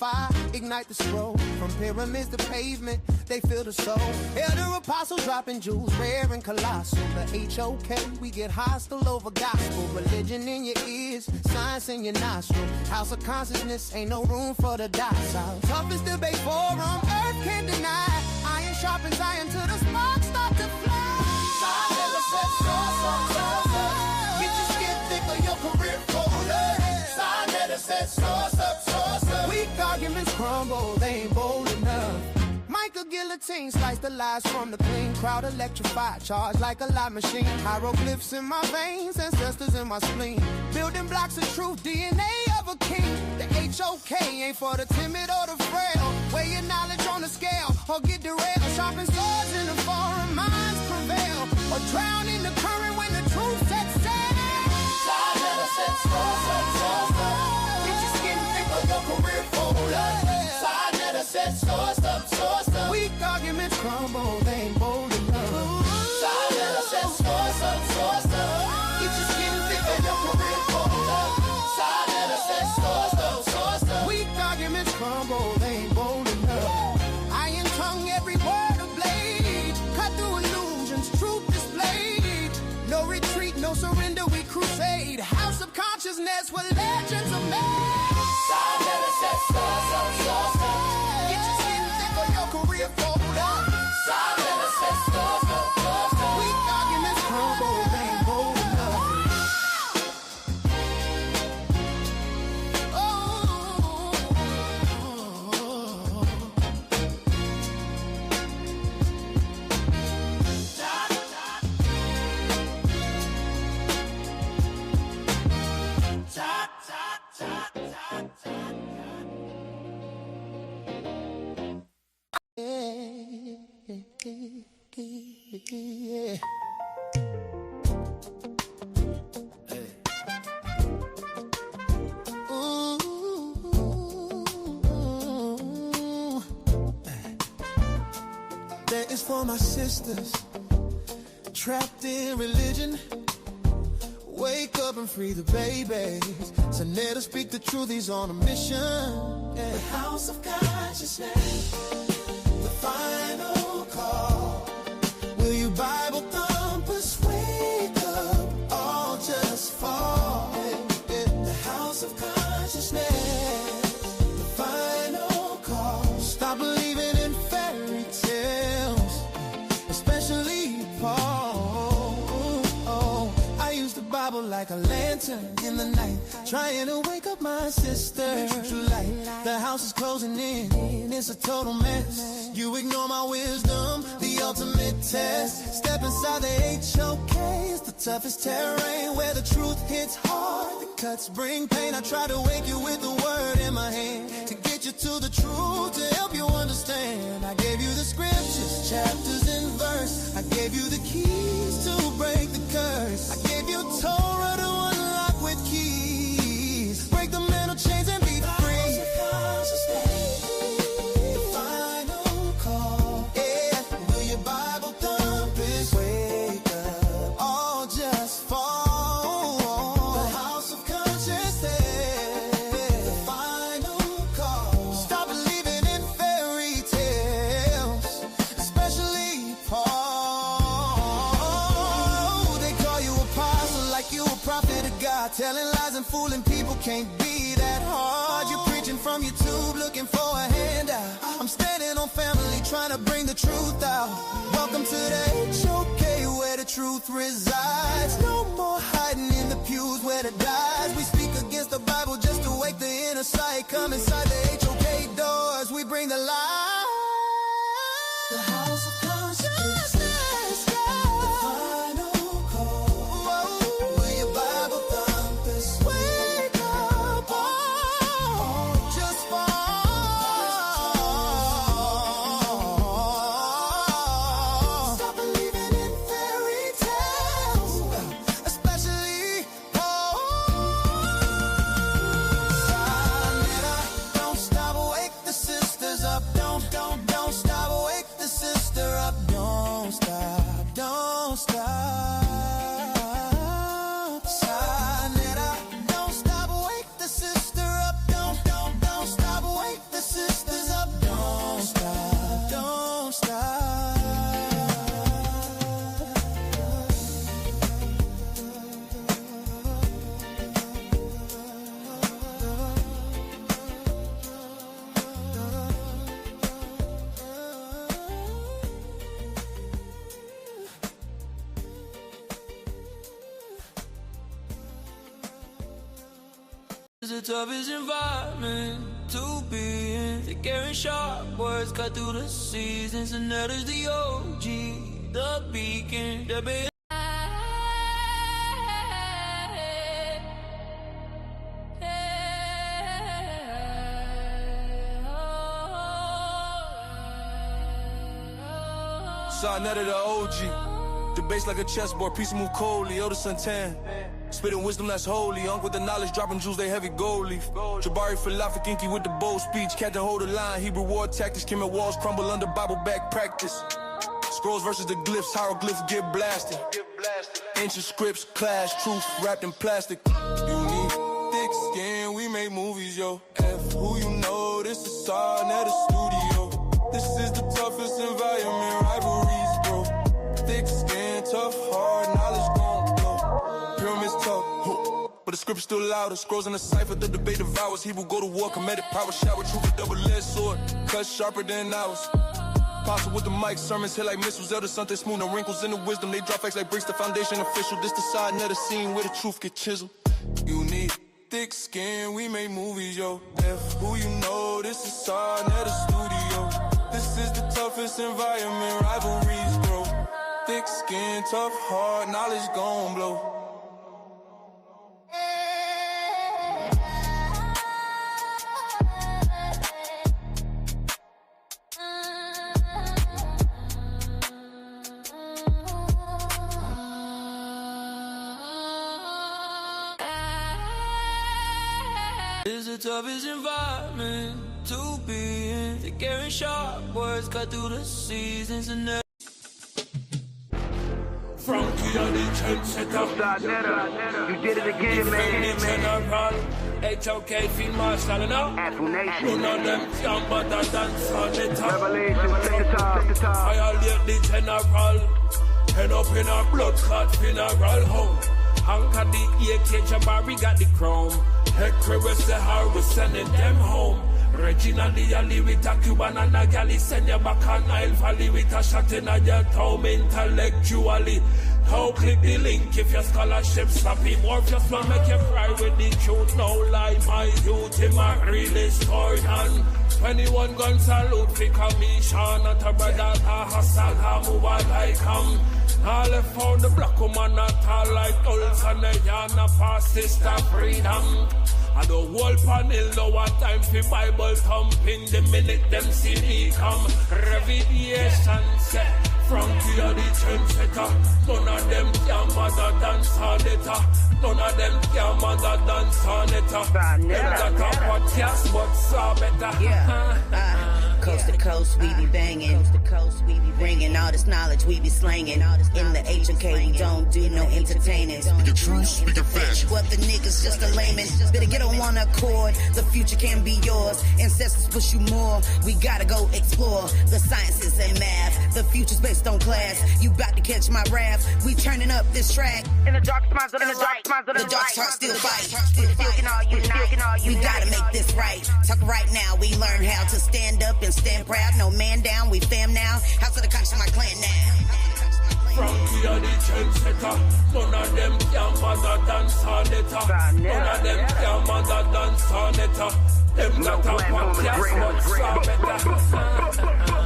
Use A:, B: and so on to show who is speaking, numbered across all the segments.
A: fire, ignite the scroll. From pyramids to pavement, they feel the soul. Elder apostles dropping jewels, rare and colossal. The H.O.K., we get hostile over gospel. Religion in your ears, science in your nostril. House of consciousness, ain't no room for the docile. Toughest debate forum, earth can't deny. Iron sharpens iron till the sparks start to fly.
B: I never said so. Get your skin thick or your career colder. I never said so.
A: Weak arguments crumble, they ain't bold enough. Michael Guillotine sliced the lies from the clean crowd, electrified, charged like a light machine. Hieroglyphs in my veins, ancestors in my spleen. Building blocks of truth, DNA of a king. The H.O.K. ain't for the timid or the frail. Weigh your knowledge on the scale, or get derailed. Sharpen swords in the foreign minds prevail, or drown in the current when the truth sets sail.
B: I never said so. Get your skin thick or your career folder. I never said so.
A: Weak arguments crumble, they ain't bold enough.
B: I never said so. Get your skin thick or your career folder. I never said so.
A: Weak arguments crumble, they ain't bold enough. Iron tongue, every word a blade. Cut through illusions, truth displayed. No retreat, no surrender, we crusade. House of consciousness where legends are made.
B: I never said so.
A: Get your skin thick or your career folder.
B: I never said so.
A: Weak arguments crumble, they ain't bold enough. Yeah. That is for my sisters trapped in religion. Wake up and free the babies. So let us speak the truth, he's on a mission. Yeah.
B: The house of consciousness,
A: The final call. Will you Bible thumpers wake up? All just fall. The house of consciousness, the final call. Stop believing in fairy tales, especially Paul. I use the Bible like a lantern in the night, trying to wake up my sister. The house is closing in, it's a total mess. You ignore my wisdom, the ultimate test. Step inside the H.O.K. It's the toughest terrain where the truth hits hard. The cuts bring pain. I try to wake you with the word in my hand, to get you to the truth, to help you understand. I gave you the scriptures, chapters and verse. I gave you the keys to break the curse. I gave you Torah to unlock with keys. Break the mental chains and be free. The final call. Yeah. Will your Bible thumpers wake up? All just fall. The house of consciousness. The final call. Stop believing in fairy tales, especially Paul. They call you apostle like you a prophet of God. Telling lies and fooling people can't be that hard. You're preaching from YouTube looking for a handout. I'm standing on family trying to bring the truth out. Welcome to the H.O.K. where the truth resides. No more hiding in the pews where the dies. We speak against the Bible just to wake the inner sight. Come inside the H.O.K. doors, we bring the light. The house of consciousness, the final call. Will your Bible thumpers wake up? All just fall. Stop believing in fairy tales, especially Paul. Don't stop, wake the sisters up. the toughest environment to be in. Thick air and sharp words cut through the seasons, and that is the OG, the beacon, the big.
C: Sonetta the OG, the bass like a chessboard, piece move coldly, Yoda Santan. Spitting wisdom that's holy, Ankh with the knowledge, dropping jewels, they heavy gold leaf. Jabari Falafel, Kinky with the bold speech, Captain hold the line, Hebrew war tactics, Kim at walls crumble under Bible back practice. Scrolls versus the glyphs, hieroglyphs get blasted. Ancient scripts clash, truth wrapped in plastic. You need thick skin, we make movies, yo. F who you know, this is Sonetta Studio. This is the toughest environment, rivalries, bro. Thick skin, tough heart, knowledge gon' blow. Pyramids tough, but the script's still louder. Scrolls in the cipher, the debate devours. Hebrew go to war, comedic power, shower, truth, a double-edged sword. Cut sharper than ours. Apostle with the mic, sermons hit like missiles. Elder something smooth, no wrinkles in the wisdom. They drop facts like bricks, the foundation official. This the side net, the scene where the truth get chiseled. You need thick skin, we make movies, yo. F who you know, this is Sonetta Studio. This is the toughest environment, rivalries grow. Thick skin, tough heart, knowledge gon' blow.
A: It's the toughest environment to be in. Thick air and sharp words cut through the seasons, and that.
D: From Killa, the trendsetter.
E: You did it again, man.
D: General, HOK, Field Marshal, and all. None of them can bother dance on the top.
E: Revelation, set the top.
D: Violate the general. Head up in a blood clot funeral home. Anchor the AK, Jabari got the chrome. Heckribus the Harry sending them home. Regina the alley with a Cuban and a galley. Send you back on Nile Valley with a shot in your toe intellectually. How click the link if your scholarship sloppy. More just want make you cry with the truth. No lie, my youth, him a real historian. 21 gun salute for commission. Not a brother, a hustle, a move like him. I left for the black woman at all like Olson, a yarn, a past sister freedom. I the whole panel know what time for Bible thumping. The minute them see me come, revelation set. From Killa the trendsetter. None of them can mother than Sonetta. None of them can mother than Sonetta. Them got a podcast but saw better.
F: Yeah. Coast to coast, we be banging. Coast to coast, we be bringing all this knowledge, we be slanging. In the HOK, we don't do no entertaining.
G: Speaking truth, speaking facts.
F: What the niggas just a layman. Better get on one accord. The future can be yours. Ancestors push you more. We gotta go explore the sciences and math. The future's based on class. You bout to catch my wrath. We turning up this track.
E: In the dark minds of the light.
F: The dark heart still fight. Still can all unite. We gotta make this right. Talk right now. We learn how to stand up and stand proud. No man down. We fam now. House of the conscious, my clan now.
D: From Killa the trendsetter. None of them can mother than Sonetta. None of them can mother than Sonetta. Them got a podcast but saw better.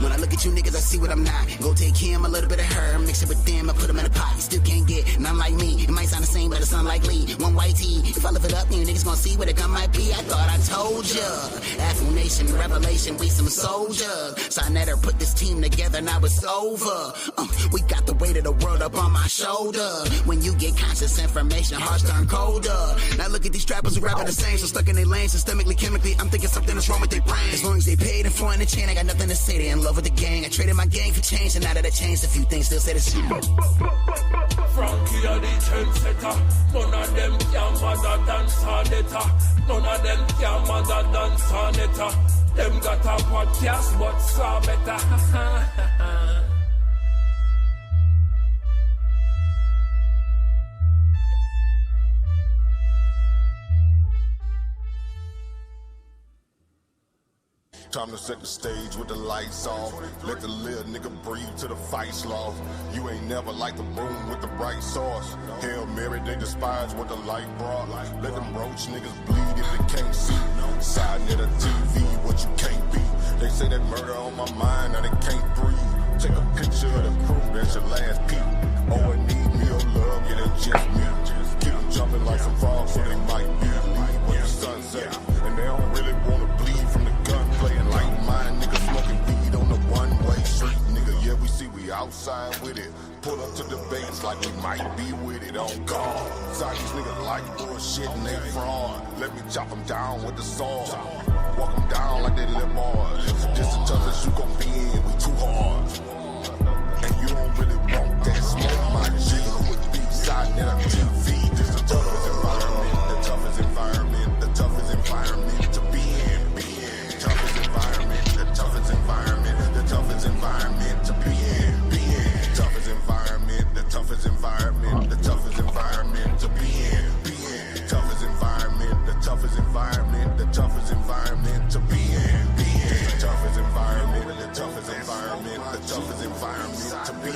H: When I look at you niggas, I see what I'm not. Go take him, a little bit of her, mix it with them, I put them in a pot. You still can't get none like me. It might sound the same, but it's unlikely. One white tee. If I lift it up, you niggas gonna see what it gun might be. I thought I told ya. Afro Nation, revelation, we some soldiers. Sonetta put this team together, now it's over. We got the weight of the world up on my shoulder. When you get conscious information, hearts turn colder. Now look at these trappers who rapping the same, so stuck in their lane, systemically, chemically. I'm thinking something is wrong with their brain. As long as they paid and for in the chain, I got nothing to say. They in love with the gang. I traded my gang for change, and now that I changed, a few things still say the same.
D: From Killa the trendsetter. None of them can mother than Sonetta. None of them can mother than Sonetta. Them got a podcast but saw better.
I: Time to set the stage with the lights off. Let the little nigga breathe till the fight's lost. You ain't never like the room with the bright sauce. Hail Mary, they despise what the light brought. Let them roach niggas bleed if they can't see. Side of the TV, what you can't be. They say that murder on my mind, now they can't breathe. Take a picture of the crew, that's your last peep. Oh, it need me or love, yeah, that's just me. Keep them jumping like some frogs, so they might be. Leave what the sun say. And they don't really wanna bleed from the gunplay. And like mine, nigga smoking weed on the one-way street. Nigga, yeah, we see we outside with it. Pull up to debates like we might be with it on guard. Side these niggas like bullshit and they fraud. Let me chop them down with the sword. Walk them down like they live hard. Just the toughest you gon' be in, we too hard. And you don't really want that smoke, my G. With B-side net on TV. This the toughest environment, the toughest environment, the toughest environment to be in. The toughest environment, the toughest environment, the toughest environment to be in. The toughest environment, the toughest environment, the toughest environment to be in. The toughest environment, the toughest environment, the toughest environment to be in. The toughest environment, the toughest environment, the toughest environment to be in.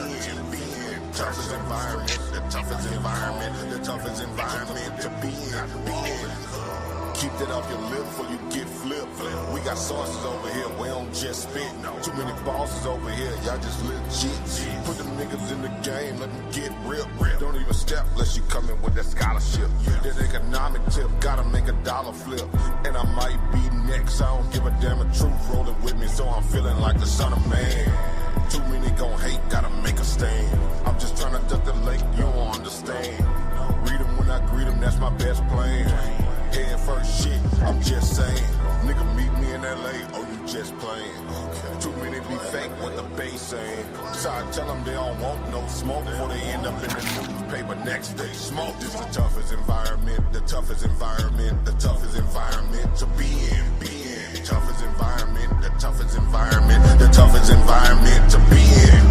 I: Toughest environment, the toughest environment, the toughest environment to be in. Keep that off your lip before you get flipped. We got sources over here, we don't just spit. Too many bosses over here, y'all just legit. Put them niggas in the game, let them get ripped. Don't even step unless you come in with that scholarship. That economic tip, gotta make a dollar flip. And I might be next, I don't give a damn, a truth rolling with me, so I'm feeling like the son of man. Too many gon' hate, gotta make a stand. I'm just trying to duck the lake, you don't understand. Read them when I greet them, that's my best plan. Head first shit, I'm just saying. Nigga meet me in LA, oh you just playing. Too many be fake, what the base saying. So I tell them they don't want no smoke before they end up in the newspaper next day. Smoke is the toughest environment, the toughest environment, the toughest environment to be in. The toughest environment, the toughest environment, the toughest environment to be in.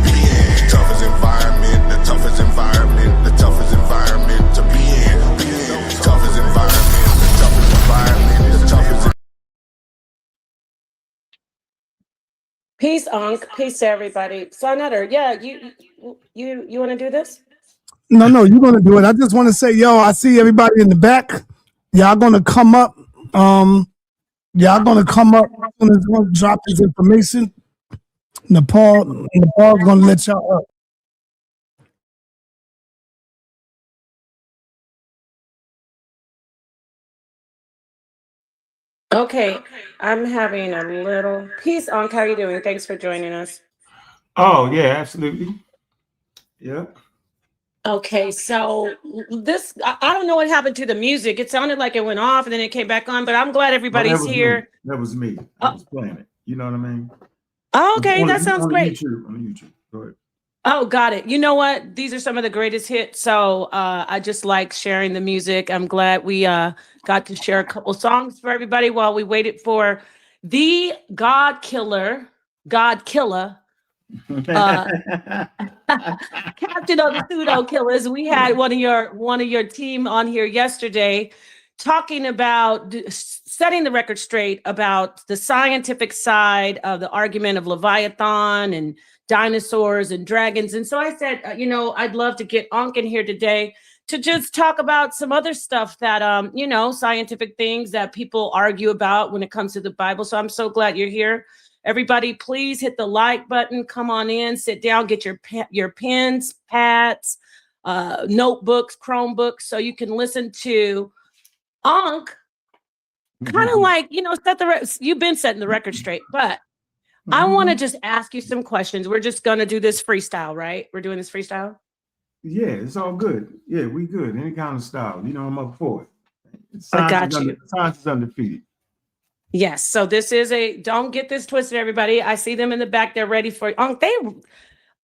I: The toughest environment, the toughest environment, the toughest environment to be in. The toughest environment, the toughest environment, the toughest.
J: Peace, Ankh. Peace to everybody. Sonator, yeah, you want to do this?
K: No, you're gonna do it. I just want to say, yo, I see everybody in the back. Y'all gonna come up. Y'all gonna come up. I'm gonna drop this information. Nepal's gonna let y'all up.
J: Okay, I'm having a little peace. Ankh, how are you doing? Thanks for joining us.
L: Oh yeah, absolutely. Yeah.
J: Okay, so this, I don't know what happened to the music. It sounded like it went off and then it came back on, but I'm glad everybody's here.
L: That was me. I was playing it. You know what I mean?
J: Oh, okay, that sounds great.
L: On YouTube. Go ahead.
J: Oh, got it. You know what? These are some of the greatest hits. So I just like sharing the music. I'm glad we got to share a couple songs for everybody while we waited for the God Killa, captain of the pseudo killers. We had one of your team on here yesterday talking about setting the record straight about the scientific side of the argument of Leviathan and dinosaurs and dragons. And so I said, I'd love to get Ankh in here today to just talk about some other stuff that, scientific things that people argue about when it comes to the Bible. So I'm so glad you're here. Everybody, please hit the like button. Come on in, sit down, get your pens, pads, notebooks, Chromebooks, so you can listen to Ankh. Kind of like, you've been setting the record straight, but I want to just ask you some questions. We're just going to do this freestyle, right? We're doing this freestyle?
L: Yeah, it's all good. Yeah, we good. Any kind of style. I'm up for it.
J: I got you.
L: Science is undefeated.
J: Yes. So this is don't get this twisted, everybody. I see them in the back. They're ready for you.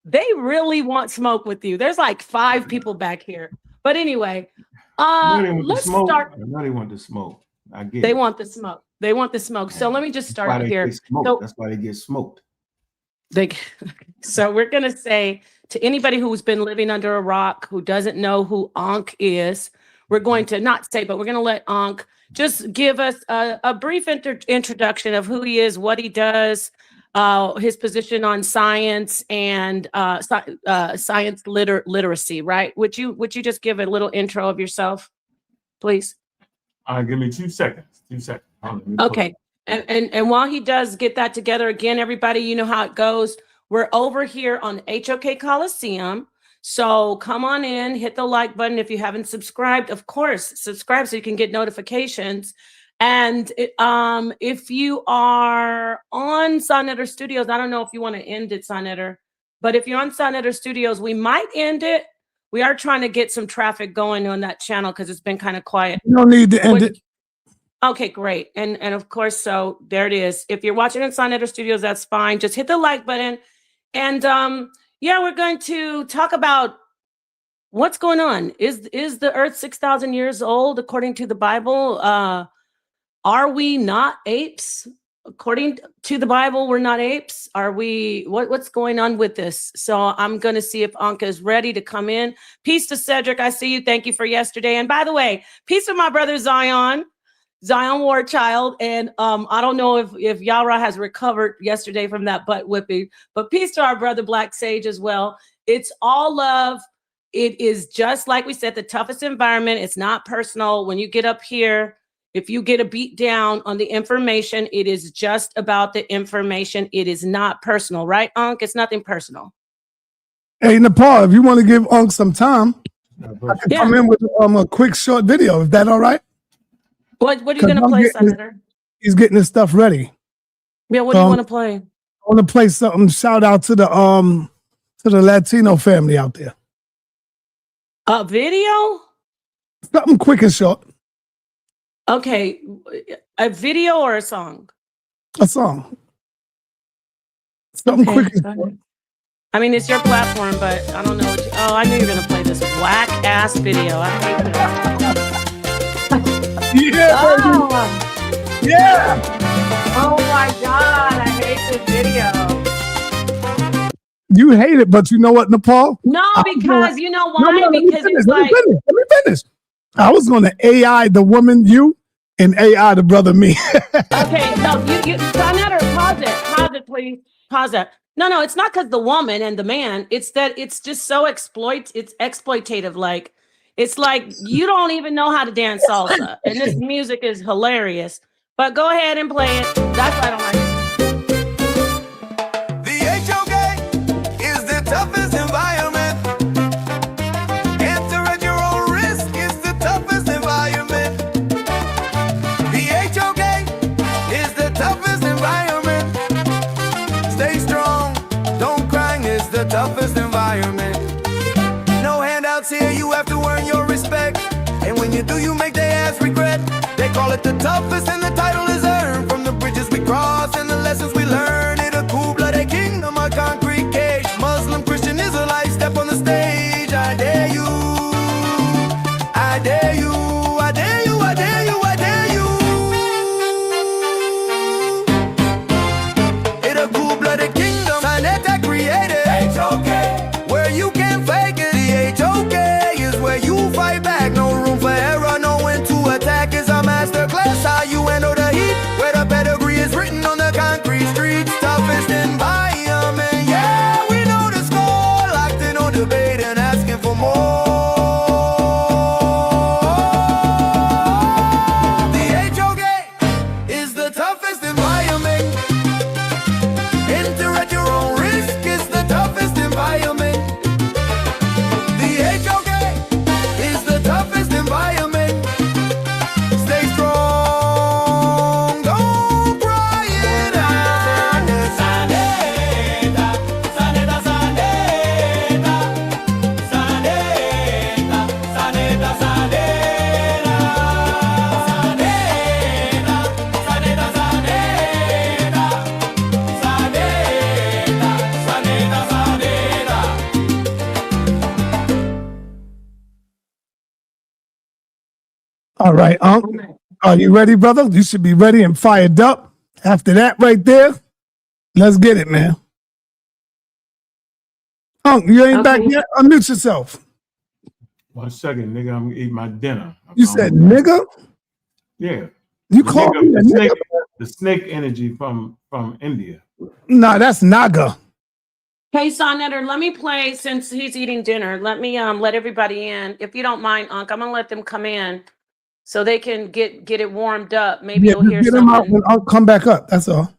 J: They really want smoke with you. There's like 5 people back here. But anyway, let's start.
L: I know they want the smoke. I get it.
J: They want the smoke. They want the smoke. So let me just start here.
L: That's why they get smoked.
J: So we're going to say to anybody who's been living under a rock, who doesn't know who Ankh is, we're going to not say, but we're going to let Ankh just give us a brief introduction of who he is, what he does, his position on science and science literacy, right? Would you just give a little intro of yourself, please?
L: Give me 2 seconds. 2 seconds.
J: Okay. And while he does get that together, again, everybody, you know how it goes. We're over here on HOK Coliseum. So come on in, hit the like button. If you haven't subscribed, of course, subscribe so you can get notifications. And if you are on Sonetter Studios, I don't know if you want to end it, Sonetter, but if you're on Sonetter Studios, we might end it. We are trying to get some traffic going on that channel because it's been kind of quiet.
K: You don't need to end it.
J: Okay, great. And of course, so there it is. If you're watching on Sonetter Studios, that's fine. Just hit the like button. And yeah, we're going to talk about what's going on. Is the earth 6,000 years old according to the Bible? Are we not apes? According to the Bible, we're not apes. Are we? What's going on with this? So I'm going to see if Ankh is ready to come in. Peace to Cedric. I see you. Thank you for yesterday. And by the way, peace to my brother Zion Warchild. And I don't know if Yara has recovered yesterday from that butt whipping, but peace to our brother Black Sage as well. It's all love. It is just like we said, the toughest environment. It's not personal. When you get up here, if you get a beat down on the information, it is just about the information. It is not personal, right, Ankh? It's nothing personal.
K: Hey, Nepal, if you want to give Ankh some time, I can come in with a quick short video. Is that all right?
J: What are you going to play, Senator?
K: He's getting his stuff ready.
J: Yeah, what do you want to play?
K: I want to play something. Shout out to the Latino family out there.
J: A video?
K: Something quick and short.
J: Okay, a video or a song?
K: A song. Something quick and short.
J: I mean, it's your platform, but I don't know. I knew you were going to play this whack ass video. I hate it.
K: Yeah.
J: Oh.
K: Yeah.
J: Oh my God, I hate this video.
K: You hate it, but you know what, Nepal?
J: No, because you know why?
K: No,
J: because it's like.
K: Let me finish. I was going to AI the woman you and AI the brother me.
J: Okay, no, you Sonetter, pause it, please. Pause it. No, it's not because the woman and the man. It's that it's just so it's exploitative. Like, it's like you don't even know how to dance salsa. And this music is hilarious. But go ahead and play it. That's why I don't like it.
A: Toughest environment. Enter at your own risk. It's the toughest environment. The HOK is the toughest environment. Stay strong, don't cry. It's the toughest environment. No handouts here, you have to earn your respect. And when you do, you make their ass regret. They call it the toughest, and the title is earned from the bridges we cross and the lessons we learn. In a cool-blooded kingdom, a concrete cage. Muslim, Christian, Israelite, step on the stage. I dare you. I dare you. I dare you. I dare you. I dare you. In a cool-blooded kingdom, Sonetta created HOK, where you can't fake it. The HOK is where you fight back. No room for error, no when to attack. Is a master class. How you handle the heat, where the pedigree is written on the concrete streets. Toughest environment. Yeah, we know the score. Locked in on debate and asking for more. The HOK is the toughest environment. Enter at your own risk. It's the toughest environment. The HOK is the toughest environment. Stay strong, don't cry it out. Sonetta, Sonetta, Sonetta, Sonetta, Sonetta, Sonetta, Sonetta, Sonetta, Sonetta, Sonetta, Sonetta.
K: All right, Ankh. Are you ready, brother? You should be ready and fired up. After that right there, let's get it, man. Ankh, you ain't back yet? Unmute yourself.
L: 1 second, nigga. I'm gonna eat my dinner.
K: You said nigga?
L: Yeah.
K: You called me a nigga?
L: The snake energy from India.
K: Nah, that's Naga.
J: Hey, Sonetter, let me play since he's eating dinner. Let me let everybody in. If you don't mind, Ankh, I'm gonna let them come in so they can get it warmed up. Maybe you'll hear
K: get him out
J: something.
K: and I'll come back up. That's all.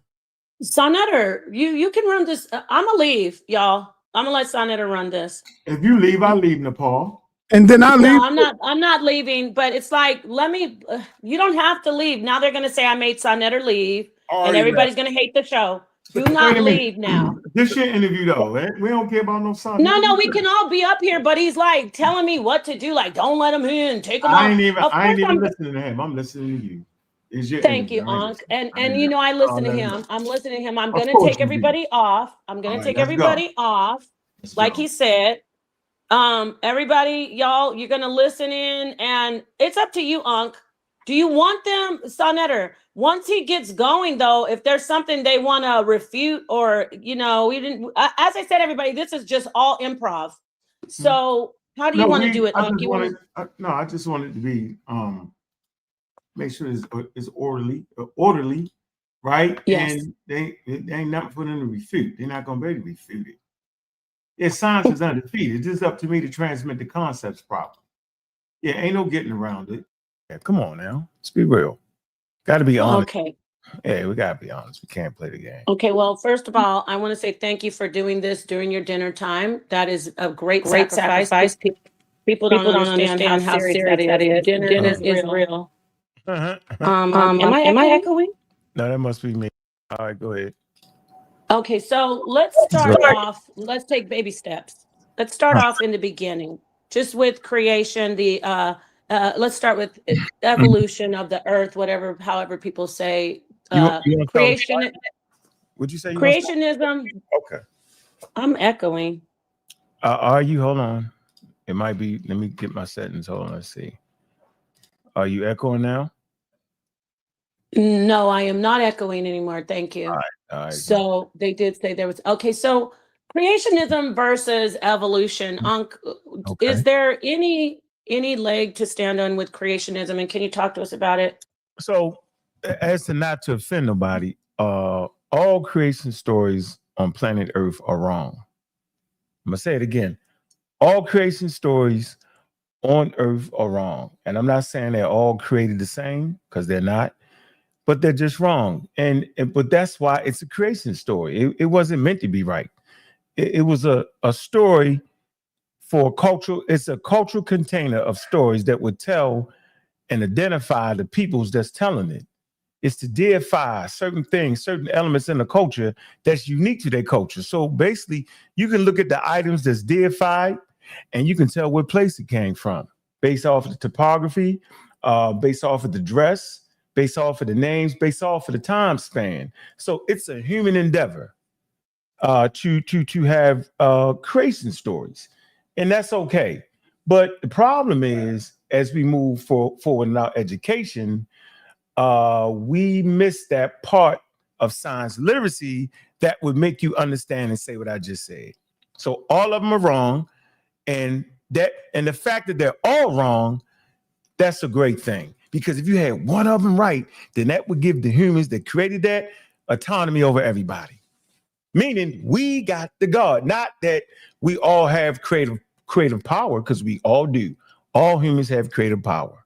J: Sonetter, you can run this. I'm gonna leave, y'all. I'm gonna let Sonetter run this.
L: If you leave, I leave, Nepal.
K: And then I leave.
J: No, I'm not leaving, but it's like, let me, you don't have to leave. Now they're gonna say I made Sonetter leave, and everybody's gonna hate the show. Do not leave now.
L: This your interview though, right? We don't care about no son.
J: No, we can all be up here, but he's like telling me what to do. Like, don't let him in, take him
L: I
J: off.
L: ain't even listening to him. I'm listening to you.
J: Thank you, Ankh. And you know, I listen to him. I'm listening to him. I'm gonna take everybody off. I'm gonna take everybody off, like he said. Everybody, y'all, you're gonna listen in, and it's up to you, Ankh. Do you want them, Sonetter? Once he gets going, though, if there's something they want to refute, or we didn't. As I said, everybody, this is just all improv. So, how do you want to do it, Ankh?
L: I just want it to be make sure it's orderly, right?
J: Yes.
L: And they ain't nothing for them to refute. They're not gonna be able to refute it. Yeah, science is undefeated. It's just up to me to transmit the concepts properly. Yeah, ain't no getting around it. Yeah, come on now. Let's be real. Got to be honest.
J: Okay.
L: Yeah, we got to be honest. We can't play the game.
J: Okay, well, first of all, I want to say thank you for doing this during your dinner time. That is a great sacrifice. People don't understand how serious that is. Dinner is real. Am I echoing?
L: No, that must be me. All right, go ahead.
J: Okay, so let's start off. Let's take baby steps. Let's start off in the beginning, just with creation. Let's start with evolution of the earth, however people say creation.
L: Would you say
J: creationism?
L: Okay.
J: I'm echoing.
L: Are you? Hold on. It might be. Let me get my settings. Hold on. Let's see. Are you echoing now?
J: No, I am not echoing anymore. Thank you.
L: All right.
J: So they did say there was. Okay, so creationism versus evolution. Is there any leg to stand on with creationism, and can you talk to us about it?
L: So, as to not to offend nobody, all creation stories on planet Earth are wrong. I'm gonna say it again. All creation stories on Earth are wrong, and I'm not saying they're all created the same, because they're not. But they're just wrong. But that's why it's a creation story. It wasn't meant to be right. It was a story for cultural. It's a cultural container of stories that would tell and identify the peoples that's telling it. It's to deify certain things, certain elements in the culture that's unique to their culture. So basically, you can look at the items that's deified and you can tell what place it came from based off of the topography, based off of the dress, based off of the names, based off of the time span. So it's a human endeavor to have creation stories, and that's okay. But the problem is, as we move forward in our education, we miss that part of science literacy that would make you understand and say what I just said. So all of them are wrong, and the fact that they're all wrong, that's a great thing. Because if you had one of them right, then that would give the humans that created that autonomy over everybody. Meaning we got the God, not that we all have creative power, because we all do. All humans have creative power.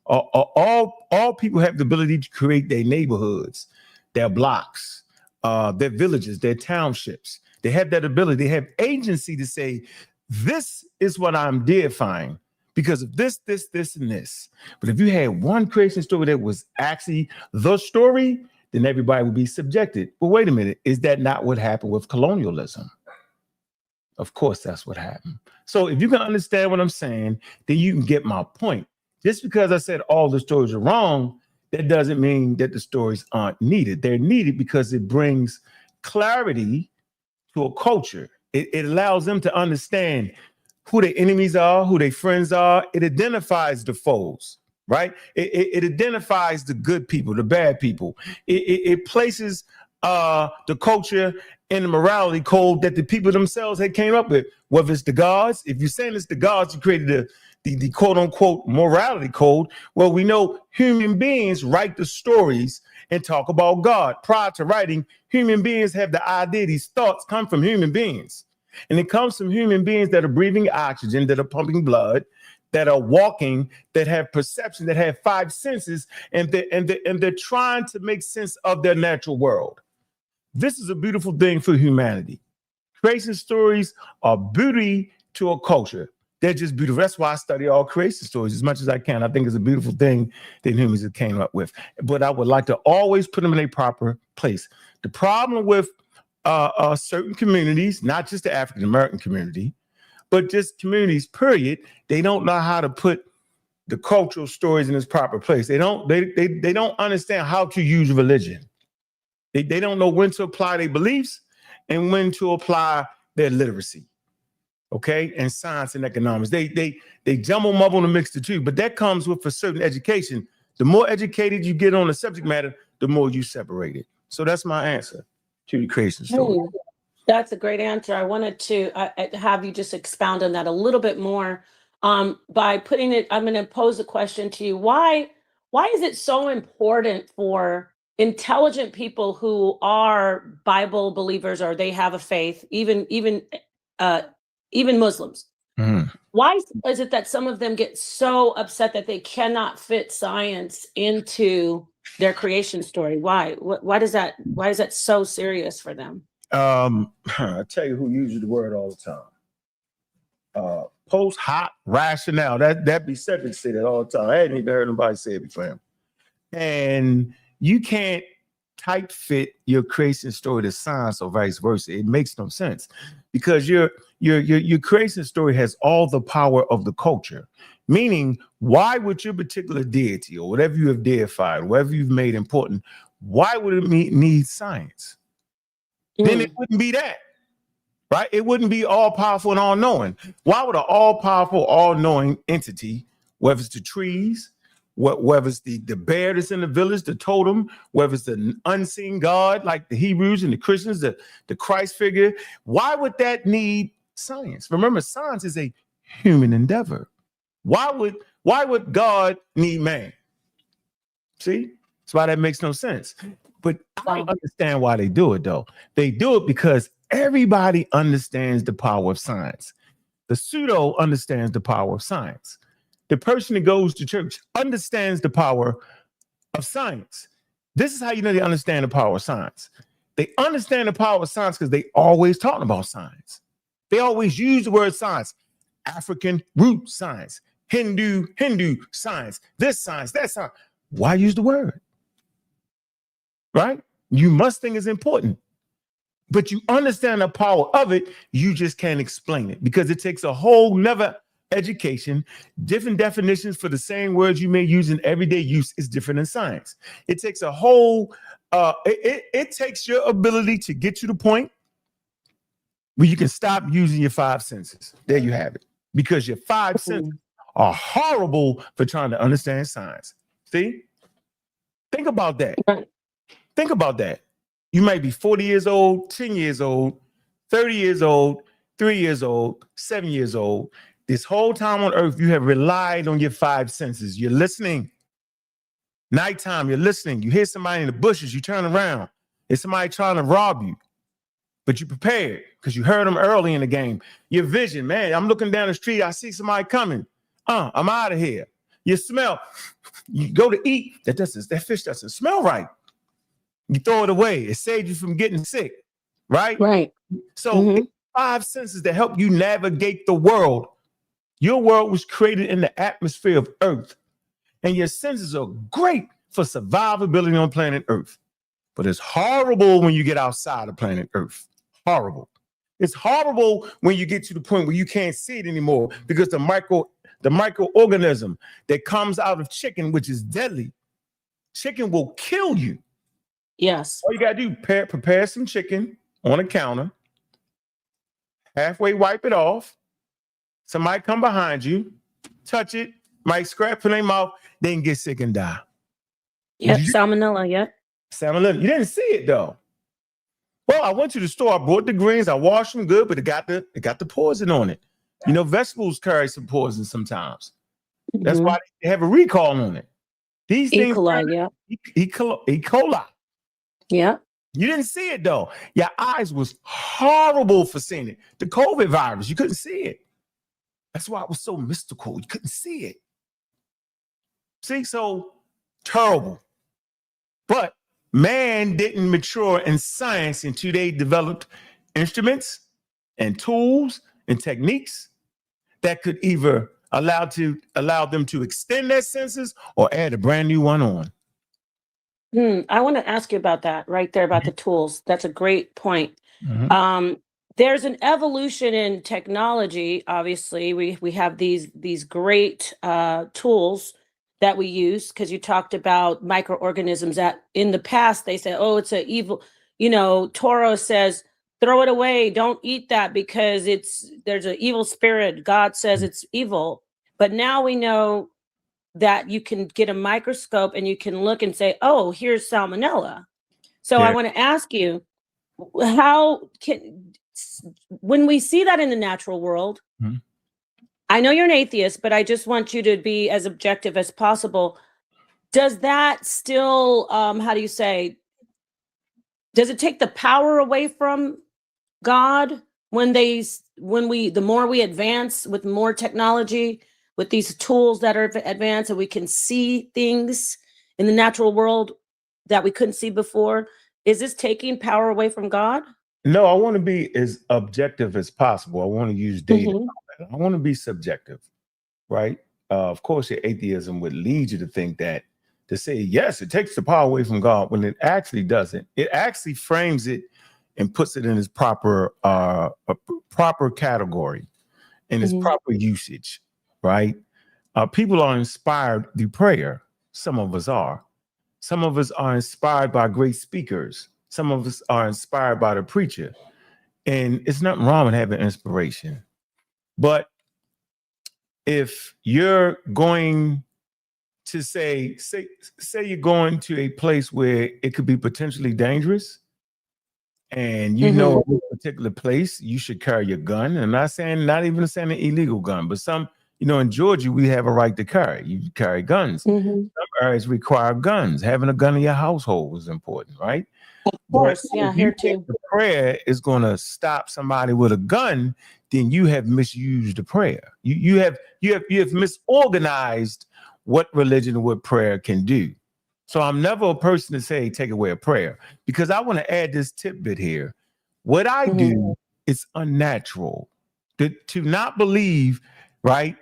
L: All people have the ability to create their neighborhoods, their blocks, their villages, their townships. They have that ability. They have agency to say, this is what I'm deifying because of this, and this. But if you had one creation story that was actually the story, then everybody would be subjected. But wait a minute, is that not what happened with colonialism? Of course, that's what happened. So if you can understand what I'm saying, then you can get my point. Just because I said all the stories are wrong, that doesn't mean that the stories aren't needed. They're needed because it brings clarity to a culture. It allows them to understand who their enemies are, who their friends are. It identifies the foes, right? It identifies the good people, the bad people. It places the culture in the morality code that the people themselves had came up with, whether it's the gods. If you're saying it's the gods who created the quote unquote morality code. Well, we know human beings write the stories and talk about God. Prior to writing, human beings have the idea. These thoughts come from human beings. And it comes from human beings that are breathing oxygen, that are pumping blood, that are walking, that have perception, that have five senses, and they're trying to make sense of their natural world. This is a beautiful thing for humanity. Creation stories are beauty to a culture. They're just beautiful. That's why I study all creation stories as much as I can. I think it's a beautiful thing that humans have came up with. But I would like to always put them in a proper place. The problem with certain communities, not just the African American community, but just communities, period, they don't know how to put the cultural stories in its proper place. They don't understand how to use religion. They don't know when to apply their beliefs and when to apply their literacy. Okay, and science and economics. They jumble mumble and mix the two, but that comes with a certain education. The more educated you get on the subject matter, the more you separate it. So that's my answer to the creation story.
J: That's a great answer. I wanted to have you just expound on that a little bit more by putting it. I'm going to pose a question to you. Why is it so important for intelligent people who are Bible believers or they have a faith, even Muslims? Why is it that some of them get so upset that they cannot fit science into their creation story? Why is that so serious for them?
L: I tell you who uses the word all the time. Post hoc rationale. That be Cedric say that all the time. I hadn't even heard nobody say it before. And you can't type fit your creation story to science or vice versa. It makes no sense because your creation story has all the power of the culture. Meaning, why would your particular deity or whatever you have deified, whatever you've made important, why would it need science? Then it wouldn't be that, right? It wouldn't be all powerful and all knowing. Why would an all powerful, all knowing entity, whether it's the trees, whether it's the bear that's in the village, the totem, whether it's the unseen God like the Hebrews and the Christians, the Christ figure, why would that need science? Remember, science is a human endeavor. Why would God need man? See, that's why that makes no sense. But I don't understand why they do it, though. They do it because everybody understands the power of science. The pseudo understands the power of science. The person that goes to church understands the power of science. This is how you know they understand the power of science. They understand the power of science because they always talk about science. They always use the word science. African root science, Hindu science, this science, that science. Why use the word? Right? You must think it's important, but you understand the power of it. You just can't explain it because it takes a whole nother education. Different definitions for the same words you may use in everyday use is different in science. It takes a whole, it takes your ability to get to the point where you can stop using your five senses. There you have it. Because your five senses are horrible for trying to understand science. See? Think about that. Think about that. You might be 40 years old, 10 years old, 30 years old, 3 years old, 7 years old. This whole time on earth, you have relied on your five senses. You're listening. Nighttime, you're listening. You hear somebody in the bushes, you turn around. There's somebody trying to rob you. But you prepared because you heard them early in the game. Your vision, man, I'm looking down the street. I see somebody coming. I'm out of here. You smell. You go to eat. That fish doesn't smell right. You throw it away. It saves you from getting sick, right?
J: Right.
L: So five senses that help you navigate the world. Your world was created in the atmosphere of Earth. And your senses are great for survivability on planet Earth. But it's horrible when you get outside of planet Earth. Horrible. It's horrible when you get to the point where you can't see it anymore because the microorganism that comes out of chicken, which is deadly, chicken will kill you.
J: Yes.
L: All you got to do, prepare some chicken on a counter, halfway wipe it off. Somebody come behind you, touch it, might scratch in their mouth, they can get sick and die.
J: Yep, salmonella, yep.
L: Salmonella. You didn't see it, though. Well, I went to the store, I bought the greens, I washed them good, but it got the poison on it. You know, vegetables carry some poison sometimes. That's why they have a recall on it. These things,
J: coli,
L: E. coli.
J: Yeah.
L: You didn't see it though. Your eyes was horrible for seeing it. The COVID virus, you couldn't see it. That's why it was so mystical. You couldn't see it. See, so terrible. But man didn't mature in science until they developed instruments and tools and techniques that could either allow them to extend their senses or add a brand new one on.
J: I want to ask you about that right there, about the tools. That's a great point.
L: Mhm.
J: There's an evolution in technology. Obviously, we have these great tools that we use, because you talked about microorganisms that in the past they said, oh, it's an evil, Torah says, throw it away, don't eat that because there's an evil spirit. God says it's evil. But now we know that you can get a microscope and you can look and say, oh, here's salmonella. So I want to ask you, when we see that in the natural world, I know you're an atheist, but I just want you to be as objective as possible. Does that still, does it take the power away from God the more we advance with more technology, with these tools that are advanced, and we can see things in the natural world that we couldn't see before? Is this taking power away from God?
L: No, I want to be as objective as possible. I want to use data. I want to be subjective, right? Of course, your atheism would lead you to think that, to say, yes, it takes the power away from God, when it actually doesn't. It actually frames it and puts it in its proper category, in its proper usage, right? People are inspired through prayer. Some of us are. Some of us are inspired by great speakers. Some of us are inspired by the preacher. And it's nothing wrong with having inspiration. But if you're going to say you're going to a place where it could be potentially dangerous, and in a particular place you should carry your gun. And I'm not even saying an illegal gun, but some, in Georgia, we have a right to carry. You carry guns. Some areas require guns. Having a gun in your household is important, right?
J: Of course, yeah, here too.
L: The prayer is going to stop somebody with a gun, then you have misused the prayer. You have misorganized what religion and what prayer can do. So I'm never a person to say take away a prayer, because I want to add this tidbit here. What I do is unnatural. To not believe, right,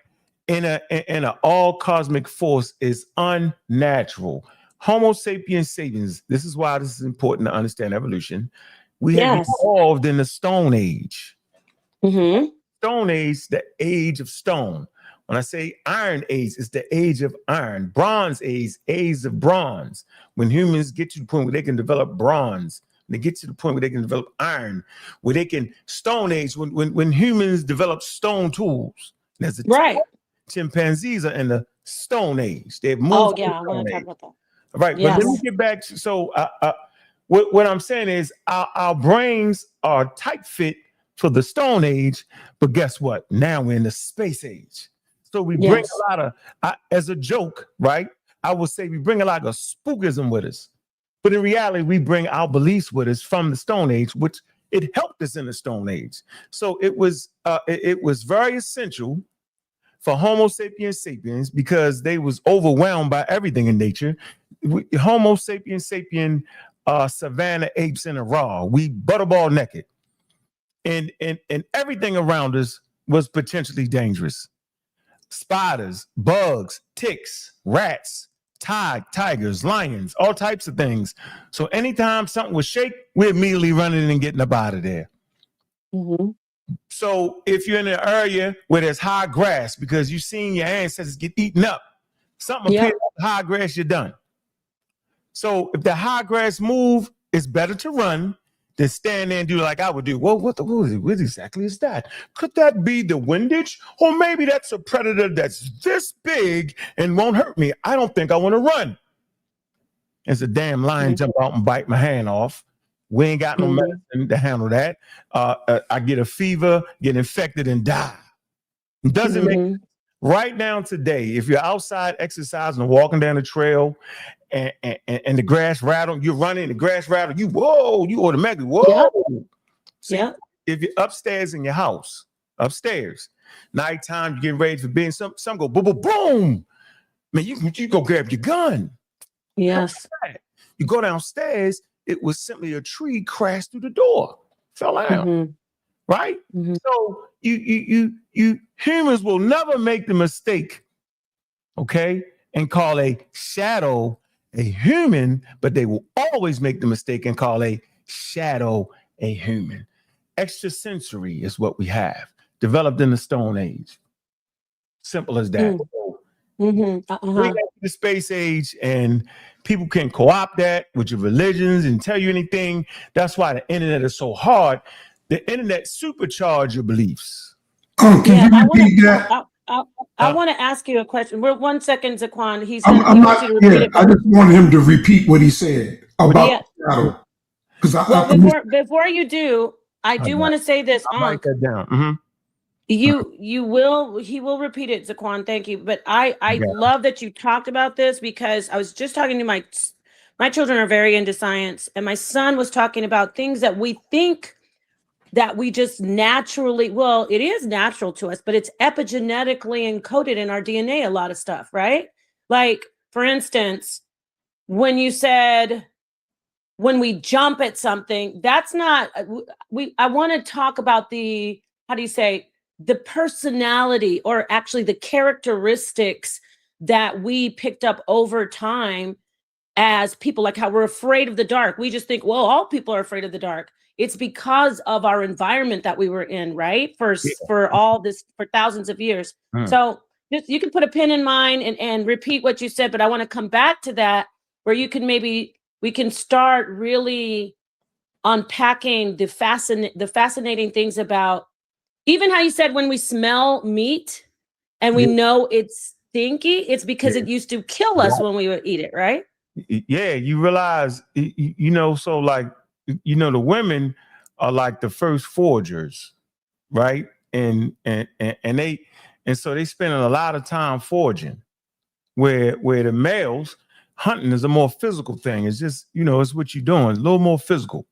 L: in a all cosmic force is unnatural. Homo sapiens sapiens. This is why this is important to understand evolution. We have evolved in the Stone Age. Stone Age, the age of stone. When I say Iron Age, it's the age of iron. Bronze age of bronze. When humans get to the point where they can develop bronze, they get to the point where they can develop iron, where they can Stone Age, when humans develop stone tools. There's chimpanzees are in the Stone Age. They've moved.
J: I want to talk about that.
L: Right, but let me get back to what I'm saying is our brains are tight fit for the Stone Age, but guess what? Now we're in the space age. So we bring a lot of, as a joke, right? I would say we bring a lot of spookism with us, but in reality, we bring our beliefs with us from the Stone Age, which it helped us in the Stone Age. So it was very essential for Homo sapiens sapiens, because they was overwhelmed by everything in nature. Homo sapiens sapien, savanna apes in a raw. We butterball naked, and everything around us was potentially dangerous. Spiders, bugs, ticks, rats, tigers, lions, all types of things. So anytime something was shake, we're immediately running and getting up out of there. So if you're in an area where there's high grass, because you've seen your ancestors get eaten up, something appears like high grass, you're done. So if the high grass move, it's better to run than stand there and do like I would do. Well, what exactly is that? Could that be the windage? Or maybe that's a predator that's this big and won't hurt me. I don't think I want to run. As a damn lion jump out and bite my hand off. We ain't got no medicine to handle that. I get a fever, get infected, and die. It doesn't make right now today, if you're outside exercising and walking down the trail and the grass rattle, you're running, the grass rattle, you automatically, whoa.
J: Yep.
L: See, if you're upstairs in your house, nighttime, you're getting ready for being some go boom, boom, boom. Man, you go grab your gun.
J: Yes.
L: You go downstairs, it was simply a tree crashed through the door, fell out. Right? So you humans will never make the mistake, okay, and call a shadow a human, but they will always make the mistake and call a shadow a human. Extrasensory is what we have, developed in the Stone Age. Simple as that. We got the space age, and people can co-opt that with your religions and tell you anything. That's why the internet is so hard. The internet supercharge your beliefs.
K: Can you repeat that?
J: I want to ask you a question. We're 1 second, Zaquan.
K: I just wanted him to repeat what he said about the shadow.
J: Before you do, I do want to say this.
L: I'll write that down.
J: He will repeat it, Zaquan. Thank you. But I love that you talked about this, because I was just talking to my children are very into science, and my son was talking about things that we think that we just naturally, well, it is natural to us, but it's epigenetically encoded in our DNA, a lot of stuff, right? Like, for instance, when you said, when we jump at something, that's not, I want to talk about the personality, or actually the characteristics that we picked up over time as people, like how we're afraid of the dark. We just think, well, all people are afraid of the dark. It's because of our environment that we were in, right? For thousands of years. So you can put a pin in mine and repeat what you said, but I want to come back to that, where we can start really unpacking the fascinating things about, even how you said when we smell meat and we know it's stinky, it's because it used to kill us when we would eat it, right?
L: Yeah, you realize, so like, the women are like the first foragers, right? And so they spend a lot of time foraging, where the males, hunting is a more physical thing. It's just, it's what you're doing, a little more physical.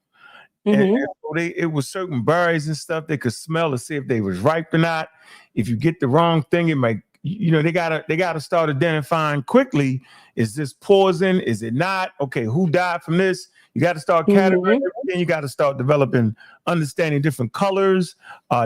L: And so it was certain berries and stuff they could smell to see if they was ripe or not. If you get the wrong thing, it might, they gotta start identifying quickly. Is this poison? Is it not? Okay, who died from this? You got to start categorizing everything. You got to start developing, understanding different colors.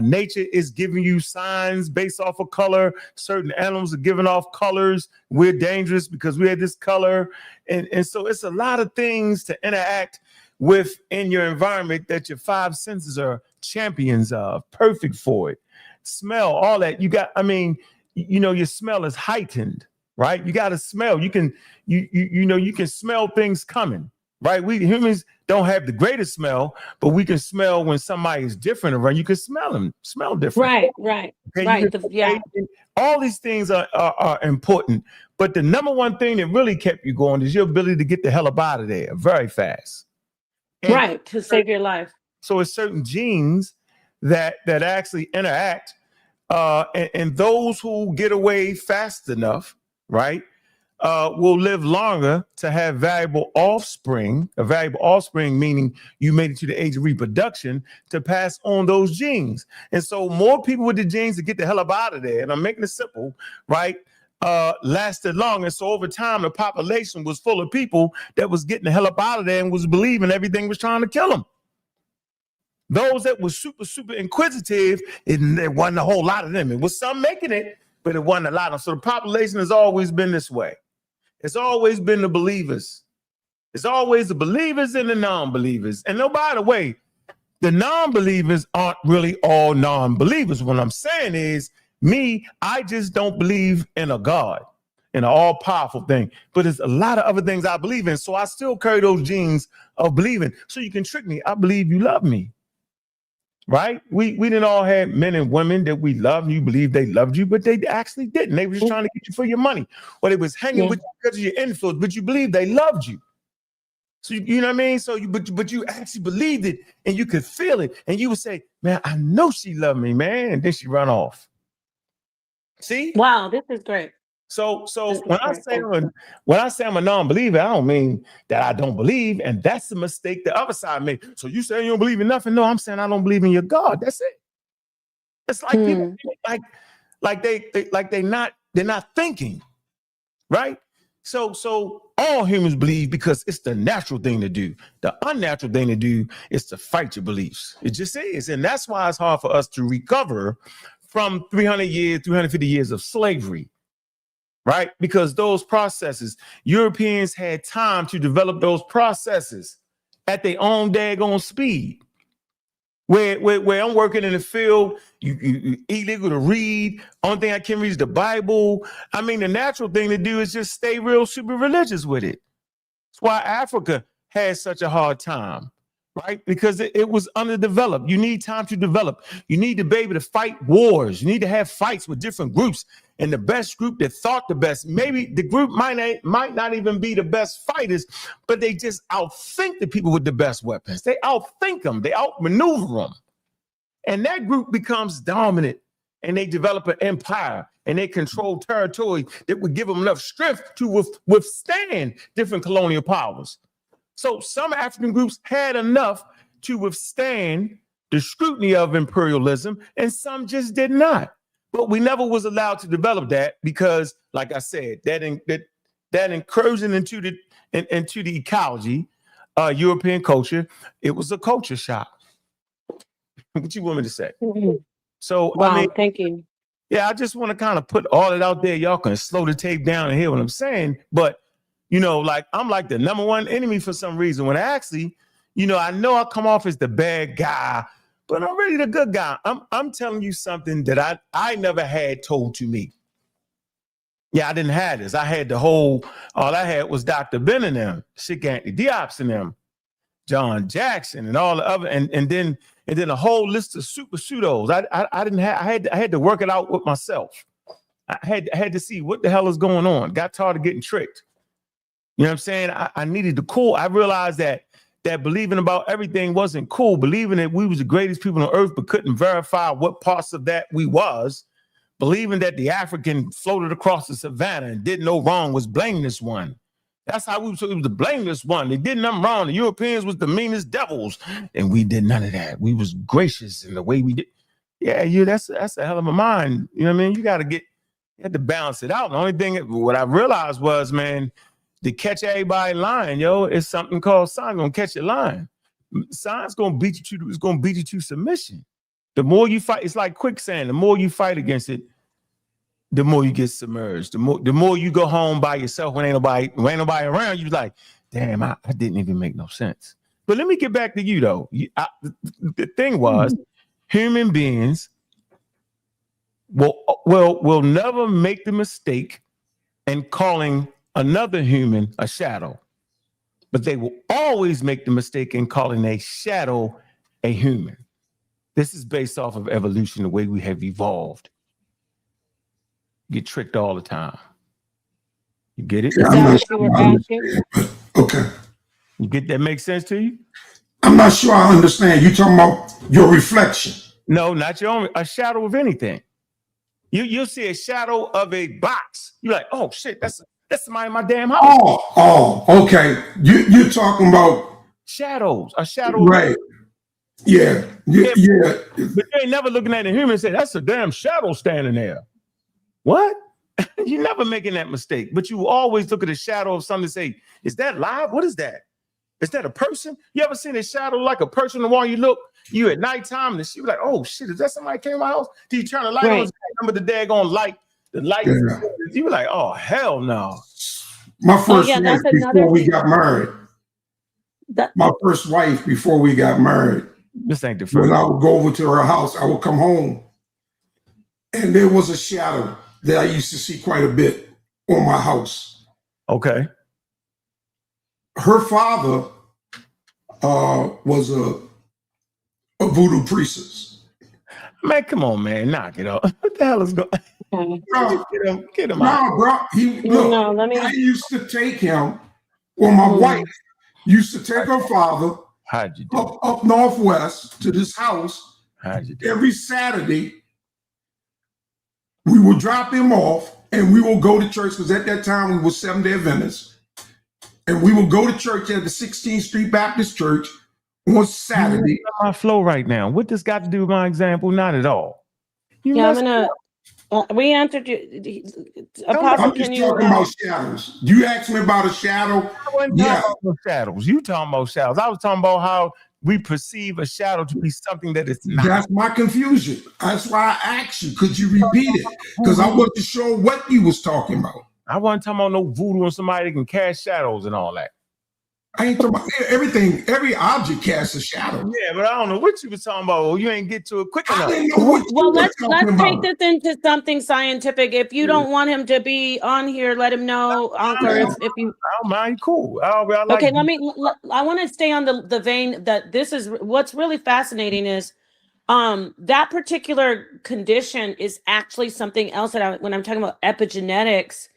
L: Nature is giving you signs based off of color. Certain animals are giving off colors. We're dangerous because we had this color. And so it's a lot of things to interact with in your environment that your five senses are champions of, perfect for it. Smell, all that. You got, your smell is heightened, right? You got to smell. You can smell things coming. Right, we humans don't have the greatest smell, but we can smell when somebody is different around. You can smell them, smell different.
J: Right.
L: Okay, all these things are important, but the number one thing that really kept you going is your ability to get the hell up out of there very fast.
J: And to save your life.
L: So it's certain genes that actually interact, and those who get away fast enough, right, will live longer to have valuable offspring. A valuable offspring meaning you made it to the age of reproduction to pass on those genes. And so more people with the genes to get the hell up out of there, and I'm making it simple, right, lasted long. And so over time, the population was full of people that was getting the hell up out of there and was believing everything was trying to kill them. Those that were super, super inquisitive, there wasn't a whole lot of them. It was some making it, but it wasn't a lot of them. So the population has always been this way. It's always been the believers. It's always the believers and the non-believers. And no, by the way, the non-believers aren't really all non-believers. What I'm saying is, I just don't believe in a God, in an all-powerful thing. But there's a lot of other things I believe in. So I still carry those genes of believing. So you can trick me. I believe you love me. Right? We didn't all have men and women that we loved. You believe they loved you, but they actually didn't. They were just trying to get you for your money, or they was hanging with you because of your influence, but you believe they loved you. So you know what I mean? So but you actually believed it, and you could feel it, and you would say, "Man, I know she loved me, man," and then she run off. See?
J: Wow, this is great.
L: So when I say I'm a non-believer, I don't mean that I don't believe, and that's the mistake the other side made. So you saying you don't believe in nothing? No, I'm saying I don't believe in your God. That's it. It's like people they're not thinking, right? So all humans believe because it's the natural thing to do. The unnatural thing to do is to fight your beliefs. It just is, and that's why it's hard for us to recover from 350 years of slavery. Right? Because those processes, Europeans had time to develop those processes at their own daggone speed. Where I'm working in the field, you illegal to read. Only thing I can read is the Bible. I mean, the natural thing to do is just stay real super religious with it. That's why Africa had such a hard time, right? Because it was underdeveloped. You need time to develop. You need to be able to fight wars. You need to have fights with different groups. And the best group that thought the best, maybe the group might not even be the best fighters, but they just outthink the people with the best weapons. They outthink them. They outmaneuver them. And that group becomes dominant, and they develop an empire, and they control territory that would give them enough strength to withstand different colonial powers. So some African groups had enough to withstand the scrutiny of imperialism, and some just did not. But we never was allowed to develop that because, like I said, that incursion into the ecology, European culture, it was a culture shock. What you want me to say?
J: Mm-hmm.
L: So,
J: wow,
L: I mean,
J: thank you.
L: Yeah, I just want to kind of put all it out there. Y'all can slow the tape down and hear what I'm saying. But, like I'm like the number one enemy for some reason. When actually, I know I come off as the bad guy, but I'm really the good guy. I'm telling you something that I never had told to me. Yeah, I didn't have this. I had all I had was Dr. Ben and them, Sick Anthony Diop's and them, John Jackson and all the other, and then a whole list of super pseudos. I had to work it out with myself. I had to see what the hell is going on. Got tired of getting tricked. You know what I'm saying? I needed to cool. I realized that believing about everything wasn't cool. Believing that we was the greatest people on earth, but couldn't verify what parts of that we was. Believing that the African floated across the savannah and did no wrong was blameless one. That's how it was the blameless one. They did nothing wrong. The Europeans was the meanest devils, and we did none of that. We was gracious in the way we did. Yeah, that's a hell of a mind. You know what I mean? You had to balance it out. The only thing what I realized was, man, to catch everybody lying, it's something called science gonna catch you lying. Science gonna beat you to submission. The more you fight, it's like quicksand. The more you fight against it, the more you get submerged. The more you go home by yourself when ain't nobody around, you like, damn, I didn't even make no sense. But let me get back to you though. The thing was, human beings will never make the mistake in calling another human a shadow, but they will always make the mistake in calling a shadow a human. This is based off of evolution, the way we have evolved. You get tricked all the time. You get it?
J: Is that what you were asking?
M: Okay.
L: You get that? Make sense to you?
M: I'm not sure I understand. You talking about your reflection?
L: No, not your own. A shadow of anything. You'll see a shadow of a box. You're like, oh shit, that's somebody in my damn house.
M: Oh, okay. You're talking about
L: shadows. A shadow.
M: Right. Yeah.
L: But you ain't never looking at a human and say, that's a damn shadow standing there. What? You're never making that mistake. But you always look at a shadow of something and say, is that live? What is that? Is that a person? You ever seen a shadow like a person on the wall? You at nighttime and you're like, oh shit, is that somebody came to my house? Do you turn the light on? Remember the daggone light? The light. Yeah. You were like, oh hell no.
M: My first wife before we got married. My first wife before we got married.
L: This ain't the first.
M: When I would go over to her house, I would come home, and there was a shadow that I used to see quite a bit on my house.
L: Okay.
M: Her father was a voodoo priestess.
L: Man, come on, man, knock it off. What the hell is going on? Get him out.
M: Bro, I used to take him, my wife used to take her father up northwest to this house every Saturday We will drop him off and we will go to church, because at that time we were Seventh-day Adventists. And we will go to church at the 16th Street Baptist Church on Saturday.
L: My flow right now. What this got to do with my example? Not at all.
J: Yeah, I'm gonna. We answered you, Apostle.
M: I'm just talking about shadows. You asked me about a shadow.
L: I wasn't talking about no shadows. You talking about shadows. I was talking about how we perceive a shadow to be something that it's not.
M: That's my confusion. That's why I asked you. Could you repeat it? Because I wasn't sure what you was talking about.
L: I wasn't talking about no voodoo and somebody that can cast shadows and all that.
M: I ain't talking about everything. Every object casts a shadow.
L: Yeah, but I don't know what you was talking about. Well, you ain't get to it quick enough.
J: Well, let's take this into something scientific. If you don't want him to be on here, let him know, Uncle. If you,
L: I don't mind, cool. I like
J: okay, I want to stay on the vein that this is what's really fascinating is that particular condition is actually something else that when I'm talking about epigenetics,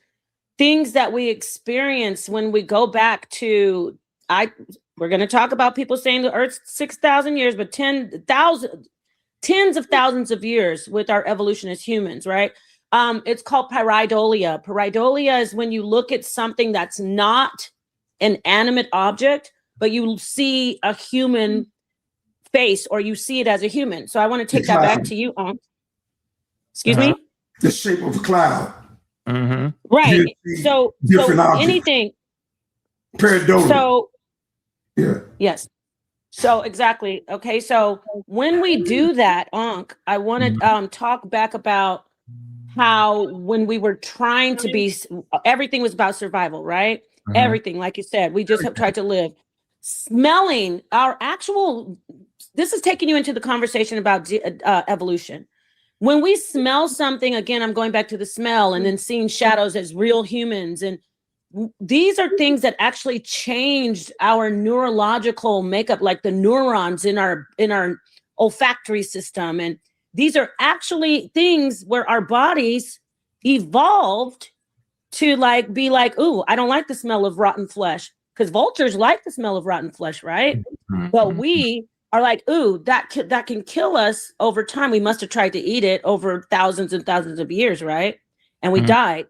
J: things that we experience when we go back to we're going to talk about people saying the Earth's 6,000 years, but tens of thousands of years with our evolution as humans, right? It's called pareidolia. Pareidolia is when you look at something that's not an animate object, but you see a human face or you see it as a human. So I want to take that back to you, Excuse me?
M: The shape of a cloud.
L: Mm-hmm.
J: Right. So anything.
M: Pareidolia.
J: So
M: yeah.
J: Yes. So exactly. Okay. So when we do that, Ankh, I want to talk back about how when we were trying to be, everything was about survival, right? Mm-hmm. Everything, like you said, we just have tried to live. Smelling our actual, this is taking you into the conversation about evolution. When we smell something, again, I'm going back to the smell and then seeing shadows as real humans, and these are things that actually changed our neurological makeup, like the neurons in our olfactory system. And these are actually things where our bodies evolved to be like, ooh, I don't like the smell of rotten flesh, because vultures like the smell of rotten flesh, right? Mm-hmm. But we are like, ooh, that can kill us over time. We must have tried to eat it over thousands and thousands of years, right? And we died.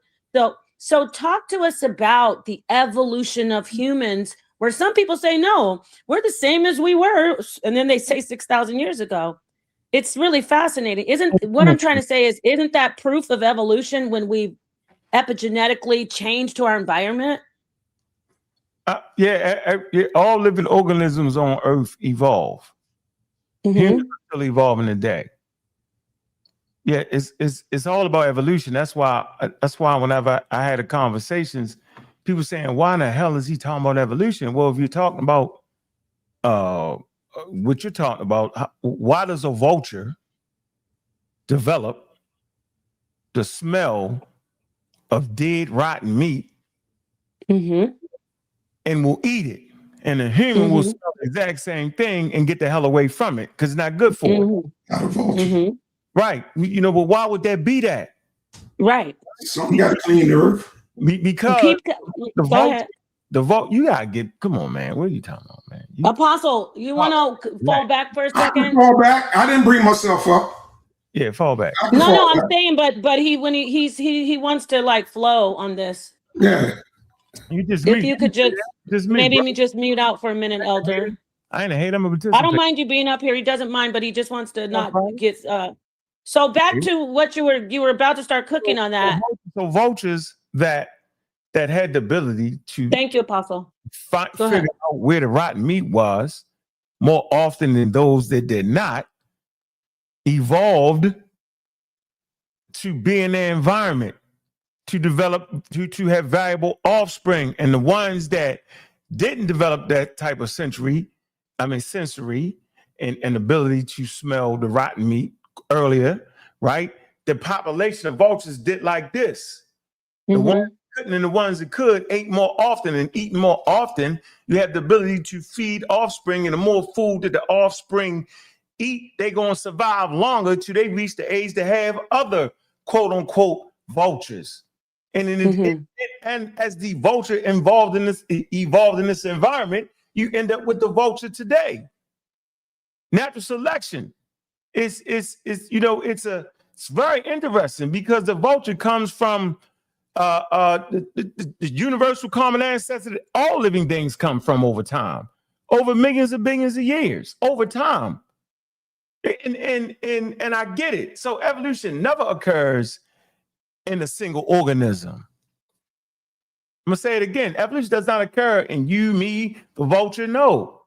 J: So talk to us about the evolution of humans, where some people say, no, we're the same as we were. And then they say 6,000 years ago. It's really fascinating. What I'm trying to say isn't that proof of evolution when we epigenetically change to our environment?
L: All living organisms on Earth evolve. Mm-hmm. Humans are still evolving today. Yeah, it's all about evolution. That's why whenever I had the conversations, people saying, why in the hell is he talking about evolution? Well, if you're talking about what you're talking about, why does a vulture develop the smell of dead, rotten meat and will eat it? And a human will smell the exact same thing and get the hell away from it because it's not good for it.
M: Not a vulture.
L: Right. But why would that be that?
J: Right.
M: Something got to clean the earth.
L: Because the vote, you gotta get, come on, man. What are you talking about, man?
J: Apostle, you want to fall back for a second?
M: I can fall back. I didn't bring myself up.
L: Yeah, fall back.
J: No, I'm saying, but he wants to flow on this.
M: Yeah.
L: You just
J: if you could just mute out for a minute, Elder.
L: I ain't hate him.
J: I don't mind you being up here. He doesn't mind, but he just wants to not get. So back to what you were about to start cooking on that.
L: So vultures that had the ability to.
J: Thank you, Apostle.
L: Figure out where the rotten meat was more often than those that did not, evolved to be in their environment, to develop, to have valuable offspring. And the ones that didn't develop that type of sensory and ability to smell the rotten meat earlier, right? The population of vultures did like this. The ones that couldn't and the ones that could ate more often, and eating more often, you have the ability to feed offspring, and the more food that the offspring eat, they're going to survive longer till they reach the age to have other quote unquote vultures. And and as the vulture evolved in this environment, you end up with the vulture today. Natural selection it's It's very interesting because the vulture comes from the universal common ancestor that all living things come from over time, over millions and billions of years, over time. And I get it. So evolution never occurs in a single organism. I'm gonna say it again. Evolution does not occur in you, me, the vulture. No,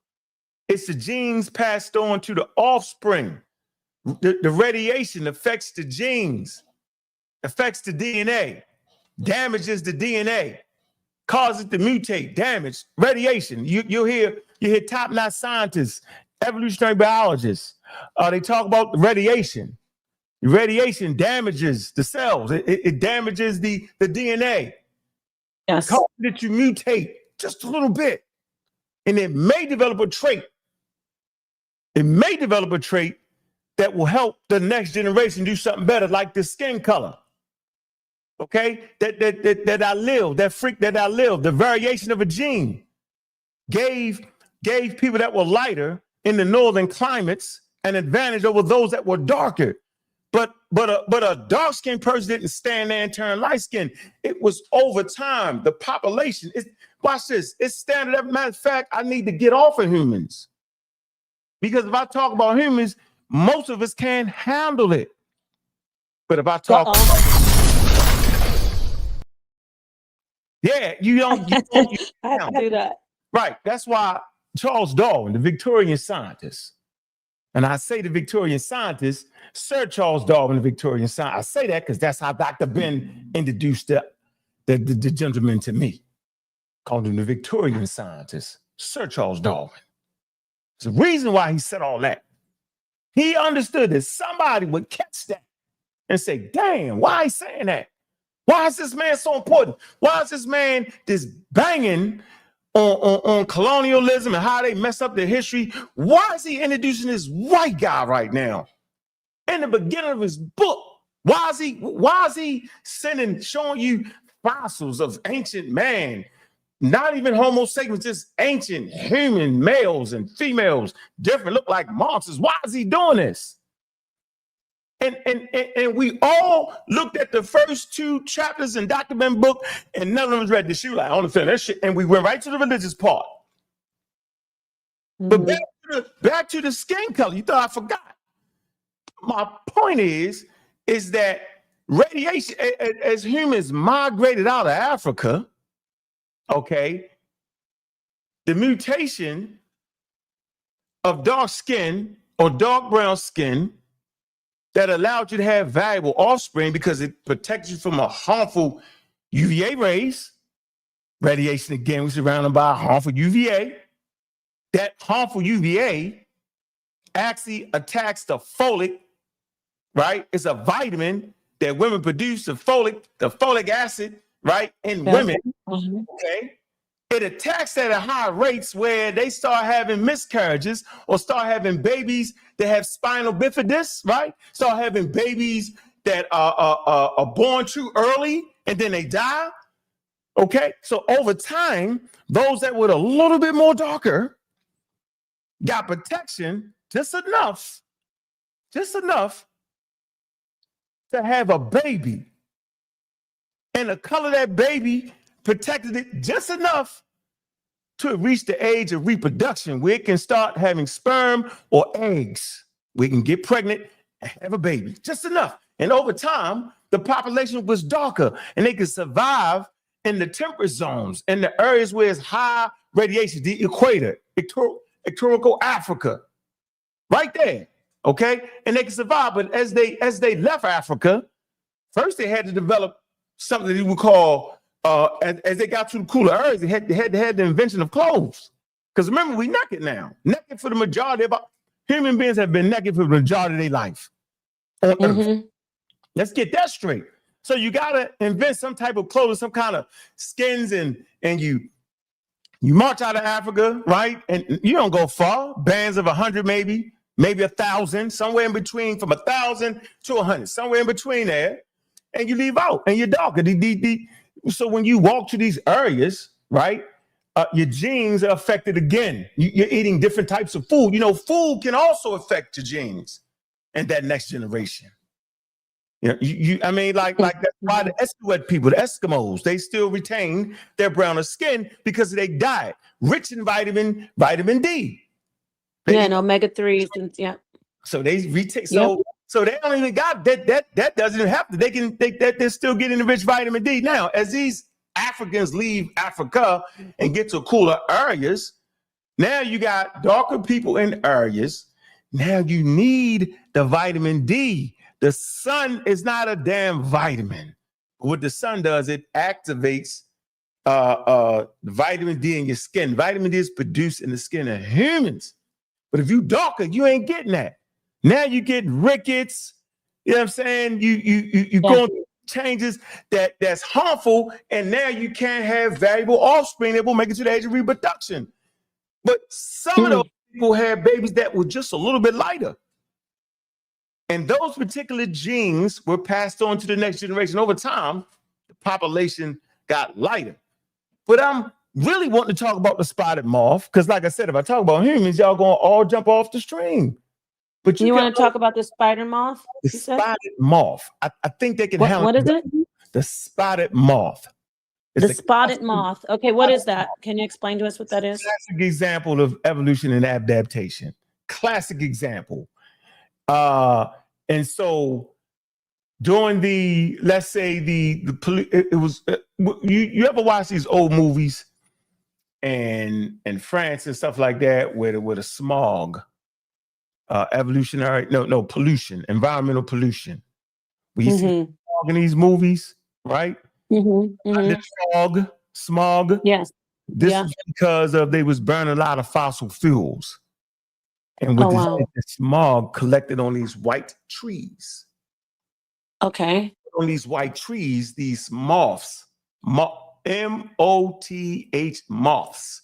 L: it's the genes passed on to the offspring. The radiation affects the genes, affects the DNA, damages the DNA, causes it to mutate, damage, radiation. You hear top-notch scientists, evolutionary biologists. They talk about radiation. Radiation damages the cells. It damages the DNA.
J: Yes.
L: Causes it to mutate just a little bit. And it may develop a trait. It may develop a trait that will help the next generation do something better, like the skin color. Okay? That I live, that freak that I live, the variation of a gene gave people that were lighter in the northern climates an advantage over those that were darker. But a dark-skinned person didn't stand there and turn light-skinned. It was over time, the population. Watch this. It's standard. Matter of fact, I need to get off of humans. Because if I talk about humans, most of us can't handle it. But if I talk... Yeah, you don't
J: I have to do that.
L: Right. That's why Charles Darwin, the Victorian scientist, and I say the Victorian scientist, Sir Charles Darwin, the Victorian scientist. I say that because that's how Dr. Ben introduced the gentleman to me. Called him the Victorian scientist, Sir Charles Darwin. There's a reason why he said all that. He understood that somebody would catch that and say, damn, why is he saying that? Why is this man so important? Why is this man just banging on colonialism and how they mess up their history? Why is he introducing this white guy right now? In the beginning of his book, why is he showing you fossils of ancient man? Not even Homo sapiens, just ancient human males and females, different, look like monsters. Why is he doing this? And we all looked at the first 2 chapters in Dr. Ben's book, and none of them was read. She was like, I want to finish that shit. And we went right to the religious part. But back to the skin color. You thought I forgot. My point is that radiation, as humans migrated out of Africa, okay, the mutation of dark skin or dark brown skin that allowed you to have valuable offspring because it protects you from a harmful UVA rays. Radiation, again, was surrounded by harmful UVA. That harmful UVA actually attacks the folic, right? It's a vitamin that women produce, the folic acid, right, in women, okay? It attacks that at high rates where they start having miscarriages or start having babies that have spinal bifidus, right? Start having babies that are born too early and then they die, okay? So over time, those that were a little bit more darker got protection just enough to have a baby. And the color of that baby protected it just enough to reach the age of reproduction where it can start having sperm or eggs. We can get pregnant and have a baby, just enough. And over time, the population was darker and they could survive in the temperate zones, in the areas where it's high radiation, the equator, equatorial Africa, right there, okay? And they could survive, but as they left Africa, first they had to develop something that you would call, as they got to the cooler areas, they had the invention of clothes. Because remember, we naked now. Naked for the majority of human beings have been naked for the majority of their life on Earth. Let's get that straight. So you got to invent some type of clothing, some kind of skins, and you march out of Africa, right? And you don't go far, bands of 100 maybe 1,000, somewhere in between, from 1,000 to 100, somewhere in between there. And you leave out and you're darker. So when you walk to these areas, right, your genes are affected again. You're eating different types of food. You know, food can also affect your genes and that next generation. I mean, like that's why the Esquimalt people, the Eskimos, they still retain their browner skin because of their diet, rich in vitamin D.
J: And omega-3s, and
L: So they retake. So they don't even got that doesn't even happen. They're still getting the rich vitamin D. Now, as these Africans leave Africa and get to cooler areas, now you got darker people in areas. Now you need the vitamin D. The sun is not a damn vitamin. What the sun does, it activates vitamin D in your skin. Vitamin D is produced in the skin of humans. But if you darker, you ain't getting that. Now you get rickets. You know what I'm saying? You going through changes that's harmful, and now you can't have valuable offspring that will make it to the age of reproduction. But some of those people had babies that were just a little bit lighter. And those particular genes were passed on to the next generation. Over time, the population got lighter. But I'm really wanting to talk about the spotted moth, because like I said, if I talk about humans, y'all gonna all jump off the stream. But
J: you want to talk about the spider moth?
L: The spotted moth. I think they can handle
J: what is it?
L: The spotted moth.
J: It's the spotted moth. Okay, what is that? Can you explain to us what that is?
L: Classic example of evolution and adaptation. Classic example. And so during let's say it was you ever watch these old movies and France and stuff like that where the smog, pollution, environmental pollution. We see smog in these movies, right? The smog.
J: Yes.
L: This is because they was burning a lot of fossil fuels. And with the smog collected on these white trees.
J: Okay.
L: On these white trees, these moths, M-O-T-H, moths.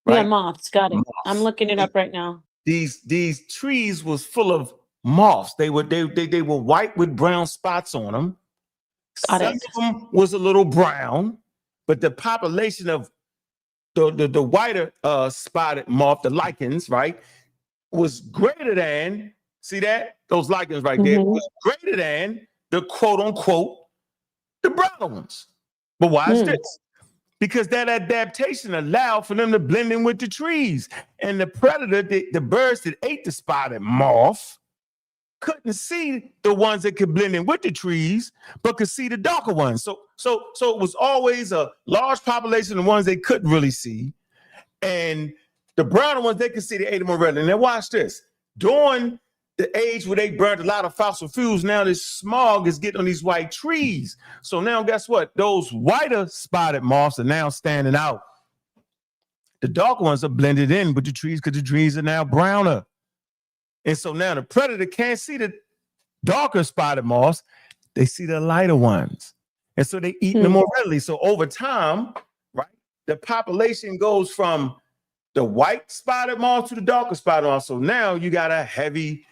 L: Right?
J: Yeah, moths. Got it. Moths. I'm looking it up right now.
L: These trees was full of moths. They were white with brown spots on them. Some of them was a little brown, but the population of the whiter spotted moth, the lichens, right, was greater than, see that? Those lichens right there was greater than the quote unquote, the brown ones. But why is this? Because that adaptation allowed for them to blend in with the trees. And the predator, the birds that ate the spotted moth, couldn't see the ones that could blend in with the trees, but could see the darker ones. So it was always a large population of ones they couldn't really see. And the browner ones, they could see, they ate them already. And then watch this. During the age where they burned a lot of fossil fuels, now this smog is getting on these white trees. So now guess what? Those whiter spotted moths are now standing out. The dark ones are blended in with the trees because the trees are now browner. And so now the predator can't see the darker spotted moths. They see the lighter ones. And so they eat them more readily. So over time, right, the population goes from the white spotted moth to the darker spotted moth. So now you got a heavy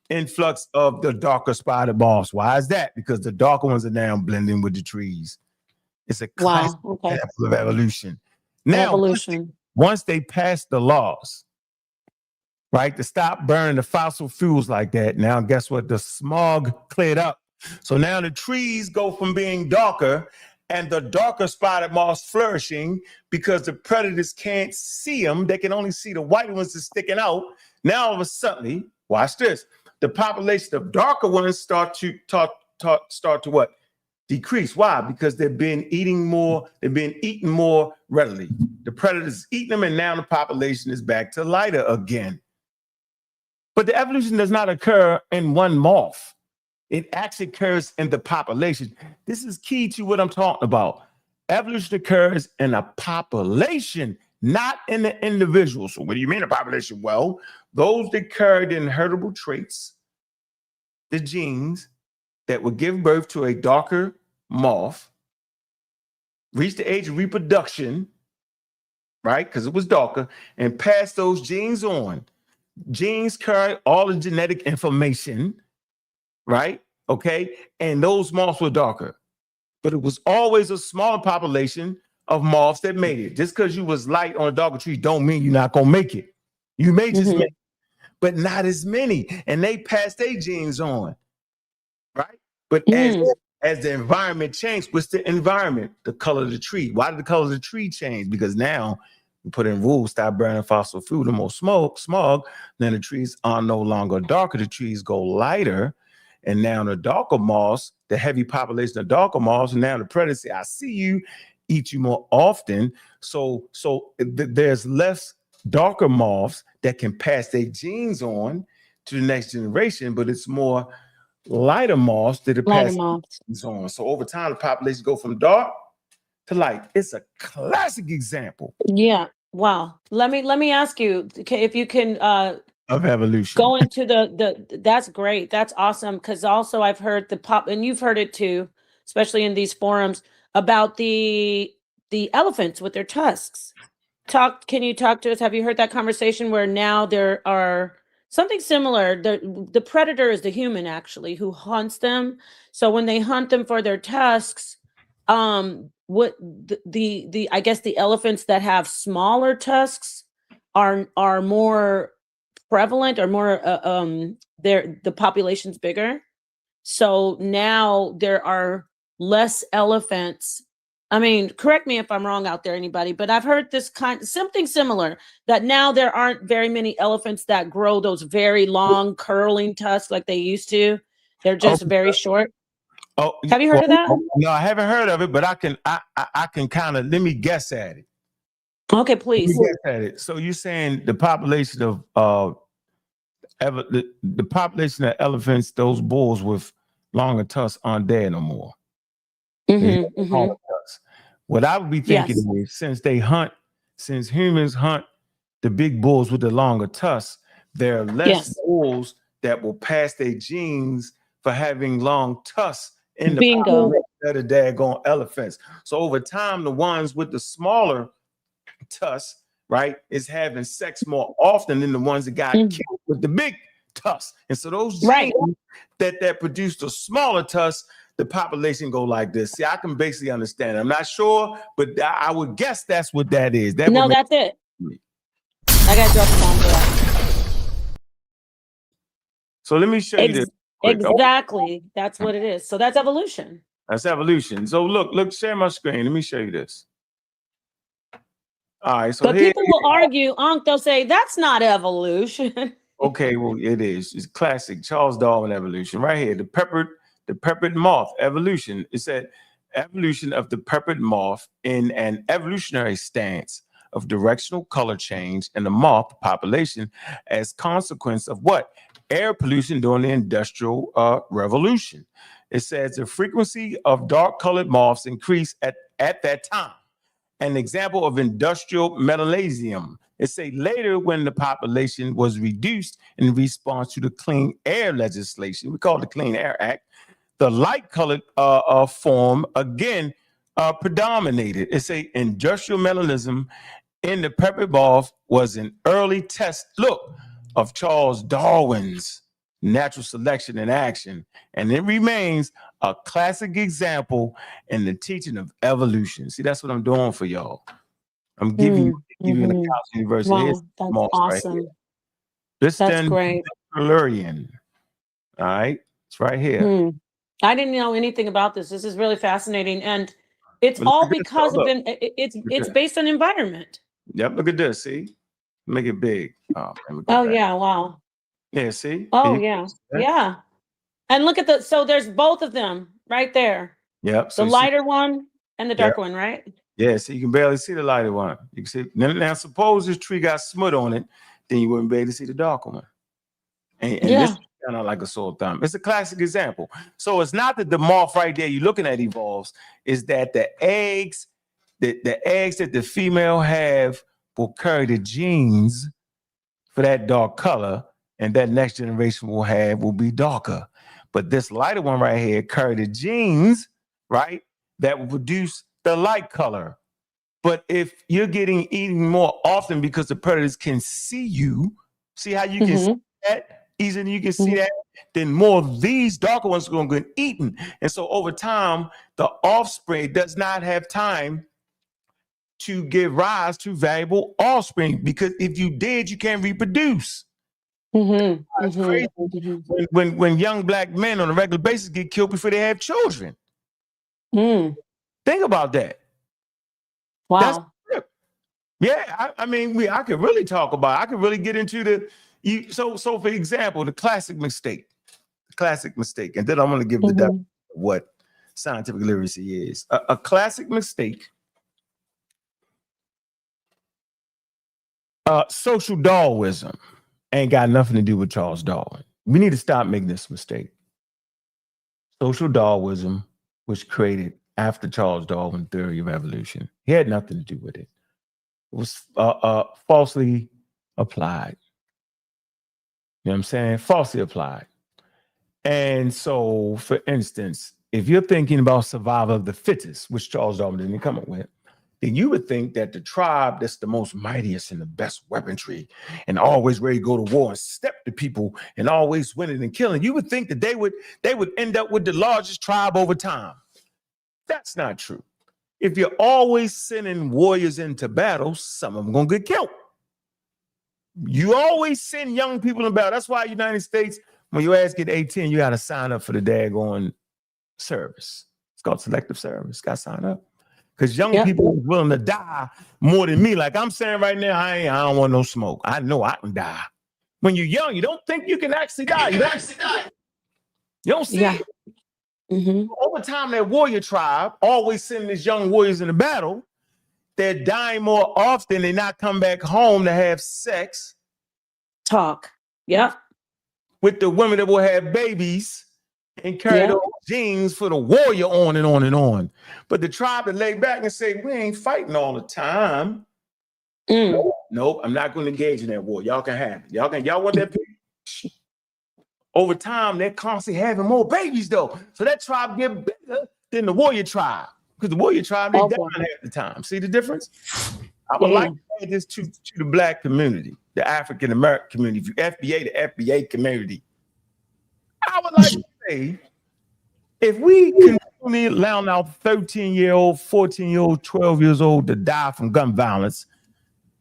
L: influx of the darker spotted moths. Why is that? Because the darker ones are now blending with the trees. It's a classic example of evolution. Now, once they pass the laws, right, to stop burning the fossil fuels like that, now guess what? The smog cleared up. So now the trees go from being darker and the darker spotted moths flourishing because the predators can't see them. They can only see the white ones that's sticking out. Now all of a sudden, watch this. The population of darker ones start to what? Decrease. Why? Because they've been eaten more readily. The predators eating them, and now the population is back to lighter again. But the evolution does not occur in one moth. It actually occurs in the population. This is key to what I'm talking about. Evolution occurs in a population, not in the individual. So what do you mean a population? Well, those that carry the inheritable traits, the genes that would give birth to a darker moth, reach the age of reproduction, right? Because it was darker, and pass those genes on. Genes carry all the genetic information, right? Okay. And those moths were darker. But it was always a smaller population of moths that made it. Just because you was light on a darker tree don't mean you're not going to make it. You may just make it, but not as many. And they passed their genes on. right? But as the environment changed, what's the environment? The color of the tree. Why did the color of the tree change? Because now we put in rules, stop burning fossil fuel, the more smog, then the trees are no longer darker. The trees go lighter. And now the darker moths, the heavy population of darker moths, and now the predators say, I see you, eat you more often. So there's less darker moths that can pass their genes on to the next generation, but it's more lighter moths that are passing on. So over time, the population go from dark to light. It's a classic example.
J: Yeah. Wow. Let me ask you if you can
L: of evolution.
J: Go into the that's great. That's awesome. Because also I've heard and you've heard it too, especially in these forums, about the elephants with their tusks. Can you talk to us? Have you heard that conversation where now there are something similar? The predator is the human actually who hunts them. So when they hunt them for their tusks, what I guess the elephants that have smaller tusks are more prevalent or more the population's bigger. So now there are less elephants. I mean, correct me if I'm wrong out there, anybody, but I've heard something similar, that now there aren't very many elephants that grow those very long curling tusks like they used to. They're just very short.
L: Oh,
J: have you heard of that?
L: No, I haven't heard of it, but I can kind of, let me guess at it.
J: Okay, please.
L: Let me guess at it. So you're saying the population of the population of elephants, those bulls with longer tusks aren't there no more. What I would be thinking is, since humans hunt the big bulls with the longer tusks, there are less bulls that will pass their genes for having long tusks in the population of the daggone elephants. So over time, the ones with the smaller tusks, right, is having sex more often than the ones that got killed with the big tusks. And so those genes that produce the smaller tusks, the population go like this. See, I can basically understand it. I'm not sure, but I would guess that's what that is. That's
J: it. I got to drop the bomb for that.
L: So let me show you this.
J: Exactly. That's what it is. So that's evolution.
L: That's evolution. So look, share my screen. Let me show you this. All right. So
J: but people will argue, Ankh, they'll say that's not evolution.
L: Okay, well, it is. It's classic Charles Darwin evolution. Right here, the peppered moth evolution. It said evolution of the peppered moth in an evolutionary stance of directional color change in the moth population as consequence of what? Air pollution during the Industrial Revolution. It says the frequency of dark-colored moths increased at that time. An example of industrial metalasium. It say later when the population was reduced in response to the clean air legislation, we call it the Clean Air Act, the light-colored form again predominated. It say industrial metallism in the peppered moth was an early test, of Charles Darwin's natural selection in action, and it remains a classic example in the teaching of evolution. See, that's what I'm doing for y'all. I'm giving you an account university.
J: Wow, that's awesome.
L: Right, this
J: that's great.
L: All right, it's right here.
J: I didn't know anything about this. This is really fascinating, and it's all because of it's based on environment.
L: Yep, look at this. See, make it big.
J: Yeah, wow.
L: Yeah, see?
J: Oh, yeah. And look at so there's both of them right there.
L: Yep.
J: The lighter one and the darker one, right?
L: Yeah, so you can barely see the lighter one. You can see. Now suppose this tree got smut on it, then you wouldn't be able to see the darker one. And this is kind of like a sore thumb. It's a classic example. So it's not that the moth right there you're looking at evolves, is that the eggs that the female have will carry the genes for that dark color, and that next generation will be darker. But this lighter one right here carry the genes, right, that will produce the light color. But if you're eating more often because the predators can see you, see how you can see that easily, you can see that, then more of these darker ones are going to get eaten. And so over time, the offspring does not have time to give rise to valuable offspring, because if you did, you can't reproduce. It's crazy when young black men on a regular basis get killed before they have children. Think about that.
J: Wow.
L: Yeah, I mean, I could really talk about. I could really get into So for example, the classic mistake, and then I'm going to give the definition of what scientific literacy is. A classic mistake. Social Darwinism ain't got nothing to do with Charles Darwin. We need to stop making this mistake. Social Darwinism was created after Charles Darwin's theory of evolution. He had nothing to do with it. It was falsely applied. You know what I'm saying? Falsely applied. And so, for instance, if you're thinking about survival of the fittest, which Charles Darwin didn't come up with, then you would think that the tribe that's the most mightiest and the best weaponry and always ready to go to war and step to people and always winning and killing, you would think that they would end up with the largest tribe over time. That's not true. If you're always sending warriors into battle, some of them gonna get killed. You always send young people in battle. That's why United States, when your ass get 18, you got to sign up for the daggone service. It's called selective service. Got to sign up. Because young people are willing to die more than me. Like I'm saying right now, I don't want no smoke. I know I can die. When you're young, you don't think you can actually die. You don't see it. Over time, that warrior tribe always sending these young warriors into battle. They're dying more often. They not come back home to have sex.
J: Talk. Yeah.
L: With the women that will have babies and carry those genes for the warrior on and on and on. But the tribe that lay back and say, we ain't fighting all the time. Nope, I'm not going to engage in that war. Y'all can have it. Y'all want that baby? Over time, they're constantly having more babies though. So that tribe get bigger than the warrior tribe. Because the warrior tribe, they die half the time. See the difference? I would like to say this to the black community, the African American community, the FBA community. I would like to say, if we continue allowing our 13-year-old, 14-year-old, 12 years old to die from gun violence,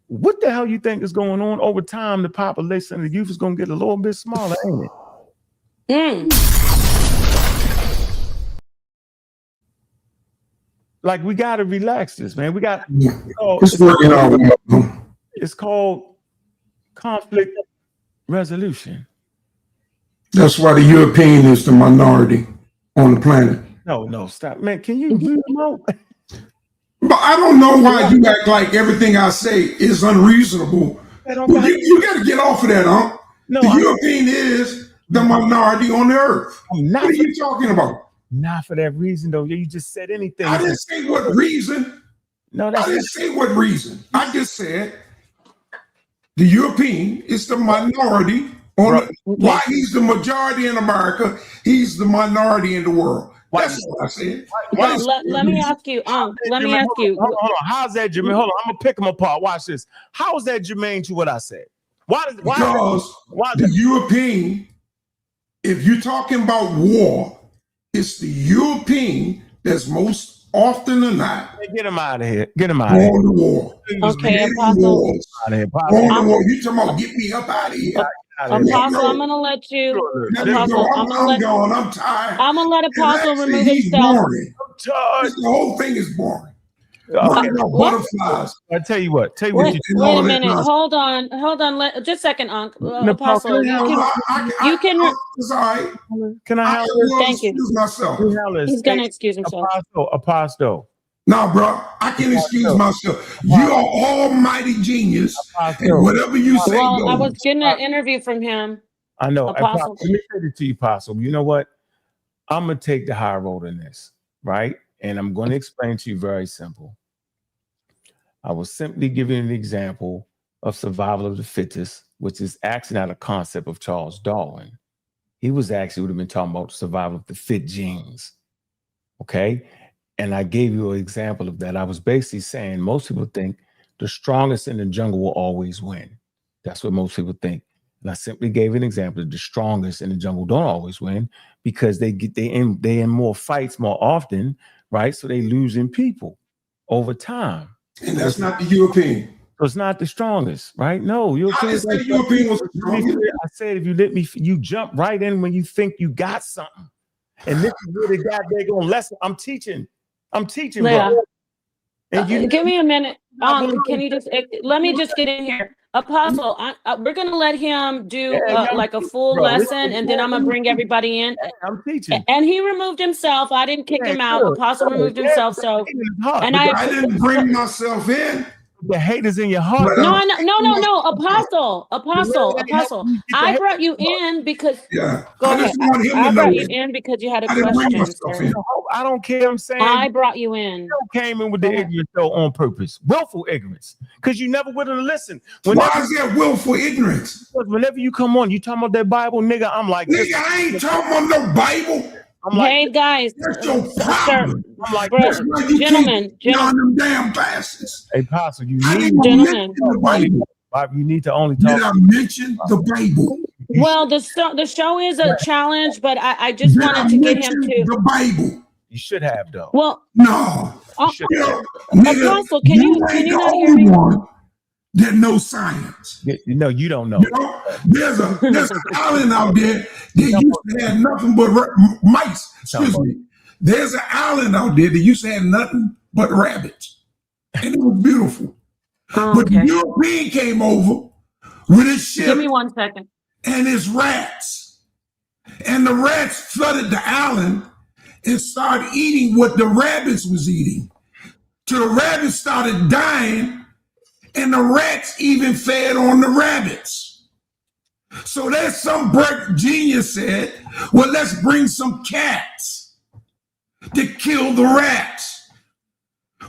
L: what the hell you think is going on? Over time, the population of the youth is going to get a little bit smaller, ain't it? Like, we got to relax this, man. We got it's called conflict resolution.
M: That's why the European is the minority on the planet.
L: No, stop, man. Can you leave them out?
M: But I don't know why you act like everything I say is unreasonable. You got to get off of that, huh? No, the European is the minority on the earth. What are you talking about?
L: Not for that reason, though. You just said anything.
M: I didn't say what reason.
L: No,
M: I didn't say what reason. I just said the European is the minority on why he's the majority in America. He's the minority in the world. That's what I said.
J: Let me ask you. Let me ask you.
L: Hold on. How's that, Jermaine? Hold on. I'm gonna pick them apart. Watch this. How is that germane to what I said?
M: Because the European, if you're talking about war, it's the European that's most often than not.
L: Get him out of here. Get him out of here.
M: On the war.
J: Okay, Apostle.
M: On the war. You talking about get me up out of here.
J: Apostle, I'm gonna let you. Apostle, I'm
M: gone. I'm tired.
J: I'm gonna let Apostle remove himself.
M: Boring. The whole thing is boring. Butterflies.
L: I tell you what.
J: Wait a minute. Hold on. Just a second, Ankh. Apostle, you can.
M: Sorry.
L: Can I have
J: Thank you.
M: Excuse myself.
J: He's gonna excuse himself.
L: Apostle.
M: No, bro, I can excuse myself. You are almighty genius, and whatever you say.
J: Well, I was getting an interview from him.
L: I know.
J: Apostle.
L: Let me say it to you, Apostle. You know what? I'm gonna take the high road in this, right? And I'm going to explain to you very simple. I was simply giving an example of survival of the fittest, which is actually not a concept of Charles Darwin. He would have been talking about survival of the fit genes. Okay. And I gave you an example of that. I was basically saying most people think the strongest in the jungle will always win. That's what most people think. And I simply gave an example that the strongest in the jungle don't always win because they in more fights more often, right? So they losing people over time.
M: And that's not the European.
L: So it's not the strongest, right? No, Europeans.
M: I said European was strong.
L: I said if you let me, you jump right in when you think you got something, and this is where the goddamn lesson. I'm teaching,
J: Yeah.
L: bro. And
J: give me a minute. Can you just let me just get in here? Apostle, we're gonna let him do like a full lesson, and then I'm gonna bring everybody in.
L: I'm teaching,
J: and he removed himself. I didn't kick him out. Apostle removed himself. So, and
M: I didn't bring myself in.
L: The hate is in your heart.
J: No. Apostle. I brought you in because.
M: Yeah.
J: Go ahead. I brought you in because you had a question, sir.
L: I don't care. I'm saying
J: I brought you in.
L: You came in with the ignorance though on purpose, willful ignorance, because you never would have listened.
M: Why is that willful ignorance?
L: Because whenever you come on, you talking about that Bible, nigga. I'm like,
M: nigga, I ain't talking about no Bible.
L: I'm like,
J: hey guys,
M: that's your problem.
L: I'm like,
J: gentlemen,
M: them damn bastards.
L: Hey, Pastor, you need to only talk.
M: Did I mention the Bible?
J: Well, the show is a challenge, but I just wanted to get him to
M: the Bible.
L: You should have though.
J: Well,
M: no.
J: Apostle, can you not hear me?
M: That knows science.
L: No, you don't know.
M: You know, there's an island out there that used to have nothing but mice. Excuse me. There's an island out there that used to have nothing but rabbits, and it was beautiful. But the European came over with his ship.
J: Give me 1 second.
M: And his rats, and the rats flooded the island and started eating what the rabbits was eating. Till the rabbits started dying. And the rats even fed on the rabbits. So there's some bright genius said, well, let's bring some cats to kill the rats.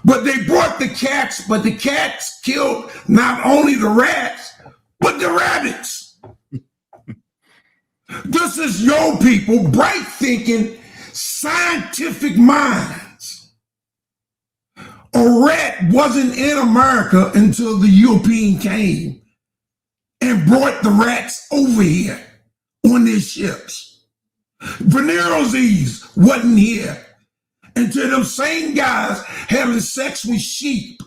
M: But they brought the cats, but the cats killed not only the rats, but the rabbits. This is your people, bright thinking, scientific minds. A rat wasn't in America until the European came and brought the rats over here on their ships. Venero's wasn't here until them same guys having sex with sheep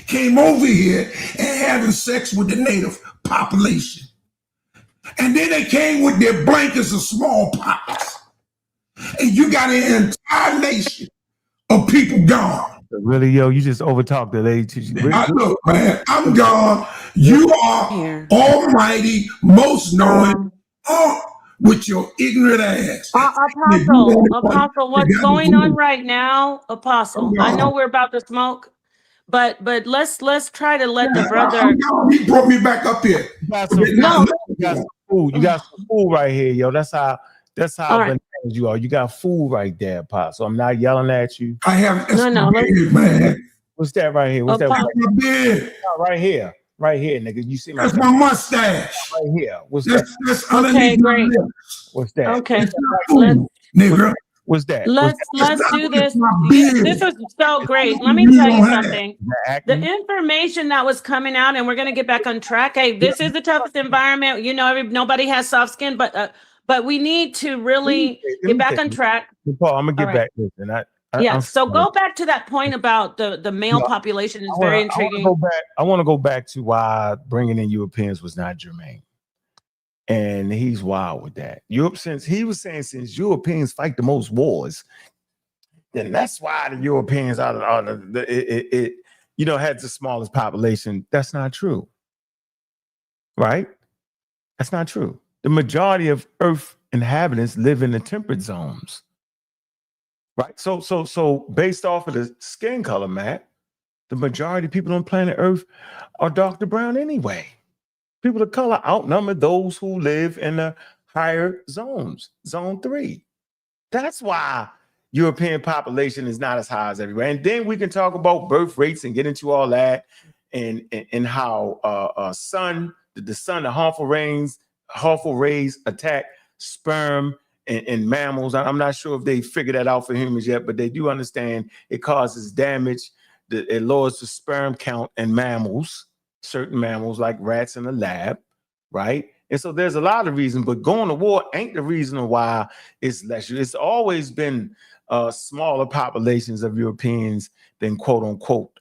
M: came over here and having sex with the native population. And then they came with their blankets of smallpox. And you got an entire nation of people gone.
L: Really, yo, you just overtalked the lady.
M: Look, man, I'm gone. You are almighty, most knowing, with your ignorant ass.
J: Apostle, what's going on right now, Apostle? I know we're about to smoke, but let's try to let the brother.
M: He brought me back up here.
L: You got some food right here, yo. That's how bananas you are. You got food right there, Apostle. I'm not yelling at you.
M: I have
L: man. What's that right here? What's
M: that?
L: Right here. Right here, nigga. You see
M: that's my mustache.
L: Right here. What's that?
M: That's underneath my lips.
L: What's that?
J: Okay.
M: Nigga.
L: What's that?
J: Let's do this. This was so great. Let me tell you something. The information that was coming out, and we're gonna get back on track. Hey, this is the toughest environment. You know, nobody has soft skin, but we need to really get back on track.
L: Paul, I'm gonna get back to this, and
J: so go back to that point about the male population is very intriguing.
L: I want to go back to why bringing in Europeans was not germane. And he's wild with that. Since Europeans fight the most wars, then that's why the Europeans had the smallest population. That's not true. Right? That's not true. The majority of Earth inhabitants live in the temperate zones. Right? So based off of the skin color map, the majority of people on planet Earth are darker brown anyway. People of color outnumber those who live in the higher zones, zone 3. That's why European population is not as high as everywhere. And then we can talk about birth rates and get into all that and how the harmful rays attack sperm and mammals. I'm not sure if they figured that out for humans yet, but they do understand it causes damage. It lowers the sperm count in mammals. Certain mammals like rats in the lab, right? And so there's a lot of reasons, but going to war ain't the reason why it's less. It's always been smaller populations of Europeans than quote unquote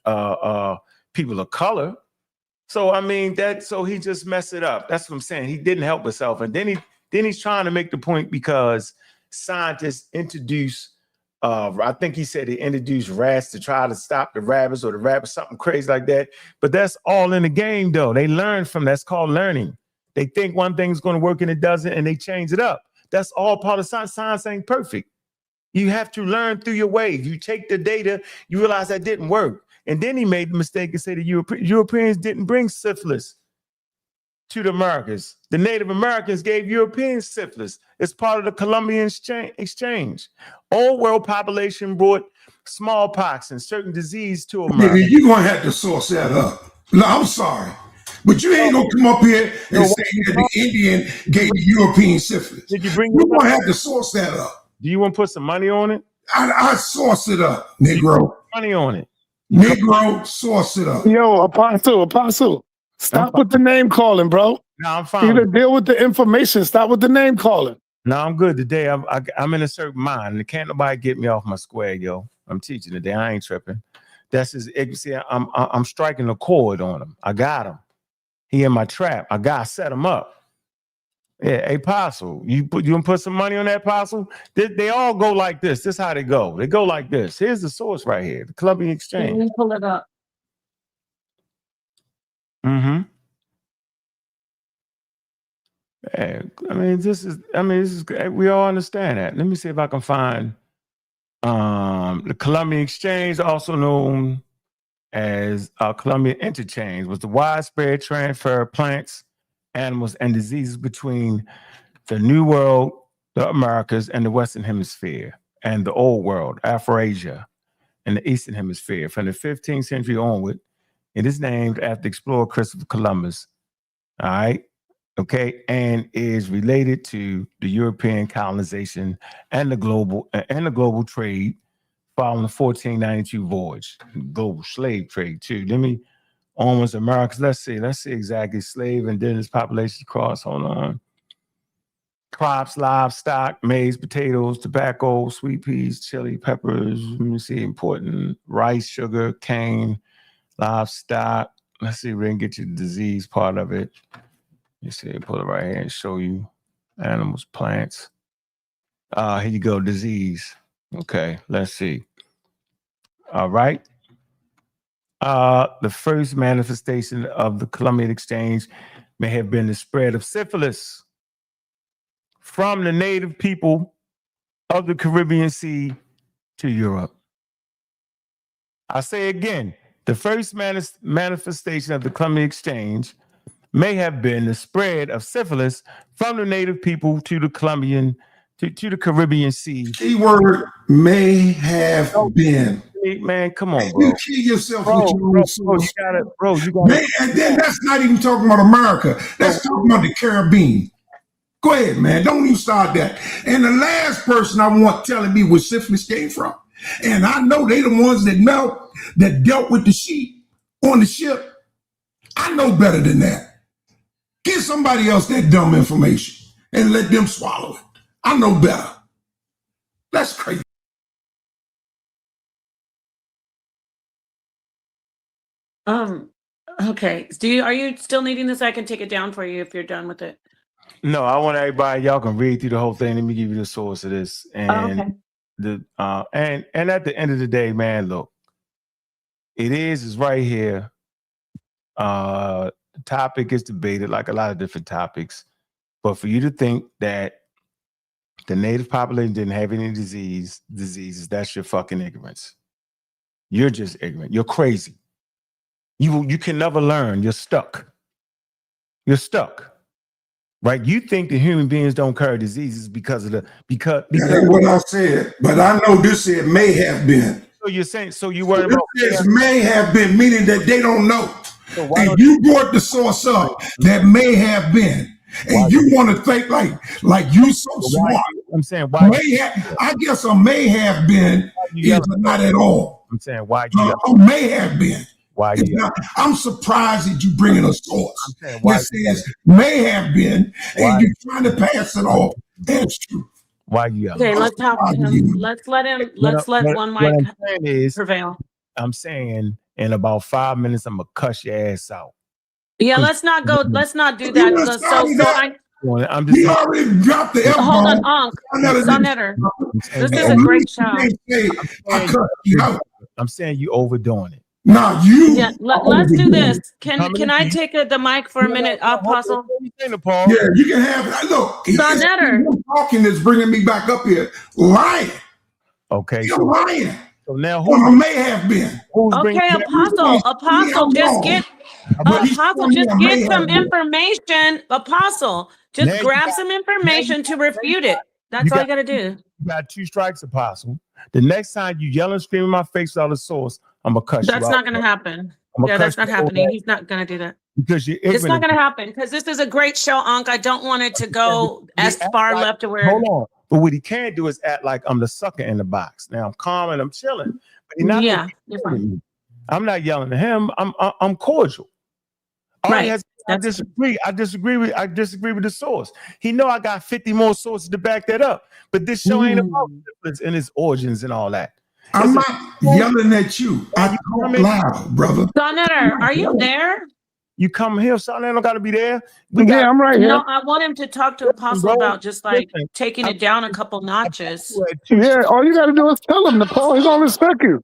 L: people of color. So I mean so he just messed it up. That's what I'm saying. He didn't help himself. And then he's trying to make the point because scientists introduced I think he said he introduced rats to try to stop the rabbits or the rabbits, something crazy like that. But that's all in the game though. They learn from that's called learning. They think one thing's going to work and it doesn't, and they change it up. That's all part of science. Science ain't perfect. You have to learn through your ways. You take the data, you realize that didn't work. And then he made the mistake and said the Europeans didn't bring syphilis to the Americas. The Native Americans gave Europeans syphilis. It's part of the Columbian exchange. Old world population brought smallpox and certain disease to America.
M: Nigga, you're going to have to source that up. No, I'm sorry. But you ain't going to come up here and say that the Indian gave the European syphilis.
L: Did you bring
M: You're going to have to source that up.
L: Do you want to put some money on it?
M: I source it up, Negro.
L: Money on it.
M: Negro, source it up.
K: Yo, Apostle. Stop with the name calling, bro.
L: No, I'm fine.
K: Either deal with the information. Stop with the name calling.
L: No, I'm good today. I'm in a certain mind. And can't nobody get me off my square, yo. I'm teaching today. I ain't tripping. That's his. See, I'm striking a chord on him. I got him. He in my trap. I got set him up. Yeah, hey, Apostle, you gonna put some money on that, Apostle? They all go like this. This is how they go. They go like this. Here's the source right here, the Columbian Exchange.
J: Let me pull it up.
L: Mm-hmm. Yeah, this is we all understand that. Let me see if I can find the Columbian Exchange, also known as Columbian Interchange, was the widespread transfer of plants, animals, and diseases between the New World, the Americas, and the Western Hemisphere, and the Old World, Afro-Asia, and the Eastern Hemisphere. From the 15th century onward, it is named after explorer Christopher Columbus. All right. Okay. And is related to the European colonization and the global trade following the 1492 voyage, global slave trade too. Let me almost Americas. Let's see exactly slave and indigenous population cross. Hold on. Crops, livestock, maize, potatoes, tobacco, sweet peas, chili, peppers. Let me see, important rice, sugar, cane, livestock. Let's see if we can get you the disease part of it. You see, pull it right here and show you animals, plants. Here you go, disease. Okay, let's see. All right. The first manifestation of the Columbian Exchange may have been the spread of syphilis from the native people of the Caribbean Sea to Europe. I say again, the first manifestation of the Columbian Exchange may have been the spread of syphilis from the native people to the Colombian to the Caribbean Sea.
M: Keyword may have been.
L: Man, come on, bro.
M: You kill yourself with your own source.
L: You got it.
M: And then that's not even talking about America. That's talking about the Caribbean. Go ahead, man. Don't even start that. And the last person I want telling me where syphilis came from. And I know they the ones that dealt with the sheep on the ship. I know better than that. Give somebody else that dumb information and let them swallow it. I know better. That's crazy.
J: Okay. Are you still needing this? I can take it down for you if you're done with it.
L: No, I want everybody, y'all can read through the whole thing. Let me give you the source of this. And and at the end of the day, man, look, it is right here. The topic is debated like a lot of different topics. But for you to think that the native population didn't have any diseases, that's your fucking ignorance. You're just ignorant. You're crazy. You can never learn. You're stuck. You're stuck. Right? You think that human beings don't carry diseases because that's
M: what I said. But I know this said may have been.
L: So you're saying, so you worry about
M: this may have been, meaning that they don't know. So and you brought the source up that may have been. And you want to think like you so smart.
L: I'm saying
M: why I guess a may have been is not at all.
L: I'm saying why
M: a may have been.
L: Why
M: I'm surprised that you bringing a source that says may have been, and you're trying to pass it off. That's true.
L: Why you?
J: Okay, let's talk to him. Let's let him. Let's let one mic prevail.
L: I'm saying in about 5 minutes, I'm gonna cuss your ass out.
J: Yeah, let's not go. Let's not do
M: You
J: that.
M: done started that.
L: I'm just
M: He already dropped the F-bomb.
J: Hold on, Ankh. Sonetter. This is a great show.
L: I'm saying you overdoing it.
M: Nah, you.
J: Yeah, let's do this. Can I take the mic for a minute, Apostle?
M: Yeah, you can have it. Look,
J: Sonetter.
M: Talking is bringing me back up here. Lying.
L: Okay.
M: You're lying.
L: So now
M: who may have been?
J: Okay, Apostle, just get some information. Apostle, just grab some information to refute it. That's all you gotta do.
L: You got 2 strikes, Apostle. The next time you yell and scream in my face without a source, I'm gonna cuss you out.
J: That's not gonna happen. Yeah, that's not happening. He's not gonna do that.
L: Because
J: it's not gonna happen because this is a great show, Ankh. I don't want it to go as far left to where.
L: Hold on. But what he can't do is act like I'm the sucker in the box. Now I'm calm and I'm chilling. But he's not me. I'm not yelling at him. I'm cordial.
J: Right.
L: I disagree. I disagree with the source. He know I got 50 more sources to back that up. But this show ain't about syphilis and its origins and all that.
M: I'm not yelling at you. I talk loud, brother.
J: Sonetter, are you there?
L: You come here, Sonetter don't got to be there.
K: I'm right here.
J: No, I want him to talk to Apostle about just like taking it down a couple notches.
K: Yeah, all you got to do is tell him, Nicole. He's gonna respect you.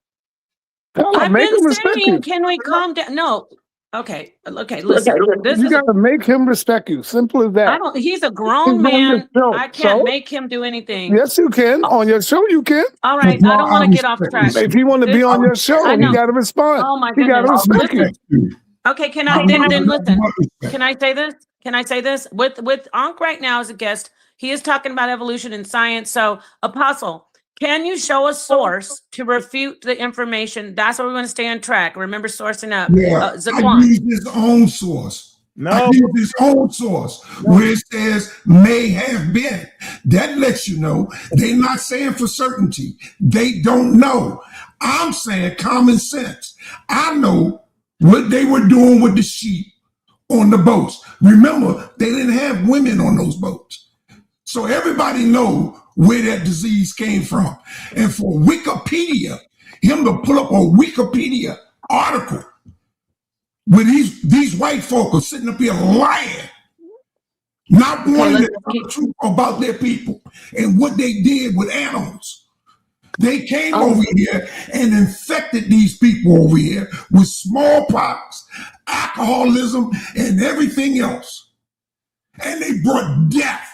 K: Tell him, make him respect you.
J: Can we calm down? No. Okay. Listen.
K: You got to make him respect you. Simple as that.
J: He's a grown man. I can't make him do anything.
K: Yes, you can. On your show, you can.
J: All right. I don't want to get off track.
K: If he want to be on your show, he got to respond.
J: Oh my
K: goodness. He got to respect you.
J: Okay. Can I then listen? Can I say this? Can I say this? With Ankh right now as a guest, he is talking about evolution and science. So, Apostle, can you show a source to refute the information? That's where we want to stay on track. Remember sourcing up.
M: Yeah, I use his own source. I use his own source where it says may have been. That lets you know they're not saying for certainty. They don't know. I'm saying common sense. I know what they were doing with the sheep on the boats. Remember, they didn't have women on those boats. So everybody know where that disease came from. And for Wikipedia, him to pull up a Wikipedia article where these white folk are sitting up here lying, not wanting to tell the truth about their people and what they did with animals. They came over here and infected these people over here with smallpox, alcoholism, and everything else. And they brought death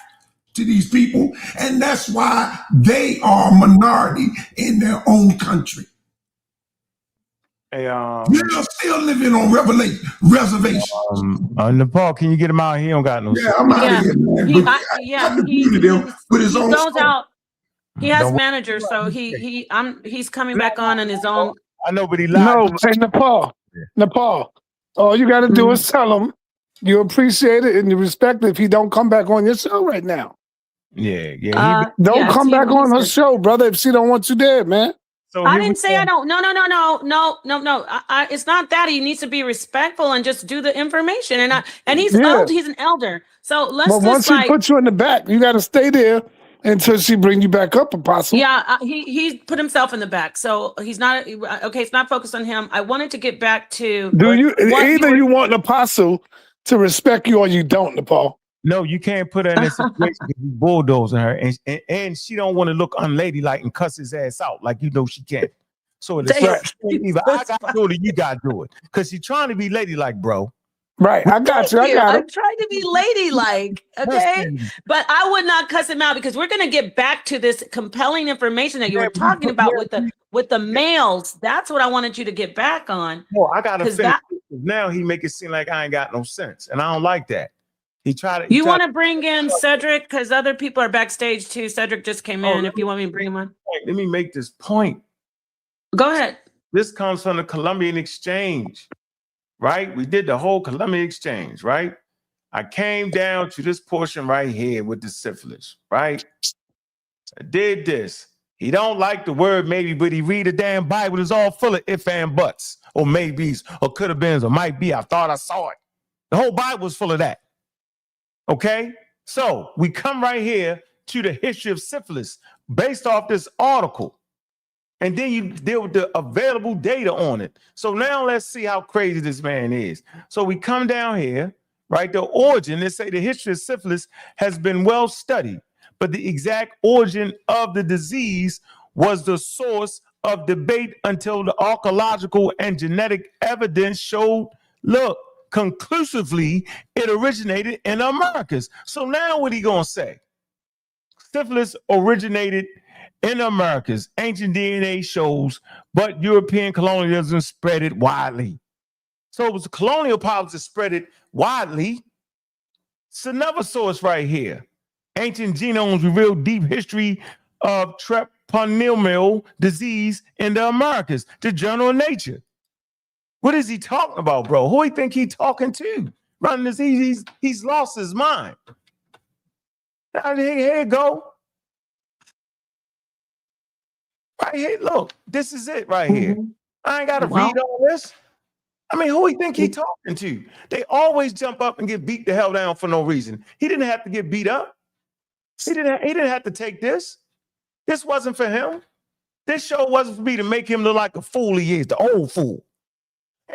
M: to these people, and that's why they are a minority in their own country.
L: Hey,
M: They're still living on reservations.
L: Nepal, can you get him out? He don't got no.
M: Yeah, I'm out of here, man.
J: He goes out. He has managers, so he's coming back on his own.
L: I know, but he lied.
K: No, hey, Nepal. All you got to do is tell him you appreciate it and you respect it if he don't come back on your show right now.
L: Yeah.
K: Don't come back on her show, brother, if she don't want you there, man.
L: So
J: I didn't say I don't. No. It's not that. He needs to be respectful and just do the information. And he's old. He's an elder. So let's.
K: But once he put you in the back, you got to stay there until she bring you back up, Apostle.
J: Yeah, he put himself in the back, so he's not okay. It's not focused on him. I wanted to get back to.
K: You want an Apostle to respect you or you don't, Nepal.
L: No, you can't put her in this situation because you bulldozing her, and she don't want to look unladylike and cuss his ass out like you know she can. So it's either I got to do it or you got to do it because she's trying to be ladylike, bro.
K: Right, I got you.
J: I'm trying to be ladylike, okay? But I would not cuss him out because we're going to get back to this compelling information that you were talking about with the males. That's what I wanted you to get back on.
L: Well, I got to finish. Now he make it seem like I ain't got no sense, and I don't like that.
J: You want to bring in Cedric because other people are backstage too. Cedric just came in. If you want me to bring him on,
L: let me make this point.
J: Go ahead.
L: This comes from the Columbian Exchange, right? We did the whole Columbian Exchange, right? I came down to this portion right here with the syphilis, right? I did this. He don't like the word maybe, but he read the damn Bible. It's all full of if and buts, or maybes, or could have beens, or might be. I thought I saw it. The whole Bible is full of that. Okay, so we come right here to the history of syphilis based off this article. And then you deal with the available data on it. So now let's see how crazy this man is. So we come down here, right? The origin, they say the history of syphilis has been well studied, but the exact origin of the disease was the source of debate until the archaeological and genetic evidence showed, look, conclusively, it originated in the Americas. So now what he gonna say? Syphilis originated in the Americas. Ancient DNA shows, but European colonialism spread it widely. So it was the colonial powers that spread it widely. It's another source right here. Ancient genomes reveal deep history of treponemial disease in the Americas. The Journal of Nature. What is he talking about, bro? Who he think he talking to? Running disease, he's lost his mind. Now, here you go. Right here, look, this is it right here. I ain't got to read all this. I mean, who he think he talking to? They always jump up and get beat the hell down for no reason. He didn't have to get beat up. He didn't have to take this. This wasn't for him. This show wasn't for me to make him look like a fool he is, the old fool.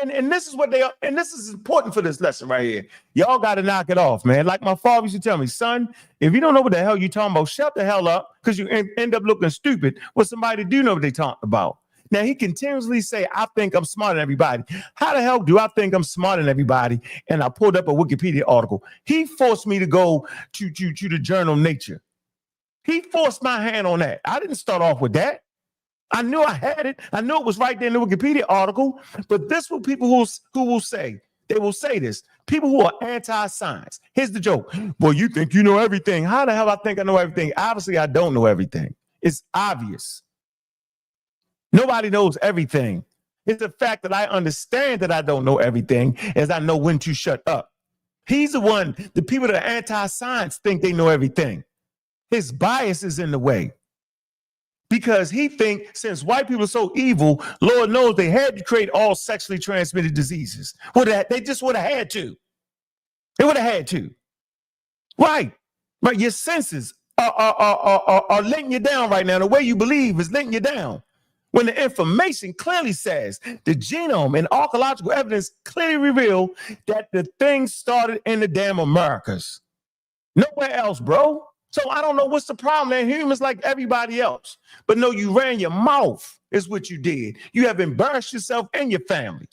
L: And this is what they are, and this is important for this lesson right here. Y'all got to knock it off, man. Like my father used to tell me, son, if you don't know what the hell you're talking about, shut the hell up, because you end up looking stupid with somebody do know what they talking about. Now, he continuously say, I think I'm smarter than everybody. How the hell do I think I'm smarter than everybody? And I pulled up a Wikipedia article. He forced me to go to the Journal of Nature. He forced my hand on that. I didn't start off with that. I knew I had it. I knew it was right there in the Wikipedia article. But this will people who will say, they will say this. People who are anti-science. Here's the joke. Well, you think you know everything. How the hell I think I know everything? Obviously, I don't know everything. It's obvious. Nobody knows everything. It's the fact that I understand that I don't know everything as I know when to shut up. He's the one, the people that are anti-science think they know everything. His bias is in the way. Because he thinks since white people are so evil, Lord knows they had to create all sexually transmitted diseases. They just would have had to. They would have had to. Right. Right. Your senses are letting you down right now. The way you believe is letting you down. When the information clearly says the genome and archaeological evidence clearly reveal that the thing started in the damn Americas. Nowhere else, bro. So I don't know what's the problem. They're humans like everybody else. But no, you ran your mouth is what you did. You have embarrassed yourself and your family.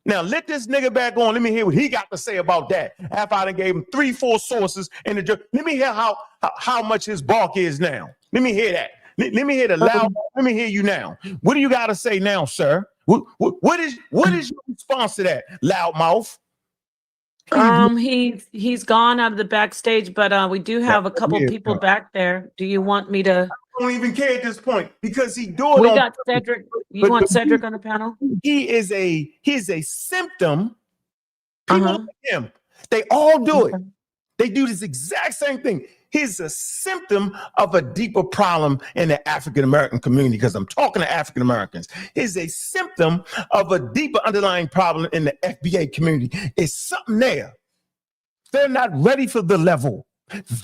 L: Now let this nigga back on. Let me hear what he got to say about that. After I done gave him 3-4 sources in the let me hear how much his bark is now. Let me hear that. Let me hear the loud. Let me hear you now. What do you got to say now, sir? What is your response to that, loudmouth?
J: He's gone out of the backstage, but we do have a couple people back there. Do you want me to?
L: I don't even care at this point because he do it.
J: We got Cedric. You want Cedric on the panel?
L: He is a symptom. People like him, they all do it. They do this exact same thing. He's a symptom of a deeper problem in the African American community, because I'm talking to African Americans. He's a symptom of a deeper underlying problem in the FBA community. It's something there. They're not ready for the level.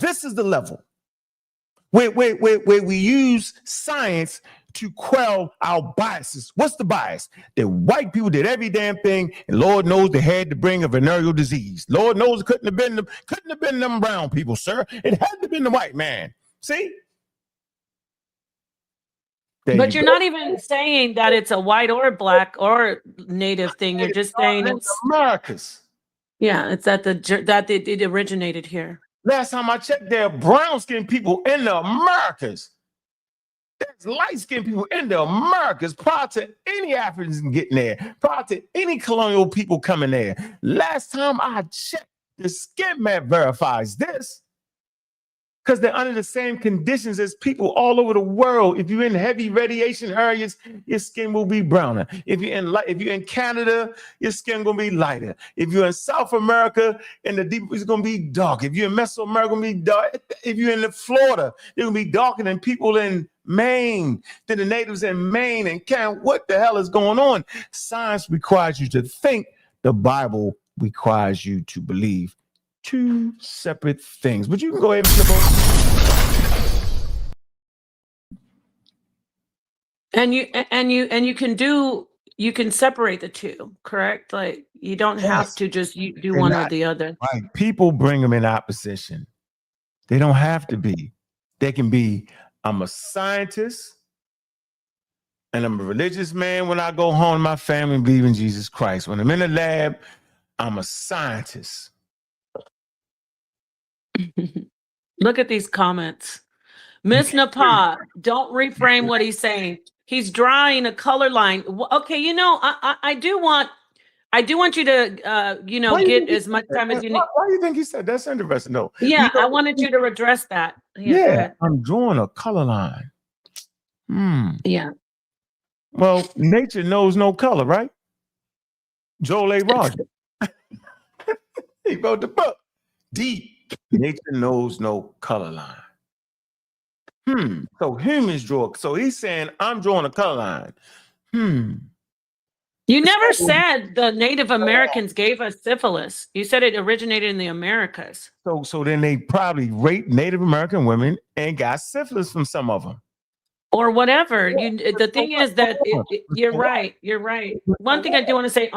L: This is the level where we use science to quell our biases. What's the bias? That white people did every damn thing, and Lord knows they had to bring a venereal disease. Lord knows it couldn't have been them brown people, sir. It had to have been the white man. See?
J: But you're not even saying that it's a white or black or native thing. You're just saying it's
L: Americas.
J: Yeah, it's that it originated here.
L: Last time I checked, there are brown-skinned people in the Americas. There's light-skinned people in the Americas prior to any Africans getting there, prior to any colonial people coming there. Last time I checked, the skin map verifies this, because they're under the same conditions as people all over the world. If you're in heavy radiation areas, your skin will be browner. If you're in Canada, your skin gonna be lighter. If you're in South America, in the deep, it's gonna be dark. If you're in Mesoamerica, it's gonna be dark. If you're in Florida, it's gonna be darker than people in Maine, than the natives in Maine and Canada. What the hell is going on? Science requires you to think. The Bible requires you to believe. Two separate things. But you can go ahead and flip over.
J: And you can separate the two, correct? Like you don't have to just do one or the other.
L: Right. People bring them in opposition. They don't have to be. They can be, I'm a scientist and I'm a religious man when I go home, my family believe in Jesus Christ. When I'm in the lab, I'm a scientist.
J: Look at these comments. Miss Napa, don't reframe what he's saying. He's drawing a color line. Okay, I do want you to get as much time as you need.
L: Why do you think he said that's interesting? No.
J: Yeah, I wanted you to address that. Yeah, go ahead.
L: I'm drawing a color line.
J: Yeah.
L: Well, nature knows no color, right? Joel A. Rogers. He wrote the book. Deep. Nature knows no color line. So humans draw. So he's saying I'm drawing a color line.
J: You never said the Native Americans gave us syphilis. You said it originated in the Americas.
L: So then they probably raped Native American women and got syphilis from some of them.
J: Or whatever. The thing is that you're right. You're right. One thing I do want to say,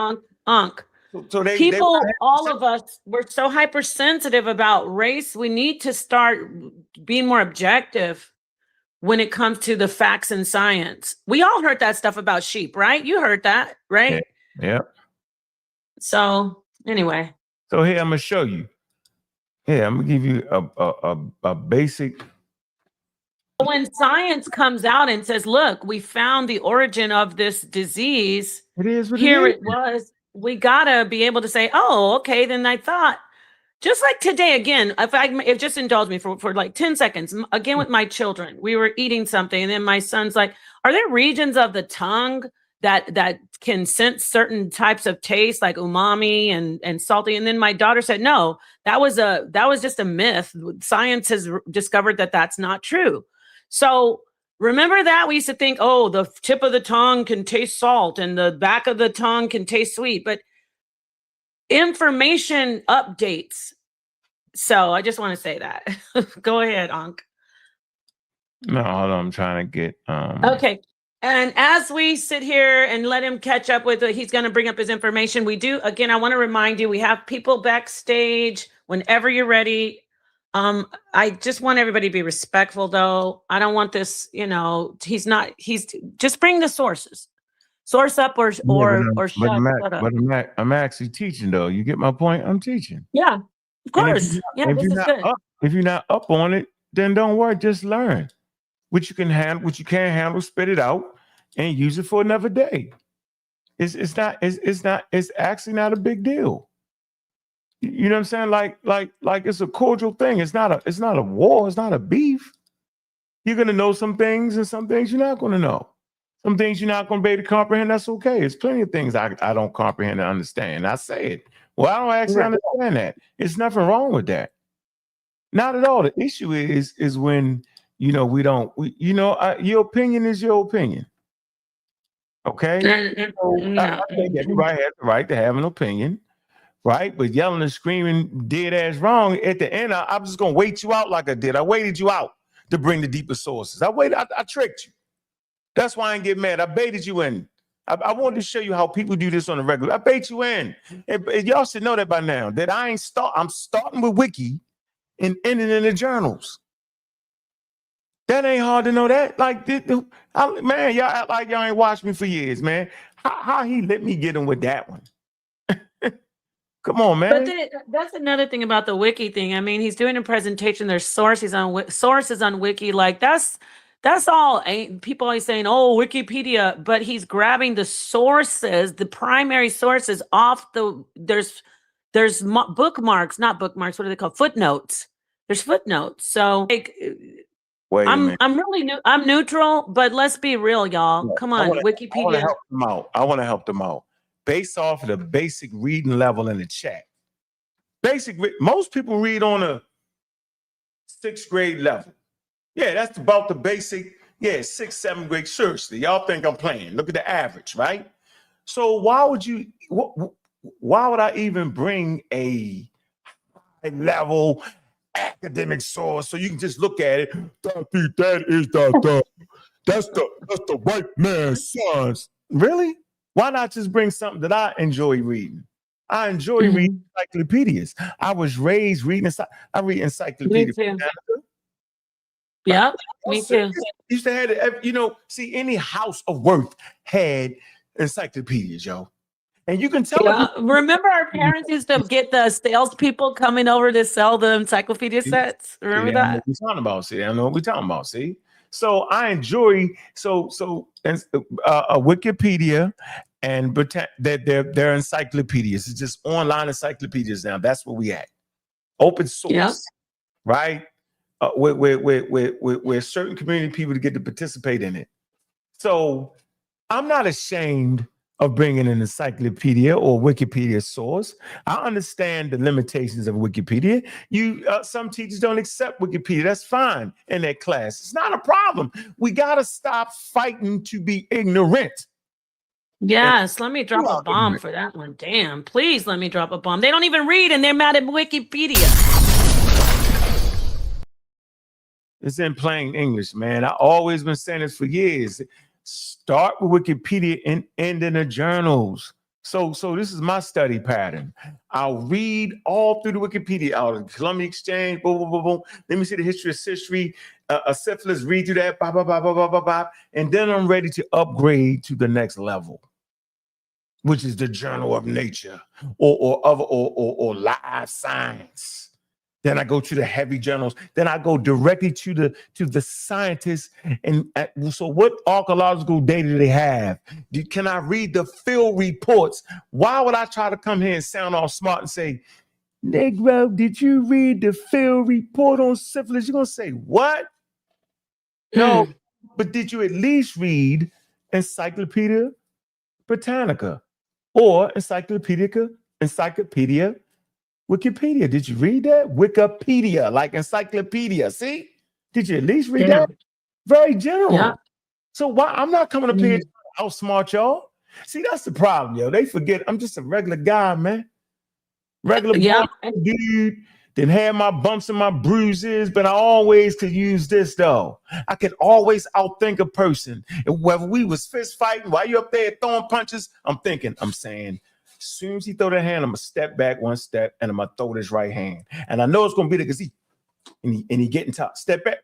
J: Ankh.
L: So
J: all of us, we're so hypersensitive about race. We need to start being more objective when it comes to the facts and science. We all heard that stuff about sheep, right? You heard that, right?
L: Yeah.
J: So anyway.
L: So here, I'm going to show you. Here, I'm going to give you a basic.
J: When science comes out and says, look, we found the origin of this disease.
L: It is what
J: here
L: it is.
J: It was. We got to be able to say, oh, okay, then I thought. Just like today, again, if just indulge me for like 10 seconds, again, with my children, we were eating something and then my son's like, are there regions of the tongue that can sense certain types of taste like umami and salty? And then my daughter said, no, that was just a myth. Science has discovered that that's not true. So remember that we used to think, oh, the tip of the tongue can taste salt and the back of the tongue can taste sweet, but information updates. So I just want to say that. Go ahead, Ankh.
L: No, hold on. I'm trying to get.
J: Okay. And as we sit here and let him catch up with it, he's going to bring up his information. We do. Again, I want to remind you, we have people backstage whenever you're ready. I just want everybody to be respectful, though. I don't want this, he's just bring the sources. Source up or shut up.
L: But I'm actually teaching, though. You get my point? I'm teaching.
J: Yeah, of course.
L: If you're not up on it, then don't worry. Just learn what you can handle, what you can't handle. Spit it out and use it for another day. It's actually not a big deal. You know what I'm saying? Like it's a cordial thing. It's not a war. It's not a beef. You're gonna know some things and some things you're not gonna know. Some things you're not going to be able to comprehend, that's okay. There's plenty of things I don't comprehend and understand. I say it. Well, I don't actually understand that. There's nothing wrong with that. Not at all. The issue is when, your opinion is your opinion. Okay? I think everybody has the right to have an opinion, right? But yelling and screaming dead ass wrong, at the end, I'm just going to wait you out like I did. I waited you out to bring the deeper sources. I tricked you. That's why I ain't get mad. I baited you in. I wanted to show you how people do this on a regular. I bait you in. And y'all should know that by now. That I'm starting with Wiki and ending in the journals. That ain't hard to know that. Like, man, y'all act like y'all ain't watched me for years, man. How he let me get him with that one? Come on, man.
J: But that's another thing about the Wiki thing. I mean, he's doing a presentation. There's sources on Wiki. Like that's all. People always saying, "Oh, Wikipedia," but he's grabbing the sources, the primary sources off there's bookmarks, not bookmarks. What are they called? Footnotes. There's footnotes. So I'm really I'm neutral, but let's be real, y'all. Come on, Wikipedia.
L: I want to help them out based off of the basic reading level in the chat. Most people read on a 6th grade level. Yeah, that's about the basic. Yeah, 6th, 7th grade. Seriously, y'all think I'm playing? Look at the average, right? So why would I even bring a high level academic source so you can just look at it? That is the That's the white man's sons. Really? Why not just bring something that I enjoy reading? I enjoy reading encyclopedias. I was raised reading. I read encyclopedias.
J: Yeah, me too.
L: Used to have it. See, any house of worth had encyclopedias, yo. And you can tell.
J: Yeah. Remember, our parents used to get the salespeople coming over to sell the encyclopedia sets. Remember that?
L: I know what we're talking about. See, I know what we're talking about. See, so I enjoy Wikipedia and they're encyclopedias. It's just online encyclopedias now. That's where we at. Open source, right? Where certain community people get to participate in it. So I'm not ashamed of bringing an encyclopedia or Wikipedia source. I understand the limitations of Wikipedia. Some teachers don't accept Wikipedia. That's fine in their class. It's not a problem. We got to stop fighting to be ignorant.
J: Yes, let me drop a bomb for that one. Damn, please let me drop a bomb. They don't even read and they're mad at Wikipedia.
L: It's in plain English, man. I've always been saying this for years. Start with Wikipedia and end in the journals. So this is my study pattern. I'll read all through the Wikipedia, out of Columbia Exchange, boom, boom, boom, boom. Let me see the history of syphilis, syphilis, read through that, blah, blah, blah, blah, blah, blah, blah. And then I'm ready to upgrade to the next level, which is the Journal of Nature or Live Science. Then I go to the heavy journals. Then I go directly to the scientists. And so what archaeological data do they have? Can I read the field reports? Why would I try to come here and sound all smart and say, Negro, did you read the field report on syphilis? You're going to say, what? No, but did you at least read Encyclopedia Britannica or Encyclopedia Wikipedia? Did you read that? Wikipedia, like encyclopedia. See? Did you at least read that? Very general. Yeah. So why I'm not coming up here to outsmart y'all. See, that's the problem, yo. They forget I'm just a regular guy, man. Regular dude. Then had my bumps and my bruises, but I always could use this though. I could always outthink a person. And whether we was fist fighting while you up there throwing punches, I'm saying, as soon as he throw that hand, I'm gonna step back one step and I'm gonna throw this right hand. And I know it's gonna be there because he getting top. Step back.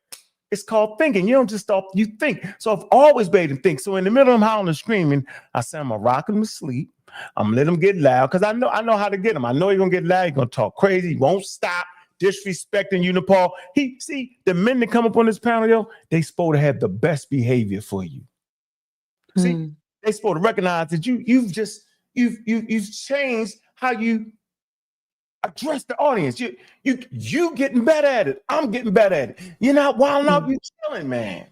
L: It's called thinking. You don't just stop, you think. So I've always made him think. So in the middle of him howling and screaming, I say I'm gonna rock him to sleep. I'm gonna let him get loud because I know how to get him. I know he's gonna get loud, he's gonna talk crazy, he won't stop disrespecting you, Nepal. The men that come up on this panel, yo, they supposed to have the best behavior for you. See, they supposed to recognize that you've changed how you address the audience. You getting better at it. I'm getting better at it. You're not wilding out, you chilling, man.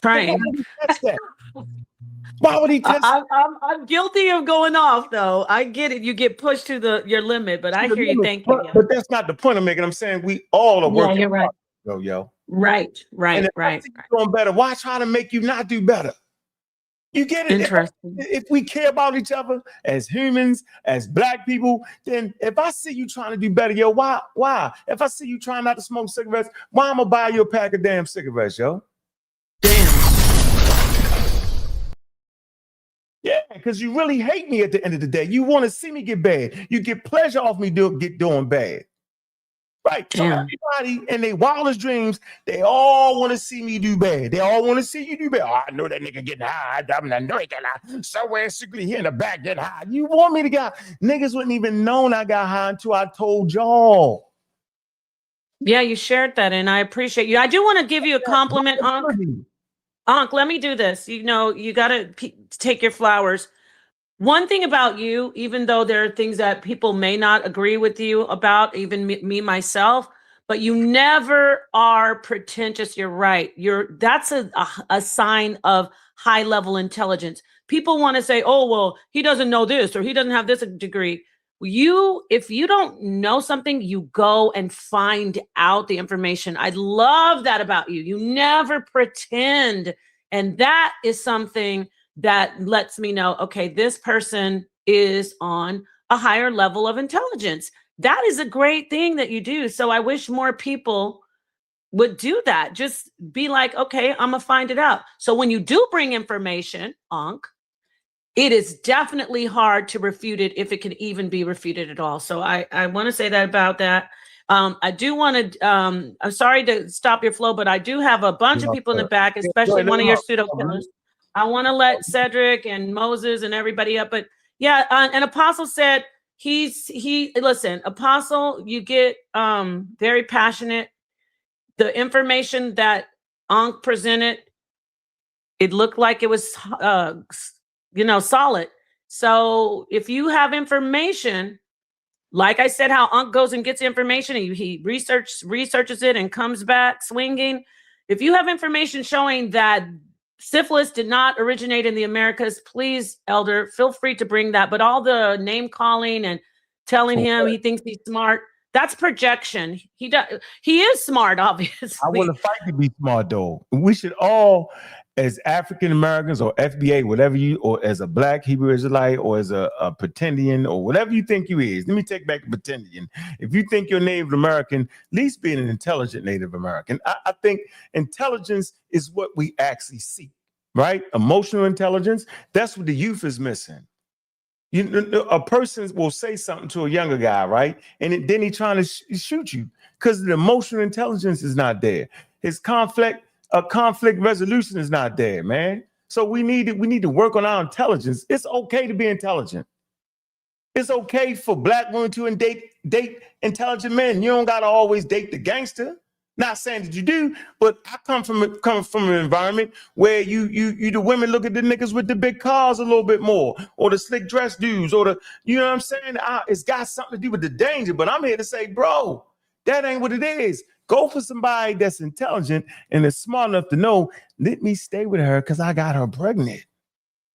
J: Trying.
L: Why would he test?
J: I'm guilty of going off, though. I get it. You get pushed to your limit, but I hear you. Thank you.
L: But that's not the point I'm making. I'm saying we all are working.
J: Yeah, you're right.
L: Yo.
J: Right.
L: And if doing better, why try to make you not do better? You get it?
J: Interesting.
L: If we care about each other as humans, as Black people, then if I see you trying to do better, yo, why? If I see you trying not to smoke cigarettes, why I'm gonna buy you a pack of damn cigarettes, yo?
J: Damn.
L: Yeah, because you really hate me at the end of the day. You want to see me get bad. You get pleasure off me doing bad. Right? So everybody in their wildest dreams, they all want to see me do bad. They all want to see you do bad. Oh, I know that nigga getting high. I know he getting high. Somewhere secretly here in the back getting high. You want me to get high? Niggas wouldn't even known I got high until I told y'all.
J: Yeah, you shared that, and I appreciate you. I do want to give you a compliment, Ankh, let me do this. You got to take your flowers. One thing about you, even though there are things that people may not agree with you about, even me myself, but you never are pretentious. You're right. That's a sign of high level intelligence. People want to say, oh, well, he doesn't know this or he doesn't have this degree. If you don't know something, you go and find out the information. I love that about you. You never pretend. And that is something that lets me know, okay, this person is on a higher level of intelligence. That is a great thing that you do. So I wish more people would do that. Just be like, okay, I'm gonna find it out. So when you do bring information, Ankh, it is definitely hard to refute it, if it can even be refuted at all. So I want to say that about that. I do want to, I'm sorry to stop your flow, but I do have a bunch of people in the back, especially one of your pseudo killers. I want to let Cedric and Moses and everybody up, but yeah, and Apostle said listen, Apostle, you get very passionate. The information that Ankh presented, it looked like it was solid. So if you have information, like I said, how Ankh goes and gets information, he researches it and comes back swinging. If you have information showing that syphilis did not originate in the Americas, please, Elder, feel free to bring that. But all the name calling and telling him he thinks he's smart, that's projection. He is smart, obviously.
L: I want to fight to be smart, though. We should all, as African Americans or FBA, whatever you, or as a Black Hebrew Israelite, or as a pretendian, or whatever you think you is. Let me take back the pretendian. If you think you're Native American, at least be an intelligent Native American. I think intelligence is what we actually seek, right? Emotional intelligence. That's what the youth is missing. A person will say something to a younger guy, right? And then he trying to shoot you because the emotional intelligence is not there. His conflict resolution is not there, man. So we need to work on our intelligence. It's okay to be intelligent. It's okay for Black women to date intelligent men. You don't gotta always date the gangster. Not saying that you do, but I come from an environment where you the women look at the niggas with the big cars a little bit more, or the slick dress dudes, or you know what I'm saying? It's got something to do with the danger, but I'm here to say, bro, that ain't what it is. Go for somebody that's intelligent and is smart enough to know, let me stay with her because I got her pregnant.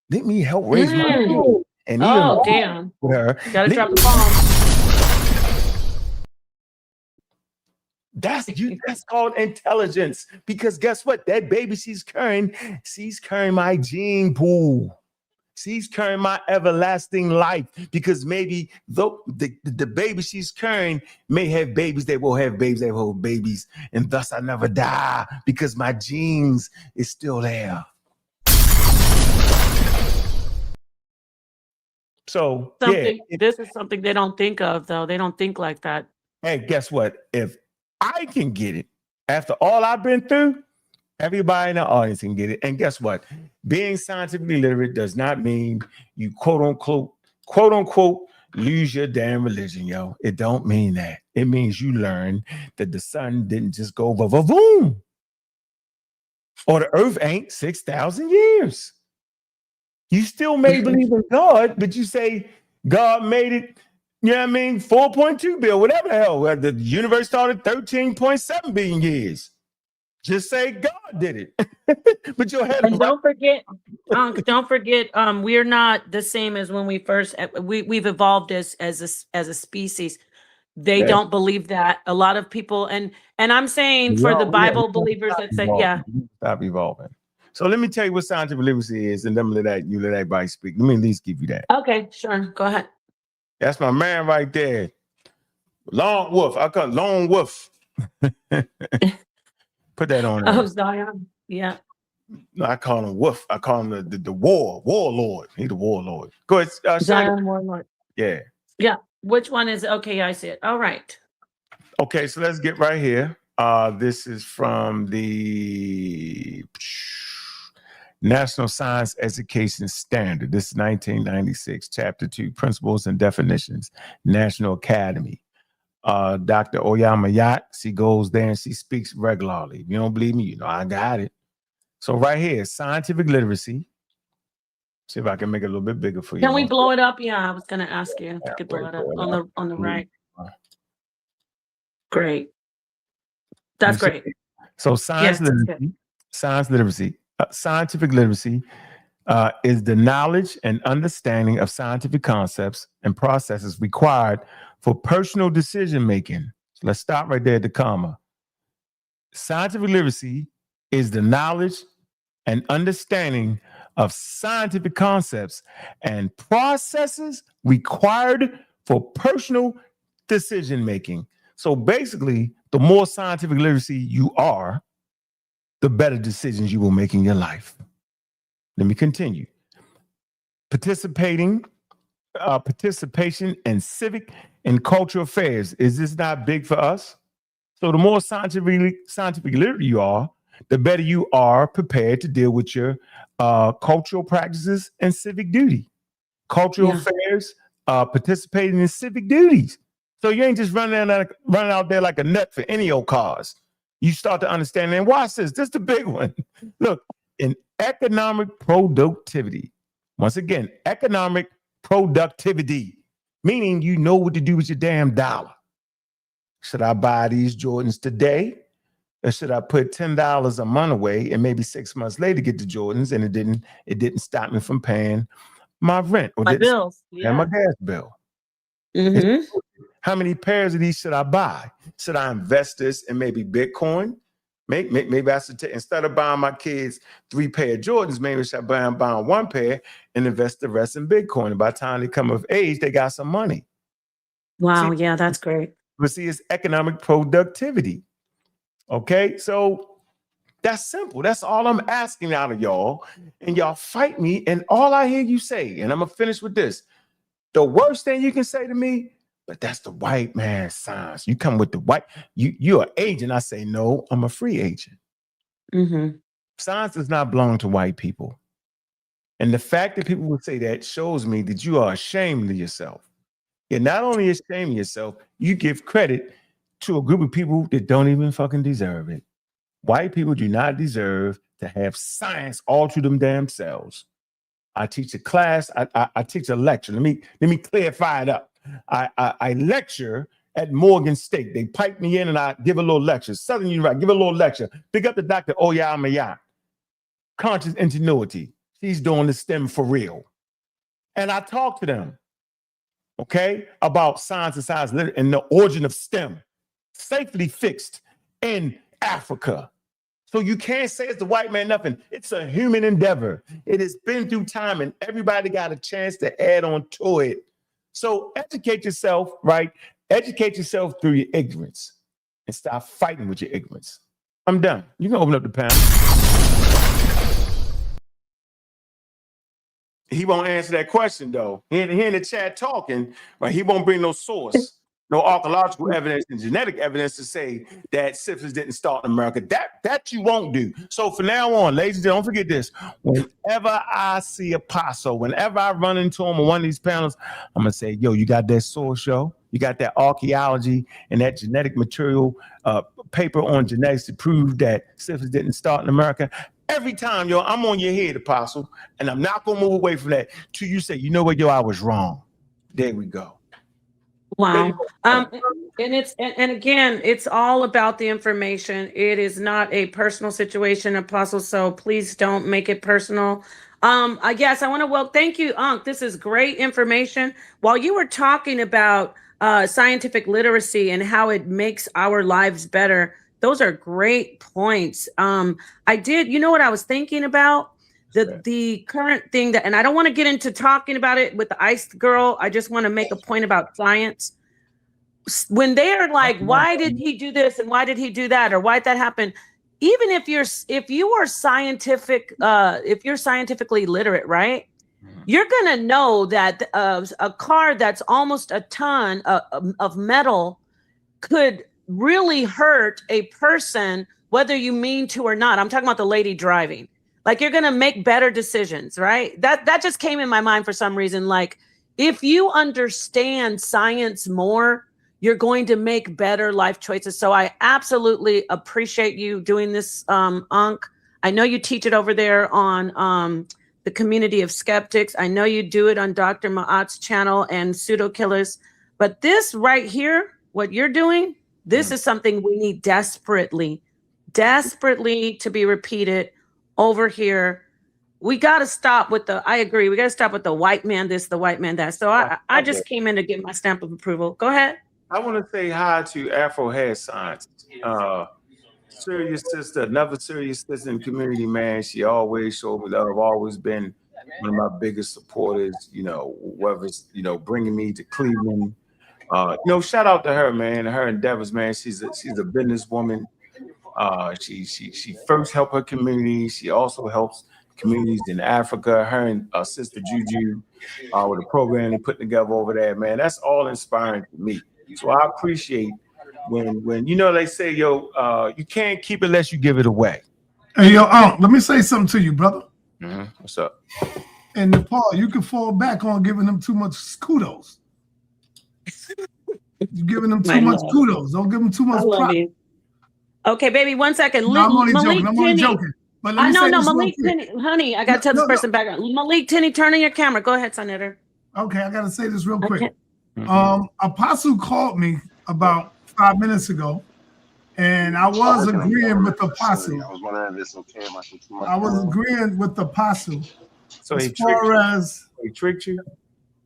L: Let me help raise my kid. And
J: damn.
L: With her.
J: Gotta drop the bomb.
L: That's called intelligence, because guess what? That baby she's carrying my gene pool. She's carrying my everlasting life, because maybe the baby she's carrying may have babies that will have babies that will hold babies, and thus I never die because my genes is still there. So
J: this is something they don't think of, though. They don't think like that.
L: Hey, guess what? If I can get it after all I've been through, everybody in the audience can get it. And guess what? Being scientifically literate does not mean you quote unquote lose your damn religion, yo. It don't mean that. It means you learn that the sun didn't just go va-va-voom, or the earth ain't 6,000 years. You still may believe in God, but you say God made it, you know what I mean, 4.2 billion, whatever the hell. The universe started 13.7 billion years. Just say God did it. But your head.
J: And don't forget, we're not the same as when we first. We've evolved as a species. They don't believe that. A lot of people, and I'm saying for the Bible believers that say,
L: stop evolving. So let me tell you what scientific literacy is, and then let everybody speak. Let me at least give you that.
J: Okay, sure. Go ahead.
L: That's my man right there. Lone Wolf. I call it Lone Wolf. Put that on there.
J: Oh, Zion. Yeah.
L: No, I call him Wolf. I call him the warlord. He's the warlord. Go ahead.
J: Zion warlord.
L: Yeah.
J: Yeah. Which one is okay? I see it. All right.
L: Okay, so let's get right here. This is from the National Science Education Standard. This is 1996, Chapter 2, Principles and Definitions, National Academy. Dr. Oyama Yacht, she goes there and she speaks regularly. If you don't believe me, you know I got it. So right here, scientific literacy. See if I can make it a little bit bigger for you.
J: Can we blow it up? Yeah, I was going to ask you if you could blow it up on the right. Great. That's great.
L: So scientific literacy is the knowledge and understanding of scientific concepts and processes required for personal decision making. So let's stop right there at the comma. Scientific literacy is the knowledge and understanding of scientific concepts and processes required for personal decision making. So basically, the more scientific literacy you are, the better decisions you will make in your life. Let me continue. Participation in civic and cultural affairs. Is this not big for us? So the more scientific literate you are, the better you are prepared to deal with your cultural practices and civic duty. Cultural affairs, participating in civic duties. So you ain't just running out there like a nut for any old cause. You start to understand, and watch this. This is the big one. Look, in economic productivity. Once again, economic productivity, meaning you know what to do with your damn dollar. Should I buy these Jordans today? Or should I put $10 a month away and maybe 6 months later get the Jordans, and it didn't stop me from paying my rent or
J: my bills
L: and my gas bill?
J: Mm-hmm.
L: How many pairs of these should I buy? Should I invest this in maybe Bitcoin? Maybe I should instead of buying my kids 3 pair of Jordans, maybe I should buy 1 pair and invest the rest in Bitcoin. And by the time they come of age, they got some money.
J: Wow, yeah, that's great.
L: But see, it's economic productivity. Okay, so that's simple. That's all I'm asking out of y'all. And y'all fight me, and all I hear you say, and I'm gonna finish with this. The worst thing you can say to me, but that's the white man's science. You come with the white, you're an agent. I say, no, I'm a free agent.
J: Mm-hmm.
L: Science does not belong to white people. And the fact that people would say that shows me that you are ashamed of yourself. You're not only ashamed of yourself, you give credit to a group of people that don't even fucking deserve it. White people do not deserve to have science all to them damn selves. I teach a class, I teach a lecture. Let me clarify it up. I lecture at Morgan State. They pipe me in and I give a little lecture. Southern University, give a little lecture. Pick up the Dr. Oya Mayan. Conscious ingenuity. She's doing the STEM for real. And I talk to them, okay, about science and science literacy and the origin of STEM, safely fixed in Africa. So you can't say it's the white man nothing. It's a human endeavor. It has been through time and everybody got a chance to add on to it. So educate yourself, right? Educate yourself through your ignorance and stop fighting with your ignorance. I'm done. You can open up the panel. He won't answer that question though. He in the chat talking, but he won't bring no source, no archaeological evidence and genetic evidence to say that syphilis didn't start in America. That you won't do. So from now on, ladies and gentlemen, don't forget this. Whenever I see a Apostle, whenever I run into him on one of these panels, I'm gonna say, yo, you got that source, yo? You got that archaeology and that genetic material paper on genetics to prove that syphilis didn't start in America? Every time, yo, I'm on your head, Apostle, and I'm not gonna move away from that till you say, you know what, yo, I was wrong. There we go.
J: Wow. And again, it's all about the information. It is not a personal situation, Apostle. So please don't make it personal. I guess I want to thank you, Ankh. This is great information. While you were talking about scientific literacy and how it makes our lives better, those are great points. You know what I was thinking about? The current thing that, and I don't want to get into talking about it with the ICE girl. I just want to make a point about science. When they're like, why did he do this and why did he do that or why did that happen? Even if you're scientifically literate, right? You're gonna know that a car that's almost a ton of metal could really hurt a person, whether you mean to or not. I'm talking about the lady driving. Like, you're gonna make better decisions, right? That just came in my mind for some reason. Like, if you understand science more, you're going to make better life choices. So I absolutely appreciate you doing this, Ankh. I know you teach it over there on the Community of Skeptics. I know you do it on Dr. Ma'at's channel and Pseudo Killers. But this right here, what you're doing, this is something we need desperately to be repeated over here. We got to stop with I agree. We got to stop with the white man this, the white man that. So I just came in to give my stamp of approval. Go ahead.
L: I want to say hi to Afro Hair Science. Serious sister, another serious sister in the community, man. She always showed me love, always been one of my biggest supporters, whether it's, bringing me to Cleveland, Shout out to her, man. Her endeavors, man. She's a businesswoman. She first helped her community. She also helps communities in Africa. Her and sister Juju, with the program they put together over there, man. That's all inspiring to me. So I appreciate when they say, you can't keep it unless you give it away.
K: Hey, yo, let me say something to you, brother.
L: Mm-hmm. What's up?
K: And Nepal, you can fall back on giving them too much kudos. You're giving them too much kudos. Don't give them too much props.
J: Okay, baby, 1 second.
K: No, I'm only joking. But let me say this
J: Malik Tenney, honey, I got to tell this person back. Malik Tenney, turn on your camera. Go ahead, Senator.
K: Okay, I got to say this real quick. Apostle called me about 5 minutes ago, and I was agreeing with Apostle.
N: I was wondering if it's okay.
K: I was agreeing with Apostle.
L: So
K: he
L: tricked you?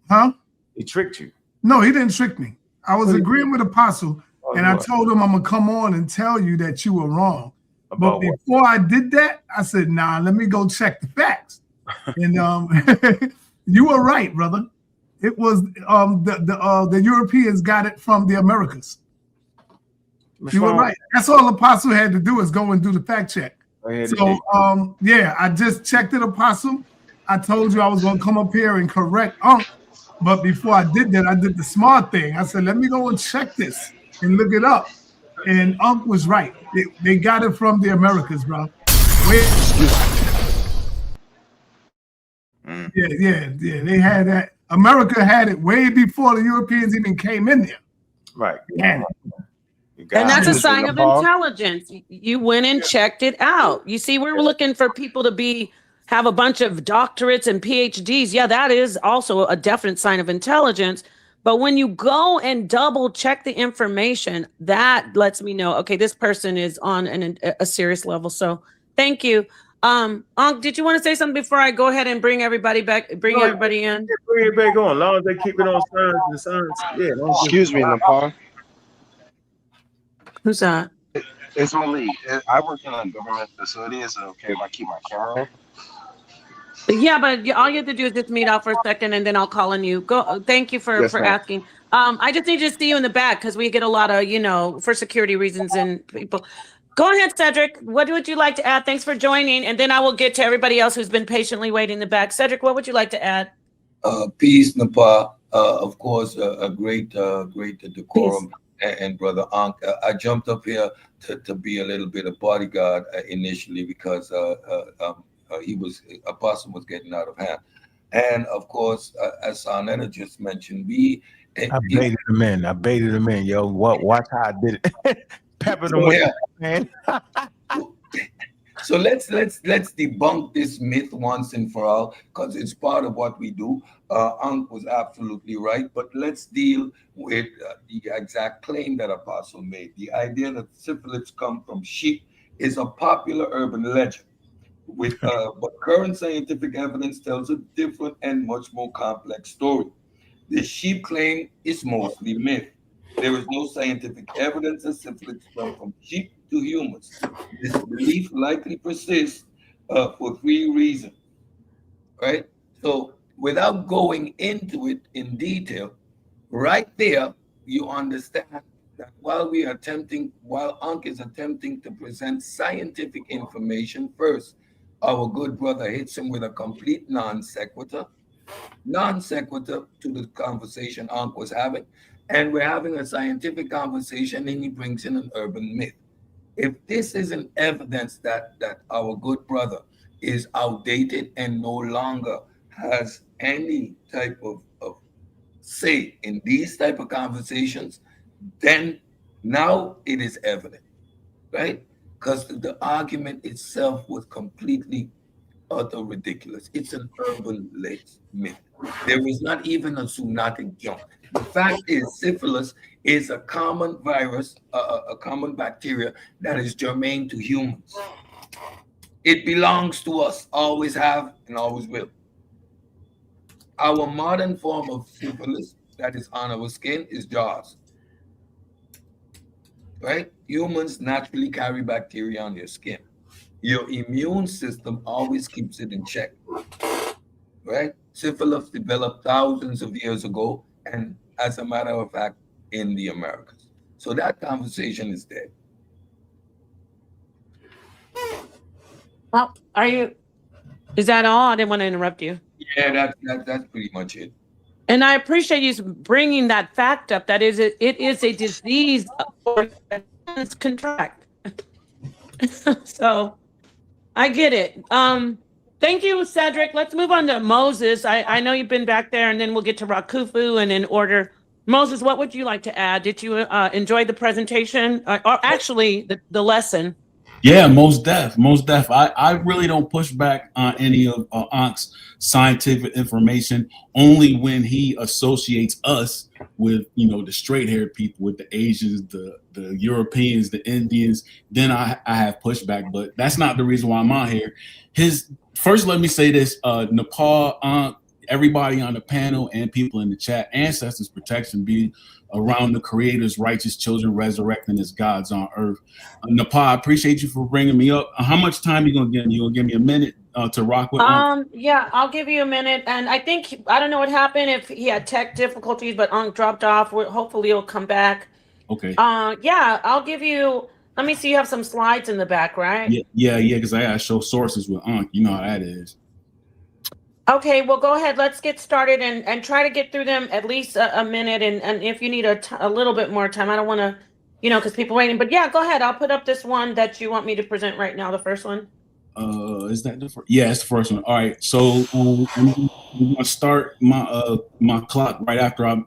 K: Huh?
L: He tricked you?
K: No, he didn't trick me. I was agreeing with Apostle, and I told him I'm going to come on and tell you that you were wrong. But before I did that, I said, nah, let me go check the facts. And you were right, brother. It was the Europeans got it from the Americas. You were right. That's all Apostle had to do is go and do the fact check. So I just checked it, Apostle. I told you I was going to come up here and correct Ankh. But before I did that, I did the smart thing. I said, let me go and check this and look it up. And Ankh was right. They got it from the Americas, bro. Yeah. They had that. America had it way before the Europeans even came in there.
L: Right.
K: Yeah.
J: And that's a sign of intelligence. You went and checked it out. You see, we're looking for people to have a bunch of doctorates and PhDs. Yeah, that is also a definite sign of intelligence. But when you go and double check the information, that lets me know, okay, this person is on a serious level. So thank you. Ankh, did you want to say something before I go ahead and bring everybody back, everybody in?
L: Bring it back on. As long as they keep it on science. Yeah.
N: Excuse me, Nepal.
J: Who's that?
N: It's Malik. I work in a government facility. Is it okay if I keep my camera on?
J: Yeah, but all you have to do is just meet out for a second, and then I'll call on you. Go. Thank you for asking. I just need to see you in the back because we get a lot of, for security reasons and people. Go ahead, Cedric. What would you like to add? Thanks for joining, and then I will get to everybody else who's been patiently waiting in the back. Cedric, what would you like to add?
O: Peace, Nepal. Of course, a great decorum. And Brother Ankh, I jumped up here to be a little bit of bodyguard initially because Apostle was getting out of hand. And of course, as Sarnetta just mentioned,
L: I baited him in. Yo, watch how I did it. Pepper them with man.
O: So let's debunk this myth once and for all, because it's part of what we do. Ankh was absolutely right, but let's deal with the exact claim that Apostle made. The idea that syphilis come from sheep is a popular urban legend. But current scientific evidence tells a different and much more complex story. The sheep claim is mostly myth. There is no scientific evidence that syphilis comes from sheep to humans. This belief likely persists for 3 reasons, right? So without going into it in detail, right there, you understand that while Ankh is attempting to present scientific information first, our good brother hits him with a complete non sequitur to the conversation Ankh was having. And we're having a scientific conversation and he brings in an urban myth. If this isn't evidence that our good brother is outdated and no longer has any type of say in these type of conversations, then now it is evident, right? Because the argument itself was completely utter ridiculous. It's an urban myth. There is not even a zoonotic jump. The fact is, syphilis is a common virus, a common bacteria that is germane to humans. It belongs to us, always have and always will. Our modern form of syphilis that is on our skin is JAWS. Right? Humans naturally carry bacteria on their skin. Your immune system always keeps it in check. Right? Syphilis developed thousands of years ago, and as a matter of fact, in the Americas. So that conversation is dead.
J: Well, is that all? I didn't want to interrupt you.
O: Yeah, that's pretty much it.
J: And I appreciate you bringing that fact up. That is, it is a disease organs contract. So I get it. Thank you, Cedric. Let's move on to Moses. I know you've been back there, and then we'll get to Rakufu and in order. Moses, what would you like to add? Did you enjoy the presentation or actually the lesson?
P: Yeah, most def. I really don't push back on any of Ankh's scientific information, only when he associates us with, the straight-haired people, with the Asians, the Europeans, the Indians. Then I have pushback, but that's not the reason why I'm on here. First, let me say this: Nepal, Ankh, everybody on the panel and people in the chat, ancestors' protection be around the Creator's righteous children resurrecting as gods on earth. Nepal, I appreciate you for bringing me up. How much time you gonna give me? You gonna give me a minute to rock with?
J: Yeah, I'll give you a minute. And I think, I don't know what happened, if he had tech difficulties, but Ankh dropped off. Hopefully he'll come back.
P: Okay.
J: Yeah, I'll give you, let me see, you have some slides in the back, right?
P: Yeah, because I gotta show sources with Ankh. You know how that is.
J: Okay, well, go ahead. Let's get started and try to get through them at least a minute. And if you need a little bit more time, I don't want to, because people waiting. But yeah, go ahead. I'll put up this one that you want me to present right now, the first one.
P: Is that the first? Yeah, it's the first one. All right. So I'm gonna start my clock right after I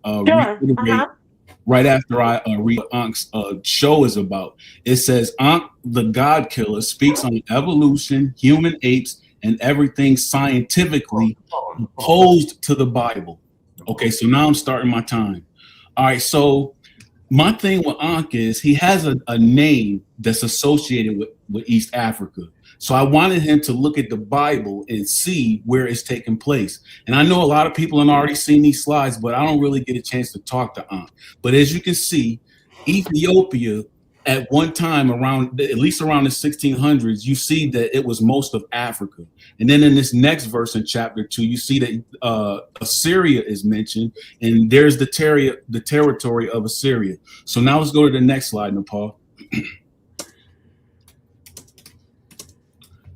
J: Sure.
P: Right after I read what Ankh's show is about. It says Ankh, the God Killer, speaks on evolution, human apes, and everything scientifically opposed to the Bible. Okay, so now I'm starting my time. All right, so my thing with Ankh is he has a name that's associated with East Africa. So I wanted him to look at the Bible and see where it's taking place. And I know a lot of people have already seen these slides, but I don't really get a chance to talk to Ankh. But as you can see, Ethiopia at one time at least around the 1600s, you see that it was most of Africa. And then in this next verse in chapter 2, you see that Assyria is mentioned, and there's the territory of Assyria. So now let's go to the next slide, Nepal.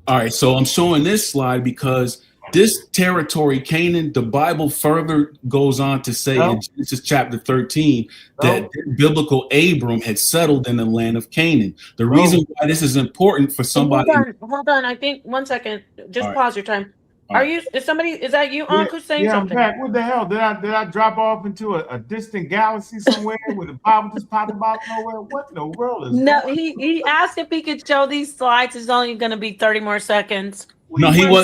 P: All right, so I'm showing this slide because this territory, Canaan, the Bible further goes on to say in Genesis chapter 13 that biblical Abram had settled in the land of Canaan. The reason why this is important for somebody.
J: Hold on. I think 1 second. Just pause your time. Is that you, Ankh, who's saying something?
L: I'm back. What the hell? Did I drop off into a distant galaxy somewhere with the Bible just popping out nowhere? What in the world is
J: No, he asked if he could show these slides. It's only going to be 30 more seconds.
P: No, he was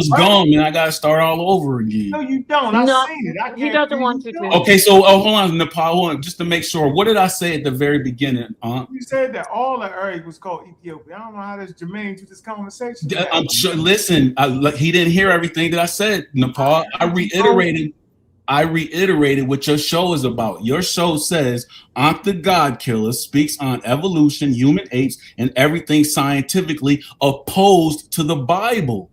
P: gone, man. I got to start all over again.
L: No, you don't. I've seen it.
J: He doesn't want you to.
P: Okay, so hold on, Nepal, just to make sure. What did I say at the very beginning, Ankh?
L: You said that all the area was called Ethiopia. I don't know how that's germane to this conversation.
P: I'm sure. Listen, he didn't hear everything that I said, Nepal. I reiterated what your show is about. Your show says Ankh the God Killer speaks on evolution, human apes, and everything scientifically opposed to the Bible.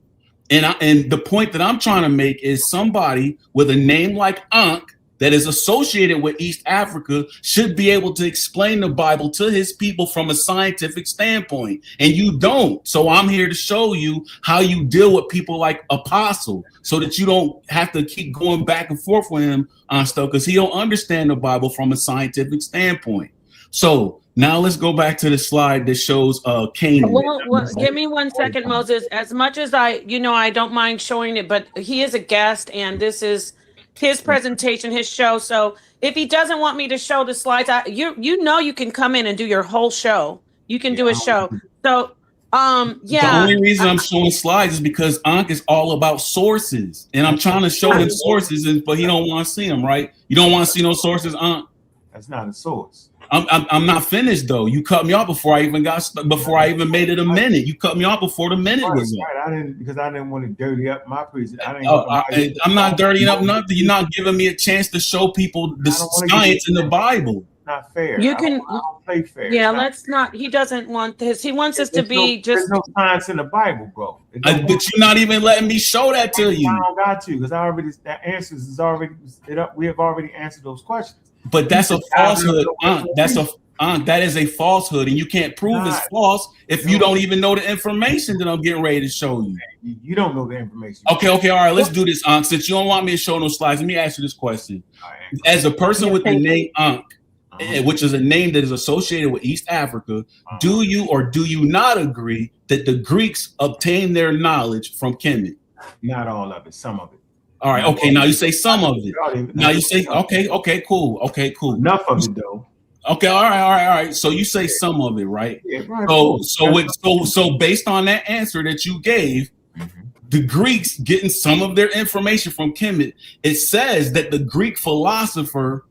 P: And the point that I'm trying to make is somebody with a name like Ankh that is associated with East Africa should be able to explain the Bible to his people from a scientific standpoint. And you don't. So I'm here to show you how you deal with people like Apostle so that you don't have to keep going back and forth with him on stuff because he don't understand the Bible from a scientific standpoint. So now let's go back to the slide that shows Canaan.
J: Well, give me 1 second, Moses. As much as I don't mind showing it, but he is a guest and this is his presentation, his show. So if he doesn't want me to show the slides, you can come in and do your whole show. You can do a show. So the
P: only reason I'm showing slides is because Ankh is all about sources, and I'm trying to show him sources, but he don't want to see them. Right? You don't want to see no sources, Ankh.
L: That's not a source.
P: I'm not finished though. You cut me off before I even made it a minute. You cut me off before the minute was up.
L: Right. I didn't want to dirty up my presentation.
P: I'm not dirtying up nothing. You're not giving me a chance to show people the science in the Bible.
L: Not fair.
J: You can
L: I don't play fair.
J: Yeah, let's not. He doesn't want this. He wants us to be just.
L: There's no science in the Bible, bro.
P: But you're not even letting me show that to you.
L: I don't got you because that answers is already. We have already answered those questions.
P: But that's a falsehood. That is a falsehood, and you can't prove it's false if you don't even know the information that I'm getting ready to show you.
L: You don't know the information.
P: Okay, all right. Let's do this, Ankh. Since you don't want me to show no slides, let me ask you this question: as a person with the name Ankh, which is a name that is associated with East Africa, do you or do you not agree that the Greeks obtained their knowledge from Kemet?
L: Not all of it, some of it.
P: All right, okay. Now you say some of it. Now you say okay, cool.
L: Enough of it though.
P: Okay, all right. So you say some of it, right?
L: Yeah, right.
P: So based on that answer that you gave, the Greeks getting some of their information from Kemet, it says that the Greek philosopher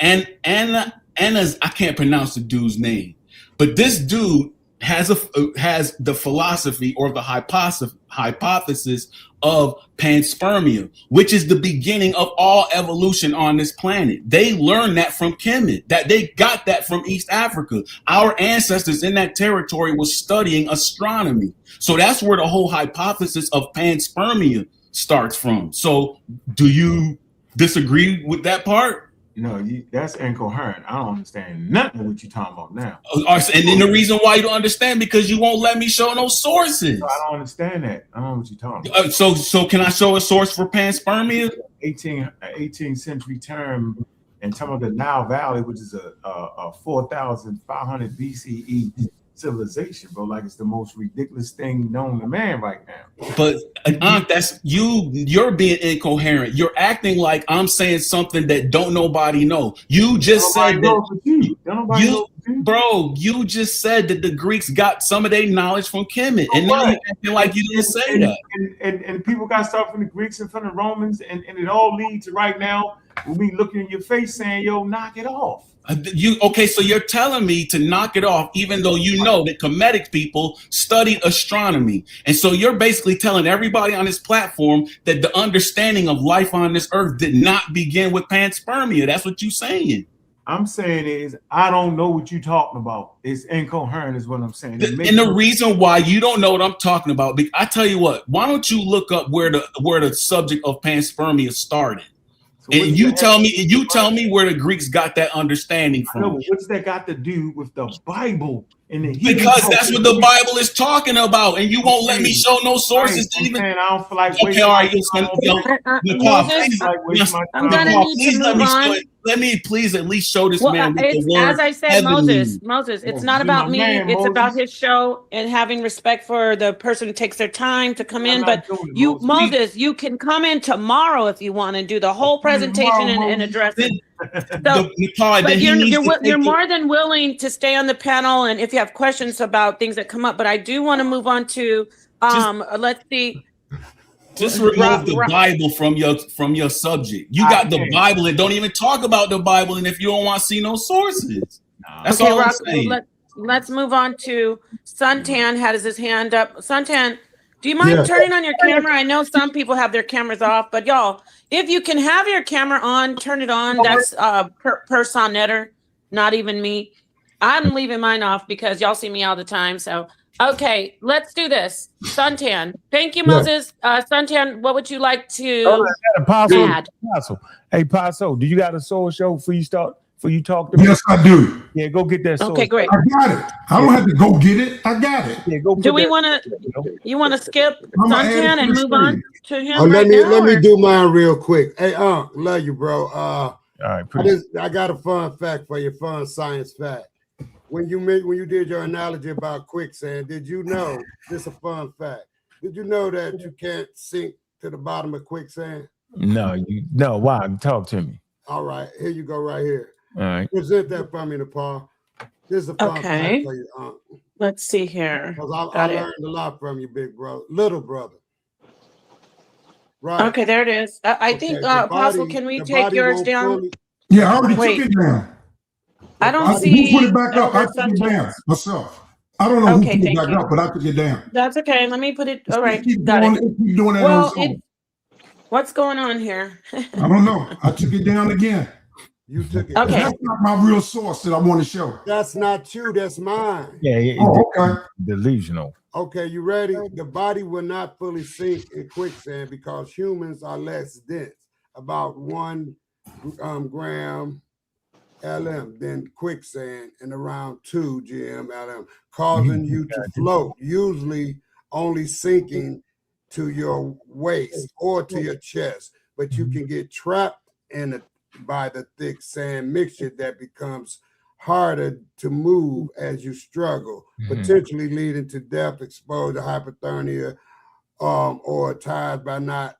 P: Annas, I can't pronounce the dude's name, but this dude has the philosophy or the hypothesis of panspermia, which is the beginning of all evolution on this planet. They learned that from Kemet, that they got that from East Africa. Our ancestors in that territory was studying astronomy. So that's where the whole hypothesis of panspermia starts from. So do you disagree with that part?
L: No, that's incoherent. I don't understand nothing of what you're talking about now.
P: And then the reason why you don't understand because you won't let me show no sources.
L: No, I don't understand that. I don't know what you're talking
P: about. So can I show a source for panspermia?
L: 18th century term and talking about the Nile Valley, which is a 4,500 BCE civilization, bro. Like it's the most ridiculous thing known to man right now.
P: But that's you're being incoherent. You're acting like I'm saying something that don't nobody know. You just said that you just said that the Greeks got some of their knowledge from Kemet, and now you're acting like you didn't say that.
L: And people got stuff from the Greeks and from the Romans, and it all leads to right now when we looking in your face saying, yo, knock it off.
P: So you're telling me to knock it off, even though you know that Kemetic people studied astronomy. And so you're basically telling everybody on this platform that the understanding of life on this earth did not begin with panspermia. That's what you're saying.
L: I'm saying is I don't know what you're talking about. It's incoherent is what I'm saying.
P: And the reason why you don't know what I'm talking about, I tell you what, why don't you look up where the subject of panspermia started? So and you tell me where the Greeks got that understanding from.
L: I know, but what's that got to do with the Bible?
P: Because that's what the Bible is talking about, and you won't let me show no sources.
L: I don't feel like wasting
J: I'm gonna need to move on.
P: Let me please at least show this man with the word.
J: As I said, Moses, it's not about me. It's about his show and having respect for the person who takes their time to come in. But you, Moses, you can come in tomorrow if you want and do the whole presentation and address it. So, but you're more than willing to stay on the panel, and if you have questions about things that come up. But I do want to move on to let's see.
P: Just remove the Bible from your subject. You got the Bible and don't even talk about the Bible. And if you don't want to see no sources, that's all I'm saying.
J: Let's move on to Suntan. Has his hand up. Suntan, do you mind turning on your camera? I know some people have their cameras off, but y'all, if you can have your camera on, turn it on. That's per Sonnetter, not even me. I'm leaving mine off because y'all see me all the time. So, okay, let's do this. Suntan. Thank you, Moses. Suntan, what would you like to add?
L: Hey, Paso, do you got a soul show for you talk to me?
M: Yes, I do.
L: Yeah, go get that soul.
J: Okay, great.
M: I got it. I don't have to go get it. I got it.
L: Yeah, go.
J: Do we want to? You want to skip Suntan and move on to him?
Q: Let me do mine real quick. Hey, love you, bro. All right, I got a fun fact for you. Fun science fact. When you did your analogy about quicksand, did you know, this is a fun fact, did you know that you can't sink to the bottom of quicksand?
L: No, why? Talk to me.
Q: All right, here you go right here.
L: All right.
Q: Present that for me, Nepal. This is a fun fact for you,
J: Let's see here.
Q: Because I learned a lot from you, big brother, little brother. Right.
J: Okay, there it is. I think, Apostle, can we take yours down?
M: Yeah, I already took it down.
J: I don't see.
M: Who put it back up? I took it down myself. I don't know who put it back up, but I took it down.
J: That's okay. Let me put it. All right.
M: Keep
J: Got
M: doing
J: it.
M: Keep doing that
J: well, what's going on here?
M: I don't know. I took it down again.
Q: You took it.
J: Okay.
M: That's not my real source that I want to show.
Q: That's not you. That's mine.
L: Yeah.
M: Oh, okay.
L: Delusional.
Q: Okay, you ready? The body will not fully sink in quicksand because humans are less dense, about 1 gram LM than quicksand and around 2 GM LM, causing you to float, usually only sinking to your waist or to your chest, but you can get trapped in it by the thick sand mixture that becomes harder to move as you struggle, potentially leading to death, exposure, hypothermia, or tired by not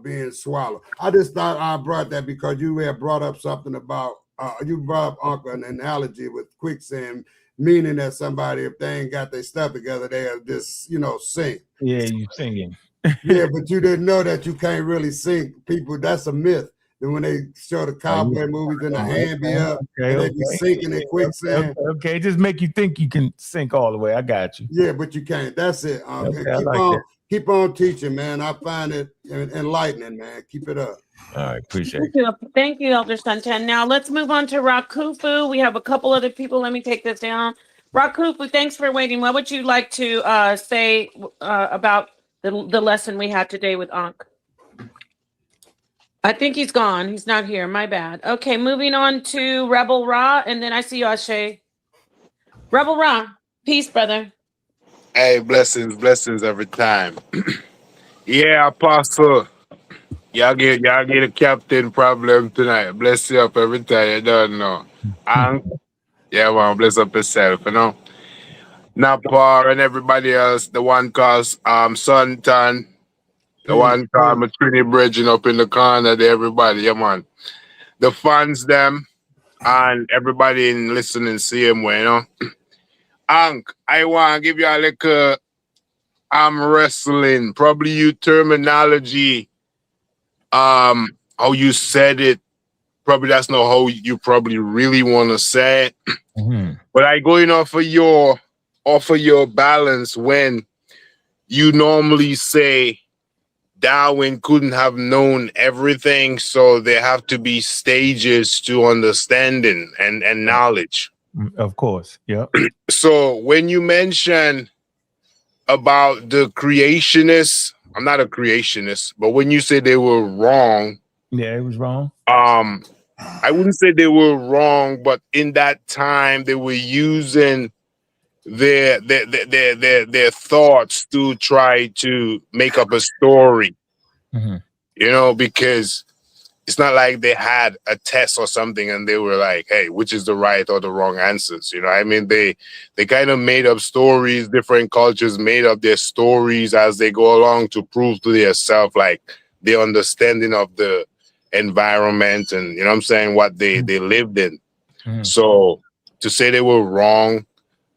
Q: being swallowed. I just thought I brought that because you had brought up something about you brought up Uncle an analogy with quicksand, meaning that somebody, if they ain't got their stuff together, they'll just sink.
L: Yeah, you singing.
Q: Yeah, but you didn't know that you can't really sink people. That's a myth. And when they show the cowboy movies and the hand be up, and they be sinking in quicksand.
L: Okay, just make you think you can sink all the way. I got you.
Q: Yeah, but you can't. That's it.
L: Okay,
Q: keep on teaching, man. I find it enlightening, man. Keep it up.
L: All right, appreciate it.
J: Thank you, Elder Santen. Now let's move on to Rakufu. We have a couple other people. Let me take this down. Rakufu, thanks for waiting. What would you like to say about the lesson we had today with Ankh? I think he's gone. He's not here. My bad. Okay, moving on to Rebel Ra, and then I see you, Ashe. Rebel Ra, peace, brother.
R: Hey, blessings every time. Yeah, Apostle. Y'all get a captain problem tonight. Bless you up every time. You don't know. And yeah, man, bless up yourself, Napar and everybody else. The one called Suntan. The one called Matrini Bridging up in the corner there, everybody. Yeah, man. The fans, them, and everybody in listening same way, Ankh, I want to give you a little wrestling. Probably you terminology. How you said it, probably that's not how you probably really want to say it. But I going off of your balance when you normally say Darwin couldn't have known everything, so there have to be stages to understanding and knowledge.
L: Of course, yeah.
R: So when you mention about the creationists, I'm not a creationist, but when you say they were wrong,
L: yeah, it was wrong.
R: I wouldn't say they were wrong, but in that time they were using their thoughts to try to make up a story. Because it's not like they had a test or something and they were like, hey, which is the right or the wrong answers? I mean, they kind of made up stories. Different cultures made up their stories as they go along to prove to themselves like their understanding of the environment and what they lived in. So to say they were wrong,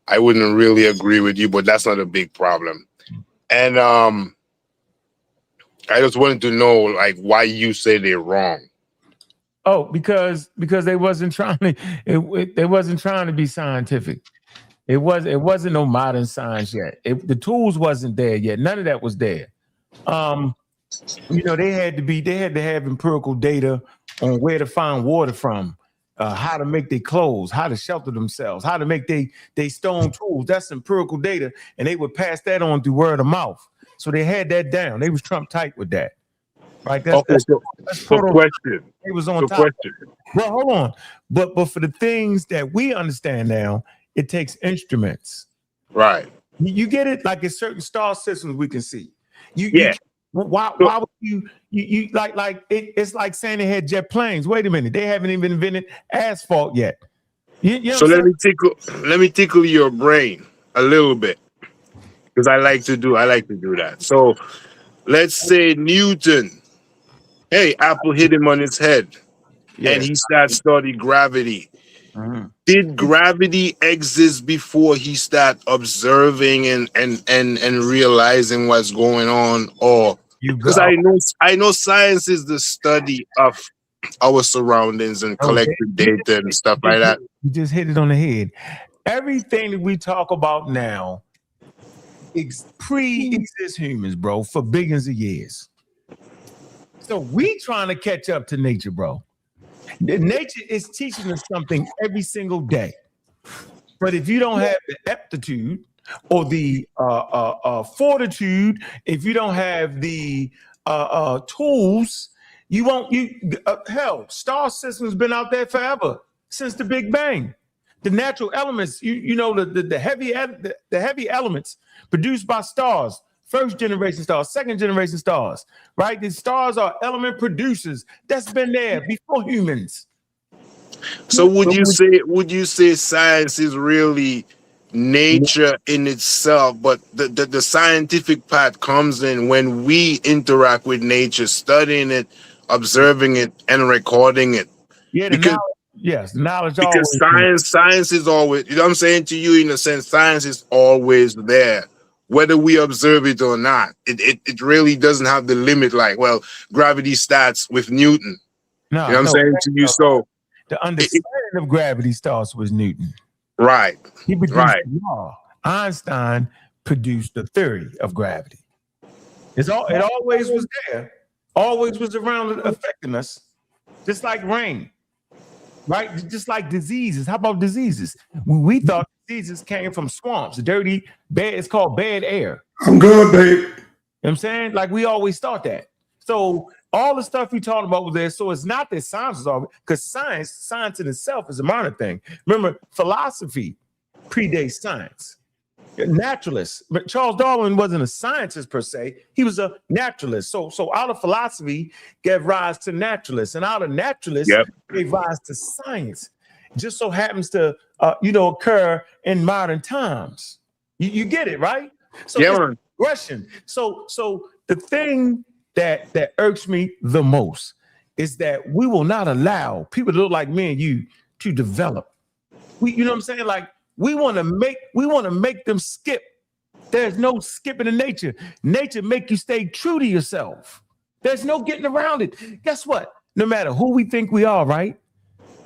R: I wouldn't really agree with you, but that's not a big problem. And I just wanted to know like why you say they're wrong.
L: Oh, because they wasn't trying to they wasn't trying to be scientific. It wasn't no modern science yet. The tools wasn't there yet. None of that was there. They had to have empirical data on where to find water from, how to make their clothes, how to shelter themselves, how to make they stone tools. That's empirical data, and they would pass that on through word of mouth. So they had that down. They was Trump tight with that, right? That's
R: question.
L: It was on top. Well, hold on, but for the things that we understand now, it takes instruments.
R: Right.
L: You get it? Like in certain star systems we can see. Why would you like it's like saying they had jet planes. Wait a minute, they haven't even invented asphalt yet.
R: So let me tickle your brain a little bit because I like to do that. So let's say Newton, hey, Apple hit him on his head, and he started studying gravity. Did gravity exist before he started observing and realizing what's going on? Or because I know science is the study of our surroundings and collecting data and stuff like that.
L: You just hit it on the head. Everything that we talk about now pre-exists humans, bro, for billions of years. So we trying to catch up to nature, bro. Nature is teaching us something every single day. But if you don't have the aptitude or the fortitude, if you don't have the tools, you won't. Hell, star system's been out there forever since the Big Bang. The natural elements, the heavy elements produced by stars, first generation stars, second generation stars, right? These stars are element producers. That's been there before humans.
R: So would you say science is really nature in itself, but the scientific part comes in when we interact with nature, studying it, observing it, and recording it?
L: Yeah, knowledge
R: because
L: always.
R: science is always, you know what I'm saying to you, in a sense, science is always there, whether we observe it or not. It really doesn't have the limit, like, well, gravity starts with Newton. You know what I'm saying to you? So
L: the understanding of gravity starts with Newton.
R: Right.
L: He produced the law. Einstein produced the theory of gravity. It always was there, always was around affecting us, just like rain, right? Just like diseases. How about diseases? We thought diseases came from swamps, dirty, bad. It's called bad air.
M: I'm good, babe.
L: You know what I'm saying? Like, we always thought that. So all the stuff we talked about was there. So it's not that science is all, because science in itself is a modern thing. Remember, philosophy predates science. Naturalists. But Charles Darwin wasn't a scientist per se. He was a naturalist. So out of philosophy gave rise to naturalists, and out of naturalists gave rise to science. It just so happens to occur in modern times. You get it, right? So it's progression. So the thing that irks me the most is that we will not allow people to look like me and you to develop. You know what I'm saying? Like, we want to make them skip. There's no skipping in nature. Nature make you stay true to yourself. There's no getting around it. Guess what? No matter who we think we are, right?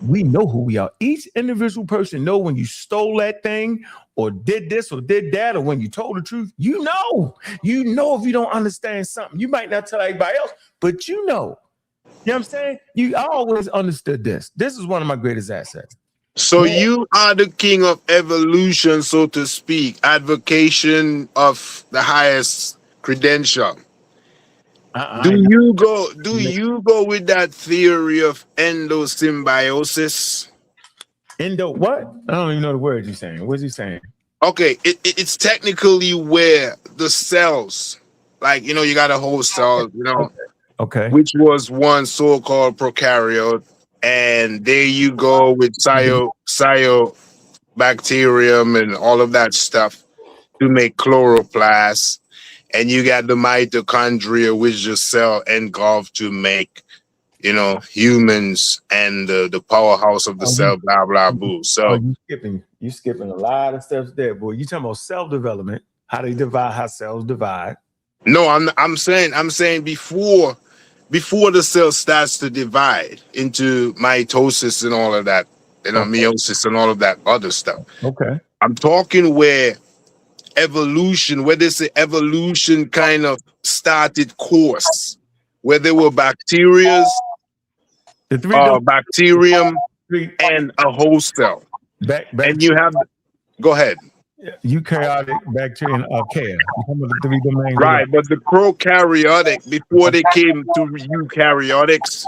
L: We know who we are. Each individual person know when you stole that thing or did this or did that, or when you told the truth. You know if you don't understand something. You might not tell everybody else, but you know. You know what I'm saying? I always understood this. This is one of my greatest assets.
R: So you are the king of evolution, so to speak, advocation of the highest credential. Do you go with that theory of endosymbiosis?
L: Endo what? I don't even know the word you're saying. What's he saying?
R: Okay, it's technically where the cells, like, you got a whole cell,
L: okay,
R: which was one so-called prokaryote, and there you go with cyobacterium and all of that stuff to make chloroplast, and you got the mitochondria, which the cell engulfed to make, humans and the powerhouse of the cell, blah blah boo. So
L: you skipping a lot of steps there, boy. You talking about cell development, how they divide, how cells divide.
R: No, I'm saying before the cell starts to divide into mitosis and all of that, meiosis and all of that other stuff.
L: Okay.
R: I'm talking where this evolution kind of started course, where there were bacteria, bacterium, and a host cell. And you have, go ahead.
L: Eukaryotic, bacteria, and archaea. The three domains.
R: Right, but the prokaryotic, before they came to eukaryotics,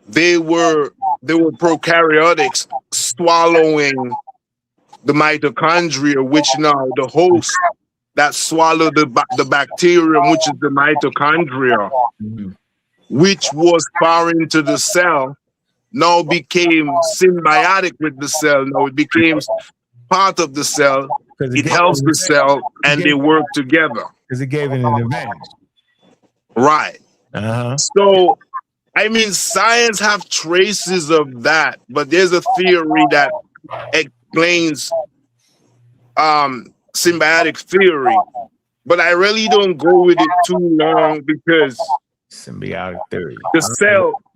R: they were prokaryotics swallowing the mitochondria, which now the host that swallowed the bacterium, which is the mitochondria, which was foreign to the cell, now became symbiotic with the cell. Now it became part of the cell. It helps the cell, and they work together.
L: Because it gave it an advantage.
R: Right. So, science have traces of that, but there's a theory that explains symbiotic theory, but I really don't go with it too long because
L: symbiotic theory.
R: The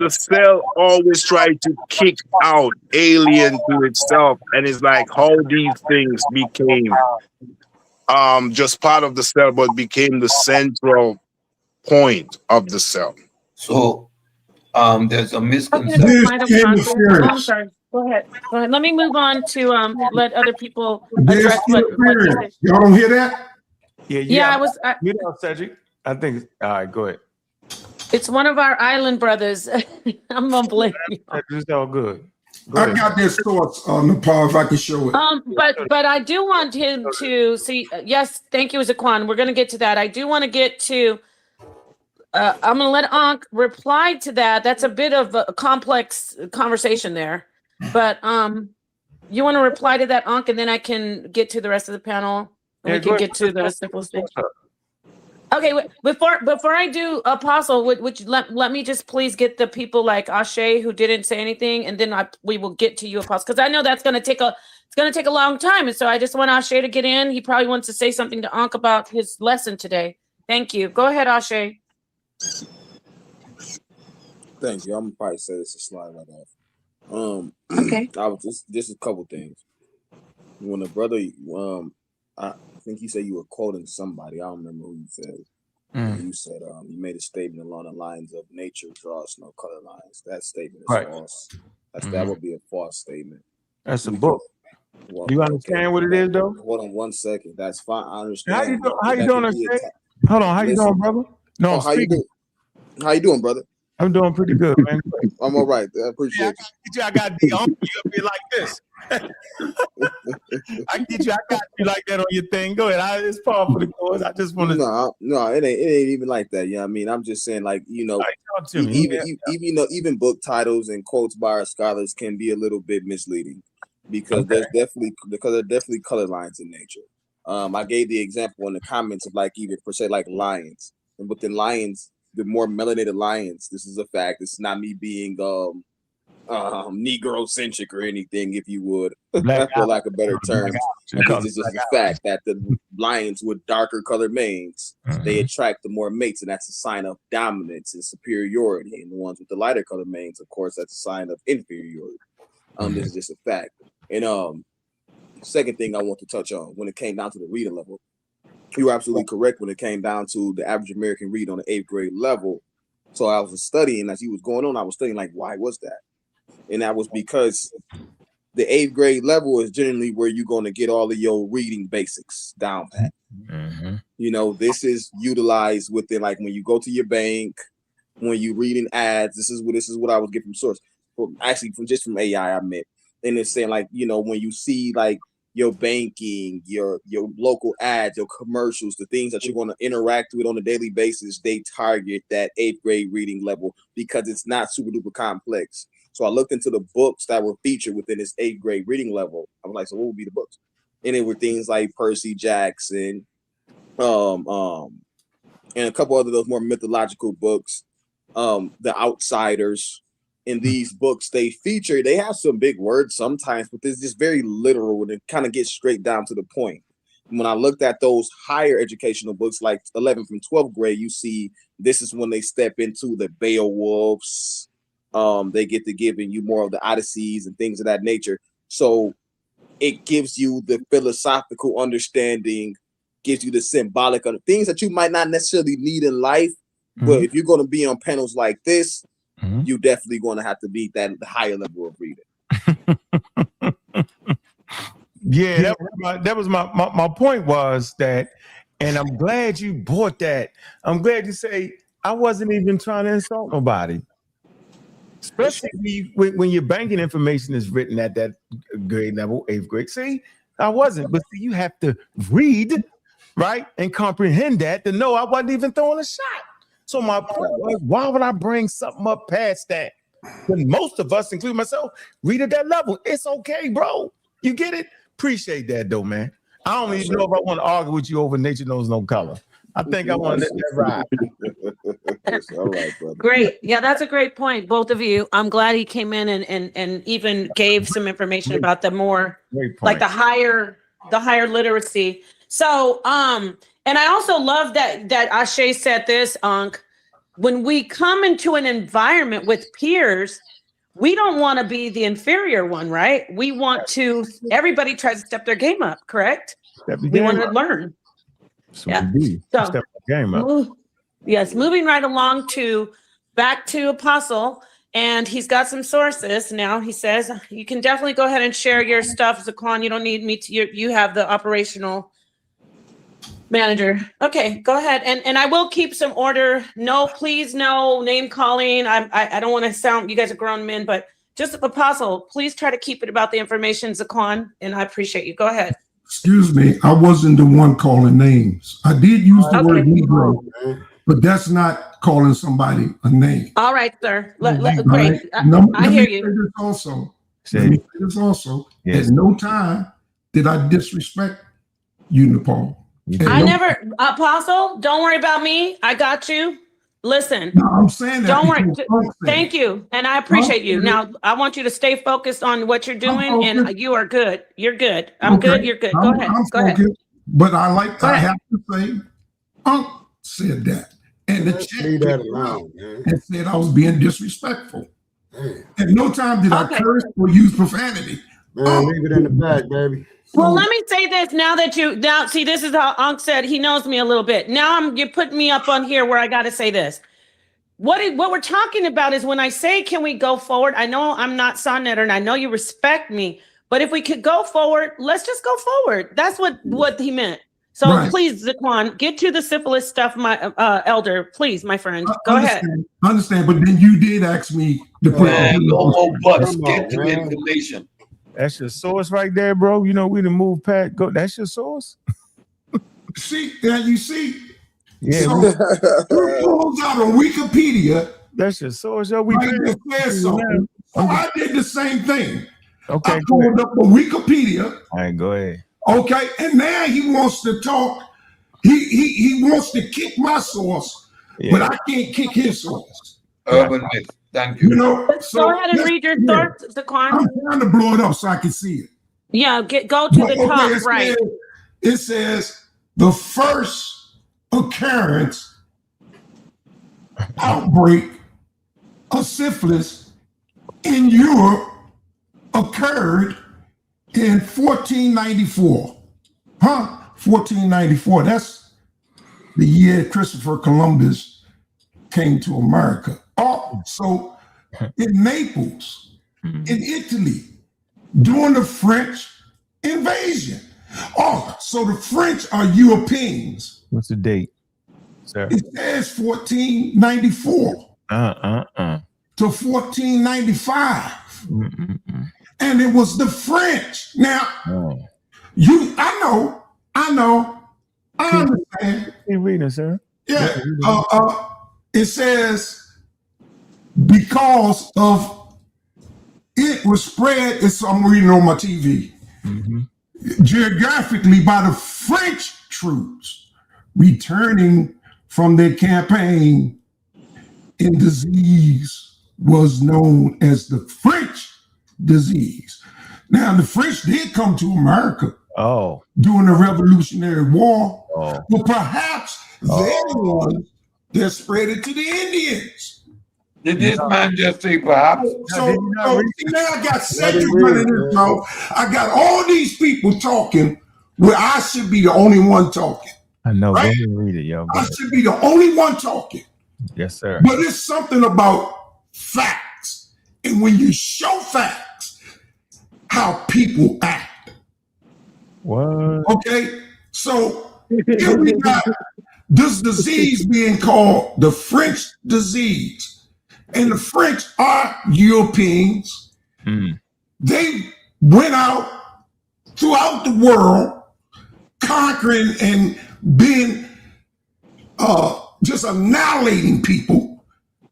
R: cell always tries to kick out alien to itself, and it's like how these things became just part of the cell, but became the central point of the cell.
O: So There's a
J: Okay,
O: misconception.
J: I'm sorry. Go ahead. Go ahead. Let me move on to let other people address what you said.
M: Y'all don't hear that?
J: Yeah, I was.
L: You know, Cedric. I think. All right, go ahead.
J: It's one of our island brothers. I'm gonna blame you.
L: It's all good.
M: I got this thoughts on Nepal if I can show it.
J: But I do want him to see. Yes, thank you, Zaquan. We're gonna get to that. I do want to get to. I'm gonna let Ankh reply to that. That's a bit of a complex conversation there, but you want to reply to that, Ankh, and then I can get to the rest of the panel, and we can get to the simple stage. Okay, before I do Apostle, would you let me just please get the people like Ashe who didn't say anything, and then we will get to you, Apostle, because I know that's gonna take a long time, and so I just want Ashe to get in. He probably wants to say something to Ankh about his lesson today. Thank you. Go ahead, Ashe.
S: Thank you. I'm gonna probably say this a slide right off.
J: Okay.
S: I was just a couple things. When a brother, I think you said you were quoting somebody. I don't remember who you said. You said you made a statement along the lines of nature draws no color lines. That statement is false. That would be a false statement.
L: That's a book. Well, do you understand what it is, though?
S: Hold on 1 second. That's fine. I understand.
L: How you doing? Hold on. How you doing, brother? No,
S: how you doing? How you doing, brother?
L: I'm doing pretty good, man.
S: I'm all right. I appreciate
L: you. I got the on you up here like this. I got you like that on your thing. Go ahead. It's part for the cause. I just want to.
S: No, it ain't even like that. Yeah, I mean, I'm just saying, like, even book titles and quotes by our scholars can be a little bit misleading because there are definitely color lines in nature. I gave the example in the comments of like even per se like lions, and within lions, the more melanated lions. This is a fact. It's not me being Negro-centric or anything, if you would, for lack of better terms. It's just a fact that the lions with darker colored manes, they attract the more mates, and that's a sign of dominance and superiority. And the ones with the lighter colored manes, of course, that's a sign of inferiority. This is just a fact. And second thing I want to touch on when it came down to the reading level, you were absolutely correct when it came down to the average American read on the 8th grade level. So I was studying as he was going on. I was studying like, why was that? And that was because the 8th grade level is generally where you're going to get all of your reading basics down pat. You know, this is utilized within like when you go to your bank, when you're reading ads. This is what I was getting from source, from AI. I meant, and it's saying like, you know, when you see like your banking, your local ads, your commercials, the things that you're going to interact with on a daily basis, they target that 8th grade reading level because it's not super duper complex. So I looked into the books that were featured within this 8th grade reading level. I was like, so what would be the books? And it were things like Percy Jackson, and a couple other those more mythological books, The Outsiders. In these books they have some big words sometimes, but it's just very literal and it kind of gets straight down to the point. When I looked at those higher educational books like 11th and 12th grade, you see this is when they step into the Beowulfs. They get to giving you more of the Odysseys and things of that nature. So it gives you the philosophical understanding, gives you the symbolic of things that you might not necessarily need in life. But if you're going to be on panels like this, you definitely going to have to beat that the higher level of reading.
L: That was my point was that, and I'm glad you brought that. I'm glad you say I wasn't even trying to insult nobody. Especially when your banking information is written at that grade level, 8th grade. See, I wasn't, but see, you have to read, right, and comprehend that to know I wasn't even throwing a shot. So my point was, why would I bring something up past that? When most of us, including myself, read at that level. It's okay, bro. You get it? Appreciate that, though, man. I don't even know if I want to argue with you over nature knows no color. I think I want to let that ride.
S: That's all right, brother.
J: Great. Yeah, that's a great point, both of you. I'm glad he came in and even gave some information about the more like the higher literacy. So and I also love that Ashe said this, Ankh. When we come into an environment with peers, we don't want to be the inferior one, right? We want to, everybody tries to step their game up, correct? We want to learn.
L: So
J: game up. Yes, moving right along back to Apostle. And he's got some sources now. He says you can definitely go ahead and share your stuff, Zaquan. You don't need me to. You have the operational manager. Okay, go ahead. And I will keep some order. No, please, no name calling. I don't want to sound. You guys are grown men, but just Apostle, please try to keep it about the information, Zaquan. And I appreciate you. Go ahead.
M: Excuse me, I wasn't the one calling names. I did use the word Negro, but that's not calling somebody a name.
J: All right, sir. Great.
M: Right?
J: I hear you.
M: Let me say this also. At no time did I disrespect you, Nepal.
J: I never, Apostle, don't worry about me. I got you. Listen,
M: no, I'm saying that.
J: Don't worry. Thank you. And I appreciate you. Now, I want you to stay focused on what you're doing, and you are good. You're good. I'm good. You're good. Go ahead. Go ahead.
M: But I have to say, Unc said that. And the chat and said I was being disrespectful. At no time did I curse or use profanity.
Q: Man, leave it in the bag, baby.
J: Well, let me say this now that see, this is how Unc said he knows me a little bit. Now you're putting me up on here where I got to say this. What we're talking about is when I say, can we go forward? I know I'm not Sonnetter and I know you respect me, but if we could go forward, let's just go forward. That's what he meant. So please, Zaquan, get to the syphilis stuff, my elder. Please, my friend. Go ahead.
M: I understand, but then you did ask me to put
O: no more buts. Get to the information.
L: That's your source right there, bro. You know, we done moved past. Go. That's your source.
M: See, now you see.
L: Yeah.
M: So, who pulls out on Wikipedia?
L: That's your source. Yo, we
M: says so. I did the same thing.
L: Okay.
M: I pulled up on Wikipedia.
L: All right, go ahead.
M: Okay, and now he wants to talk. He wants to kick my source, but I can't kick his source.
O: Urban myth. Thank you.
M: You know,
J: go ahead and read your source, Zaquan.
M: I'm trying to blow it up so I can see it.
J: Yeah, go to the top, right.
M: It says the first occurrence outbreak of syphilis in Europe occurred in 1494. 1494. That's the year Christopher Columbus came to America. Also in Naples, in Italy, during the French invasion. So the French are Europeans.
L: What's the date, sir?
M: It says 1494 to 1495. And it was the French. Now, I understand.
L: You reading, sir?
M: Yeah. It says because of it was spread. I'm reading on my TV. Geographically by the French troops returning from their campaign, and disease was known as the French disease. Now, the French did come to America during the Revolutionary War, but perhaps they're the ones that spread it to the Indians.
O: Did this man just say perhaps?
M: So now I got Cedric running this show. I got all these people talking where I should be the only one talking.
L: I know.
M: Right?
L: Go ahead and read it, yo.
M: I should be the only one talking.
L: Yes, sir.
M: But it's something about facts. And when you show facts, how people act.
L: What?
M: Okay? So here we got this disease being called the French disease. And the French are Europeans. They went out throughout the world, conquering and being just annihilating people.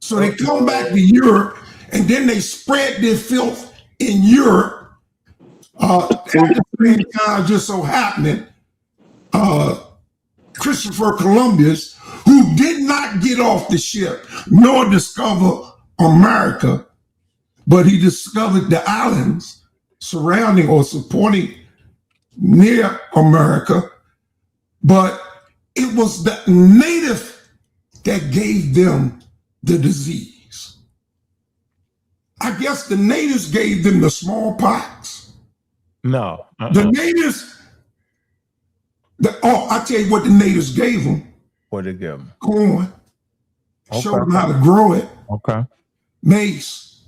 M: So they come back to Europe, and then they spread their filth in Europe. At the same time, just so happening, Christopher Columbus, who did not get off the ship nor discover America, but he discovered the islands surrounding or supporting near America. But it was the native that gave them the disease. I guess the natives gave them the smallpox.
L: No.
M: The natives, I tell you what the natives gave them.
L: What did they give them?
M: Corn. Showed them how to grow it.
L: Okay.
M: Mace.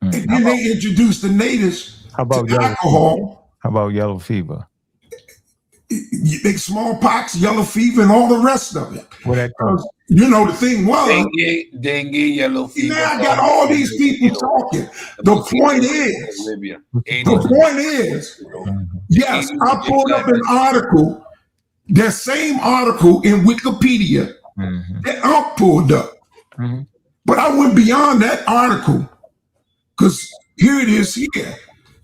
M: And then they introduced the natives to alcohol.
L: How about yellow fever?
M: Smallpox, yellow fever, and all the rest of it. You know, the thing was
O: dengue, yellow fever.
M: Now I got all these people talking. The point is, yes, I pulled up an article, that same article in Wikipedia that I pulled up. But I went beyond that article because here it is here.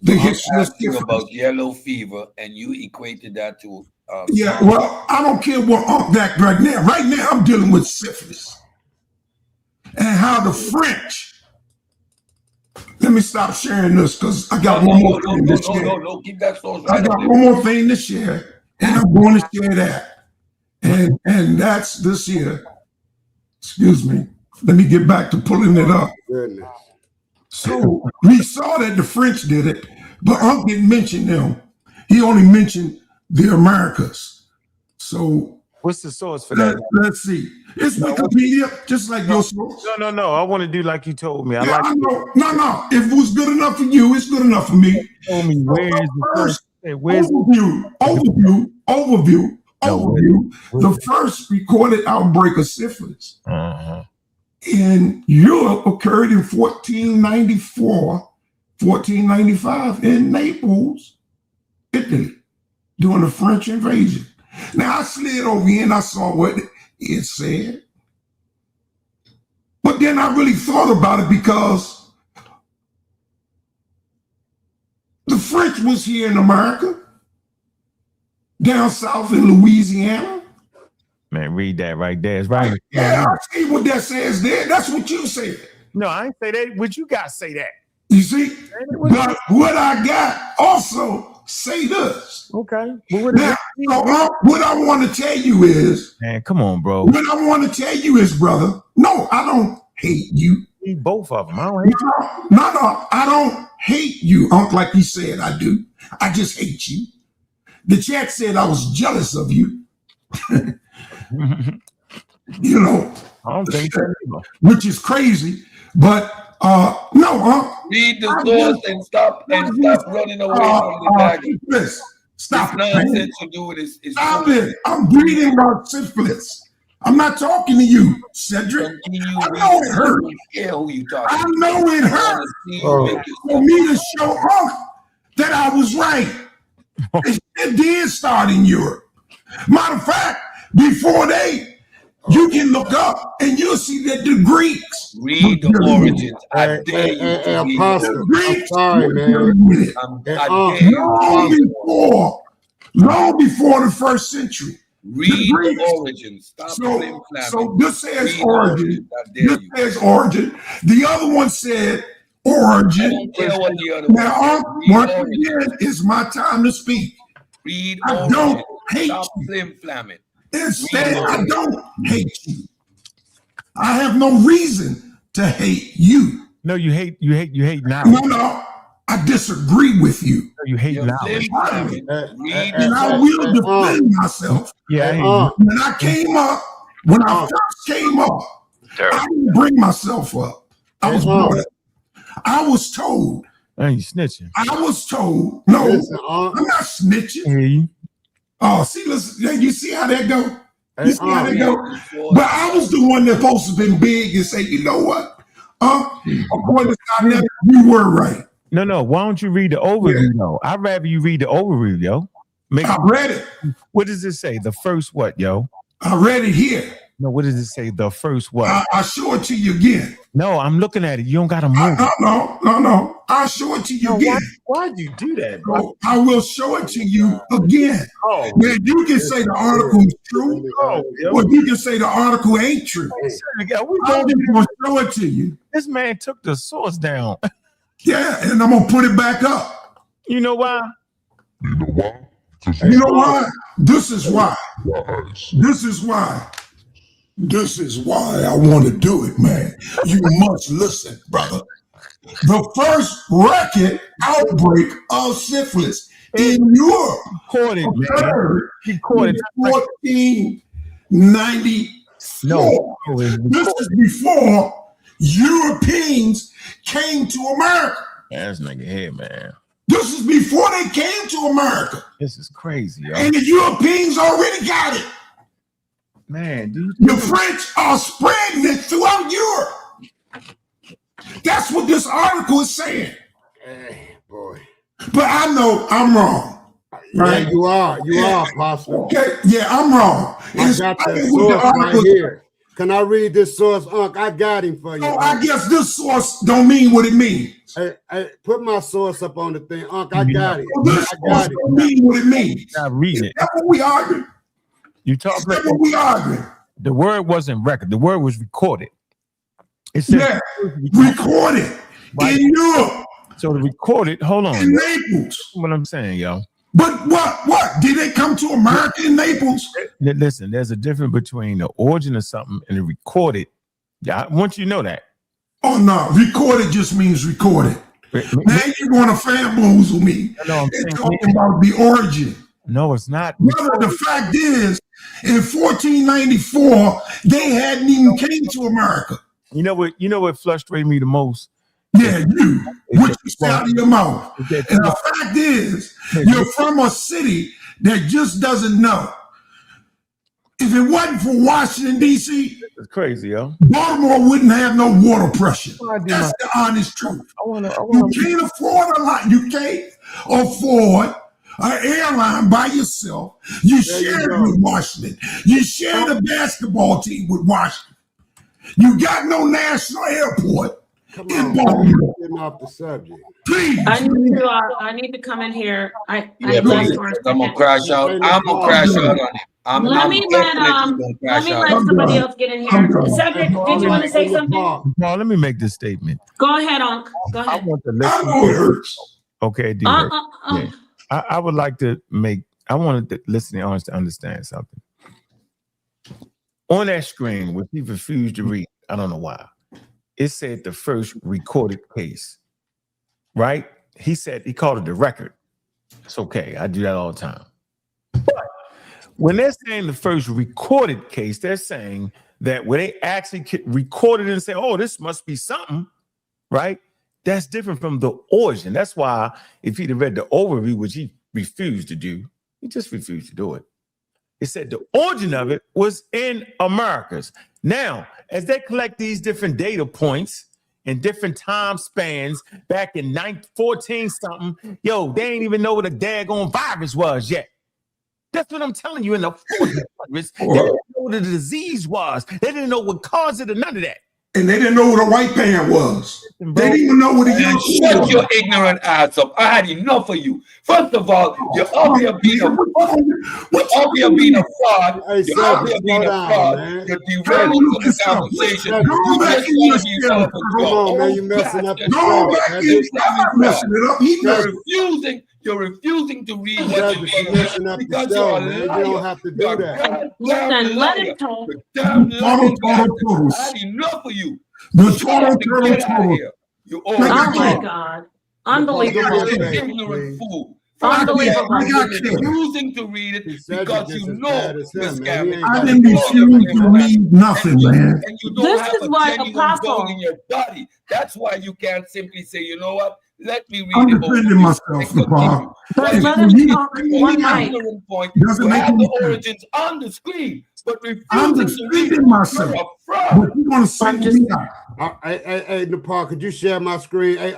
M: The history
O: about yellow fever, and you equated that to
M: well, I don't care what that right now. Right now, I'm dealing with syphilis and how the French. Let me stop sharing this because I got one more thing to share.
O: No, keep that source
M: I got one more thing to share, and I'm going to share that. And that's this year. Excuse me. Let me get back to pulling it up.
Q: Goodness.
M: So we saw that the French did it, but Unc didn't mention them. He only mentioned the Americas. So
L: what's the source for that?
M: Let's see. It's Wikipedia, just like your source.
L: No. I want to do like you told me.
M: I know. No. If it was good enough for you, it's good enough for me.
L: Tell me where is the first
M: overview. The first recorded outbreak of syphilis in Europe occurred in 1495 in Naples, Italy, during the French invasion. Now I slid over here and I saw what it said. But then I really thought about it because the French was here in America, down south in Louisiana.
L: Man, read that right there. It's right.
M: Yeah, I see what that says there. That's what you said.
L: No, I ain't say that. Would you guys say that?
M: You see? But what I got also say this.
L: Okay.
M: Now, what I want to tell you is,
L: man, come on, bro.
M: What I want to tell you is, brother, no, I don't hate you.
L: Both of them. I don't hate you.
M: No, I don't hate you, Unc, like you said I do. I just hate you. The chat said I was jealous of you. You know,
L: I don't think so.
M: Which is crazy, but no,
O: read the source and stop running away from the target.
M: Stop
O: it. Nonsense you do it is
M: stop it. I'm reading about syphilis. I'm not talking to you, Cedric. I know it hurt.
O: I know
M: it hurt for me to show Unc that I was right. It did start in Europe. Matter of fact, before you can look up and you'll see that the Greeks
O: read the origins.
Q: Apostle, I'm sorry, man.
M: Long before the first century.
O: Read the origins.
M: So this says origin. This says origin. The other one said origin. Now, once again, it's my time to speak.
O: Read
M: I
O: origin.
M: don't hate
O: Stop
M: you.
O: flim-flamming.
M: Instead, I don't hate you. I have no reason to hate you.
L: No, you hate now.
M: No, I disagree with you.
L: No, you hate now.
M: And I will defend myself.
L: Yeah.
M: When I first came up, I didn't bring myself up. I was brought up. I was told.
L: I ain't snitching.
M: I was told. No, I'm not snitching. Oh, see, listen, you see how that go? You see how that go? But I was the one that's supposed to have been big and say, you know what? According to God, you were right.
L: No. Why don't you read the overview, though? I'd rather you read the overview, yo.
M: I read it.
L: What does it say? The first what, yo?
M: I read it here.
L: No, what does it say? The first what?
M: I'll show it to you again.
L: No, I'm looking at it. You don't got to move.
M: No. I'll show it to you again.
L: Why'd you do that, bro?
M: So I will show it to you again. Now, you can say the article is true, or you can say the article ain't true. I'm just going to show it to you.
L: This man took the source down.
M: Yeah, and I'm going to put it back up.
L: You know why?
M: You know why? This is why. This is why. This is why I want to do it, man. You must listen, brother. The first record outbreak of syphilis in Europe occurred in 1494. This is before Europeans came to America.
L: Man, this nigga here, man.
M: This is before they came to America.
L: This is crazy, yo.
M: And the Europeans already got it.
L: Man, dude.
M: The French are spreading it throughout Europe. That's what this article is saying.
Q: Hey, boy.
M: But I know I'm wrong. Right?
Q: Yeah, you are, Apostle.
M: Okay, yeah, I'm wrong.
Q: I got that source right here. Can I read this source, Unc? I got him for you.
M: Oh, I guess this source don't mean what it means.
Q: Hey, put my source up on the thing, Unc. I got it.
M: This source don't mean what it means.
L: Not reading it.
M: That's what we arguing.
L: You talk about
M: what we arguing.
L: The word wasn't record. The word was recorded. It said
M: recorded in Europe.
L: So the recorded, hold on.
M: In Naples.
L: What I'm saying, yo.
M: But what? Did they come to America in Naples?
L: Listen, there's a difference between the origin of something and the recorded. Yeah, I want you to know that.
M: Oh, no. Recorded just means recorded. Now you're going to fanboozle me.
L: No,
M: and talking about the origin.
L: No, it's not.
M: Brother, the fact is, in 1494, they hadn't even came to America.
L: You know what frustrated me the most?
M: Yeah, what you say out of your mouth. And the fact is, you're from a city that just doesn't know. If it wasn't for Washington, D.C.,
L: it's crazy, yo.
M: Baltimore wouldn't have no water pressure. That's the honest truth. You can't afford a lot. You can't afford an airline by yourself. You share it with Washington. You share the basketball team with Washington. You got no national airport.
Q: Come on, getting off the subject.
M: Please.
J: I need to come in here.
O: I'm gonna crash out. I'm gonna crash out on it.
J: Let me let somebody else get in here. Cedric, did you want to say something?
L: Paul, let me make this statement.
J: Go ahead, Unc. Go ahead.
L: I want to listen. Okay, D-Ray. Yeah. I would like to make. I wanted the listening audience to understand something. On that screen, which he refused to read, I don't know why. It said the first recorded case, right? He called it the record. It's okay. I do that all the time. But when they're saying the first recorded case, they're saying that when they actually recorded it and say, oh, this must be something, right? That's different from the origin. That's why if he'd have read the overview, which he refused to do, he just refused to do it. It said the origin of it was in Americas. Now, as they collect these different data points in different time spans back in 1914 something, yo, they ain't even know what a daggone virus was yet. That's what I'm telling you. In the 1400s, they didn't know what the disease was. They didn't know what caused it or none of that.
M: And they didn't know what a white man was. They didn't even know what a yellow was.
O: Shut your ignorant ass up. I had enough of you. First of all, you're up here being a fraud. You're up here being a fraud. You're derailing the conversation.
Q: Come on, man. You're messing up
O: You're refusing to read what you read because you're a liar.
Q: You don't have to do that.
J: Listen, let him talk.
O: I had enough of you.
J: Oh my God. Unbelievable.
O: Ignorant fool.
J: Unbelievable.
O: You're refusing to read it because you know Miss Gavin.
M: I didn't refuse to read nothing, man.
O: And you don't have a genuine bone in your body. That's why you can't simply say, you know what? Let me read
M: I'm
O: it.
M: defending myself, Nepal.
J: But let him talk one night.
O: You have the origins on the screen, but
M: I'm
O: refusing to read it.
M: defending myself. But you want to say me out.
Q: Hey, Nepal, could you share my screen? Hey,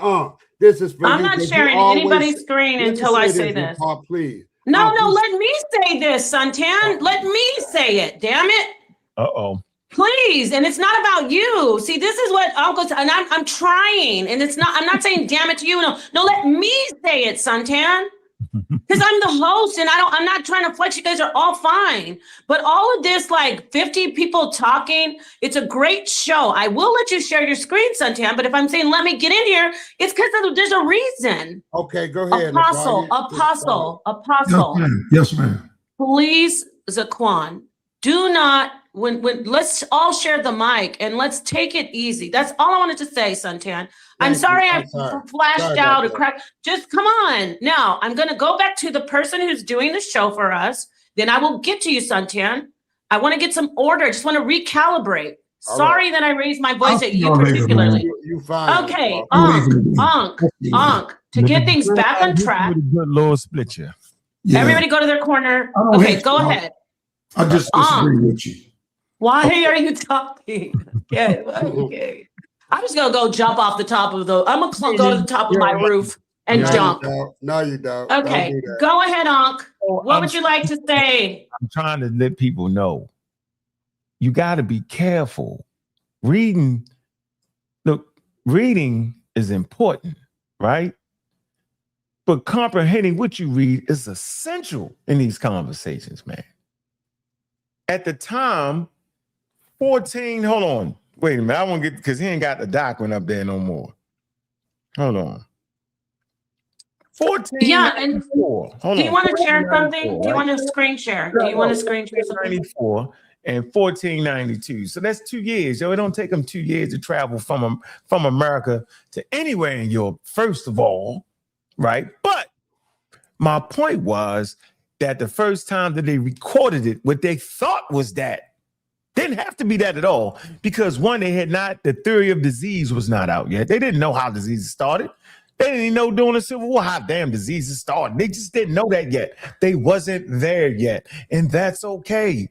Q: this is for
J: I'm
Q: you.
J: not sharing anybody's screen until I say this.
Q: Nepal, please.
J: No, let me say this, Suntan. Let me say it. Damn it.
L: Uh-oh.
J: Please, and it's not about you. See, this is what Uncle, and I'm trying, and it's not. I'm not saying damn it to you. No, let me say it, Suntan, because I'm the host, and I'm not trying to flex. You guys are all fine, but all of this, like 50 people talking, it's a great show. I will let you share your screen, Suntan, but if I'm saying let me get in here, it's because there's a reason.
Q: Okay, go ahead.
J: Apostle.
M: Yes, ma'am.
J: Please, Zaquan, do not. When let's all share the mic and let's take it easy. That's all I wanted to say, Suntan. I'm sorry I flashed out a crack. Just come on. Now I'm gonna go back to the person who's doing the show for us. Then I will get to you, Suntan. I want to get some order. I just want to recalibrate. Sorry that I raised my voice at you
Q: later,
J: particularly.
Q: You fine.
J: Okay, Ankh, to get things back on track.
L: Good Lord split you.
M: Yeah.
J: Everybody go to their corner.
M: I don't
J: Okay,
M: hate
J: go
M: you.
J: ahead.
M: I just disagree with you.
J: Why are you talking? Okay. I'm just gonna go jump off the top of the. I'm gonna go to the top of my roof and jump.
Q: No, you don't.
J: Okay,
Q: Don't do that.
J: go ahead, Ankh. What would you like to say?
L: I'm trying to let people know. You got to be careful. Reading is important, right? But comprehending what you read is essential in these conversations, man. At the time, 14, hold on. Wait a minute. I want to get, because he ain't got the document up there no more. Hold on. 14.
J: Yeah, and do you want to share
L: 1494,
J: something? Do you
L: right?
J: want to screen share? Do you want to screen share something?
L: 94 and 1492. So that's 2 years. Yo, it don't take them 2 years to travel from America to anywhere in Europe, first of all, right? But my point was that the first time that they recorded it, what they thought was that. Didn't have to be that at all, because one, the theory of disease was not out yet. They didn't know how diseases started. They didn't even know during the Civil War how damn diseases started. They just didn't know that yet. They wasn't there yet. And that's okay.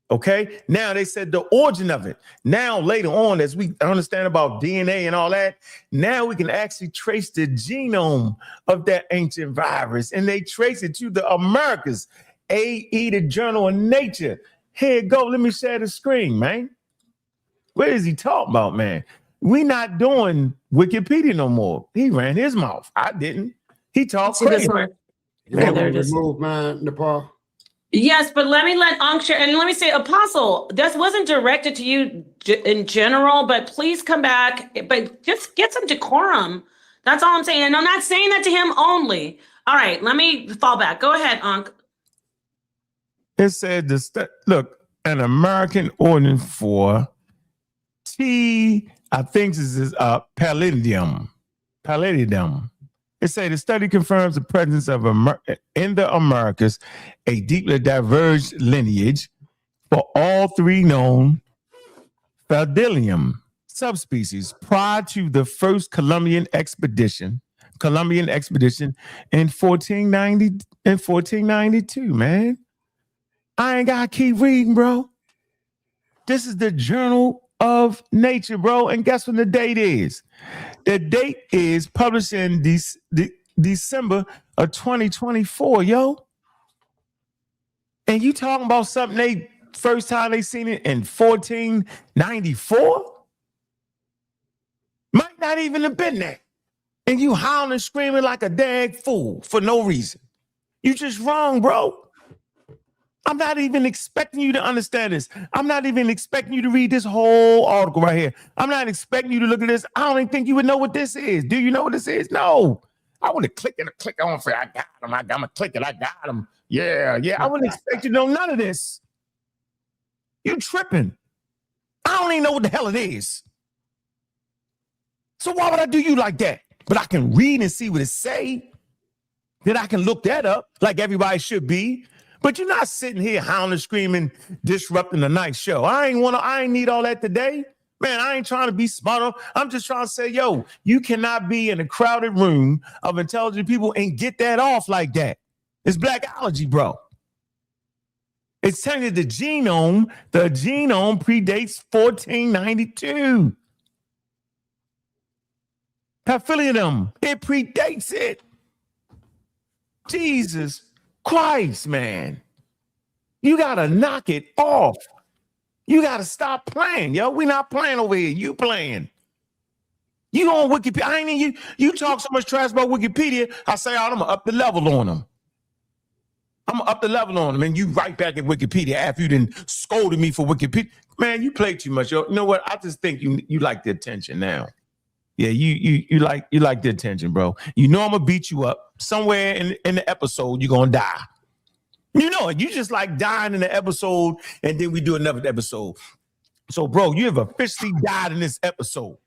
L: Okay. Now they said the origin of it. Now later on, as we understand about DNA and all that, now we can actually trace the genome of that ancient virus. And they trace it to the Americas, AE, the Journal of Nature. Here you go. Let me share the screen, man. What is he talking about, man? We not doing Wikipedia no more. He ran his mouth. I didn't. He talked crazy.
Q: Man, there it is. Remove mine, Nepal.
J: Yes, but let Ankh share. And let me say, Apostle, this wasn't directed to you in general, but please come back. But just get some decorum. That's all I'm saying. And I'm not saying that to him only. All right, let me fall back. Go ahead, Ankh.
L: It said, look, an American ordinance for T, I think this is palladium. It said the study confirms the presence of in the Americas a deeply diverged lineage for all three known palladium subspecies prior to the first Columbian expedition in 1492, man. I ain't gotta keep reading, bro. This is the Journal of Nature, bro. And guess when the date is? The date is published in December of 2024, yo. And you talking about something first time they seen it in 1494? Might not even have been there. And you howling and screaming like a dang fool for no reason. You just wrong, bro. I'm not even expecting you to understand this. I'm not even expecting you to read this whole article right here. I'm not expecting you to look at this. I don't even think you would know what this is. Do you know what this is? No. I want to click on for I got him. I'm going to click it. I got him. Yeah. I wouldn't expect you to know none of this. You tripping. I don't even know what the hell it is. So why would I do you like that? But I can read and see what it say. Then I can look that up like everybody should be. But you're not sitting here howling, screaming, disrupting the night show. I ain't need all that today. Man, I ain't trying to be smarter. I'm just trying to say, yo, you cannot be in a crowded room of intelligent people and get that off like that. It's blackology, bro. It's telling you the genome predates 1492. Papillium, it predates it. Jesus Christ, man. You gotta knock it off. You gotta stop playing, yo. We not playing over here. You playing. You on Wikipedia. I ain't even you talk so much trash about Wikipedia. I say, I'm gonna up the level on them. I'm gonna up the level on them. And you right back at Wikipedia after you done scolded me for Wikipedia. Man, you play too much, yo. You know what? I just think you like the attention now. Yeah, you like the attention, bro. You know I'm gonna beat you up. Somewhere in the episode, you're gonna die. You know it. You just like dying in the episode, and then we do another episode. So, bro, you have officially died in this episode.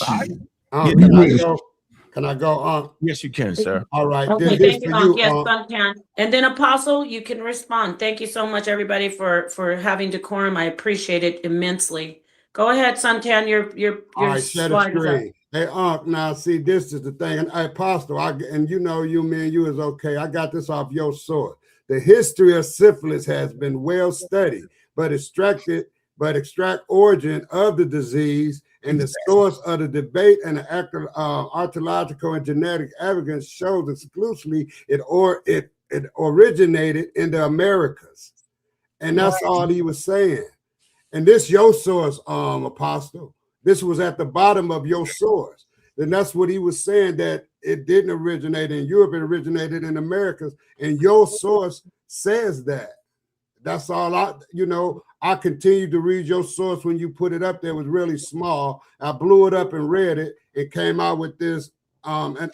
L: Right?
Q: Can I go?
L: Yes, you can, sir.
Q: All right.
J: Okay, thank you, yes, son can. And then Apostle, you can respond. Thank you so much, everybody, for having decorum. I appreciate it immensely. Go ahead, Suntan. Your
Q: All right, share the
J: slide is up.
Q: screen. Hey, now see, this is the thing. And Apostle, and you know, me and you is okay. I got this off your source. The history of syphilis has been well studied, but extract origin of the disease and the source of the debate and the archaeological and genetic evidence shows exclusively it originated in the Americas. And that's all he was saying. And this your source, Apostle. This was at the bottom of your source. And that's what he was saying, that it didn't originate in Europe, it originated in Americas. And your source says that. That's all I continued to read your source when you put it up there. It was really small. I blew it up and read it. It came out with this an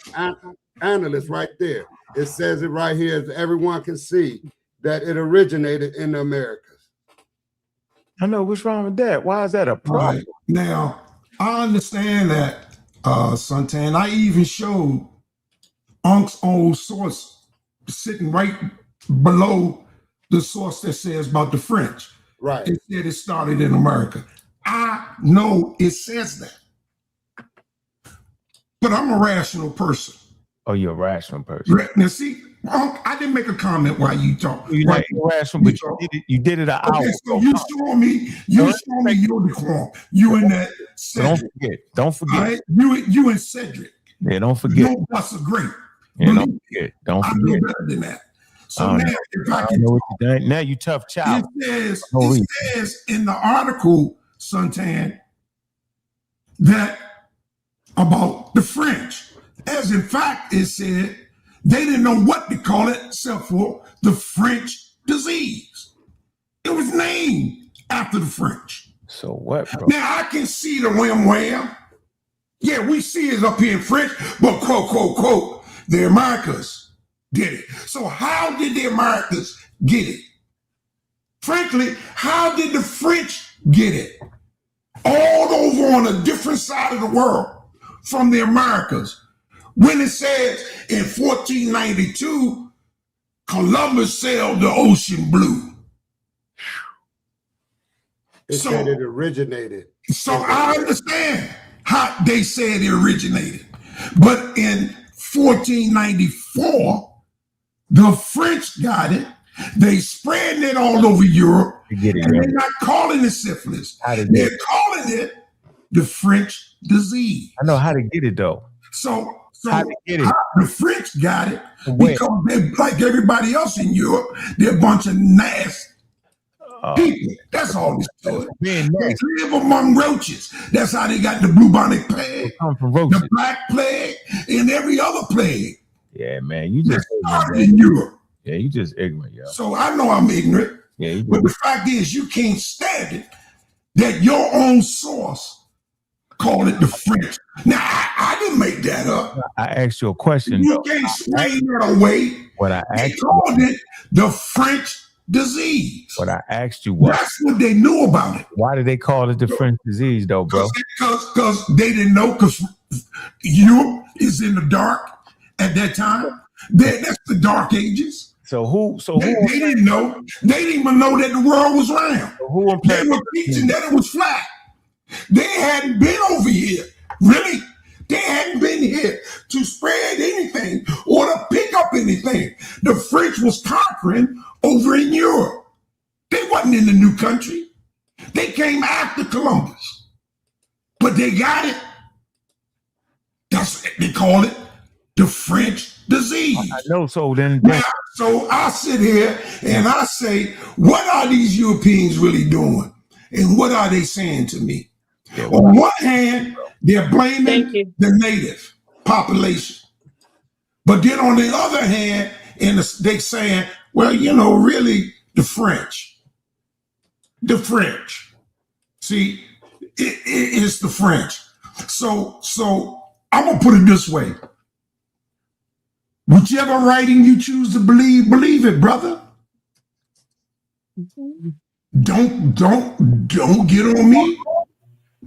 Q: analyst right there. It says it right here, as everyone can see, that it originated in the Americas.
L: I know, what's wrong with that? Why is that a problem?
M: Right. Now, I understand that, Suntan. I even showed Ankh's old source sitting right below the source that says about the French.
Q: Right.
M: It said it started in America. I know it says that. But I'm a rational person.
L: Oh, you're a rational person.
M: Now, see, I didn't make a comment while you talk.
L: You're not irrational, but you did it an hour.
M: So you show me your decorum. You in that Cedric.
L: Don't forget.
M: Right? You and Cedric.
L: Yeah, don't forget.
M: No bus are great.
L: Yeah, don't forget. Don't forget.
M: I know better than that. So now, if I can
L: know what you done. Now you tough child.
M: It says in the article, Suntan, that about the French, as in fact it said they didn't know what to call it except for the French disease. It was named after the French.
L: So what, bro?
M: Now I can see the wham. Yeah, we see it up here in French, but quote, quote, quote, the Americas did it. So how did the Americas get it? Frankly, how did the French get it? All over on a different side of the world from the Americas. When it says in 1492, Columbus sailed the ocean blue.
Q: It said it originated.
M: So I understand how they said it originated. But in 1494, the French got it. They spread it all over Europe. And they're not calling it syphilis. They're calling it the French disease.
L: I know how to get it though.
M: So how to get it? The French got it because they're like everybody else in Europe. They're a bunch of nasty people. That's all this story. They live among roaches. That's how they got the bubonic plague, the black plague, and every other plague.
L: Yeah, man, you just
M: in Europe.
L: Yeah, you just ignorant, yo.
M: So I know I'm ignorant.
L: Yeah,
M: but the fact is, you can't stand it that your own source called it the French. Now, I didn't make that up.
L: I asked you a question.
M: You can't explain that away.
L: What I asked
M: they called it the French disease.
L: What I asked you was,
M: that's what they knew about it.
L: Why did they call it the French disease, though, bro?
M: Because they didn't know, because Europe is in the dark at that time. That's the Dark Ages.
L: So
M: they didn't know. They didn't even know that the world was round. They were teaching that it was flat. They hadn't been over here. Really? They hadn't been here to spread anything or to pick up anything. The French was conquering over in Europe. They wasn't in the new country. They came after Columbus. But they got it. That's what they call it, the French disease.
L: I know. So then
M: so I sit here and I say, what are these Europeans really doing? And what are they saying to me?
L: Yeah,
M: on one hand, they're blaming the native population. But then on the other hand, they're saying, well, really the French. The French. See, it's the French. So I'm going to put it this way. Whichever writing you choose to believe it, brother. Don't get on me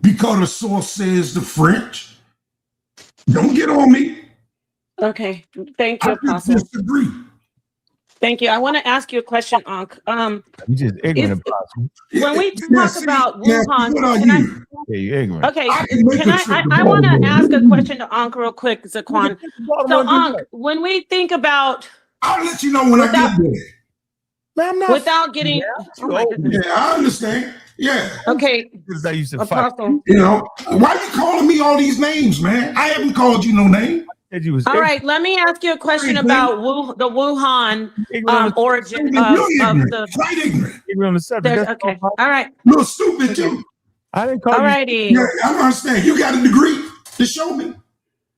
M: because the source says the French. Don't get on me.
J: Okay, thank you,
M: I
J: Apostle.
M: disagree.
J: Thank you. I want to ask you a question, Ankh.
L: You just ignorant, Apostle.
J: When we talk about Wuhan,
L: what are you? Yeah, you're ignorant.
J: Okay, I want to ask a question to Ankh real quick, Zaquan. So, Ankh, when we think about,
M: I'll let you know when I get there.
L: No, I'm not.
J: Without getting, oh my goodness.
M: Yeah, I understand. Yeah.
J: Okay.
L: I used to fight.
J: Apostle.
M: You know, why you calling me all these names, man? I haven't called you no name.
J: All right, let me ask you a question about the Wuhan origin of the.
M: Quite ignorant.
L: Ignorant on the subject.
J: Okay. All right.
M: You're stupid too.
L: I didn't call
J: All
L: you.
J: righty.
M: Yeah, I don't understand. You got a degree to show me.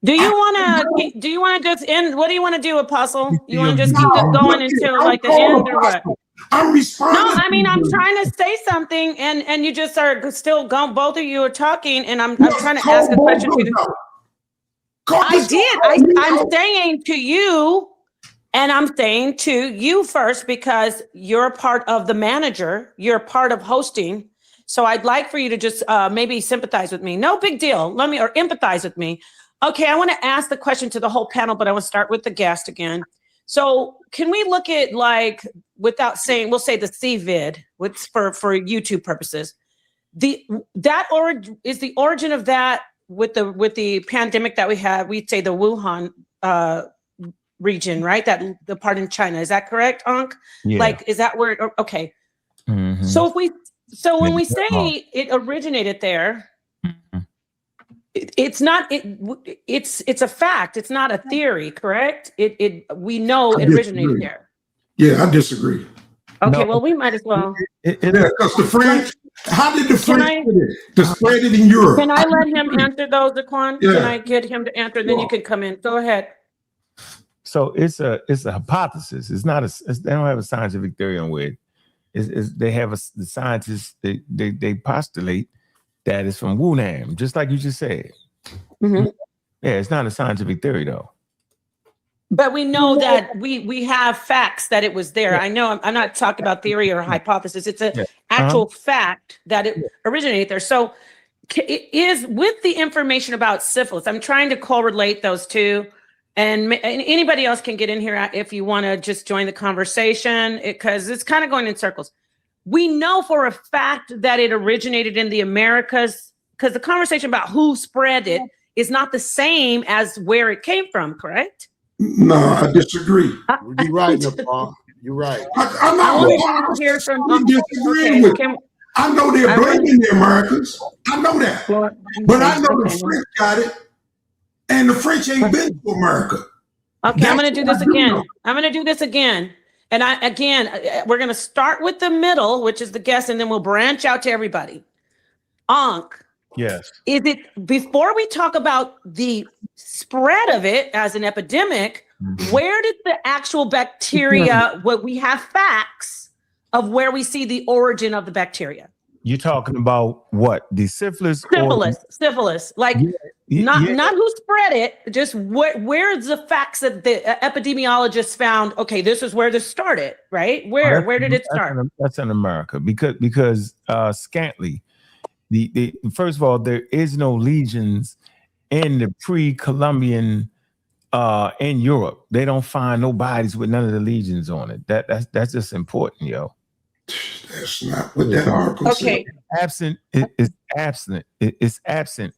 J: Do you want to just end? What do you want to do, Apostle? You want to just keep this going until like the end or what?
M: I'm responding.
J: No, I mean I'm trying to say something, and you just are still going. Both of you are talking, and I'm trying to ask a question to you. I did. I'm saying to you, and I'm saying to you first because you're a part of the manager. You're a part of hosting. So I'd like for you to just maybe sympathize with me. No big deal. Or empathize with me. Okay, I want to ask the question to the whole panel, but I want to start with the guest again. So can we look at, like, without saying, we'll say the CVID for YouTube purposes. Is the origin of that with the pandemic that we have, we'd say the Wuhan region, right? That the part in China. Is that correct, Ankh?
L: Yeah.
J: Like, is that where, okay.
L: Mm-hmm.
J: So when we say it originated there, it's a fact. It's not a theory, correct? We know it originated there.
M: Yeah, I disagree.
J: Okay, well, we might as well.
M: Yeah, because the French, how did the French do it? To spread it in Europe.
J: Can I let him answer those, Zaquan?
M: Yeah.
J: Can I get him to answer? Then you can come in. Go ahead.
L: So it's a hypothesis. It's not they don't have a scientific theory on where they have the scientists they postulate that it's from Wuhan, just like you just said.
J: Mm-hmm.
L: Yeah, it's not a scientific theory though.
J: But we know that we have facts that it was there. Yeah. I know I'm not talking about theory or hypothesis. It's an actual fact that it originated there. So it is with the information about syphilis. I'm trying to correlate those two. And anybody else can get in here if you want to just join the conversation, because it's kind of going in circles. We know for a fact that it originated in the Americas, because the conversation about who spread it is not the same as where it came from, correct?
M: No, I disagree.
Q: You're right, Nepal. You're right.
M: I'm not
J: hear from
M: disagreeing with you. I know they're blaming the Americans. I know that. But I know the French got it. And the French ain't been to America.
J: Okay, I'm going to do this again. I'm going to do this again. And we're going to start with the middle, which is the guest, and then we'll branch out to everybody. Ankh.
L: Yes.
J: Is it, before we talk about the spread of it as an epidemic, where did the actual bacteria, what we have facts of where we see the origin of the bacteria?
L: You're talking about what? The syphilis?
J: Syphilis. Like, not who spread it, just where's the facts that the epidemiologists found, okay, this is where this started, right? Where did it start?
L: That's in America because scantly. The first of all, there is no lesions in the pre-Columbian in Europe. They don't find no bodies with none of the lesions on it. That's just important, yo.
M: That's not what that article said.
L: It's absent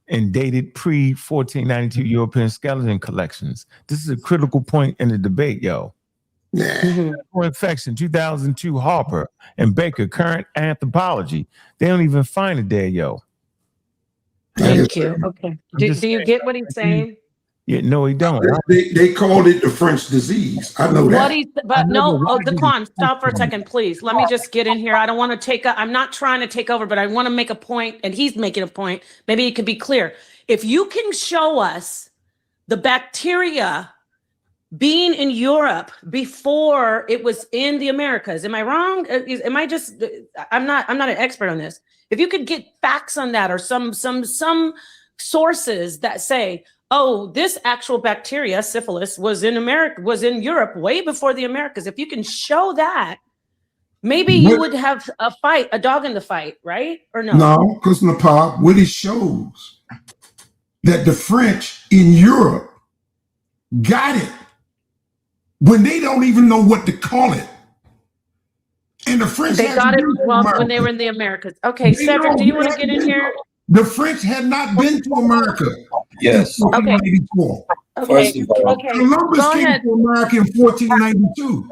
L: and dated pre-1492 European skeleton collections. This is a critical point in the debate, yo. Infection, 2002, Harper and Baker, Current Anthropology. They don't even find it there, yo.
J: Thank you. Okay. Do you get what he's saying?
L: Yeah, no, he don't.
M: They called it the French disease. I know that.
J: Daquan, stop for a second, please. Let me just get in here. I don't want to I'm not trying to take over, but I want to make a point, and he's making a point. Maybe it could be clear. If you can show us the bacteria being in Europe before it was in the Americas, am I wrong? I'm not an expert on this. If you could get facts on that or some sources that say, oh, this actual bacteria, syphilis, was in Europe way before the Americas. If you can show that, maybe you would have a dog in the fight, right? Or no?
M: No, because Nepal, what it shows that the French in Europe got it when they don't even know what to call it. And the French
J: They got it when they were in the Americas. Okay, Cedric, do you want to get in here?
M: The French had not been to America.
O: Yes.
J: Okay.
O: First of all,
M: Columbus came to America in 1492.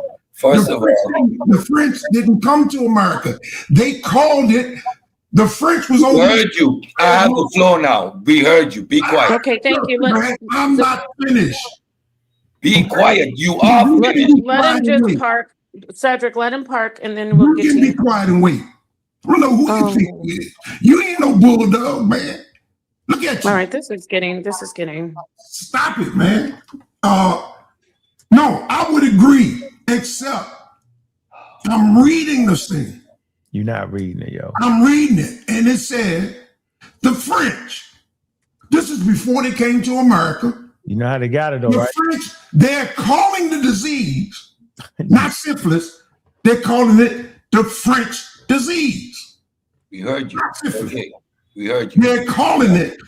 M: The French didn't come to America. They called it. The French was over.
O: We heard you. I have the floor now. We heard you. Be quiet.
J: Okay, thank you.
M: I'm not finished.
O: Be quiet. You are finished.
J: Let him just park. Cedric, let him park, and then we'll get to you.
M: Be quiet and wait. I don't know who you think you is. You ain't no bulldog, man. Look at you.
J: All right, this is getting.
M: Stop it, man. No, I would agree, except I'm reading this thing.
L: You're not reading it, yo.
M: I'm reading it, and it said the French. This is before they came to America.
L: You know how they got it, though,
M: the
L: right?
M: French, they're calling the disease not syphilis. They're calling it the French disease.
O: We heard you. Okay. We heard you.
M: They're calling it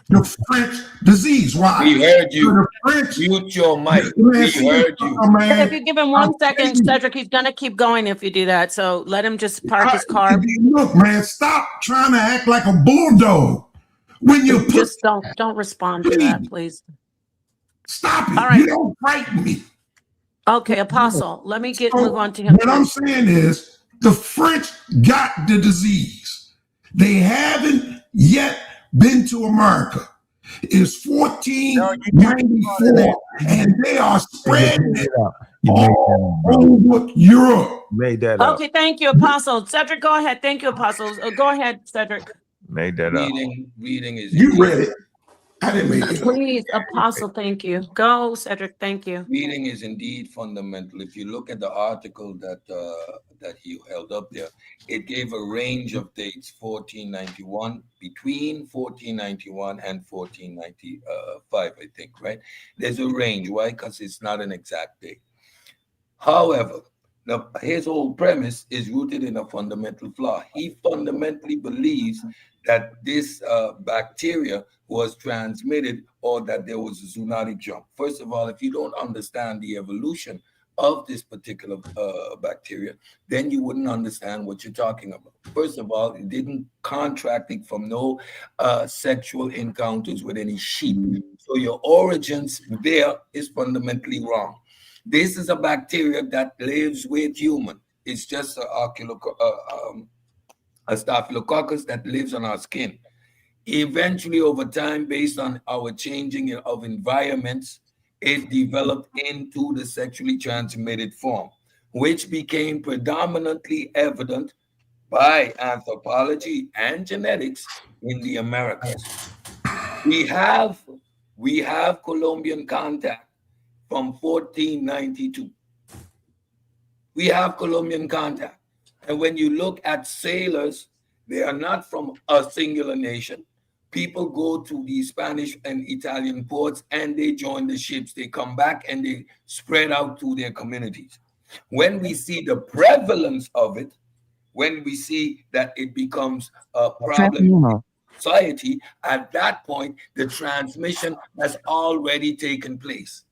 M: the French disease. Why?
O: We heard you.
M: The French.
O: Mute your mic. We heard you.
J: If you give him 1 second, Cedric, he's gonna keep going if you do that. So let him just park his car.
M: Look, man, stop trying to act like a bulldog when you
J: just don't respond to that, please.
M: Stop it.
J: All right.
M: You don't frighten me.
J: Okay, Apostle, let me move on to him.
M: What I'm saying is the French got the disease. They haven't yet been to America. It's 1494, and they are spreading it all over Europe.
L: Made that up.
J: Okay, thank you, Apostle. Cedric, go ahead. Thank you, Apostle. Go ahead, Cedric.
L: Made that up.
O: Reading is.
M: You read it. I didn't make it.
J: Please, Apostle, thank you. Go, Cedric, thank you.
O: Reading is indeed fundamental. If you look at the article that he held up there, it gave a range of dates, 1491, between 1491 and 1495, I think, right? There's a range. Why? Because it's not an exact date. However, his whole premise is rooted in a fundamental flaw. He fundamentally believes that this bacteria was transmitted or that there was a zoonotic jump. First of all, if you don't understand the evolution of this particular bacteria, then you wouldn't understand what you're talking about. First of all, it didn't contract it from no sexual encounters with any sheep. So your origins there is fundamentally wrong. This is a bacteria that lives with human. It's just a staphylococcus that lives on our skin. Eventually, over time, based on our changing of environments, it developed into the sexually transmitted form, which became predominantly evident by anthropology and genetics in the Americas. We have Colombian contact from 1492. We have Colombian contact. And when you look at sailors, they are not from a singular nation. People go to the Spanish and Italian ports and they join the ships. They come back and they spread out to their communities. When we see the prevalence of it, when we see that it becomes a problem in society, at that point, the transmission has already taken place.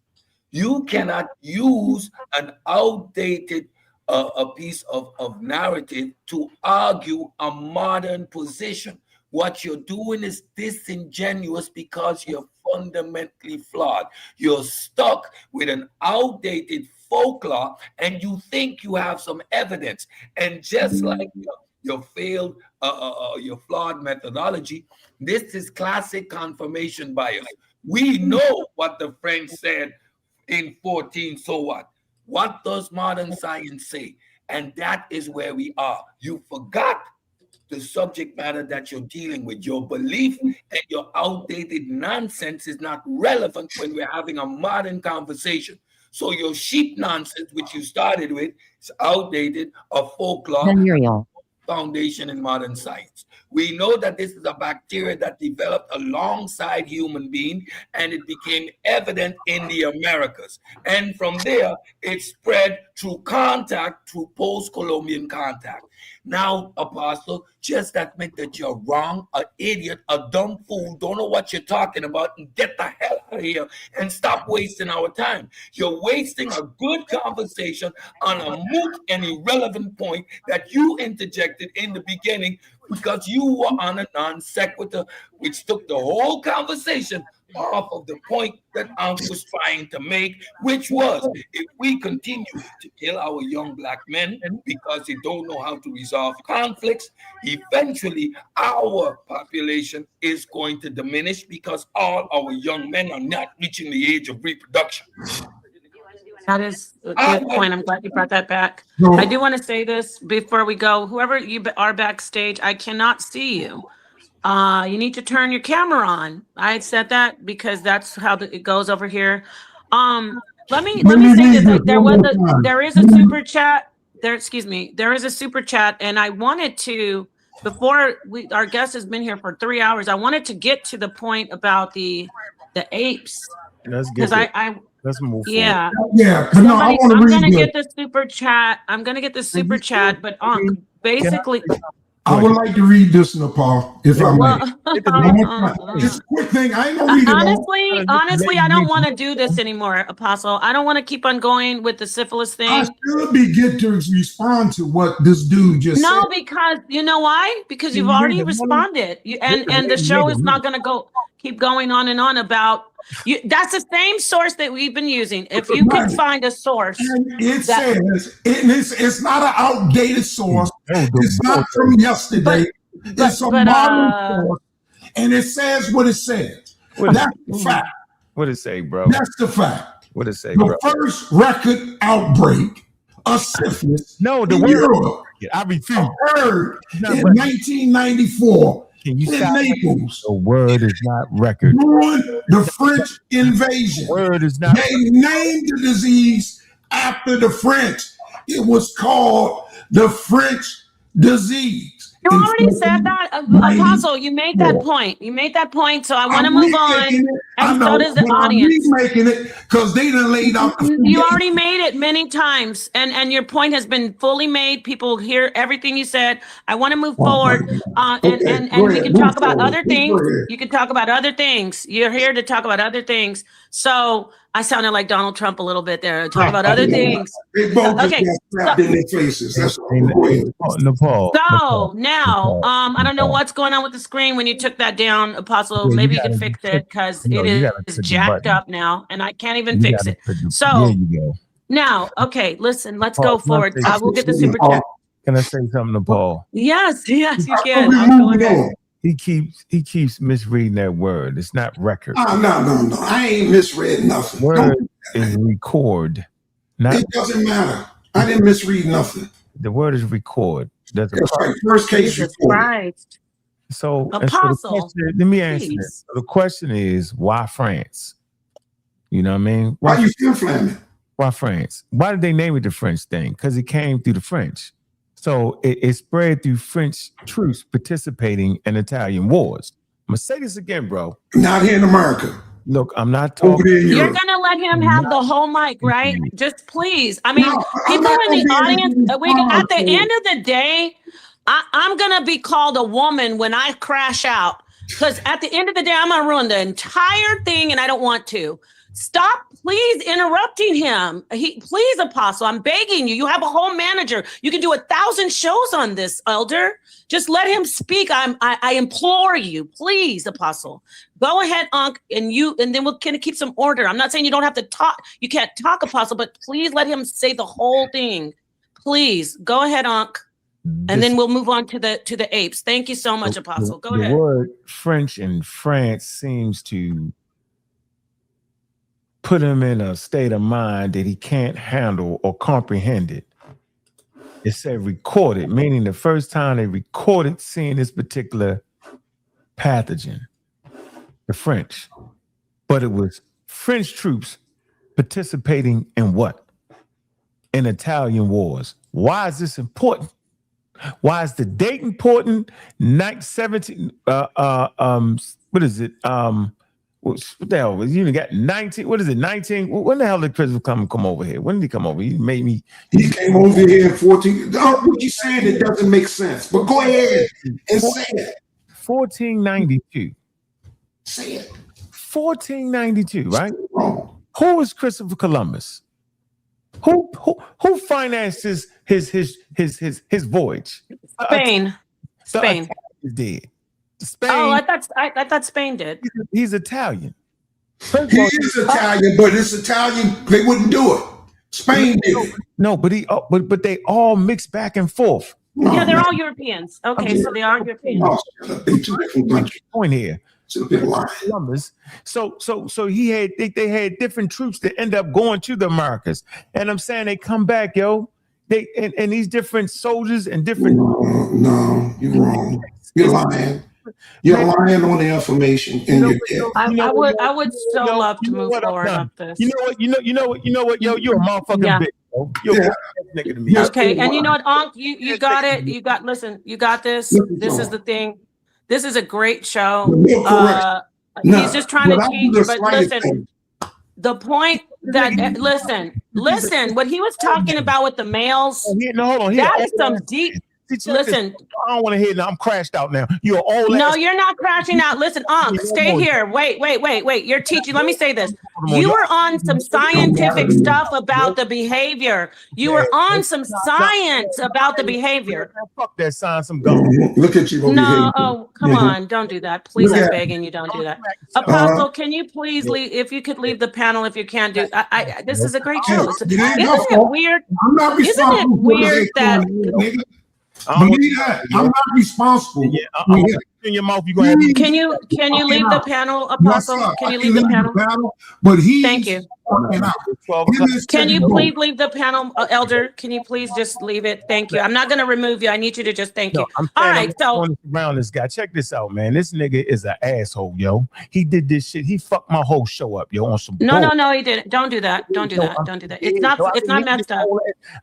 O: You cannot use an outdated a piece of narrative to argue a modern position. What you're doing is disingenuous because you're fundamentally flawed. You're stuck with an outdated folklore and you think you have some evidence. And just like your failed, your flawed methodology, this is classic confirmation bias. We know what the French said in 14, so what? What does modern science say? And that is where we are. You forgot the subject matter that you're dealing with. Your belief and your outdated nonsense is not relevant when we're having a modern conversation. So your sheep nonsense, which you started with, is outdated, a folklore foundation in modern science. We know that this is a bacteria that developed alongside human being, and it became evident in the Americas. And from there, it spread through contact, through post-Columbian contact. Now, Apostle, just admit that you're wrong, an idiot, a dumb fool, don't know what you're talking about, and get the hell out of here and stop wasting our time. You're wasting a good conversation on a moot and irrelevant point that you interjected in the beginning because you were on a non sequitur, which took the whole conversation off of the point that Ankh was trying to make, which was, if we continue to kill our young black men because they don't know how to resolve conflicts, eventually our population is going to diminish because all our young men are not reaching the age of reproduction.
J: That is a good point. I'm glad you brought that back. I do want to say this before we go. Whoever you are backstage, I cannot see you. You need to turn your camera on. I said that because that's how it goes over here. Let me say this. There is a super chat. There is a super chat, and I wanted to, before our guest has been here for 3 hours, I wanted to get to the point about the apes. Because
L: let's move forward.
J: Yeah.
M: Yeah.
J: Somebody, I'm gonna get the super chat. But basically.
M: I would like to read this, Nepal, if I may. Just a quick thing. I ain't gonna read it.
J: Honestly, I don't want to do this anymore, Apostle. I don't want to keep on going with the syphilis thing.
M: I should be get to respond to what this dude just said.
J: No, because you know why? Because you've already responded, and the show is not gonna keep going on and on about you. That's the same source that we've been using. If you can find a source,
M: says it's not an outdated source. It's not from yesterday. It's a modern source, and it says what it says. That's the fact.
L: What it say, bro?
M: That's the fact.
L: What it say,
M: the
L: bro?
M: first record outbreak of syphilis in Europe
L: I refuse.
M: occurred in 1994.
L: Can you
M: in
L: stop?
M: Naples.
L: The word is not record.
M: During the French invasion.
L: The word is not.
M: They named the disease after the French. It was called the French disease.
J: You already said that, Apostle. You made that point. So I want to move on. And so does the audience.
M: I'm making it because they done laid out.
J: You already made it many times, and your point has been fully made. People hear everything you said. I want to move forward, and we can talk about other things. You can talk about other things. You're here to talk about other things. So I sounded like Donald Trump a little bit there. Talk about other things.
M: They both just got slapped in their faces. That's
L: Nepal.
J: So now, I don't know what's going on with the screen when you took that down, Apostle. Maybe you can fix it because it is jacked up now, and I can't even fix it. So now, okay, listen, let's go forward. I will get the super chat.
L: Can I say something to Paul?
J: Yes, you can. Go ahead.
L: He keeps misreading that word. It's not record.
M: No. I ain't misread nothing.
L: Word is record.
M: It doesn't matter. I didn't misread nothing.
L: The word is record. That's
M: right. First case report.
J: Right.
L: So,
J: Apostle,
L: let me answer this. The question is, why France? You know what I mean?
M: Why you still Flaming?
L: Why France? Why did they name it the French thing? Because it came through the French. So it spread through French troops participating in Italian wars. I'm going to say this again, bro.
M: Not here in America.
L: Look, I'm not talking.
J: You're going to let him have the whole mic, right? Just please. I mean, people in the audience, at the end of the day, I'm going to be called a woman when I crash out. Because at the end of the day, I'm going to ruin the entire thing, and I don't want to. Stop, please, interrupting him. Please, Apostle, I'm begging you. You have a whole manager. You can do 1,000 shows on this, Elder. Just let him speak. I implore you, please, Apostle. Go ahead, Ankh, and then we'll kind of keep some order. I'm not saying you don't have to talk. You can't talk, Apostle, but please let him say the whole thing. Please, go ahead, Ankh. And then we'll move on to the apes. Thank you so much, Apostle. Go ahead.
L: The word French in France seems to put him in a state of mind that he can't handle or comprehend it. It said recorded, meaning the first time they recorded seeing this particular pathogen, the French. But it was French troops participating in what? In Italian wars. Why is this important? Why is the date important? 17. What is it? What the hell? You got 19. What is it? 19. When the hell did Christopher come over here? When did he come over? He made me.
M: He came over here in 14. What you saying? It doesn't make sense. But go ahead and say it.
L: 1492.
M: Say it.
L: 1492. Right? Who is Christopher Columbus? Who finances his voyage?
J: Spain. Spain
L: is dead. Spain.
J: Oh, I thought Spain did.
L: He's Italian.
M: He is Italian, but it's Italian. They wouldn't do it. Spain did it.
L: No, but they all mix back and forth.
J: Yeah, they're all Europeans. Okay, so they are Europeans.
L: Point here. Columbus. So they had different troops that end up going to the Americas, and I'm saying they come back, yo. They and these different soldiers and different.
M: No, you're wrong. You're lying. You're lying on the information, and
J: I would so love to move forward on this.
L: You know what, yo, you're a motherfucking bitch. You're a nigga to me.
J: Okay, and you know what, Ankh, you got it. You got this. This is the thing. This is a great show. He's just trying to teach, but listen, the point that listen, what he was talking about with the males, that is some deep. Listen,
L: I don't want to hear it now. I'm crashed out now. You're all.
J: No, you're not crashing out. Listen, Ankh, stay here. Wait. You're teaching. Let me say this. You were on some scientific stuff about the behavior. You were on some science about the behavior.
L: Fuck that science. I'm going.
M: Look at you.
J: No, oh, come on. Don't do that. Please, I'm begging you, don't do that. Apostle, can you please leave? If you could leave the panel, if you can't do. This is a great show. Isn't it weird?
M: I'm not
J: Isn't it weird that?
M: Believe that. I'm not responsible.
L: Yeah, in your mouth, you gonna
J: Can you leave the panel, Apostle? Can you leave the panel?
M: But he.
J: Thank you. Can you please leave the panel, Elder? Can you please just leave it? Thank you. I'm not going to remove you. I need you to just thank you. All right. So
L: around this guy, check this out, man. This nigga is an asshole, yo. He did this shit. He fucked my whole show up, yo. On some
J: no, he didn't. Don't do that. Don't do that. Don't do that. It's not messed up.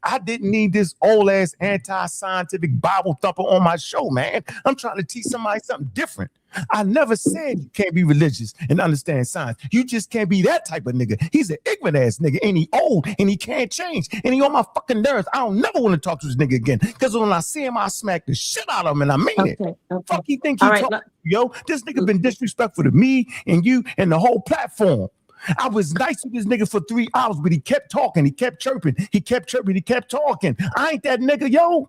L: I didn't need this old ass anti-scientific Bible thumper on my show, man. I'm trying to teach somebody something different. I never said you can't be religious and understand science. You just can't be that type of nigga. He's an ignorant ass nigga, and he old, and he can't change, and he on my fucking nerves. I don't never want to talk to this nigga again, because when I see him, I smack the shit out of him, and I mean it. Fuck, he think he talking, yo? This nigga been disrespectful to me and you and the whole platform. I was nice to this nigga for 3 hours, but he kept talking, he kept chirping, he kept talking. I ain't that nigga, yo.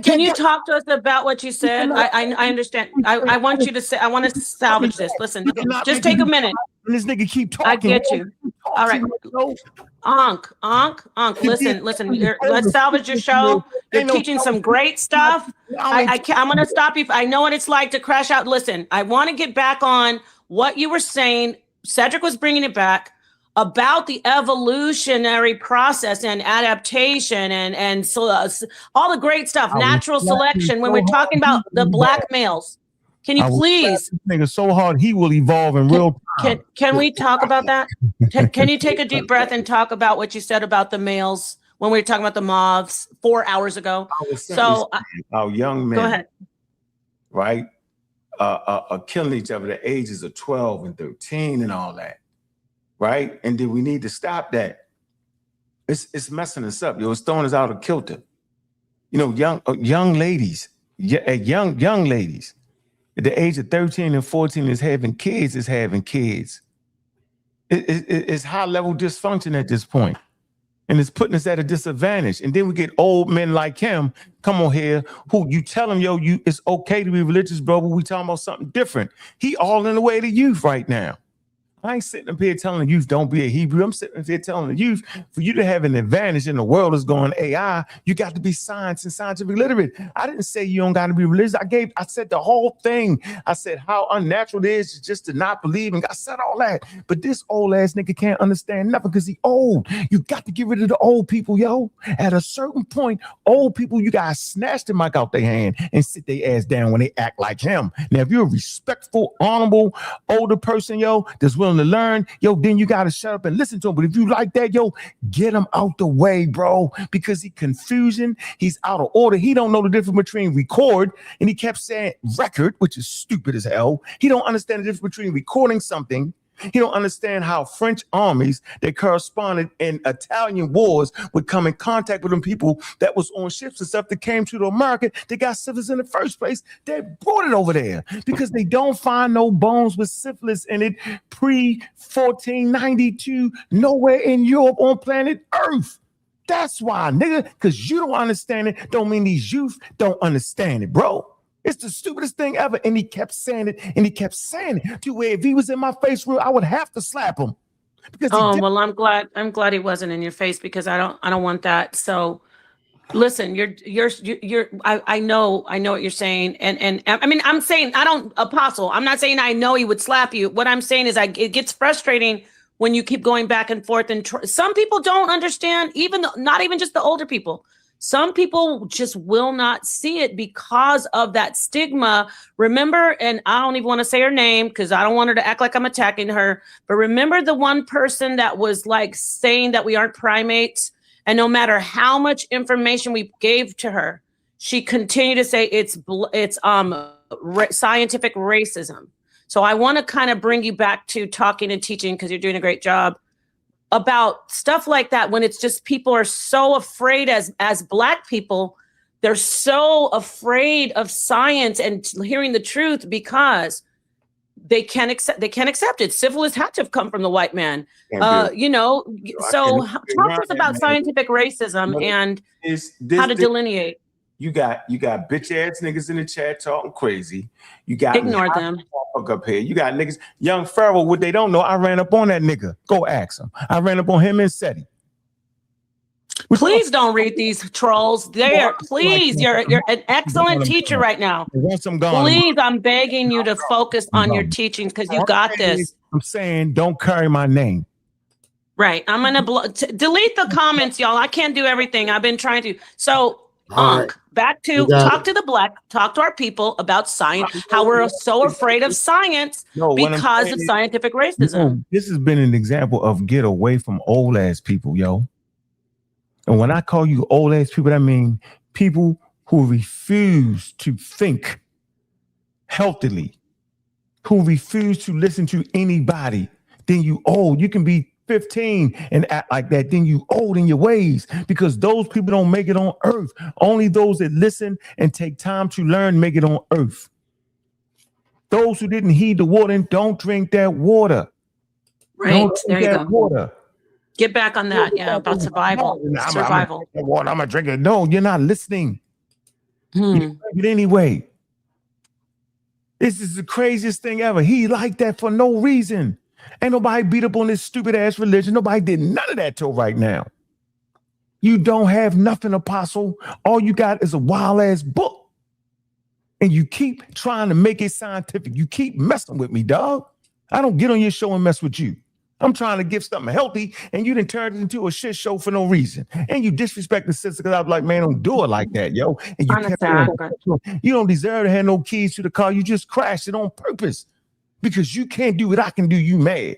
J: Can you talk to us about what you said? I understand. I want you to say. I want to salvage this. Listen, just take a minute.
L: This nigga keep talking.
J: I get you. All right, Ankh. Listen. Let's salvage your show. You're teaching some great stuff. I'm gonna stop you. I know what it's like to crash out. Listen, I want to get back on what you were saying. Cedric was bringing it back about the evolutionary process and adaptation and so all the great stuff, natural selection. When we're talking about the black males, can you please?
L: This nigga so hard he will evolve in real time.
J: Can we talk about that? Can you take a deep breath and talk about what you said about the males when we were talking about the moths 4 hours ago? So
L: our young men,
J: go ahead.
L: Right, are killing each other at the ages of 12 and 13 and all that. Right, and then we need to stop that. It's messing us up, yo. It's throwing us out of kilter. You know, young ladies at the age of 13 and 14 is having kids. It's high level dysfunction at this point, and it's putting us at a disadvantage. And then we get old men like him come on here who you tell him, yo, it's okay to be religious, bro, but we talking about something different. He all in the way to youth right now. I ain't sitting up here telling the youth don't be a Hebrew. I'm sitting up here telling the youth, for you to have an advantage in the world that's going AI, you got to be science and scientific literate. I didn't say you don't got to be religious. I said the whole thing. I said how unnatural it is just to not believe, and I said all that. But this old ass nigga can't understand nothing because he old. You got to get rid of the old people, yo. At a certain point, old people, you got to snatch the mic out their hand and sit their ass down when they act like him. Now, if you're a respectful, honorable, older person, yo, that's willing willing to learn, yo, then you got to shut up and listen to him. But if you like that, yo, get him out the way, bro, because he's confusion. He's out of order. He don't know the difference between record, and he kept saying record, which is stupid as hell. He don't understand the difference between recording something. He don't understand how French armies that corresponded in Italian wars would come in contact with them people that was on ships and stuff that came to America. They got syphilis in the first place. They brought it over there because they don't find no bones with syphilis in it pre-1492 nowhere in Europe on planet Earth. That's why, nigga, because you don't understand it don't mean these youth don't understand it, bro. It's the stupidest thing ever. And he kept saying it, and he kept saying it to where if he was in my face real, I would have to slap him. Because
J: well, I'm glad he wasn't in your face, because I don't want that. So listen, I know what you're saying. And I mean, I'm saying Apostle, I'm not saying I know he would slap you. What I'm saying is it gets frustrating when you keep going back and forth, and some people don't understand, not even just the older people. Some people just will not see it because of that stigma. Remember, and I don't even want to say her name because I don't want her to act like I'm attacking her, but remember the one person that was like saying that we aren't primates, and no matter how much information we gave to her, she continued to say it's scientific racism. So I want to kind of bring you back to talking and teaching, because you're doing a great job, about stuff like that, when it's just people are so afraid as Black people, they're so afraid of science and hearing the truth because they can't accept it. Syphilis had to have come from the white man. So talk to us about scientific racism and how to delineate.
L: You got bitch ass niggas in the chat talking crazy. You got
J: ignore them.
L: Up here. You got niggas. Young Pharaoh, what they don't know, I ran up on that nigga. Go ask him. I ran up on him and SETI.
J: Please don't read these trolls. Please, you're an excellent teacher right now. Please, I'm begging you to focus on your teachings, because you got this.
L: I'm saying don't carry my name.
J: Right. I'm gonna delete the comments, y'all. I can't do everything. I've been trying to. So Ankh, back to talk to the Black, talk to our people about science, how we're so afraid of science because of scientific racism.
L: This has been an example of get away from old ass people, yo. And when I call you old ass people, I mean people who refuse to think healthily, who refuse to listen to anybody. Then you old. You can be 15 and act like that, then you old in your ways, because those people don't make it on earth. Only those that listen and take time to learn make it on earth. Those who didn't heed the warning, don't drink that water.
J: Right, there you go. Water. Get back on that. Yeah, about survival. Survival.
L: I'm gonna drink it. No, you're not listening. You drink it anyway. This is the craziest thing ever. He liked that for no reason. Ain't nobody beat up on this stupid ass religion. Nobody did none of that till right now. You don't have nothing, Apostle. All you got is a wild ass book. And you keep trying to make it scientific. You keep messing with me, dog. I don't get on your show and mess with you. I'm trying to give something healthy, and you done turned it into a shit show for no reason. And you disrespect the sister, because I was like, man, don't do it like that, yo. And you don't deserve to have no keys to the car. You just crashed it on purpose. Because you can't do what I can do, you mad.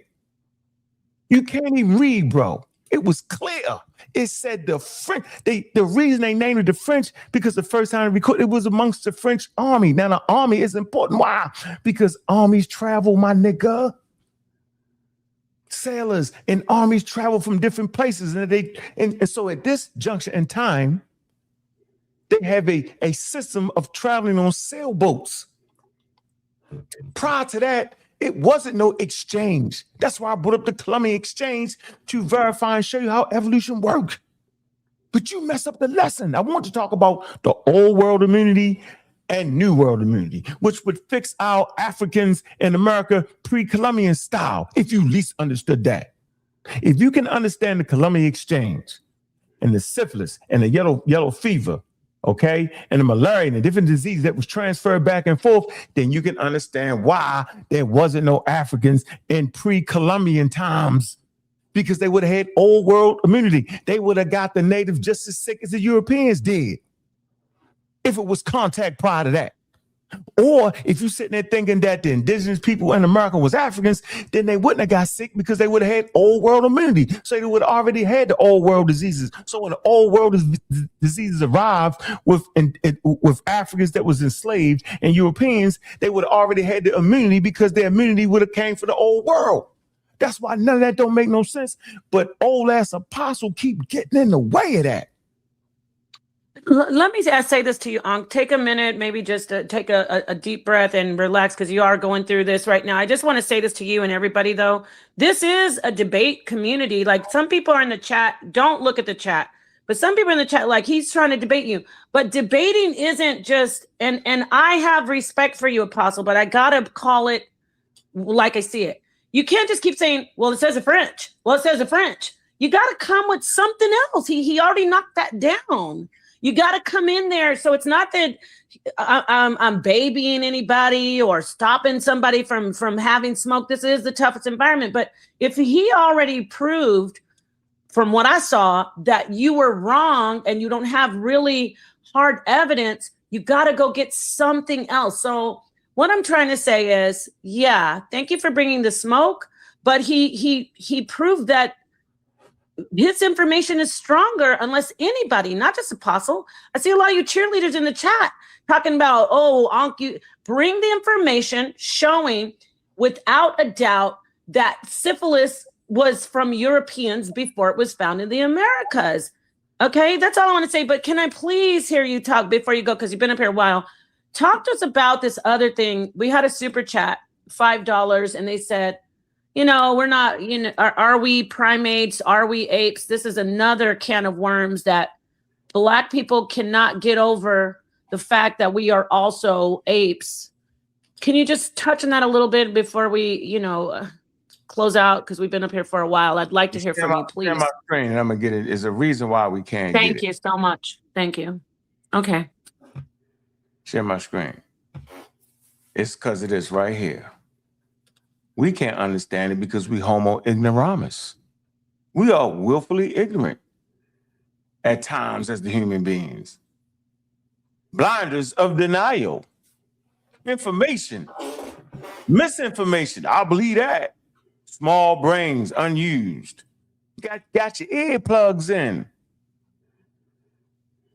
L: You can't even read, bro. It was clear. It said the French, the reason they named it the French, because the first time it was amongst the French army. Now the army is important. Why? Because armies travel, my nigga. Sailors and armies travel from different places. And so at this juncture in time, they have a system of traveling on sailboats. Prior to that, it wasn't no exchange. That's why I brought up the Columbia Exchange to verify and show you how evolution works. But you mess up the lesson. I want to talk about the old world immunity and new world immunity, which would fix our Africans in America pre-Columbian style, if you at least understood that. If you can understand the Columbia Exchange and the syphilis and the yellow fever, okay, and the malaria and the different diseases that was transferred back and forth, then you can understand why there wasn't no Africans in pre-Columbian times, because they would have had old world immunity. They would have got the natives just as sick as the Europeans did if it was contact prior to that. Or if you're sitting there thinking that the indigenous people in America was Africans, then they wouldn't have got sick because they would have had old world immunity. So they would have already had the old world diseases. So when the old world diseases arrived with Africans that was enslaved and Europeans, they would have already had the immunity because their immunity would have came from the old world. That's why none of that don't make no sense. But old ass apostle keep getting in the way of that.
J: Let me say this to you, Ankh. Take a minute, maybe just take a deep breath and relax because you are going through this right now. I just want to say this to you and everybody, though. This is a debate community. Like some people are in the chat. Don't look at the chat. But some people in the chat, like he's trying to debate you. But debating isn't just, and I have respect for you, Apostle, but I got to call it like I see it. You can't just keep saying, well, it says the French. Well, it says the French. You got to come with something else. He already knocked that down. You got to come in there. So it's not that I'm babying anybody or stopping somebody from having smoke. This is the toughest environment. But if he already proved from what I saw that you were wrong and you don't have really hard evidence, you got to go get something else. So what I'm trying to say is, yeah, thank you for bringing the smoke. But he proved that his information is stronger unless anybody, not just Apostle. I see a lot of you cheerleaders in the chat talking about, oh, Ankh, you bring the information showing without a doubt that syphilis was from Europeans before it was found in the Americas. Okay, that's all I want to say. But can I please hear you talk before you go? Because you've been up here a while. Talk to us about this other thing. We had a super chat, $5, and they said, you know, we're not, you know, are we primates? Are we apes? This is another can of worms that Black people cannot get over the fact that we are also apes. Can you just touch on that a little bit before we, you know, close out? Because we've been up here for a while. I'd like to hear from you, please.
L: Share my screen and I'm going to get it. There's a reason why we can't get it.
J: Thank you so much. Thank you. Okay.
L: Share my screen. It's because of this right here. We can't understand it because we homo ignoramus. We are willfully ignorant at times as the human beings. Blinders of denial. Information. Misinformation. I believe that. Small brains unused. Got your earplugs in.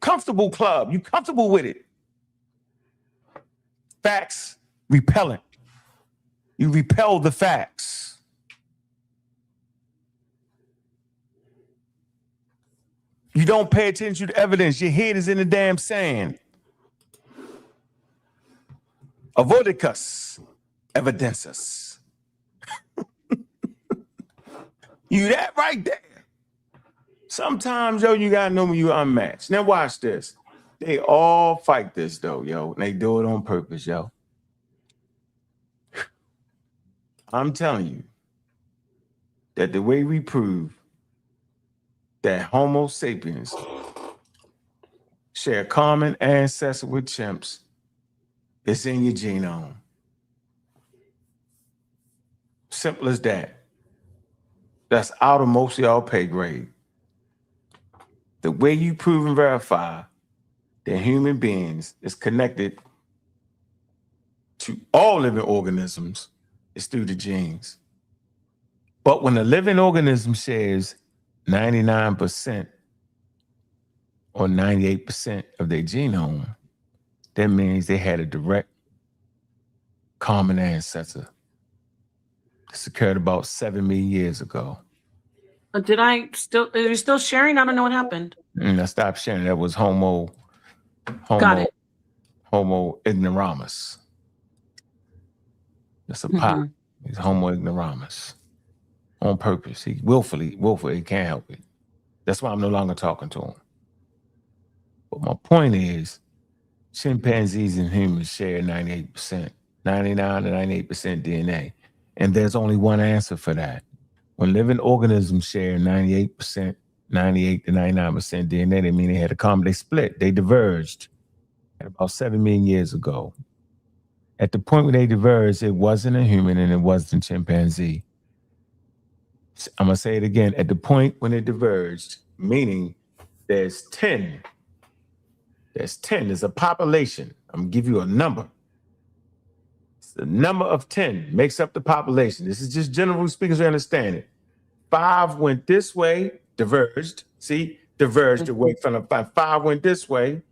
L: Comfortable club. You comfortable with it. Facts repellent. You repel the facts. You don't pay attention to evidence. Your head is in the damn sand. Avoidicus, evidences. You that right there. Sometimes, yo, you gotta know when you're unmatched. Now watch this. They all fight this though, yo. And they do it on purpose, yo. I'm telling you that the way we prove that Homo sapiens share common ancestry with chimps, it's in your genome. Simple as that. That's out of most of y'all pay grade. The way you prove and verify that human beings is connected to all living organisms is through the genes. But when a living organism shares 99% or 98% of their genome, that means they had a direct common ancestor. This occurred about 7 million years ago.
J: Are you still sharing? I don't know what happened.
L: I stopped sharing. That was Homo ignoramus. That's a pop. He's Homo ignoramus. On purpose. He willfully, he can't help it. That's why I'm no longer talking to him. But my point is, chimpanzees and humans share 98%, 99 to 98% DNA. And there's only one answer for that. When living organisms share 98%, 98 to 99% DNA, they mean they had a common, they split, they diverged at about 7 million years ago. At the point when they diverged, it wasn't a human and it wasn't a chimpanzee. I'm gonna say it again. At the point when it diverged, meaning there's a population. I'm gonna give you a number. The number of 10 makes up the population. This is just general speakers who understand it. 5 went this way, diverged. See, diverged away from the 5. 5 went this way.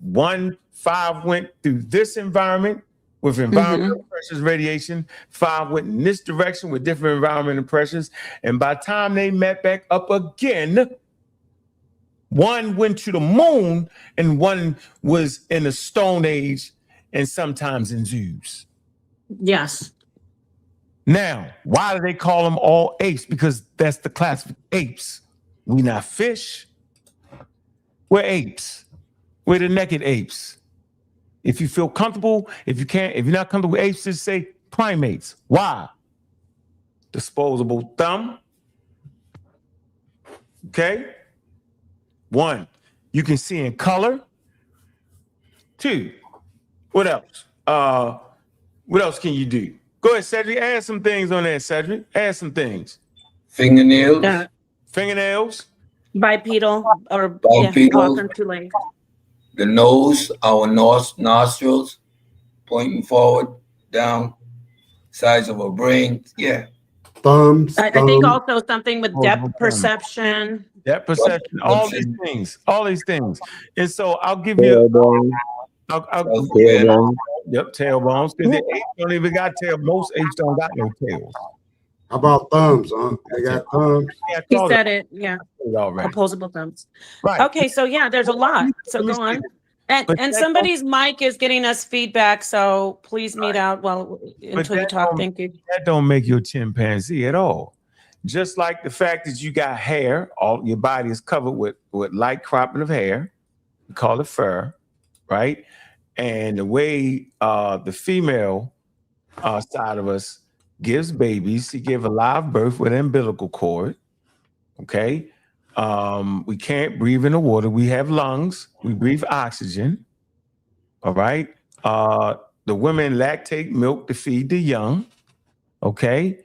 L: 5 went through this environment with environmental pressures, radiation. 5 went in this direction with different environmental pressures. And by the time they met back up again, 1 went to the moon and 1 was in the Stone Age and sometimes in zoos.
J: Yes.
L: Now, why do they call them all apes? Because that's the class of apes. We not fish. We're apes. We're the naked apes. If you feel comfortable, if you're not comfortable with apes, just say primates. Why? Disposable thumb. Okay. 1, you can see in color. 2, what else? What else can you do? Go ahead, Cedric. Add some things on there, Cedric. Add some things.
O: Fingernails.
L: Fingernails.
J: Bipedal or
O: Bipedal.
J: walking too late.
O: The nose, our nostrils, pointing forward, down, size of a brain. Yeah.
Q: Thumbs.
J: I think also something with depth perception.
L: Depth perception, all these things. And so I'll give you
S: tailbone.
L: Yep, tailbones. Because the apes don't even got tail. Most apes don't got no tails.
Q: How about thumbs, huh? They got thumbs.
J: He said it, yeah.
L: Already.
J: Opposable thumbs.
L: Right.
J: Okay, so yeah, there's a lot. So go on. And somebody's mic is getting us feedback, so please mute out until you talk. Thank you.
L: That don't make you a chimpanzee at all. Just like the fact that you got hair, all your body is covered with light cropping of hair. We call it fur, right? And the way the female side of us gives babies, she give a live birth with an umbilical cord. Okay. We can't breathe in the water. We have lungs. We breathe oxygen. All right. The women lactate milk to feed the young. Okay.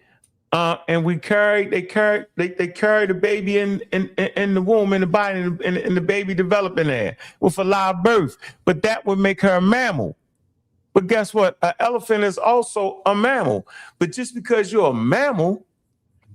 L: And they carry the baby in the womb, in the body, and the baby developing there with a live birth. But that would make her a mammal. But guess what? An elephant is also a mammal. But just because you're a mammal,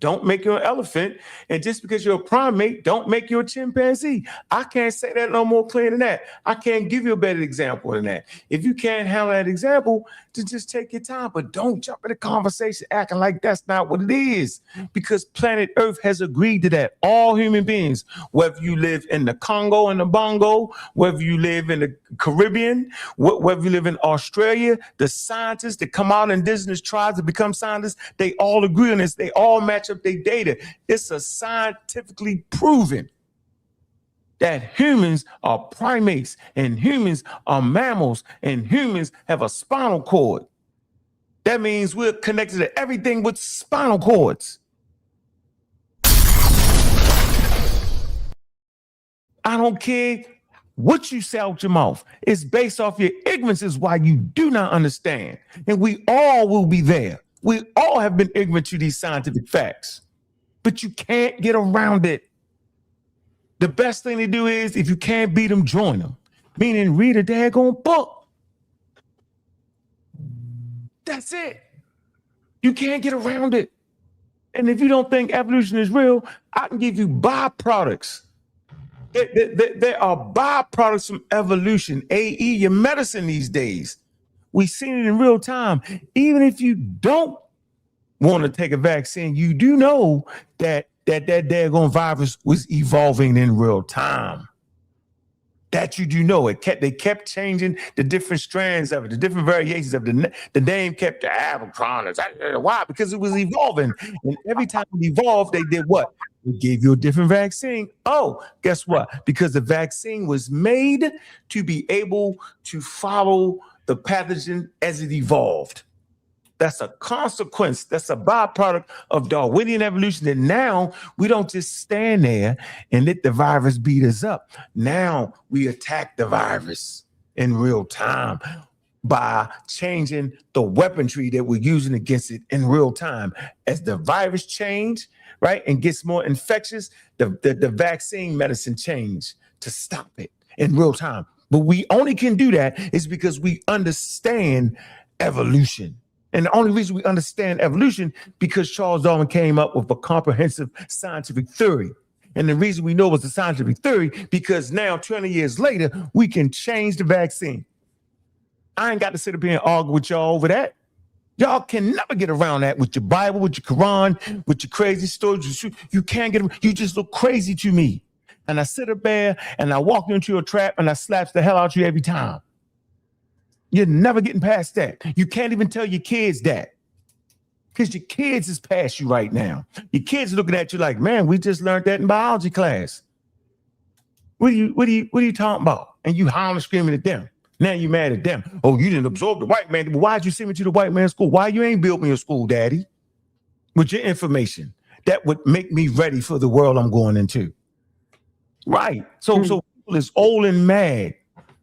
L: don't make you an elephant. And just because you're a primate, don't make you a chimpanzee. I can't say that no more clear than that. I can't give you a better example than that. If you can't handle that example, then just take your time. But don't jump in the conversation acting like that's not what it is. Because planet Earth has agreed to that. All human beings, whether you live in the Congo and the Bongo, whether you live in the Caribbean, whether you live in Australia, the scientists that come out, indigenous tribes that become scientists, they all agree on this. They all match up their data. It's a scientifically proven that humans are primates and humans are mammals and humans have a spinal cord. That means we're connected to everything with spinal cords. I don't care what you say out your mouth. It's based off your ignorance is why you do not understand. And we all will be there. We all have been ignorant to these scientific facts, but you can't get around it. The best thing to do is, if you can't beat them, join them. Meaning read a daggone book. That's it. You can't get around it. And if you don't think evolution is real, I can give you byproducts. There are byproducts from evolution, i.e. your medicine these days. We've seen it in real time. Even if you don't want to take a vaccine, you do know that daggone virus was evolving in real time. That you do know. They kept changing the different strands of it, the different variations of the name kept Avicron. Why? Because it was evolving. And every time it evolved, they did what? They gave you a different vaccine. Oh, guess what? Because the vaccine was made to be able to follow the pathogen as it evolved. That's a consequence. That's a byproduct of Darwinian evolution. And now we don't just stand there and let the virus beat us up. Now we attack the virus in real time by changing the weaponry that we're using against it in real time. As the virus change, right, and gets more infectious, the vaccine medicine change to stop it in real time. But we only can do that is because we understand evolution. And the only reason we understand evolution because Charles Darwin came up with a comprehensive scientific theory. And the reason we know it was a scientific theory because now 20 years later, we can change the vaccine. I ain't got to sit up here and argue with y'all over that. Y'all can never get around that with your Bible, with your Quran, with your crazy stories. You can't get, you just look crazy to me. And I sit up there and I walk you into a trap and I slaps the hell out of you every time. You're never getting past that. You can't even tell your kids that. Because your kids is past you right now. Your kids are looking at you like, man, we just learned that in biology class. What are you talking about? And you howling screaming at them. Now you mad at them. Oh, you didn't absorb the white man. Why'd you send me to the white man's school? Why you ain't built me a school, daddy? With your information. That would make me ready for the world I'm going into. Right. So people is old and mad.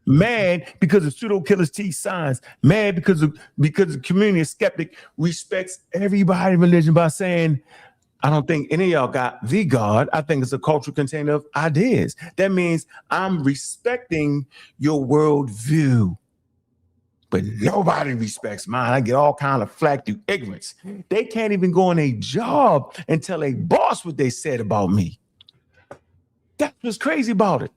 L: Mad because of pseudo killers teach science. Mad because the community is skeptic respects everybody religion by saying, I don't think any of y'all got the God. I think it's a cultural container of ideas. That means I'm respecting your worldview. But nobody respects mine. I get all kind of flack through ignorance. They can't even go on a job and tell a boss what they said about me. That's what's crazy about it.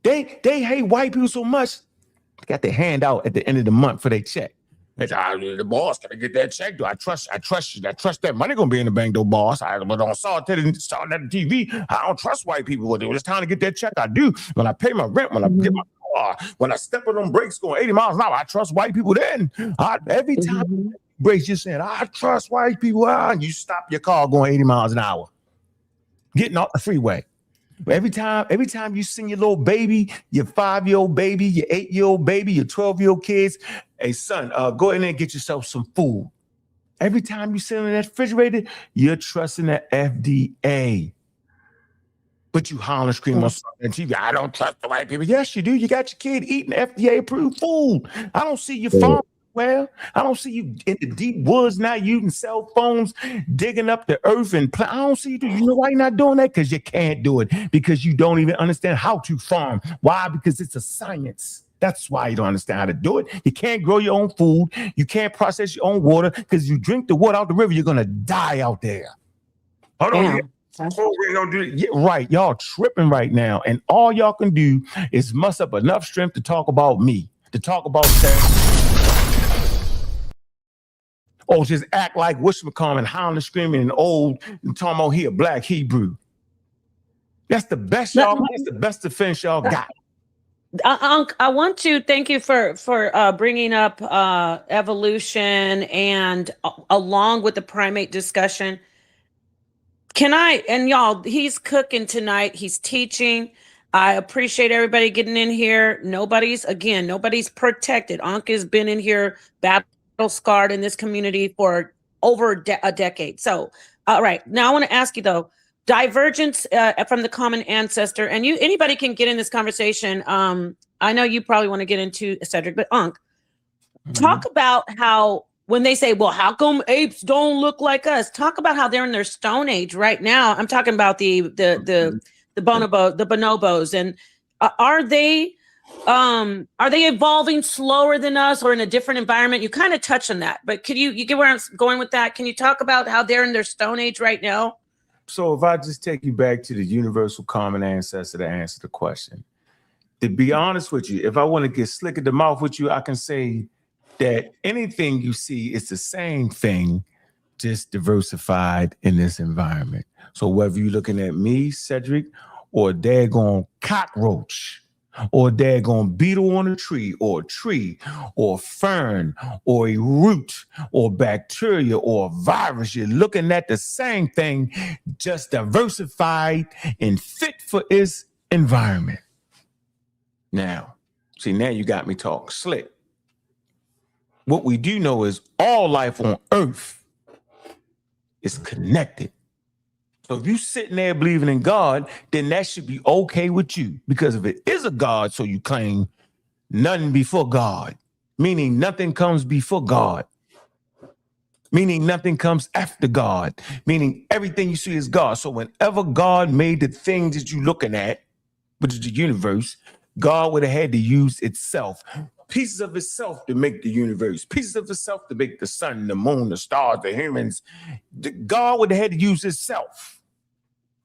L: They hate white people so much, they got their hand out at the end of the month for their check. The boss gotta get that check. Do I trust you? I trust that money gonna be in the bank, though, boss. I saw it on the TV. I don't trust white people. When it's time to get that check, I do. When I pay my rent, when I get my car, when I step on them brakes going 80 miles an hour, I trust white people then. Every time brakes, you're saying, I trust white people. And you stop your car going 80 miles an hour, getting off the freeway. Every time you send your little baby, your 5-year-old baby, your 8-year-old baby, your 12-year-old kids, hey son, go in there and get yourself some food. Every time you send in that refrigerator, you're trusting the FDA. But you holler, scream on TV, I don't trust the white people. Yes, you do. You got your kid eating FDA-approved food. I don't see you farming well. I don't see you in the deep woods now using cell phones, digging up the earth and I don't see you do. You know why you're not doing that? Because you can't do it. Because you don't even understand how to farm. Why? Because it's a science. That's why you don't understand how to do it. You can't grow your own food. You can't process your own water because you drink the water out the river, you're going to die out there. Hold on. Yeah, right. Y'all tripping right now. And all y'all can do is muster up enough strength to talk about me, to talk about that. Or just act like whatchamacallit, howling, screaming, and old, and talking about he a black Hebrew. That's the best that's the best defense y'all got.
J: Ankh, I want to thank you for bringing up evolution and along with the primate discussion. And y'all, he's cooking tonight. He's teaching. I appreciate everybody getting in here. Nobody's protected. Ankh has been in here battle scarred in this community for over a decade. So, all right. Now I want to ask you though, divergence from the common ancestor, and anybody can get in this conversation. I know you probably want to get into Cedric, but Ankh, talk about how when they say, well, how come apes don't look like us? Talk about how they're in their stone age right now. I'm talking about the bonobos, and are they evolving slower than us or in a different environment? You kind of touched on that, but could you get where I'm going with that? Can you talk about how they're in their stone age right now?
L: So if I just take you back to the universal common ancestor to answer the question, to be honest with you, if I want to get slick at the mouth with you, I can say that anything you see is the same thing, just diversified in this environment. So whether you're looking at me, Cedric, or a daggone cockroach, or a daggone beetle on a tree, or a fern, or a root, or bacteria, or a virus, you're looking at the same thing, just diversified and fit for its environment. Now you got me talking slick. What we do know is all life on Earth is connected. So if you sitting there believing in God, then that should be okay with you. Because if it is a God, so you claim nothing before God, meaning nothing comes before God, meaning nothing comes after God, meaning everything you see is God. So whenever God made the things that you're looking at, which is the universe, God would have had to use itself. pieces of itself to make the universe, pieces of itself to make the sun, the moon, the stars, the humans. God would have had to use himself.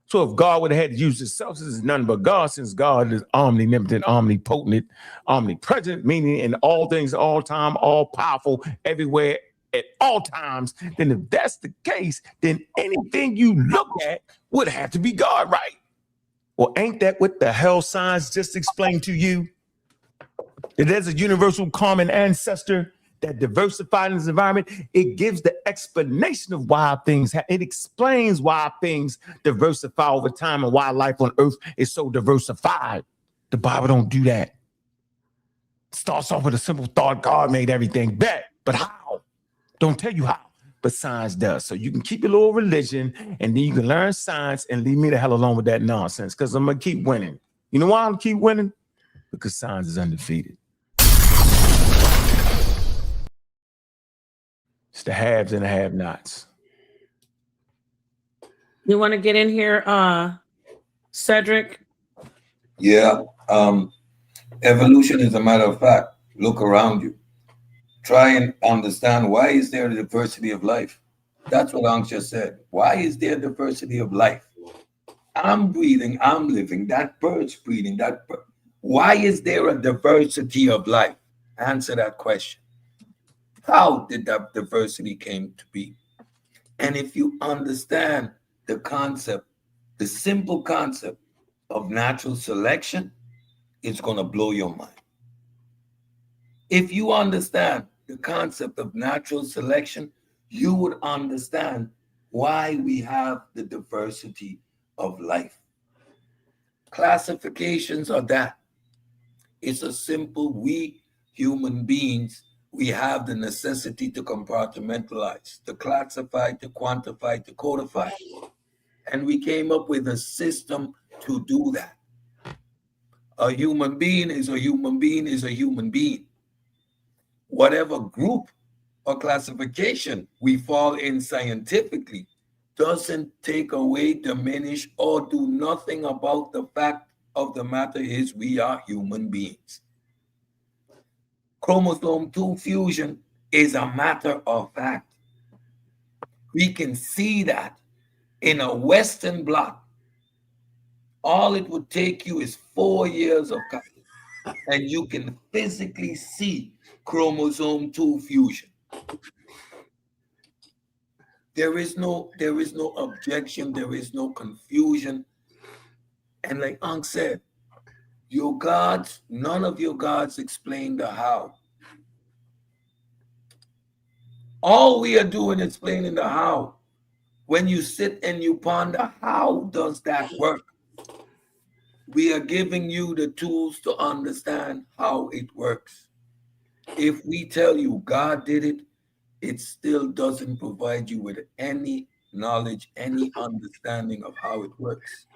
L: So if God would have had to use himself, this is none but God, since God is omnipotent, omnipotent, omnipresent, meaning in all things, all time, all powerful, everywhere, at all times, then if that's the case, then anything you look at would have to be God, right? Well, ain't that what the hell science just explained to you? That there's a universal common ancestor that diversified in this environment. It gives the explanation of why things it explains why things diversify over time and why life on Earth is so diversified. The Bible don't do that. It starts off with a simple thought: God made everything better. But how? Don't tell you how, but science does. So you can keep your little religion, and then you can learn science and leave me the hell alone with that nonsense, because I'm gonna keep winning. You know why I'm gonna keep winning? Because science is undefeated. It's the haves and the have-nots.
J: You want to get in here, Cedric?
O: Yeah. Evolution is a matter of fact. Look around you. Try and understand, why is there a diversity of life? That's what Ankh just said. Why is there diversity of life? I'm breathing, I'm living, that bird's breathing, that bird. Why is there a diversity of life? Answer that question. How did that diversity came to be? And if you understand the concept, the simple concept of natural selection, it's going to blow your mind. If you understand the concept of natural selection, you would understand why we have the diversity of life. Classifications are that. It's a simple, we human beings, we have the necessity to compartmentalize, to classify, to quantify, to codify. And we came up with a system to do that. A human being is a human being is a human being. Whatever group or classification we fall in scientifically doesn't take away, diminish, or do nothing about the fact of the matter is we are human beings. Chromosome 2 fusion is a matter of fact. We can see that in a Western blot. All it would take you is 4 years of college, and you can physically see chromosome 2 fusion. There is no objection, there is no confusion. And like Ankh said, your gods, none of your gods explain the how. All we are doing is explaining the how. When you sit and you ponder, how does that work? We are giving you the tools to understand how it works. If we tell you God did it, it still doesn't provide you with any knowledge, any understanding of how it works.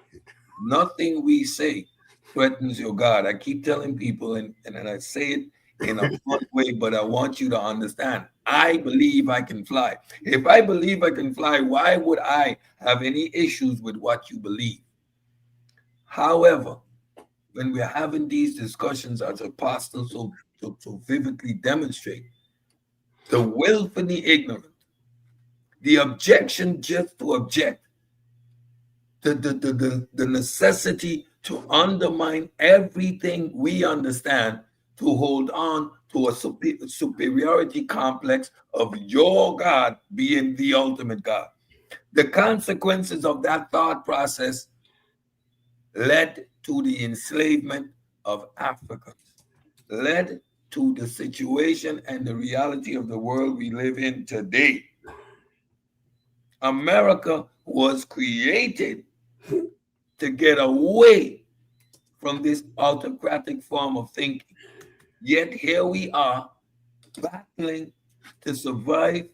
O: Nothing we say threatens your God. I keep telling people, and I say it in a fun way, but I want you to understand. I believe I can fly. If I believe I can fly, why would I have any issues with what you believe? However, when we're having these discussions, as apostles so vividly demonstrate, the willfully ignorant, the objection just to object, the necessity to undermine everything we understand, to hold on to a superiority complex of your God being the ultimate God. The consequences of that thought process led to the enslavement of Africans, led to the situation and the reality of the world we live in today. America was created to get away from this autocratic form of thinking. Yet here we are battling to survive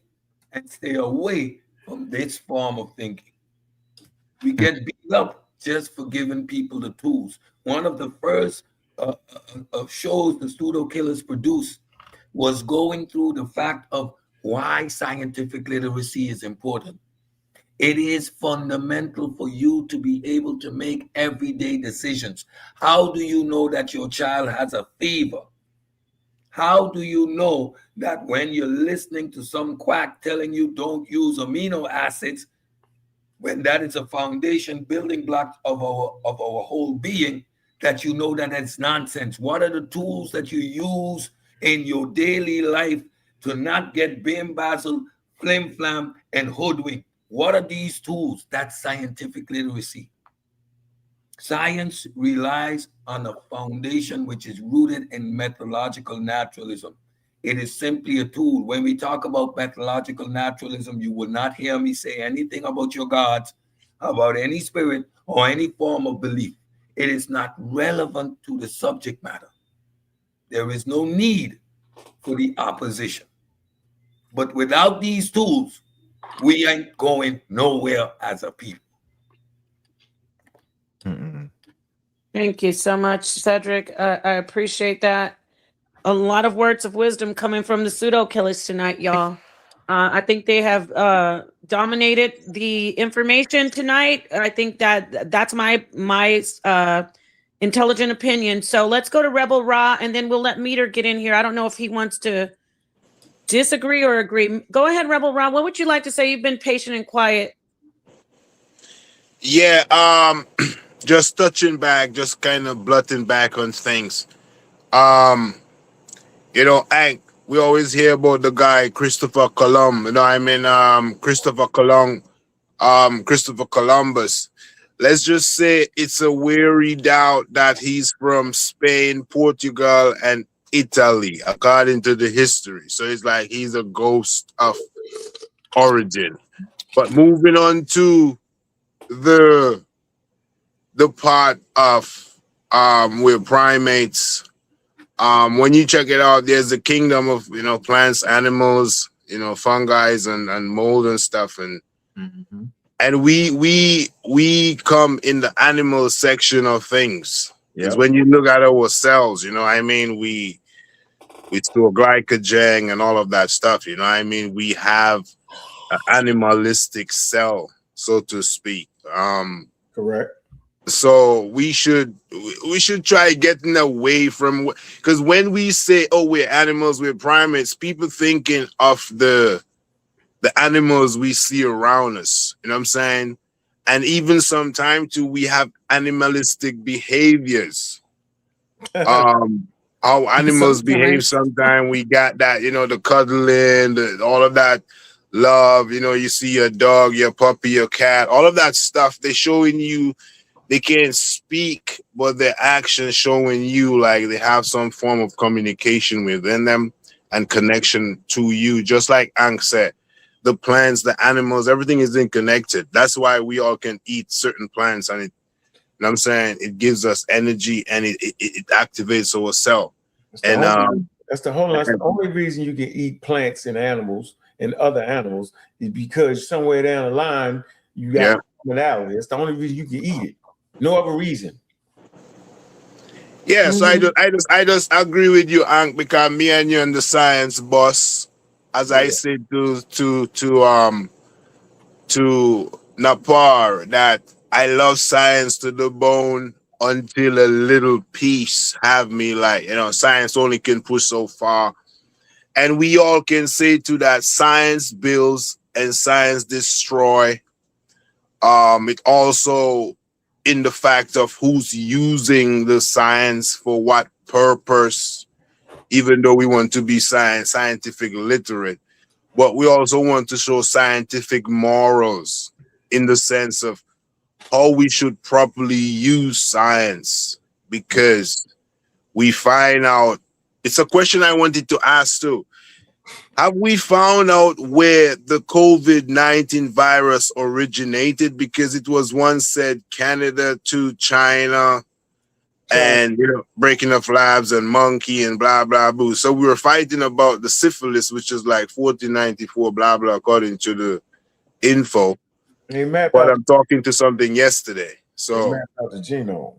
O: and stay away from this form of thinking. We get beat up just for giving people the tools. One of the first shows the pseudo killers produced was going through the fact of why scientific literacy is important. It is fundamental for you to be able to make everyday decisions. How do you know that your child has a fever? How do you know that when you're listening to some quack telling you don't use amino acids, when that is a foundation building block of our whole being, that you know that it's nonsense? What are the tools that you use in your daily life to not get bamboozled, flim flam, and hoodwinked? What are these tools? That's scientific literacy. Science relies on a foundation which is rooted in methodological naturalism. It is simply a tool. When we talk about methodological naturalism, you will not hear me say anything about your gods, about any spirit, or any form of belief. It is not relevant to the subject matter. There is no need for the opposition. But without these tools, we ain't going nowhere as a people.
J: Thank you so much, Cedric. I appreciate that. A lot of words of wisdom coming from the pseudo killers tonight, y'all. I think they have dominated the information tonight. I think that's my intelligent opinion. So let's go to Rebel Ra, and then we'll let Meter get in here. I don't know if he wants to disagree or agree. Go ahead, Rebel Ra. What would you like to say? You've been patient and quiet.
R: Yeah, just touching back, just kind of blotting back on things. You know, Ankh, we always hear about the guy Christopher Columbus. You know, I mean, Christopher Columbus. Let's just say it's a weary doubt that he's from Spain, Portugal, and Italy, according to the history. So it's like he's a ghost of origin. But moving on to the part of with primates, when you check it out, there's a kingdom of, you know, plants, animals, you know, fungi and mold and stuff, and and we come in the animal section of things. Because when you look at our cells, you know, I mean, we store glycogen and all of that stuff, you know, I mean, we have an animalistic cell, so to speak.
Q: Correct.
R: So we should try getting away from, because when we say, oh, we're animals, we're primates, people thinking of the animals we see around us, you know what I'm saying? And even sometimes too, we have animalistic behaviors. How animals behave sometimes, we got that, you know, the cuddling, all of that love, you know, you see your dog, your puppy, your cat, all of that stuff, they're showing you. They can't speak, but their actions showing you like they have some form of communication within them and connection to you. Just like Ankh said, the plants, the animals, everything is connected. That's why we all can eat certain plants, and it, you know what I'm saying, it gives us energy and it activates our cell.
L: That's the only reason you can eat plants and animals and other animals is because somewhere down the line you got commonality. That's the only reason you can eat it. No other reason.
R: Yeah, so I just agree with you, Ankh, because me and you and the science boss, as I said to Napar, that I love science to the bone until a little piece have me like, you know, science only can push so far. And we all can say to that, science builds and science destroy. It also in the fact of who's using the science for what purpose, even though we want to be scientific literate, but we also want to show scientific morals in the sense of how we should properly use science, because we find out, it's a question I wanted to ask too. Have we found out where the COVID-19 virus originated? Because it was once said Canada to China and, you know, breaking of labs and monkey and blah, blah, blah. So we were fighting about the syphilis, which is like 1494, blah, blah, according to the info. But I'm talking to something yesterday. So
L: mapped out the genome.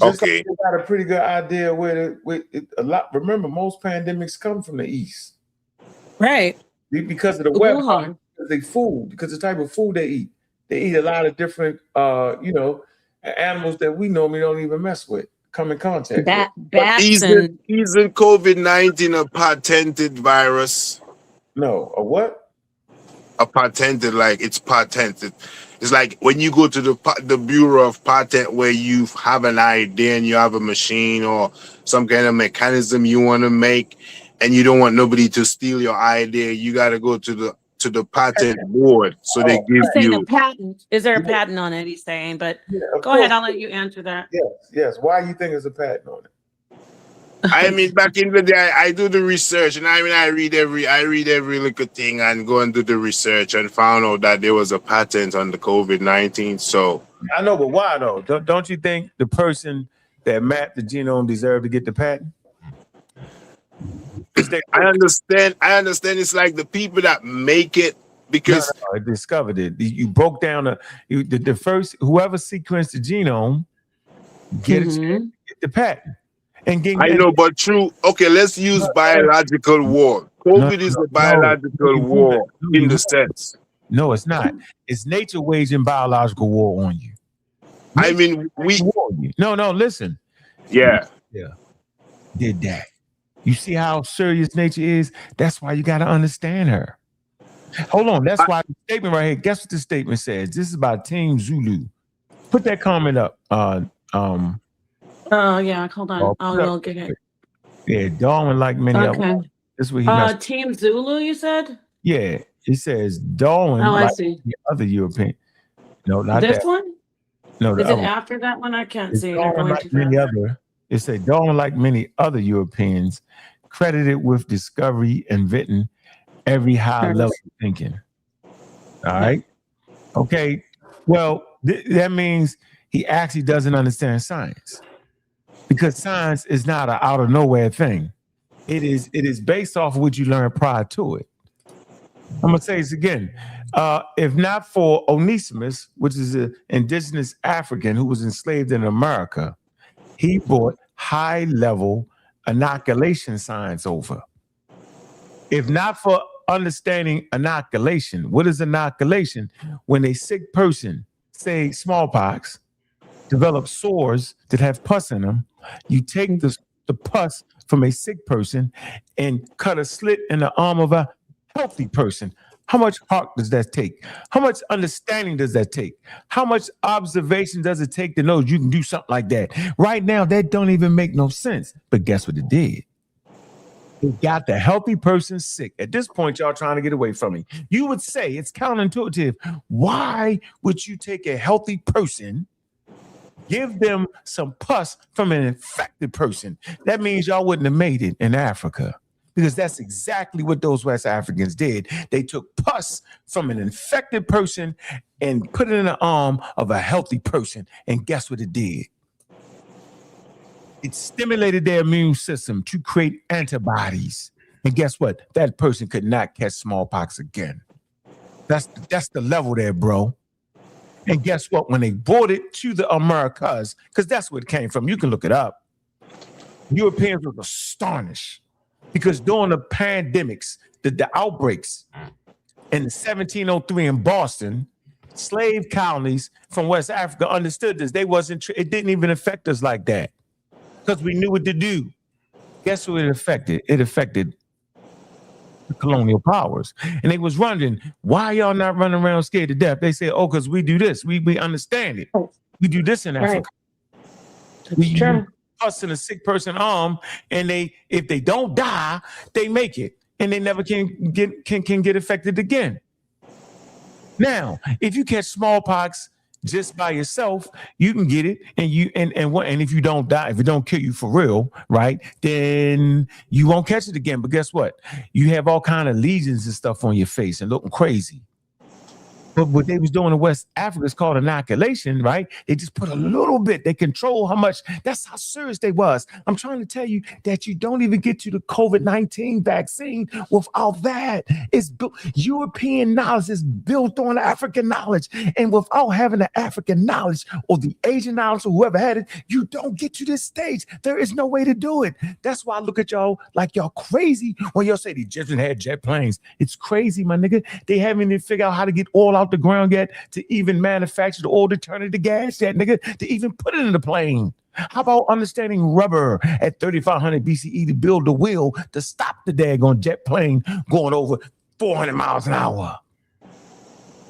L: Just like you got a pretty good idea where a lot. Remember, most pandemics come from the East.
J: Right.
L: Because of the weather, because they food, because the type of food they eat. They eat a lot of different, you know, animals that we normally don't even mess with. come in contact with.
J: Bats
R: Isn't COVID-19 a patented virus?
L: No, a what?
R: A patented, like it's patented. It's like when you go to the Bureau of Patent, where you have an idea and you have a machine or some kind of mechanism you want to make, and you don't want nobody to steal your idea. You got to go to the patent board, so they give
J: He's saying a
R: you.
J: patent. Is there a patent on it? He's saying, but go ahead. I'll let you answer that.
L: Yes. Why do you think there's a patent on it?
R: I mean, back in the day, I do the research, and I mean, I read every little thing and go and do the research, and found out that there was a patent on the COVID-19. So
L: I know, but why though? Don't you think the person that mapped the genome deserved to get the patent?
R: I understand. It's like the people that make it, because
L: I discovered it. You broke down the first, whoever sequenced the genome, get the patent.
R: I know, but true. Okay, let's use biological war. COVID is a biological war in the sense.
L: No, it's not. It's nature waging biological war on you.
R: I mean,
L: No, listen.
R: Yeah.
L: Did that. You see how serious nature is? That's why you got to understand her. Hold on. That's why the statement right here. Guess what the statement says? This is about Team Zulu. Put that comment up.
J: Oh yeah, hold on. I'll get it.
L: Yeah, Darwin, like many
J: Okay.
L: others. This is what he
J: Team Zulu, you said?
L: Yeah, it says Darwin,
J: Oh, I
L: like
J: see.
L: the other European. No, not
J: This
L: that
J: one?
L: No, the
J: Is it
L: other one.
J: after that one? I can't
L: It's
J: see. They're
L: Darwin,
J: going
L: like
J: too
L: many
J: fast.
L: other. It says Darwin, like many other Europeans, credited with discovery, inventing every high
J: There it
L: level
J: is.
L: of thinking. All right. Okay. Well, that means he actually doesn't understand science, because science is not an out of nowhere thing. It is based off of what you learned prior to it. I'm gonna say this again. If not for Onesimus, which is an indigenous African who was enslaved in America, he brought high-level inoculation science over. If not for understanding inoculation, what is inoculation? When a sick person, say smallpox, develops sores that have pus in them, you take the pus from a sick person and cut a slit in the arm of a healthy person. How much heart does that take? How much understanding does that take? How much observation does it take to know you can do something like that? Right now, that don't even make no sense. But guess what it did? It got the healthy person sick. At this point, y'all trying to get away from me. You would say it's counterintuitive. Why would you take a healthy person, give them some pus from an infected person? That means y'all wouldn't have made it in Africa, because that's exactly what those West Africans did. They took pus from an infected person and put it in the arm of a healthy person. And guess what it did? It stimulated their immune system to create antibodies. And guess what? That person could not catch smallpox again. That's the level there, bro. And guess what? When they brought it to the Americas, because that's where it came from, you can look it up, Europeans were astonished, because during the pandemics, the outbreaks in 1703 in Boston, slave colonies from West Africa understood this. It didn't even affect us like that, because we knew what to do. Guess who it affected? It affected the colonial powers. And they was wondering, why y'all not running around scared to death? They said, oh, because we do this. We understand it. We do this in Africa.
J: That's true.
L: Us in a sick person arm, and if they don't die, they make it, and they never can get affected again. Now, if you catch smallpox just by yourself, you can get it, and if you don't die, if it don't kill you for real, right, then you won't catch it again. But guess what? You have all kind of lesions and stuff on your face and looking crazy. But what they was doing in West Africa is called inoculation, right? They just put a little bit. They control how much. That's how serious they was. I'm trying to tell you that you don't even get to the COVID-19 vaccine without that. European knowledge is built on African knowledge. And without having the African knowledge or the Asian knowledge or whoever had it, you don't get to this stage. There is no way to do it. That's why I look at y'all like y'all crazy when y'all say the Egyptians had jet planes. It's crazy, my nigga. They haven't even figured out how to get oil out the ground yet, to even manufacture the oil to turn it to gas yet, nigga, to even put it in the plane. How about understanding rubber at 3500 BCE to build the wheel to stop the daggone jet plane going over 400 miles an hour?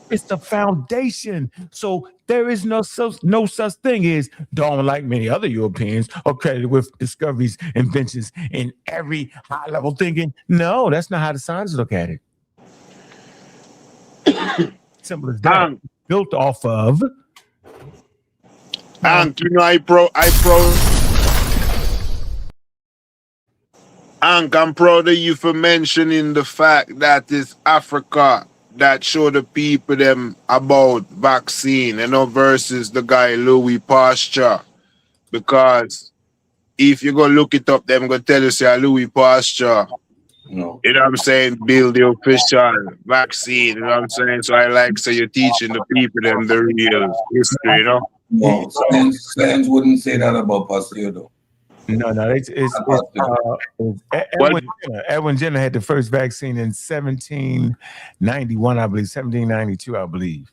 L: It's the foundation. So there is no such thing as Darwin, like many other Europeans, are credited with discoveries, inventions, and every high-level thinking. No, that's not how the scientists look at it. Simple as that. Built off of.
R: Ankh, Ankh, I'm proud of you for mentioning the fact that it's Africa that show the people them about vaccine, versus the guy Louis Pasteur. Because if you go look it up, them gonna tell you say Louis Pasteur.
O: No.
R: You know what I'm saying? Build the official vaccine. You know what I'm saying? So I like so you're teaching the people them the real history, you know?
O: No, science wouldn't say that about Pasteur though.
L: No, Edwin Jenner had the first vaccine in 1791, I believe, 1792, I believe.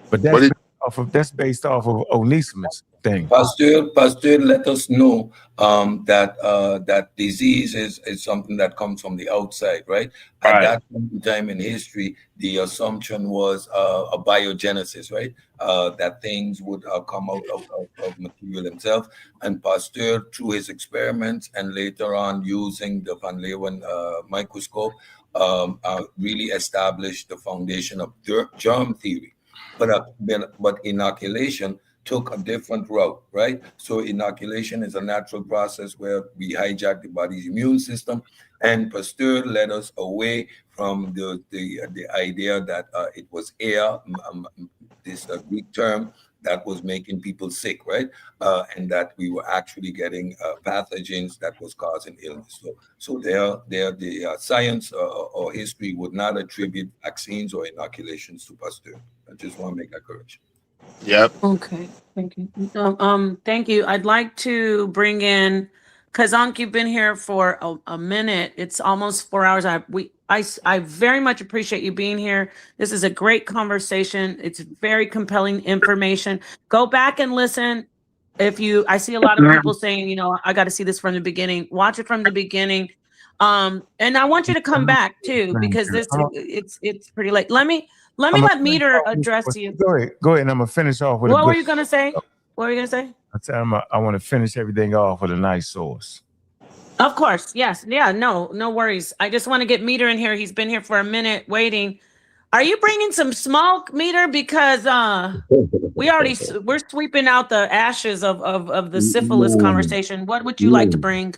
L: But that's based off of Onesimus thing.
O: Pasteur let us know that disease is something that comes from the outside, right? At that time in history, the assumption was a biogenesis, right? That things would come out of material himself. And Pasteur, through his experiments and later on using the Van Leeuwen microscope, really established the foundation of germ theory. But inoculation took a different route, right? So inoculation is a natural process where we hijack the body's immune system, and Pasteur led us away from the idea that it was air, this Greek term that was making people sick, right? And that we were actually getting pathogens that was causing illness. So the science or history would not attribute vaccines or inoculations to Pasteur. I just want to make that correction.
R: Yep.
J: Okay. Thank you. Thank you. I'd like to bring in, because Ankh, you've been here for a minute. It's almost 4 hours. I very much appreciate you being here. This is a great conversation. It's very compelling information. Go back and listen. I see a lot of people saying, I got to see this from the beginning. Watch it from the beginning. And I want you to come back too, because it's pretty late. Let Meter address you.
L: Go ahead. And I'm gonna finish off with.
J: What were you gonna say? I
L: want to finish everything off with a nice source.
J: Of course, yes, yeah, no worries. I just want to get Meter in here. He's been here for a minute waiting. Are you bringing some smoke, Meter? Because we're sweeping out the ashes of the syphilis conversation. What would you like to bring?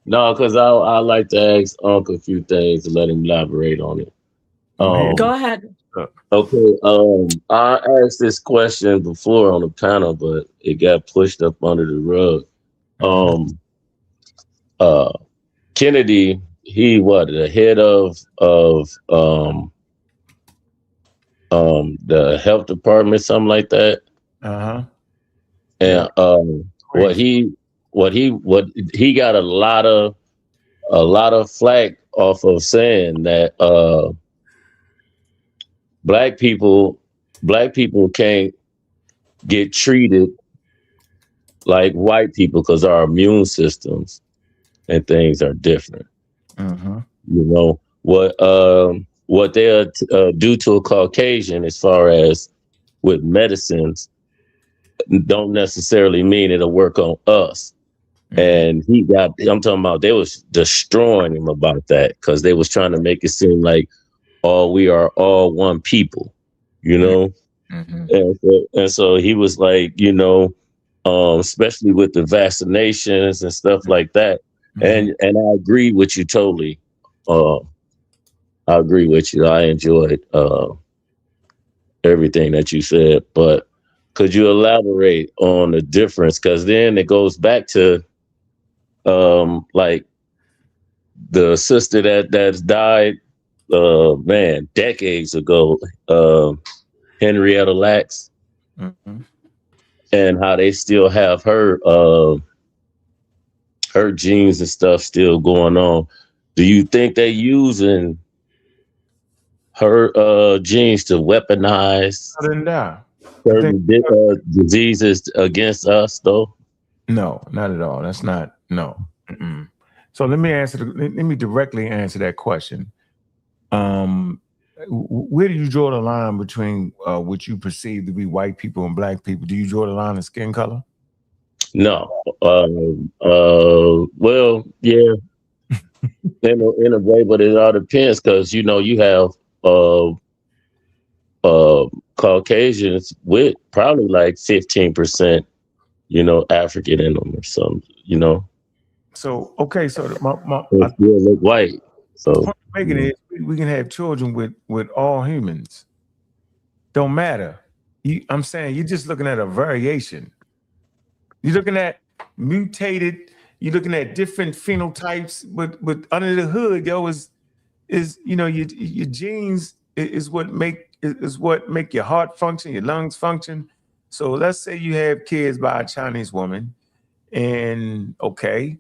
T: No, because I like to ask Unc a few things to let him elaborate on it.
J: Go ahead.
T: Okay. I asked this question before on the panel, but it got pushed up under the rug. Kennedy, the head of the health department, something like that. And what he got a lot of flack off of saying that Black people can't get treated like white people because our immune systems and things are different. What they'll do to a Caucasian as far as with medicines don't necessarily mean it'll work on us. And I'm talking about, they was destroying him about that because they was trying to make it seem like, we are all one people, And so he was like, especially with the vaccinations and stuff like that. And I agree with you totally. I agree with you. I enjoyed everything that you said, but could you elaborate on the difference? Because then it goes back to like the sister that's died decades ago, Henrietta Lacks, and how they still have her genes and stuff still going on. Do you think they're using her genes to weaponize certain diseases against us, though?
L: No, not at all. That's not, no. Mm-mm. So let me directly answer that question. Where do you draw the line between what you perceive to be white people and black people? Do you draw the line of skin color?
T: No. Well, yeah, in a way, but it all depends because you have Caucasians with probably like 15%, African in them or something.
L: So okay, so
T: They still look white. So
L: point I'm making is we can have children with all humans. Don't matter. I'm saying you're just looking at a variation. You're looking at mutated. You're looking at different phenotypes, but under the hood, your genes is what make your heart function, your lungs function. So let's say you have kids by a Chinese woman, and okay,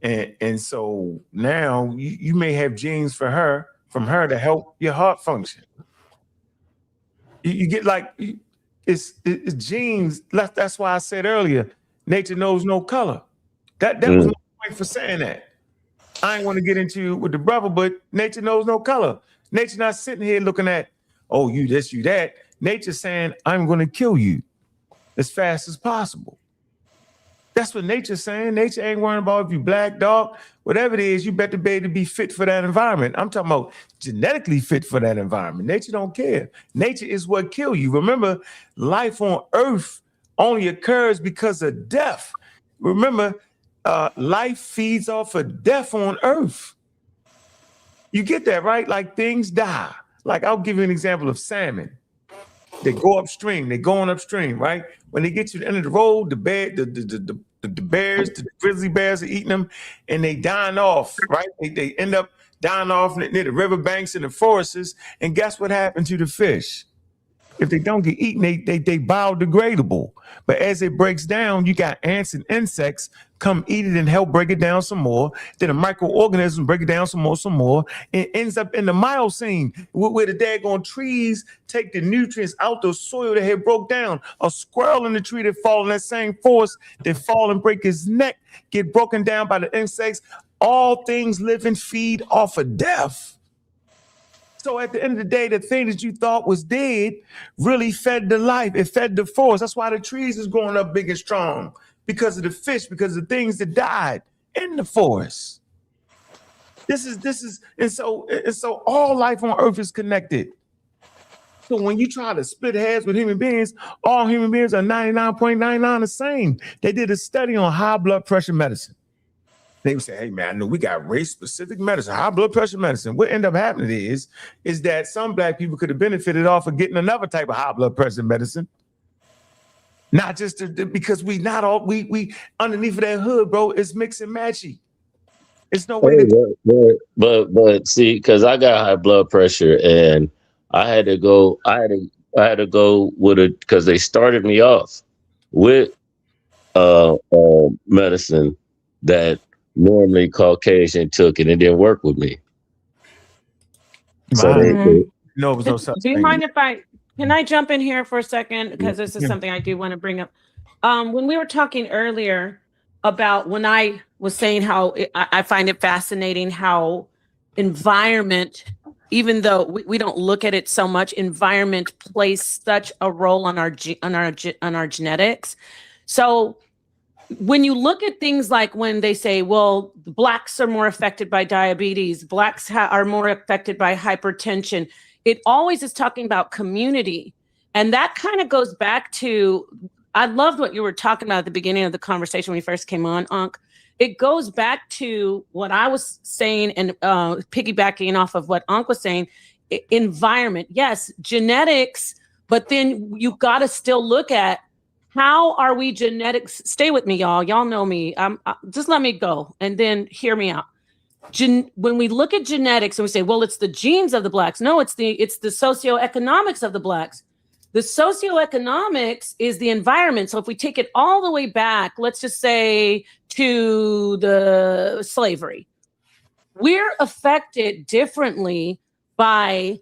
L: and so now you may have genes from her to help your heart function. You get like it's genes. That's why I said earlier, nature knows no color. That was my point for saying that. I ain't want to get into with the brother, but nature knows no color. Nature not sitting here looking at, oh, you this, you that. Nature saying, I'm going to kill you as fast as possible. That's what nature's saying. Nature ain't worrying about if you black, dark, whatever it is, you better be able to be fit for that environment. I'm talking about genetically fit for that environment. Nature don't care. Nature is what kill you. Remember, life on Earth only occurs because of death. Remember, life feeds off of death on Earth. You get that, right? Like things die. Like I'll give you an example of salmon. They go upstream. They're going upstream, right? When they get to the end of the road, the bears, the grizzly bears are eating them, and they dying off, right? They end up dying off near the riverbanks and the forests. And guess what happened to the fish? If they don't get eaten, they biodegradable. But as it breaks down, you got ants and insects come eat it and help break it down some more. Then a microorganism break it down some more. It ends up in the Miocene, where the daggone trees take the nutrients out the soil that had broke down. A squirrel in the tree that fall in that same force, that fall and break his neck, get broken down by the insects. All things live and feed off of death. So at the end of the day, the thing that you thought was dead really fed the life. It fed the forest. That's why the trees is growing up big and strong, because of the fish, because of the things that died in the forest. This is, and so all life on Earth is connected. So when you try to split hairs with human beings, all human beings are 99.99 the same. They did a study on high blood pressure medicine. They would say, hey, man, I know we got race-specific medicine, high blood pressure medicine. What ended up happening is that some black people could have benefited off of getting another type of high blood pressure medicine. Not just because we underneath of that hood, bro, it's mix and matchy. It's no way to
T: but see, because I got high blood pressure and I had to go with it because they started me off with medicine that normally Caucasian took, and it didn't work with me. So
L: no, it was no such
J: thing. Do you mind if can I jump in here for a second? Because this is something I do want to bring up. When we were talking earlier about when I was saying how I find it fascinating how environment, even though we don't look at it so much, environment plays such a role on our genetics. So when you look at things like when they say, well, blacks are more affected by diabetes, blacks are more affected by hypertension, it always is talking about community. And that kind of goes back to, I loved what you were talking about at the beginning of the conversation when you first came on, Ankh. It goes back to what I was saying and piggybacking off of what Ankh was saying, environment. Yes, genetics, but then you got to still look at how are we genetics? Stay with me, y'all. Y'all know me. Just let me go and then hear me out. When we look at genetics and we say, well, it's the genes of the blacks. No, it's the socioeconomics of the blacks. The socioeconomics is the environment. So if we take it all the way back, let's just say to the slavery, we're affected differently by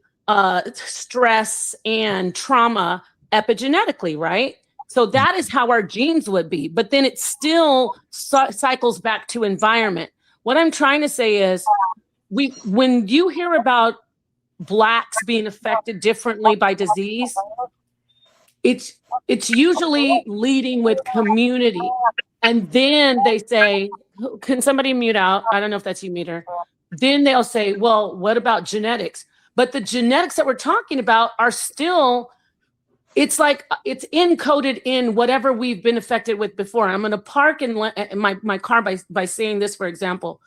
J: stress and trauma epigenetically, right? So that is how our genes would be. But then it still cycles back to environment. What I'm trying to say is, when you hear about Blacks being affected differently by disease, it's usually leading with community. And then they say, can somebody mute out? I don't know if that's you, Meter. Then they'll say, well, what about genetics? But the genetics that we're talking about are still, it's like it's encoded in whatever we've been affected with before. I'm going to park in my car by saying this, for example.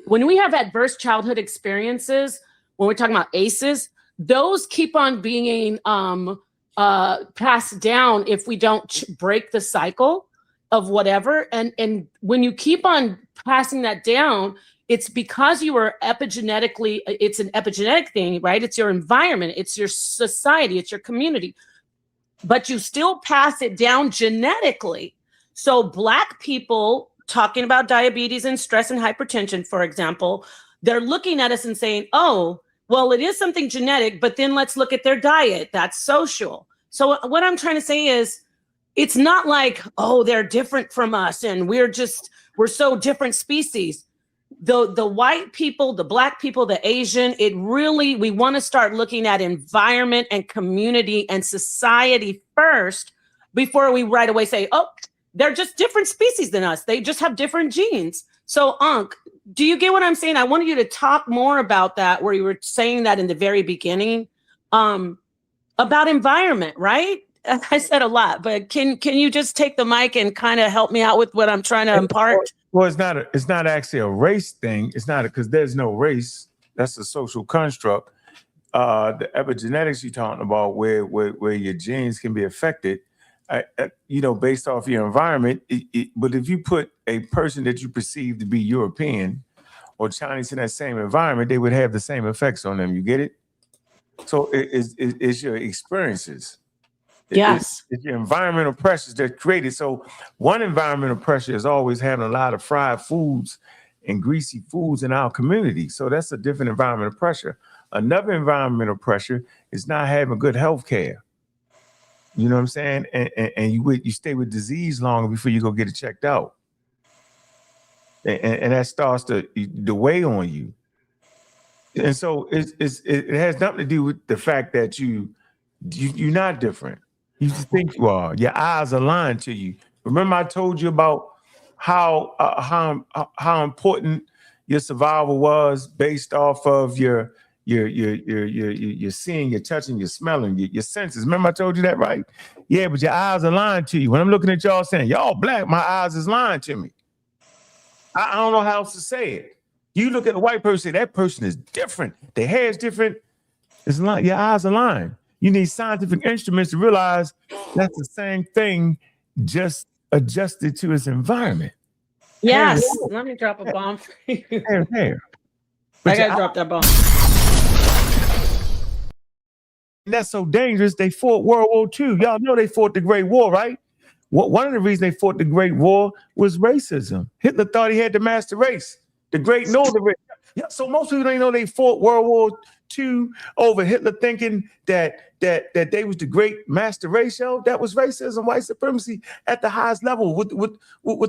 J: When we have adverse childhood experiences, when we're talking about ACEs, those keep on being passed down if we don't break the cycle of whatever. And when you keep on passing that down, it's because you are epigenetically, it's an epigenetic thing, right? It's your environment, it's your society, it's your community, but you still pass it down genetically. So Black people, talking about diabetes and stress and hypertension, for example, they're looking at us and saying, oh, well, it is something genetic, but then let's look at their diet. That's social. So what I'm trying to say is, it's not like, oh, they're different from us and we're so different species. The white people, the Black people, the Asian, we want to start looking at environment and community and society first before we right away say, oh, they're just different species than us. They just have different genes. So, Ankh, do you get what I'm saying? I wanted you to talk more about that, where you were saying that in the very beginning, about environment, right? I said a lot, but can you just take the mic and kind of help me out with what I'm trying to impart?
L: Well, it's not actually a race thing. It's not, because there's no race. That's a social construct. The epigenetics you're talking about, where your genes can be affected, based off your environment. But if you put a person that you perceive to be European or Chinese in that same environment, they would have the same effects on them. You get it? So it's your experiences.
J: Yes.
L: It's your environmental pressures that created. So one environmental pressure is always having a lot of fried foods and greasy foods in our community. So that's a different environmental pressure. Another environmental pressure is not having good health care. You know what I'm saying? And you stay with disease longer before you go get it checked out. And that starts to weigh on you. And so it has nothing to do with the fact that you're not different. You just think you are. Your eyes are lying to you. Remember, I told you about how important your survival was based off of your seeing, your touching, your smelling, your senses. Remember, I told you that, right? Yeah, but your eyes are lying to you. When I'm looking at y'all saying, y'all Black, my eyes is lying to me. I don't know how else to say it. You look at a white person, that person is different. Their hair is different. It's like your eyes are lying. You need scientific instruments to realize that's the same thing, just adjusted to its environment.
J: Yes. Let me drop a bomb for you.
L: Hair.
J: I gotta drop that bomb.
L: And that's so dangerous. They fought World War II. Y'all know they fought the Great War, right? One of the reasons they fought the Great War was racism. Hitler thought he had the master race, the Great Northern Race. Yeah, so most people don't know they fought World War II over Hitler thinking that they was the great master race. Yo, that was racism, white supremacy at the highest level with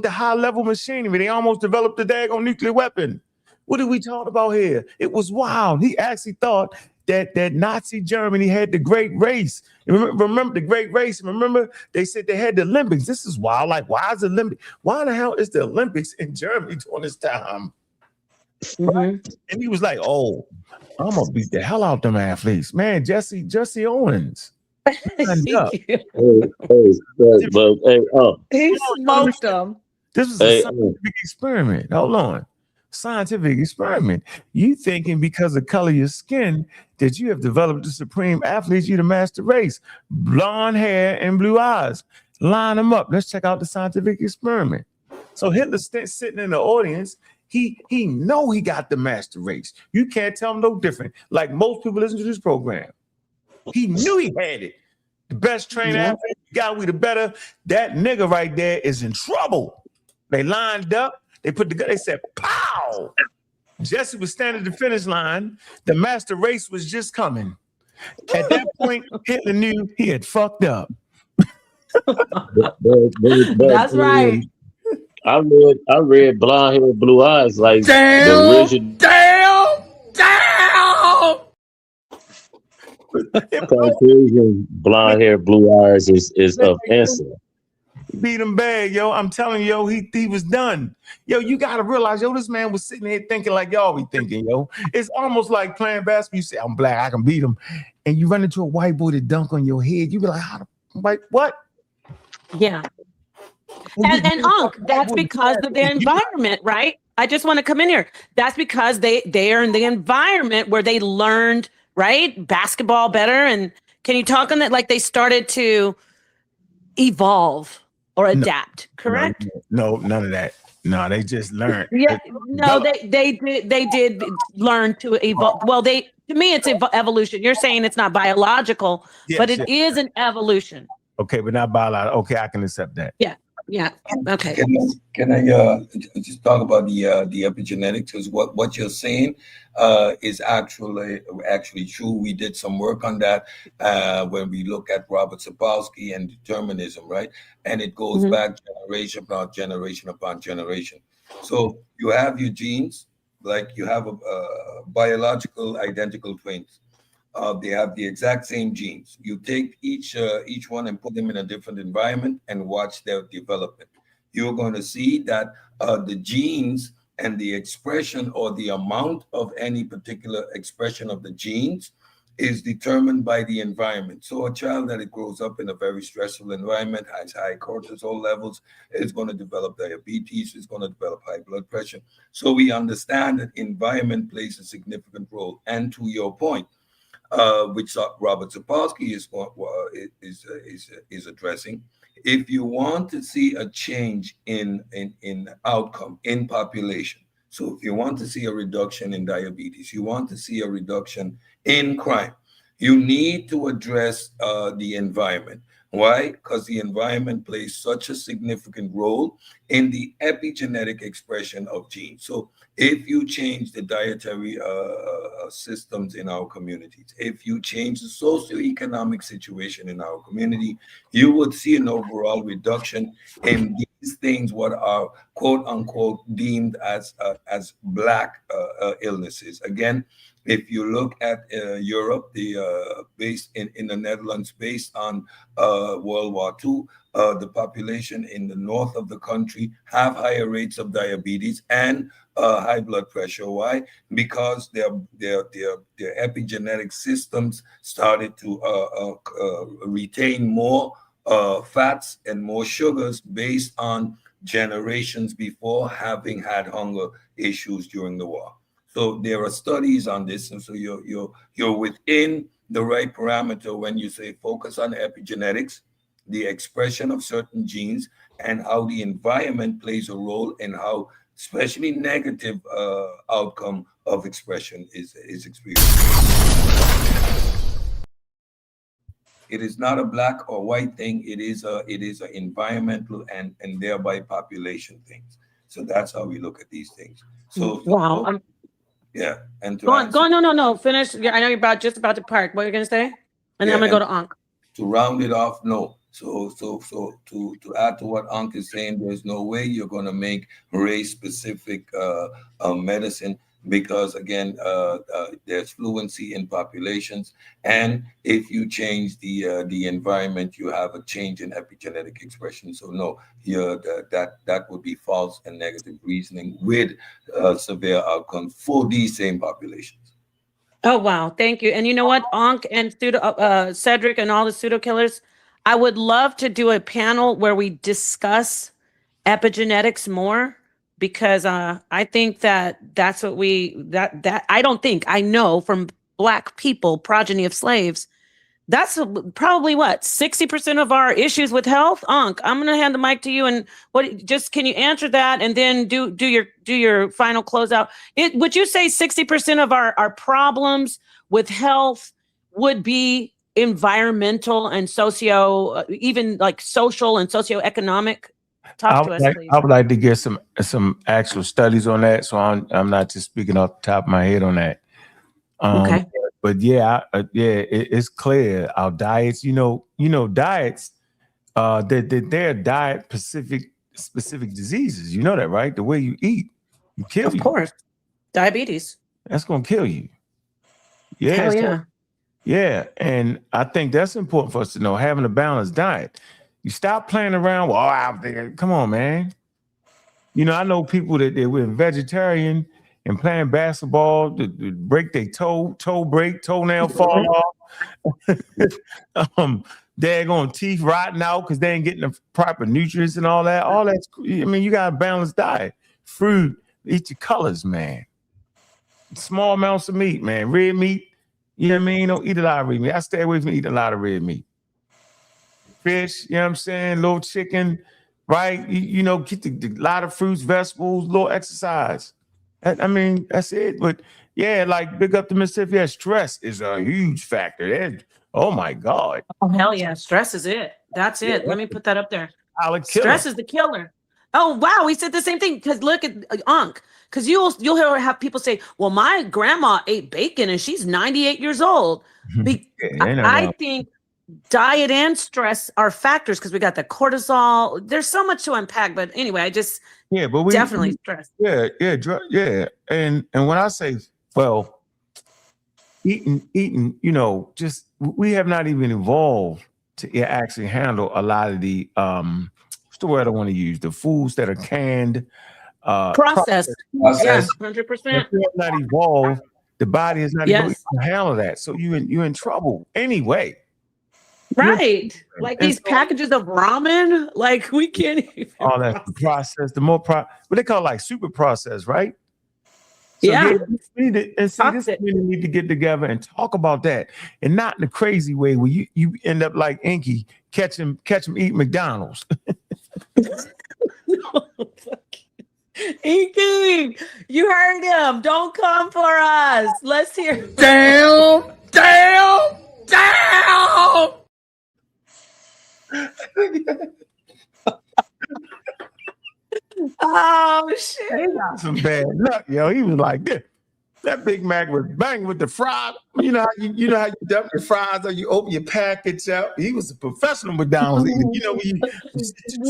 L: the high level machinery. They almost developed the daggone nuclear weapon. What did we talk about here? It was wild. He actually thought that Nazi Germany had the great race. Remember the great race? Remember they said they had the Olympics. This is wild. Like, why is the Olympics? Why the hell is the Olympics in Germany during this time?
J: Mm-hmm.
L: Right? And he was like, oh, I'm gonna beat the hell out them athletes. Man, Jesse Owens.
T: He
J: smoked them.
L: This was a scientific experiment. Hold on. Scientific experiment. You thinking because of color of your skin that you have developed the supreme athlete, you the master race. Blonde hair and blue eyes. Line them up. Let's check out the scientific experiment. So Hitler sitting in the audience, he know he got the master race. You can't tell him no different. Like most people listen to this program. He knew he had it. The best trained athlete, the guy with the better, that nigga right there is in trouble. They lined up. They put the gun, they said, pow! Jesse was standing at the finish line. The master race was just coming. At that point, Hitler knew he had fucked up.
J: That's right.
T: I read blonde hair, blue eyes like the original. Caucasian blonde hair, blue eyes is of answer.
L: Beat him bad, yo. I'm telling you, yo, he was done. Yo, you gotta realize, yo, this man was sitting here thinking like y'all be thinking, yo. It's almost like playing basketball. You say, I'm black, I can beat him. And you run into a white boy to dunk on your head. You be like, how the white what?
J: Yeah. And Ankh, that's because of their environment, right? I just want to come in here. That's because they are in the environment where they learned, right, basketball better. And can you talk on that? Like they started to evolve or adapt, correct?
L: No, none of that. No, they just learned.
J: Yeah, no, they did learn to evolve. Well, to me, it's evolution. You're saying it's not biological, but it is an evolution.
L: Okay, but not biological. Okay, I can accept that.
J: Yeah. Okay.
O: Can I just talk about the epigenetics? Because what you're saying is actually true. We did some work on that when we look at Robert Sapolsky and determinism, right? And it goes back generation upon generation. So you have your genes, like you have a biological identical twins. They have the exact same genes. You take each one and put them in a different environment and watch their development. You're going to see that the genes and the expression or the amount of any particular expression of the genes is determined by the environment. So a child that grows up in a very stressful environment, has high cortisol levels, is going to develop diabetes, is going to develop high blood pressure. So we understand that environment plays a significant role. And to your point, which Robert Sapolsky is addressing. If you want to see a change in outcome in population, so if you want to see a reduction in diabetes, you want to see a reduction in crime, you need to address the environment. Why? Because the environment plays such a significant role in the epigenetic expression of genes. So if you change the dietary systems in our communities, if you change the socioeconomic situation in our community, you would see an overall reduction in these things, what are quote unquote deemed as black illnesses. Again, if you look at Europe, based in the Netherlands, based on World War II, the population in the north of the country have higher rates of diabetes and high blood pressure. Why? Because their epigenetic systems started to retain more fats and more sugars based on generations before having had hunger issues during the war. So there are studies on this, and so you're within the right parameter when you say focus on epigenetics, the expression of certain genes, and how the environment plays a role in how especially negative outcome of expression is experienced. It is not a black or white thing. It is an environmental and thereby population things. So that's how we look at these things. So
J: wow.
O: Yeah, and
J: go on. No. Finish. I know you're just about to park. What are you gonna say? And then I'm gonna go to Ankh.
O: To round it off, no. So to add to what Ankh is saying, there's no way you're gonna make race-specific medicine because again, there's fluency in populations, and if you change the environment, you have a change in epigenetic expression. So no, that would be false and negative reasoning with severe outcomes for these same populations.
J: Oh wow, thank you. And you know what, Ankh and Cedric and all the pseudo killers, I would love to do a panel where we discuss epigenetics more. Because I think that's what I know from Black people, progeny of slaves, that's probably what 60% of our issues with health. Ankh, I'm going to hand the mic to you, and can you answer that, and then do your final closeout? Would you say 60% of our problems with health would be environmental and even like social and socioeconomic? Talk to us, please.
L: I would like to get some actual studies on that, so I'm not just speaking off the top of my head on that.
J: Okay.
L: But it's clear our diets. Diets their diet specific diseases. You know that, right? The way you eat, you kill you.
J: Of course. Diabetes.
L: That's gonna kill you. Yeah.
J: Hell yeah.
L: Yeah. And I think that's important for us to know, having a balanced diet. You stop playing around with out there. Come on, man. You know, I know people that they were vegetarian and playing basketball, to break their toenail fall off. Daggone teeth rotting out because they ain't getting the proper nutrients and all that. All that's, I mean, you got a balanced diet. Fruit, eat your colors, man. Small amounts of meat, man. Red meat, you know what I mean? Don't eat a lot of red meat. I stay away from eating a lot of red meat. Fish, you know what I'm saying? Little chicken, right? You know, get the lot of fruits, vegetables, little exercise. I mean, that's it. But yeah, like big up to Mississippi. Yeah, stress is a huge factor. Oh my God.
J: Oh, hell yeah. Stress is it. That's it.
L: Yeah.
J: Let me put that up there.
L: Stress
J: is the killer. Oh, wow. We said the same thing. Because look at Ankh. Because you'll have people say, well, my grandma ate bacon and she's 98 years old. I think diet and stress are factors because we got the cortisol. There's so much to unpack. But anyway, I just definitely stress.
L: Yeah. And when I say, well, eating, you know, just we have not even evolved to actually handle a lot of the what's the word I want to use? The foods that are canned.
J: Processed. Yeah, 100%.
L: If you have not evolved, the body is not able to handle that. So you're in trouble anyway.
J: Right. Like these packages of ramen, like we can't even.
L: All that processed, the more what they call like super processed, right? So we need to get together and talk about that, and not in a crazy way where you end up like Inky, catch him eat McDonald's.
J: Inky, you heard him. Don't come for us. Let's hear.
B: Damn.
J: Oh shit!
L: He got some bad luck, yo. He was like this. That Big Mac was banging with the fries. You know how you dump your fries or you open your package up. He was a professional McDonald's eater. You know when you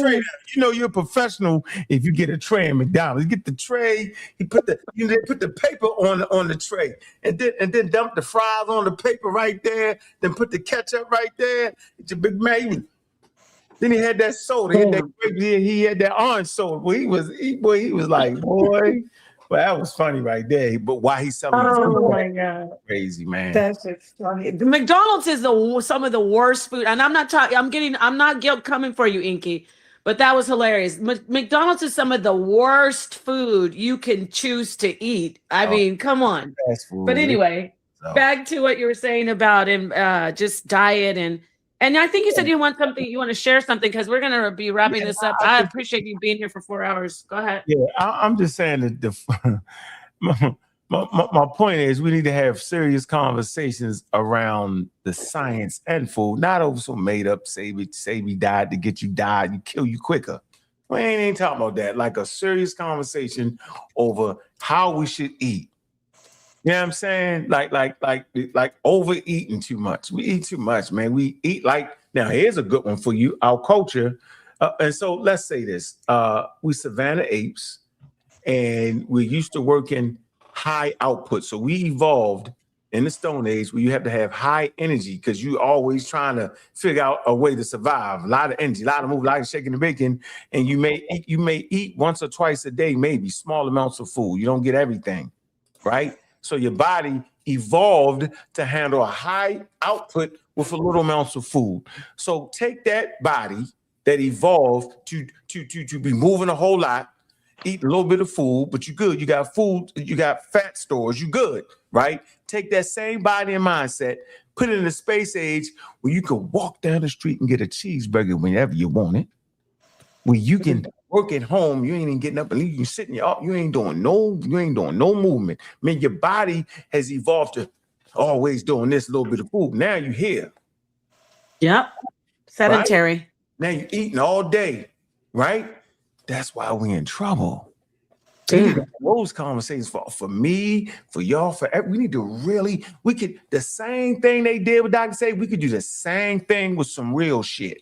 L: tray, you know you're a professional if you get a tray in McDonald's. You get the tray. He put the they put the paper on the tray and then dump the fries on the paper right there. Then put the ketchup right there. It's a Big Mac. Then he had that soda. He had that orange soda. Boy, he was like, boy. Well, that was funny right there. But why he's selling?
J: Oh my God,
L: crazy man!
J: That's just funny. The McDonald's is some of the worst food, and I'm not talking. I'm not guilt coming for you, Inky, but that was hilarious. McDonald's is some of the worst food you can choose to eat. I mean, come on. But anyway, back to what you were saying about him, just diet and I think you said you want to share something because we're gonna be wrapping this up. I appreciate you being here for 4 hours. Go ahead.
L: Yeah, I'm just saying that my point is we need to have serious conversations around the science and food, not over some made up say we died to get you died and kill you quicker. We ain't talking about that. Like a serious conversation over how we should eat. You know what I'm saying? Like overeating too much. We eat too much, man. We eat now here's a good one for you, our culture. And so let's say this. We Savannah Apes, and we're used to working high output. So we evolved in the Stone Age where you have to have high energy because you're always trying to figure out a way to survive. A lot of energy, a lot of move, a lot of shaking and baking. And you may eat once or twice a day, maybe small amounts of food. You don't get everything, right? So your body evolved to handle a high output with a little amounts of food. So take that body that evolved to be moving a whole lot, eat a little bit of food, but you're good. You got food, you got fat stores, you good, right? Take that same body and mindset, put it in the space age where you can walk down the street and get a cheeseburger whenever you want it, where you can work at home, you ain't even getting up and leave, you sitting up, you ain't doing no movement. I mean, your body has evolved to always doing this little bit of food. Now you here.
J: Yep. Sedentary.
L: Right? Now you're eating all day, right? That's why we're in trouble. Those conversations for me, for y'all, we need to the same thing they did with Dr. Say, we could do the same thing with some real shit.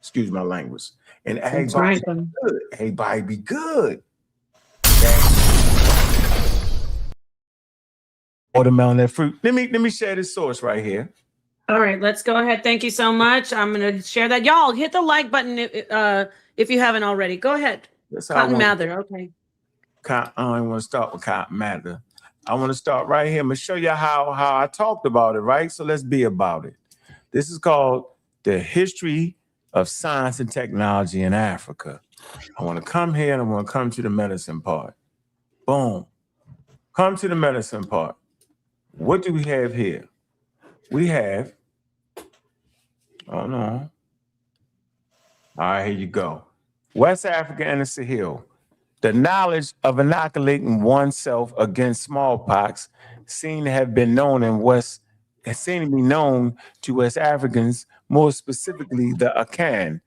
L: Excuse my language. And
J: That's
L: everybody
J: right.
L: be good. Everybody be good. Watermelon, that fruit. Let me share this source right here.
J: All right, let's go ahead. Thank you so much. I'm going to share that. Y'all hit the like button if you haven't already. Go ahead.
L: That's how
J: Cotton Mather. Okay.
L: I don't want to start with Cotton Mather. I want to start right here. I'm going to show you how I talked about it, right? So let's be about it. This is called The History of Science and Technology in Africa. I want to come here and I want to come to the medicine part. Boom. Come to the medicine part. What do we have here? We have, oh no. All right, here you go. West Africa and the Sahel. The knowledge of inoculating oneself against smallpox seem to have been known in West, seem to be known to West Africans, more specifically the Ankh.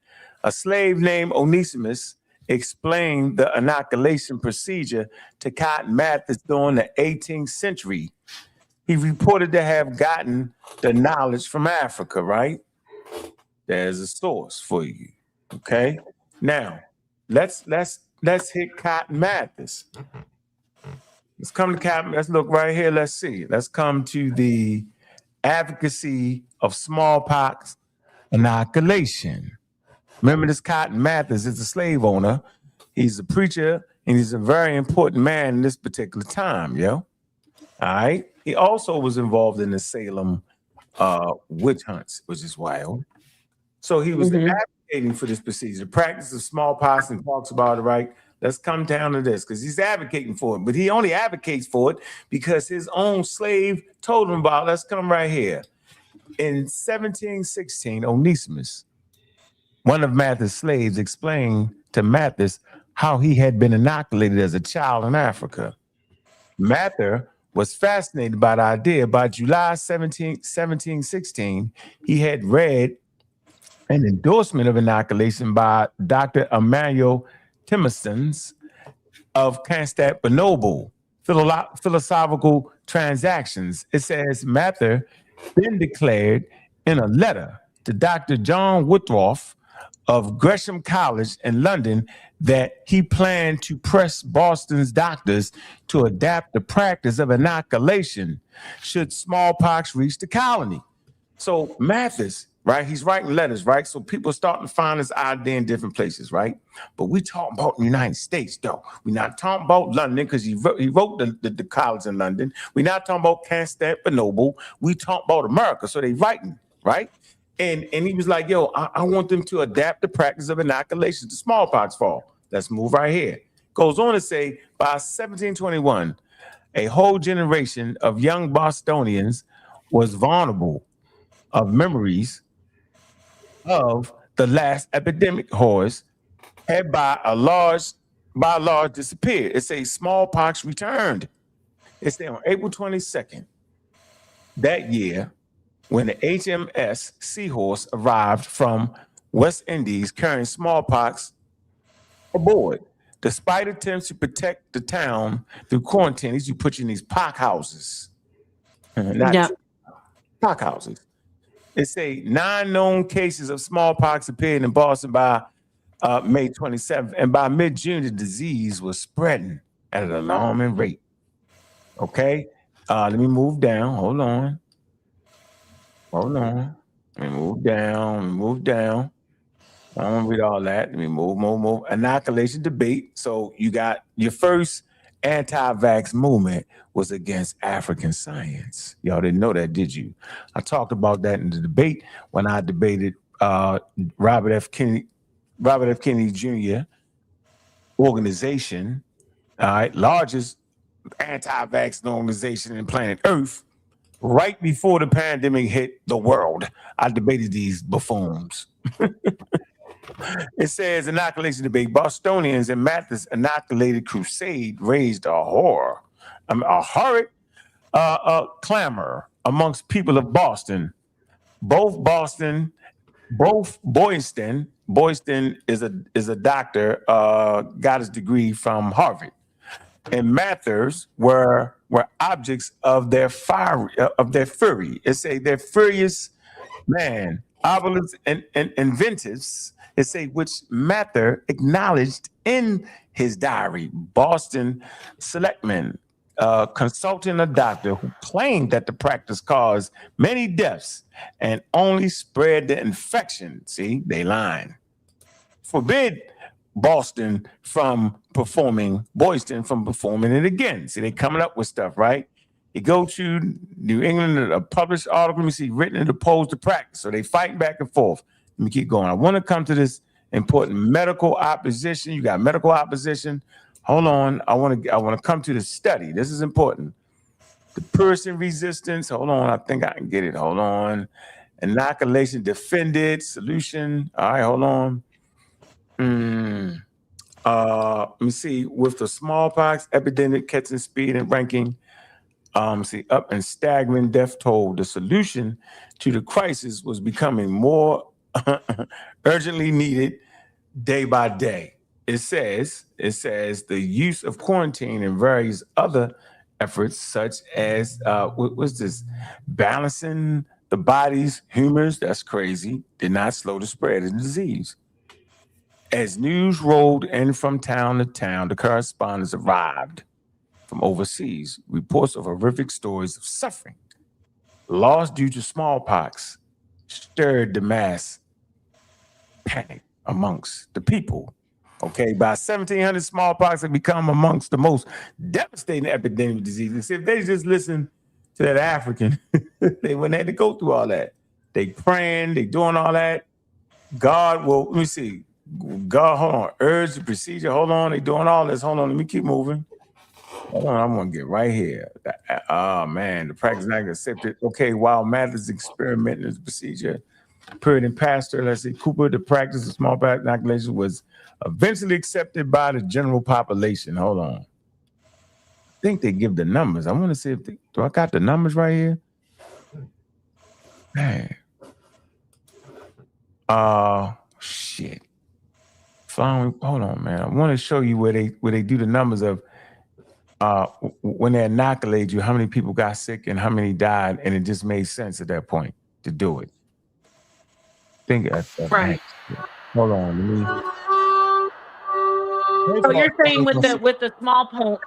L: A slave named Onesimus explained the inoculation procedure to Cotton Mather during the 18th century. He reported to have gotten the knowledge from Africa, right? There's a source for you. Okay. Now, let's hit Cotton Mather. Let's come to Cotton. Let's look right here. Let's see. Let's come to the advocacy of smallpox inoculation. Remember, this Cotton Mather is a slave owner. He's a preacher, and he's a very important man in this particular time, yo. All right. He also was involved in the Salem witch hunts, which is wild. So he was advocating for this procedure, the practice of smallpox, and talks about it, right? Let's come down to this because he's advocating for it, but he only advocates for it because his own slave told him about it. Let's come right here. In 1716, Onesimus, one of Mather's slaves, explained to Mather how he had been inoculated as a child in Africa. Mather was fascinated by the idea. By July 1716, he had read an endorsement of inoculation by Dr. Emmanuel Timmerson of Constantinople, Philosophical Transactions. It says Mather then declared in a letter to Dr. John Woodruff of Gresham College in London that he planned to press Boston's doctors to adapt the practice of inoculation should smallpox reach the colony. So Mathis, right, he's writing letters, right? So people are starting to find this idea in different places, right? But we talking about the United States, though. We're not talking about London because he wrote the college in London. We're not talking about Constantinople. We talking about America. So they writing, right? And he was like, yo, I want them to adapt the practice of inoculation to smallpox fall. Let's move right here. Goes on to say, by 1721, a whole generation of young Bostonians was vulnerable of memories of the last epidemic horrors had by large disappeared. It says smallpox returned. It said on April 22nd that year, when the HMS Seahorse arrived from West Indies carrying smallpox aboard. Despite attempts to protect the town through quarantine, you put you in these pock houses. Pock houses. It say 9 known cases of smallpox appeared in Boston by May 27th, and by mid-June, the disease was spreading at an alarming rate. Okay, let me move down. Hold on. Let me move down. I don't want to read all that. Let me move. Inoculation debate. So you got your first anti-vax movement was against African science. Y'all didn't know that, did you? I talked about that in the debate when I debated Robert F. Kennedy Jr. organization, all right, largest anti-vax organization in planet Earth. Right before the pandemic hit the world, I debated these buffoons. It says inoculation debate. Bostonians and Mathis inoculated crusade raised a horrid clamor amongst people of Boston. Boyston is a doctor, got his degree from Harvard, and Mathers were objects of their fury. It say they're furious man, obelisk and inventives It say which Mather acknowledged in his diary. Boston selectman consulting a doctor who claimed that the practice caused many deaths and only spread the infection. See, they lying. Forbid Boyston from performing it again. See, they coming up with stuff, right? You go to New England, a published article, you see written and opposed to practice. So they fight back and forth. Let me keep going. I want to come to this important medical opposition. You got medical opposition. Hold on. I want to come to the study. This is important. The person resistance. Hold on. I think I can get it. Hold on. Inoculation defended. Solution. All right, hold on. Let me see. With the smallpox epidemic catching speed and ranking, up and staggering death toll, the solution to the crisis was becoming more urgently needed day by day. It says the use of quarantine and various other efforts, such as what was this? Balancing the body's humors, that's crazy, did not slow the spread of the disease. As news rolled in from town to town, the correspondents arrived from overseas. Reports of horrific stories of suffering, loss due to smallpox, stirred the mass panic amongst the people. Okay, by 1700, smallpox had become amongst the most devastating epidemic diseases. If they just listened to that African, they wouldn't have to go through all that. They praying, they doing all that. God will, let me see. God, hold on, urge the procedure. Hold on, they doing all this. Hold on, let me keep moving. Hold on, I'm gonna get right here. Oh man, the practice not accepted. Okay, while Mathers experimenting this procedure, period in Pastor, let's see, Cooper, the practice of smallpox inoculation was eventually accepted by the general population. Hold on. I think they give the numbers. I want to see if do I got the numbers right here? Man. Shit. Hold on, man. I want to show you where they do the numbers of when they inoculate you, how many people got sick and how many died, and it just made sense at that point to do it. Think right. Hold on, let me.
J: So you're saying with the smallpox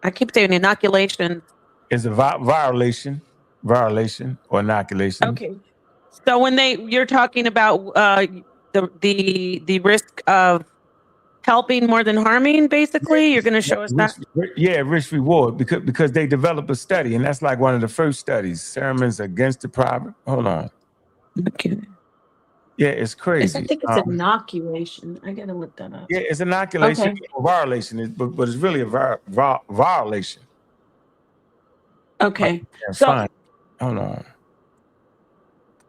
J: I keep saying inoculation.
L: It's a violation or inoculation.
J: Okay. So when you're talking about the risk of helping more than harming, basically, you're going to show us that.
L: Yeah, risk reward because they developed a study, and that's like one of the first studies. Sermons against the private. Hold on.
J: Okay.
L: Yeah, it's crazy.
J: I think it's inoculation. I gotta look that up.
L: Yeah, it's inoculation or violation, but it's really a violation.
J: Okay.
L: So fine. Hold on.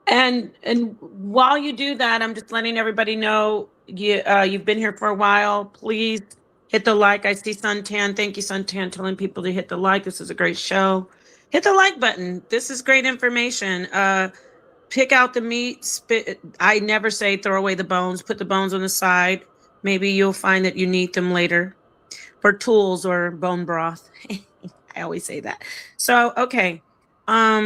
J: And while you do that, I'm just letting everybody know you've been here for a while. Please hit the like. I see Suntan. Thank you, Suntan, telling people to hit the like. This is a great show. Hit the like button. This is great information. Pick out the meat. I never say throw away the bones. Put the bones on the side. Maybe you'll find that you need them later for tools or bone broth. I always say that. So, okay. Let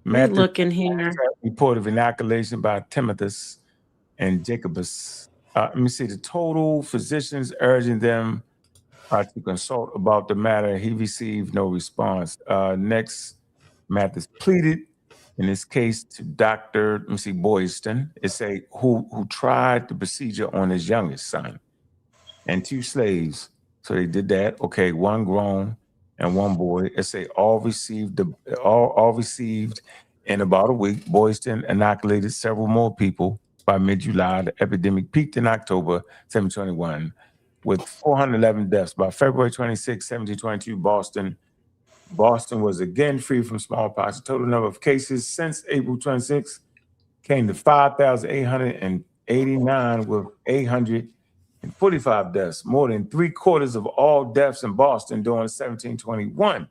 J: me look in here.
L: Report of inoculation by Timotheus and Jacobus. Let me see. The total physicians urging them to consult about the matter. He received no response. Next, Mathis pleaded in this case to Dr. Boyston. It's who tried the procedure on his youngest son and 2 slaves. So they did that. Okay, 1 grown and 1 boy. It's all received in about a week. Boyston inoculated several more people by mid-July. The epidemic peaked in October 1721 with 411 deaths. By February 26, 1722, Boston was again free from smallpox. The total number of cases since April 26 came to 5,889 with 845 deaths, more than 3/4 of all deaths in Boston during 1721.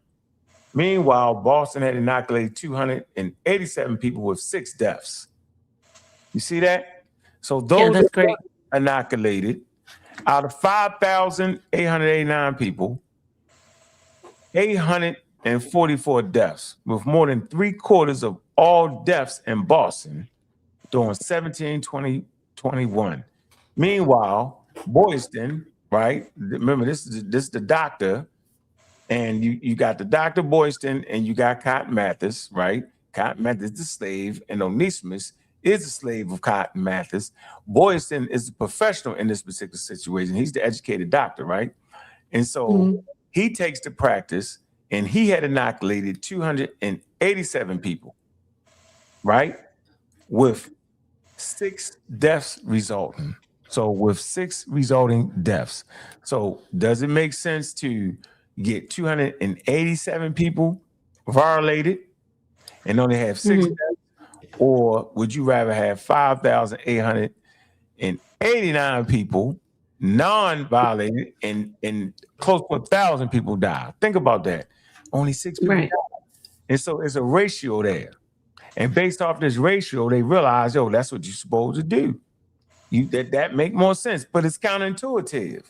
L: Meanwhile, Boston had inoculated 287 people with 6 deaths. You see that? So those that inoculated, out of 5,889 people, 244 deaths, with more than 3/4 of all deaths in Boston during 17-20-21. Meanwhile, Boylston, right? Remember, this is the doctor, and you got the Dr. Boylston and you got Cotton Mather, right? Cotton Mather is the slave, and Onesimus is the slave of Cotton Mather. Boylston is the professional in this particular situation. He's the educated doctor, right? And so he takes the practice, and he had inoculated 287 people, right? With 6 deaths resulting. So with 6 resulting deaths. So does it make sense to get 287 people violated and only have 6 deaths? Or would you rather have 5,889 people non-violated and close to 1,000 people die? Think about that. Only 6 people died. And so it's a ratio there. And based off this ratio, they realize, yo, that's what you're supposed to do. That make more sense, but it's counterintuitive.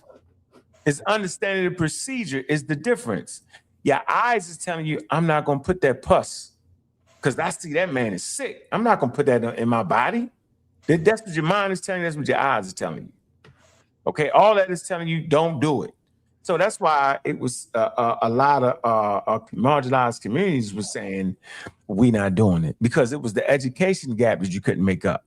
L: It's understanding the procedure is the difference. Your eyes is telling you, I'm not gonna put that pus because I see that man is sick. I'm not gonna put that in my body. That's what your mind is telling you. That's what your eyes is telling you. Okay, all that is telling you, don't do it. So that's why it was a lot of marginalized communities were saying, we're not doing it, because it was the education gap that you couldn't make up.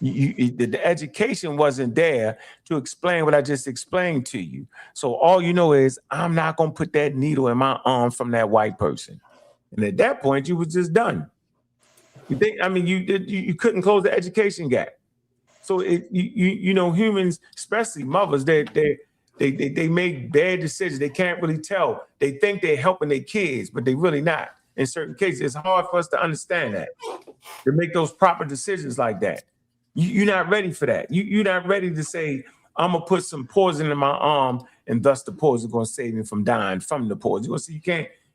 L: The education wasn't there to explain what I just explained to you. So all you know is, I'm not going to put that needle in my arm from that white person. And at that point, you was just done. You think? I mean, you couldn't close the education gap. So you know, humans, especially mothers, they make bad decisions. They can't really tell. They think they're helping their kids, but they really not. In certain cases, it's hard for us to understand that, to make those proper decisions like that. You're not ready for that. You're not ready to say, I'm gonna put some poison in my arm, and thus the poison is gonna save me from dying from the poison. You're gonna see,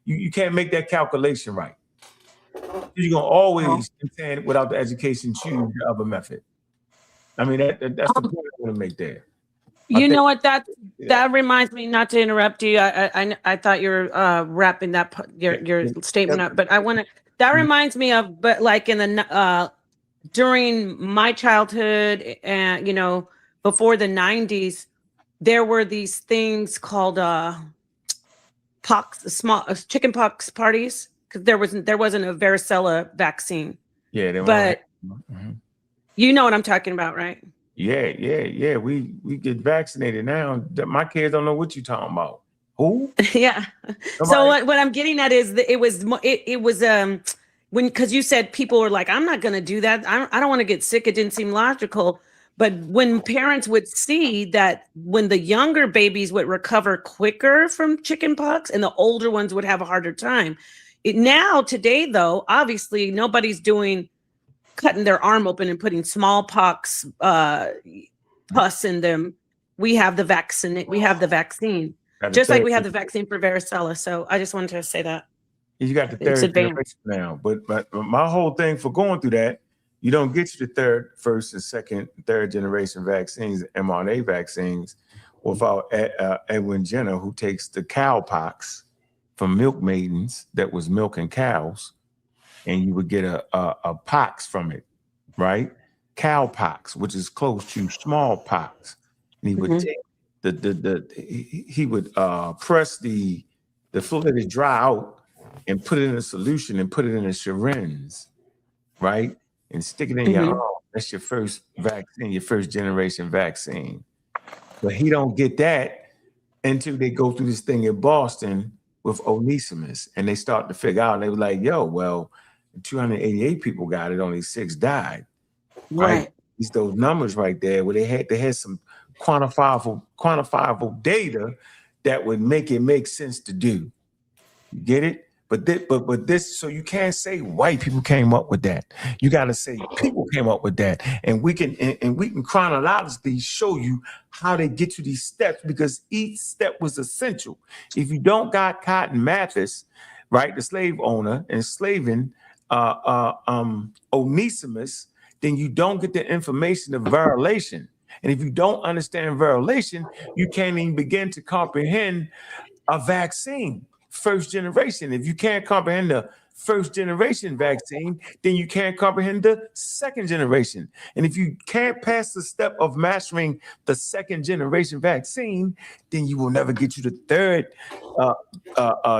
L: you can't make that calculation right. You're gonna always contend without the education, choose the other method. I mean, that's the point I want to make there.
J: You know what? That reminds me, not to interrupt you. I thought you were wrapping that your statement up, but I want to. That reminds me of, but like in the during my childhood, and you know, before the 90s, there were these things called small chicken pox parties, because there wasn't a varicella vaccine.
L: Yeah,
J: but you know what I'm talking about, right?
L: Yeah. We get vaccinated now. My kids don't know what you're talking about. Who?
J: Yeah. So what I'm getting at is that it was when, because you said people were like, I'm not going to do that. I don't want to get sick. It didn't seem logical. But when parents would see that when the younger babies would recover quicker from chicken pox and the older ones would have a harder time. Today, though, obviously nobody's cutting their arm open and putting smallpox pus in them. We have the vaccine. Just like we have the vaccine for varicella. So I just wanted to say that.
L: You got the third generation now, but my whole thing for going through that, you don't get you the first and second, third generation vaccines, mRNA vaccines, without Edwin Jenner, who takes the cowpox from milk maidens that was milking cows, and you would get a pox from it, right? Cowpox, which is close to smallpox, and he would take he would press the fluid that is dry out and put it in a solution and put it in a syringe, right? And stick it in your arm. That's your first vaccine, your first generation vaccine. But he don't get that until they go through this thing in Boston with Onesimus, and they start to figure out, and they were like, yo, well, 288 people got it, only 6 died. Right? It's those numbers right there where they had some quantifiable data that would make sense to do. You get it? But this, so you can't say white people came up with that. You got to say people came up with that, and we can chronologically show you how they get to these steps, because each step was essential. If you don't got Cotton Mather, right, the slave owner, enslaving Onesimus, then you don't get the information of violation. And if you don't understand violation, you can't even begin to comprehend a vaccine. first generation. If you can't comprehend the first generation vaccine, then you can't comprehend the second generation. And if you can't pass the step of mastering the second generation vaccine, then you will never get to the third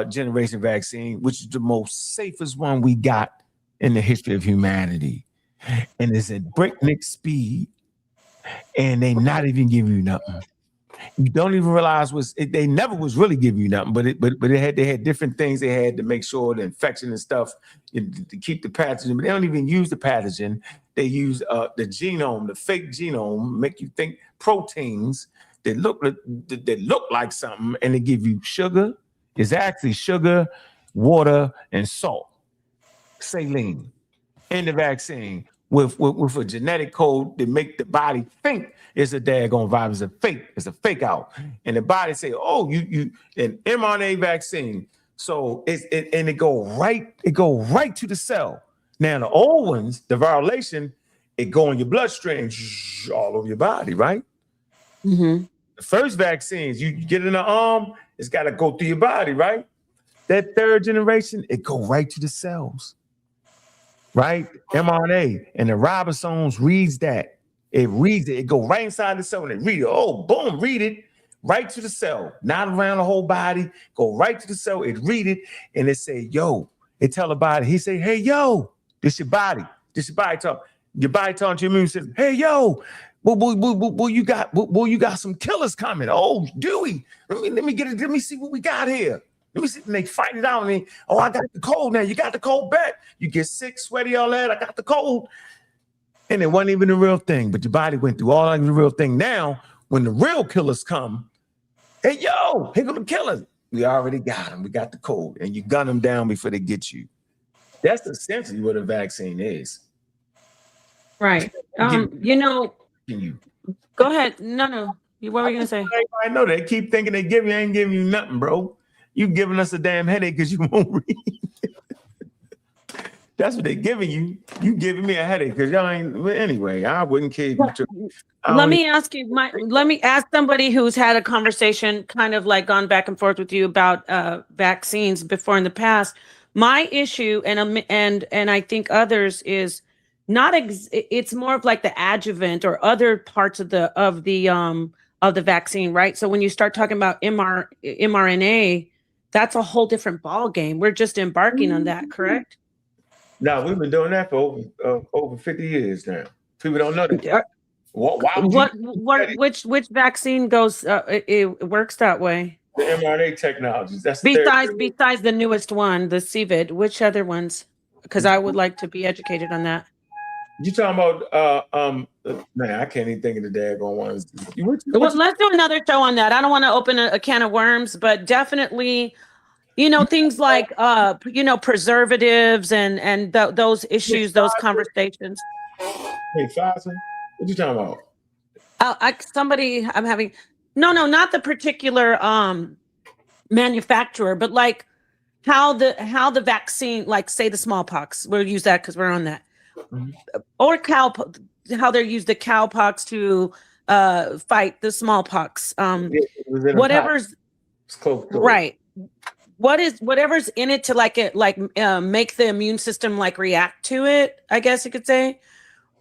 L: generation vaccine, which is the most safest one we got in the history of humanity. And it's at breakneck speed, and they not even giving you nothing. You don't even realize they never was really giving you nothing, but they had different things they had to make sure the infection and stuff to keep the pathogen. But they don't even use the pathogen. They use the genome, the fake genome, make you think proteins that look like something, and they give you sugar. It's actually sugar, water, and salt, saline, in the vaccine with a genetic code that make the body think it's a daggone virus, it's a fake out. And the body say, oh, you an mRNA vaccine. So it go right to the cell. Now the old ones, the violation, it go in your bloodstream all over your body, right?
J: Mm-hmm.
L: The first vaccines, you get in the arm, it's got to go through your body, right? That third generation, it go right to the cells. Right? mRNA and the ribosomes reads that. It reads it. It go right inside the cell and it read it. Oh, boom, read it right to the cell. Not around the whole body. Go right to the cell. It read it and it say, yo. It tell the body. He say, hey, yo, this your body. This your body talk. Your body talking to your immune system. Hey, yo, you got some killers coming. Oh, Dewey. Let me get it. Let me see what we got here. Let me see. And they fight it out. And I got the cold now. You got the cold back. You get sick, sweaty, all that. I got the cold. And it wasn't even the real thing, but your body went through all of the real thing. Now, when the real killers come, hey, yo, here go the killers. We already got them. We got the cold. And you gun them down before they get you. That's essentially what a vaccine is.
J: Right. Go ahead. No. What were you going to say?
L: I know they keep thinking they ain't giving you nothing, bro. You giving us a damn headache because you won't read. That's what they're giving you. You giving me a headache because y'all ain't. Anyway, I wouldn't care.
J: Let me ask somebody who's had a conversation, kind of like gone back and forth with you about vaccines before in the past. My issue, and I think others, is not. It's more of like the adjuvant or other parts of the vaccine, right? So when you start talking about mRNA. That's a whole different ball game. We're just embarking on that, correct?
L: No, we've been doing that for over 50 years now. People don't know that.
J: Which vaccine goes? It works that way.
L: The mRNA technologies. That's
J: besides the newest one, the CVID. Which other ones? Because I would like to be educated on that.
L: You talking about man? I can't even think of the daggone ones.
J: Well, let's do another show on that. I don't want to open a can of worms, but definitely, things like preservatives and those issues, those conversations.
L: Hey, Pfizer, what you talking
J: about? Not the particular manufacturer, but like how the vaccine, like say the smallpox. We'll use that because we're on that. Mm-hmm. Or how they use the cowpox to fight the smallpox. Whatever's right. Whatever's in it to make the immune system like react to it, I guess you could say.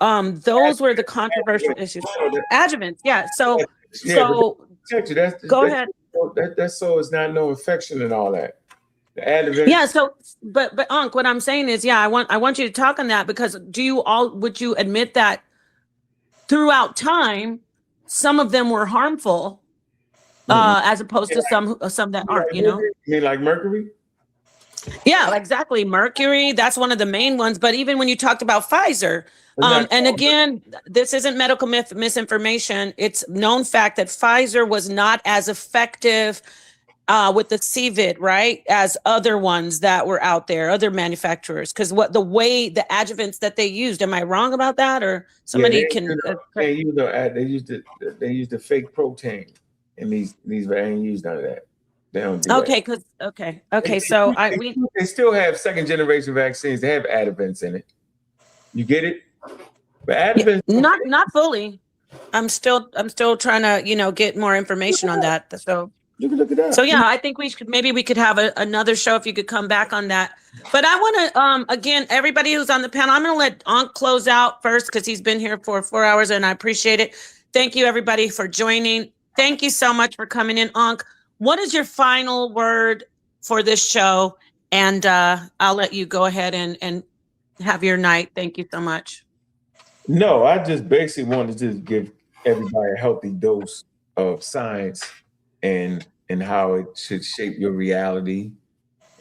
J: Those were the controversial issues. Adjuvants, yeah. So go ahead.
L: That's so it's not no infection and all that.
J: Yeah. So, but Ankh, what I'm saying is, I want you to talk on that, because would you admit that throughout time, some of them were harmful, as opposed to some that aren't,
L: You mean like mercury?
J: Yeah, exactly. Mercury, that's one of the main ones. But even when you talked about Pfizer, and again, this isn't medical misinformation. It's known fact that Pfizer was not as effective with the CVID, right, as other ones that were out there, other manufacturers, because the way the adjuvants that they used. Am I wrong about that, or somebody can?
L: They use the fake protein in these. They ain't used none of that. They don't do
J: that. Okay. So
L: they still have second generation vaccines. They have adjuvants in it. You get it? But adjuvants,
J: not fully. I'm still trying to get more information on that. So.
L: You can look it up.
J: So yeah, I think we could have another show if you could come back on that. But I want to again, everybody who's on the panel, I'm going to let Ankh close out first because he's been here for 4 hours and I appreciate it. Thank you everybody for joining. Thank you so much for coming in, Ankh. What is your final word for this show? And I'll let you go ahead and have your night. Thank you so much.
L: No, I just basically wanted to give everybody a healthy dose of science and how it should shape your reality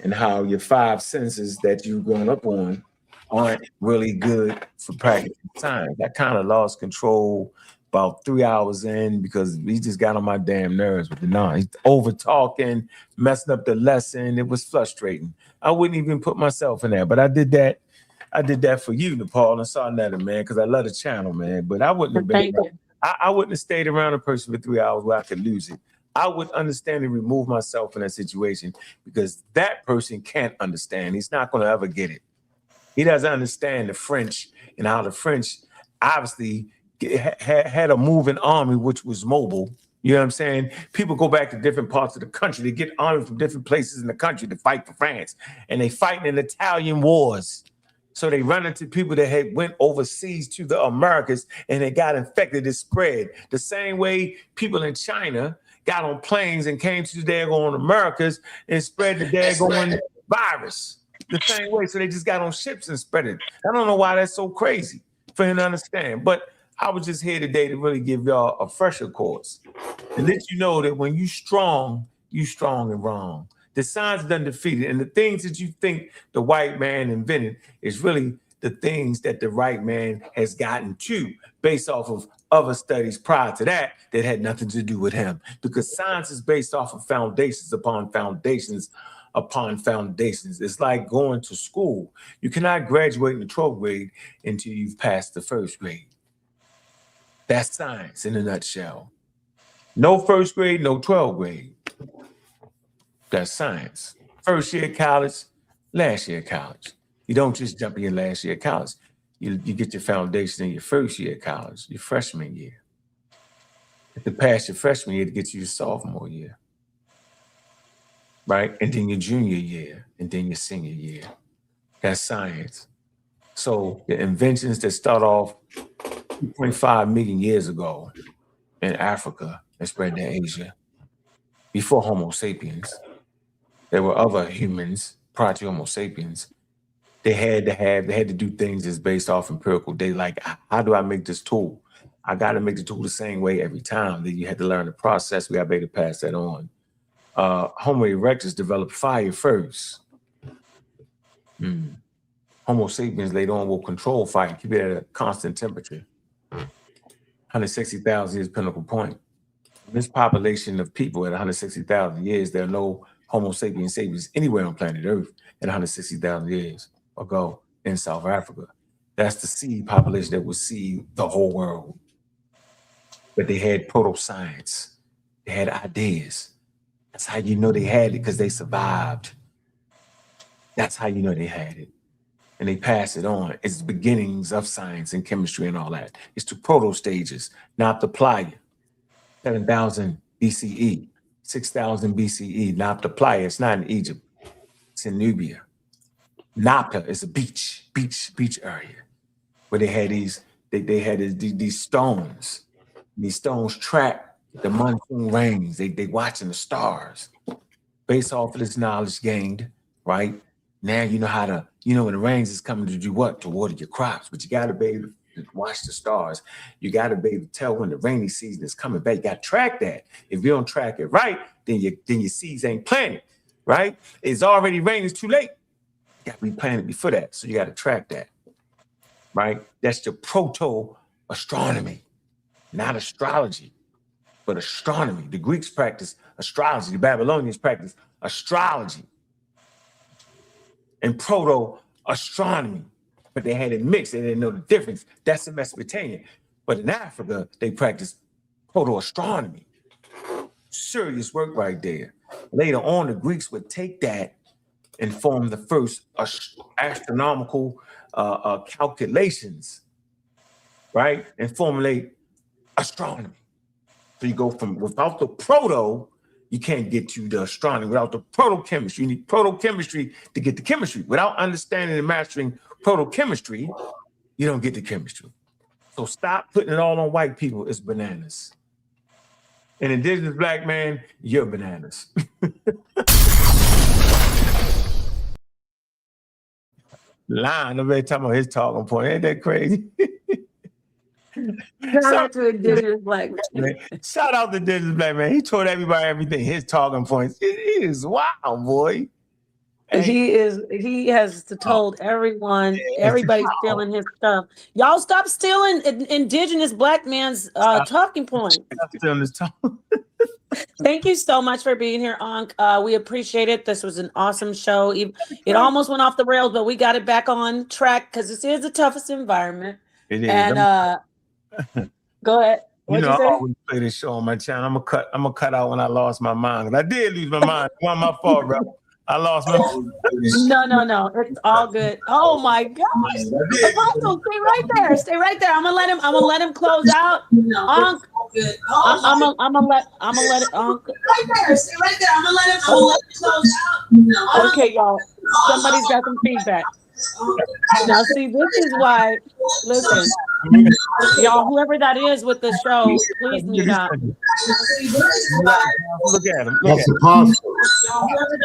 L: and how your 5 senses that you've grown up on aren't really good for practicing science. I kind of lost control about 3 hours in because he just got on my damn nerves with the he's over talking, messing up the lesson. It was frustrating. I wouldn't even put myself in there, but I did that. I did that for you, Nepal, and saw another man, because I love the channel, man. But I wouldn't have been. I wouldn't have stayed around a person for 3 hours where I could lose it. I would understand and remove myself in that situation because that person can't understand. He's not going to ever get it. He doesn't understand the French and how the French obviously had a moving army which was mobile. You know what I'm saying? People go back to different parts of the country. They get army from different places in the country to fight for France, and they fight in Italian wars. So they run into people that had went overseas to the Americas and they got infected. It spread the same way people in China got on planes and came to the daggone Americas and spread the daggone virus the same way. So they just got on ships and spread it. I don't know why that's so crazy for him to understand. But I was just here today to really give y'all a fresher course and let you know that when you strong and wrong. The science is undefeated. And the things that you think the white man invented is really the things that the right man has gotten to based off of other studies prior to that had nothing to do with him. Because science is based off of foundations upon foundations upon foundations. It's like going to school. You cannot graduate in the 12th grade until you've passed the 1st grade. That's science in a nutshell. No 1st grade, no 12th grade. That's science. 1st year of college, last year of college. You don't just jump in your last year of college. You get your foundation in your 1st year of college, your freshman year. You have to pass your freshman year to get you your sophomore year. Right? And then your junior year, and then your senior year. That's science. So the inventions that start off 2.5 million years ago in Africa and spread to Asia, before Homo sapiens, there were other humans prior to Homo sapiens. They had to do things that's based off empirical data. Like, how do I make this tool? I got to make the tool the same way every time. Then you had to learn the process. We got to be able to pass that on. Homo erectus developed fire first. Homo sapiens later on will control fire, keep it at a constant temperature. 160,000 years pinnacle point. This population of people at 160,000 years, there are no Homo sapiens anywhere on planet Earth at 160,000 years ago in South Africa. That's the seed population that would seed the whole world. But they had proto-science. They had ideas. That's how you know they had it, because they survived. That's how you know they had it. And they pass it on. It's the beginnings of science and chemistry and all that. It's the proto stages, not the playa. 7,000 BCE, 6,000 BCE, Nabta Playa. It's not in Egypt. It's in Nubia. Nabta is a beach area where they had these stones. These stones track the monsoon rains. They watching the stars. Based off of this knowledge gained, right? Now you know how to, when the rains is coming to do what? To water your crops. But you got to be able to watch the stars. You got to be able to tell when the rainy season is coming back. You got to track that. If you don't track it right, then your seeds ain't planted, right? It's already raining. It's too late. You got to be planted before that. So you got to track that, right? That's the proto-astronomy, not astrology, but astronomy. The Greeks practiced astrology. The Babylonians practiced astrology and proto-astronomy, but they had it mixed. They didn't know the difference. That's the Mesopotamian. But in Africa, they practiced proto-astronomy. Serious work right there. Later on, the Greeks would take that and form the first astronomical calculations, right? And formulate astronomy. So you go from without the proto, You can't get to the astronomy without the protochemistry. You need protochemistry to get the chemistry. Without understanding and mastering protochemistry, you don't get the chemistry. So stop putting it all on white people. It's bananas. An indigenous black man, you're bananas. Line, nobody talking about his talking point. Ain't that crazy?
J: Shout out to indigenous black man.
L: Shout out to indigenous black man. He told everybody everything. His talking points. It is wild, boy.
J: He has told everyone, everybody's stealing his stuff. Y'all stop stealing indigenous black man's talking points. Thank you so much for being here, Ankh. We appreciate it. This was an awesome show. It almost went off the rails, but we got it back on track because this is the toughest environment.
L: It is.
J: And go ahead.
L: You know, I always play this show on my channel. I'm gonna cut out when I lost my mind. I did lose my mind. It's not my fault, bro. I lost my mind.
J: No. It's all good. Oh my gosh. Apostle, stay right there. Stay right there. I'm gonna let him close out. Ankh. I'm gonna let it Ankh.
B: Right there. Stay right there. I'm gonna let him close out.
J: Okay, y'all. Somebody's got some feedback. Now, see, this is why. Listen, y'all, whoever that is with the show, please mute up.
L: Look at him.
Q: That's impossible.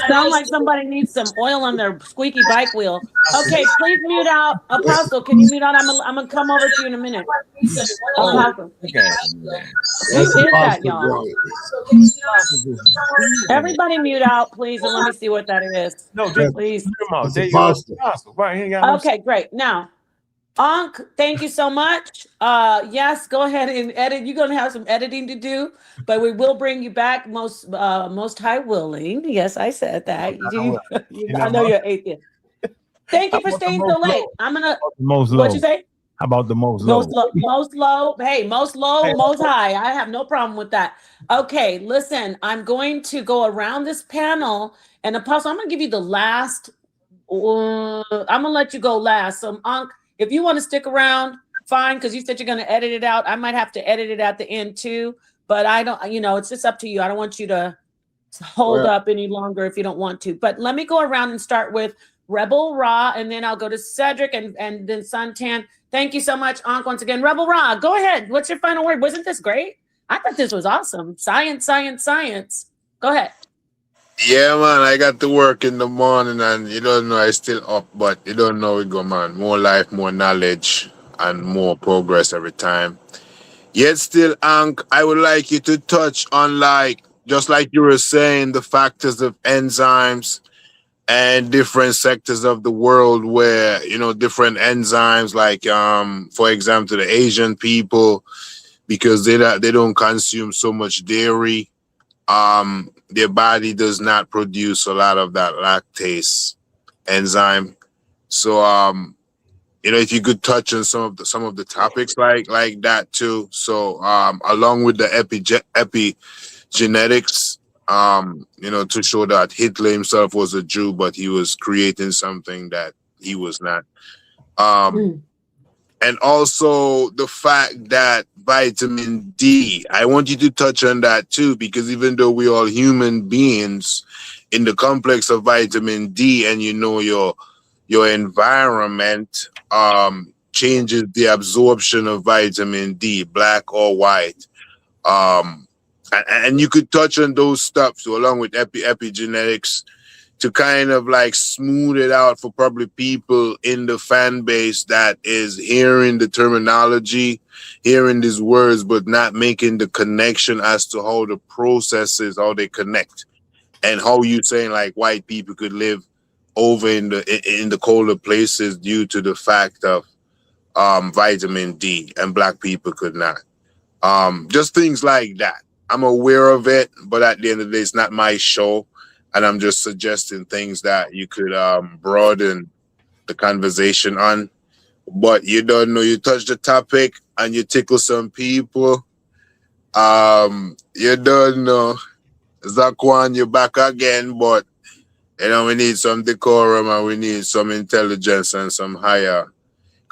J: Sound like somebody needs some oil on their squeaky bike wheel. Okay, please mute out. Apostle, can you mute out? I'm gonna come over to you in a minute. Apostle. Who is that, y'all? Everybody mute out, please, and let me see what that is.
L: No, just
J: please.
L: Okay,
J: great. Now, Ankh, thank you so much. Yes, go ahead and edit. You're gonna have some editing to do, but we will bring you back most high willing. Yes, I said that. I know you're atheist. Thank you for staying so late. I'm gonna what you say?
L: How about the most low?
J: Most low. Hey, most low, most high. I have no problem with that. Okay, listen, I'm going to go around this panel, and Apostle, I'm gonna give you the last. I'm gonna let you go last. So, Ankh, if you want to stick around, fine, because you said you're gonna edit it out. I might have to edit it at the end too, but I don't. It's just up to you. I don't want you to hold up any longer if you don't want to. But let me go around and start with Rebel Ra, and then I'll go to Cedric and then Suntan. Thank you so much, Ankh, once again. Rebel Ra, go ahead. What's your final word? Wasn't this great? I thought this was awesome. Science, science, science. Go ahead.
R: Yeah, man, I got to work in the morning and you don't know I still up, but you don't know it go, man. More life, more knowledge, and more progress every time. Yet still, Ankh, I would like you to touch on, just like you were saying, the factors of enzymes and different sectors of the world where, different enzymes, for example, the Asian people, because they don't consume so much dairy, their body does not produce a lot of that lactase enzyme. So, if you could touch on some of the topics like that too. So, along with the epigenetics, to show that Hitler himself was a Jew, but he was creating something that he was not. And also the fact that vitamin D, I want you to touch on that too, because even though we're all human beings, in the complex of vitamin D, and your environment changes the absorption of vitamin D, black or white. And you could touch on those stuff, so along with epigenetics, to kind of smooth it out for probably people in the fan base that is hearing the terminology, hearing these words, but not making the connection as to how the processes, how they connect, and how you saying white people could live over in the colder places due to the fact of vitamin D, and black people could not. Just things like that. I'm aware of it, but at the end of the day, it's not my show. And I'm just suggesting things that you could broaden the conversation on. But you don't know, you touch the topic and you tickle some people. You don't know. Zakwan, you're back again, but we need some decorum and we need some intelligence and some higher.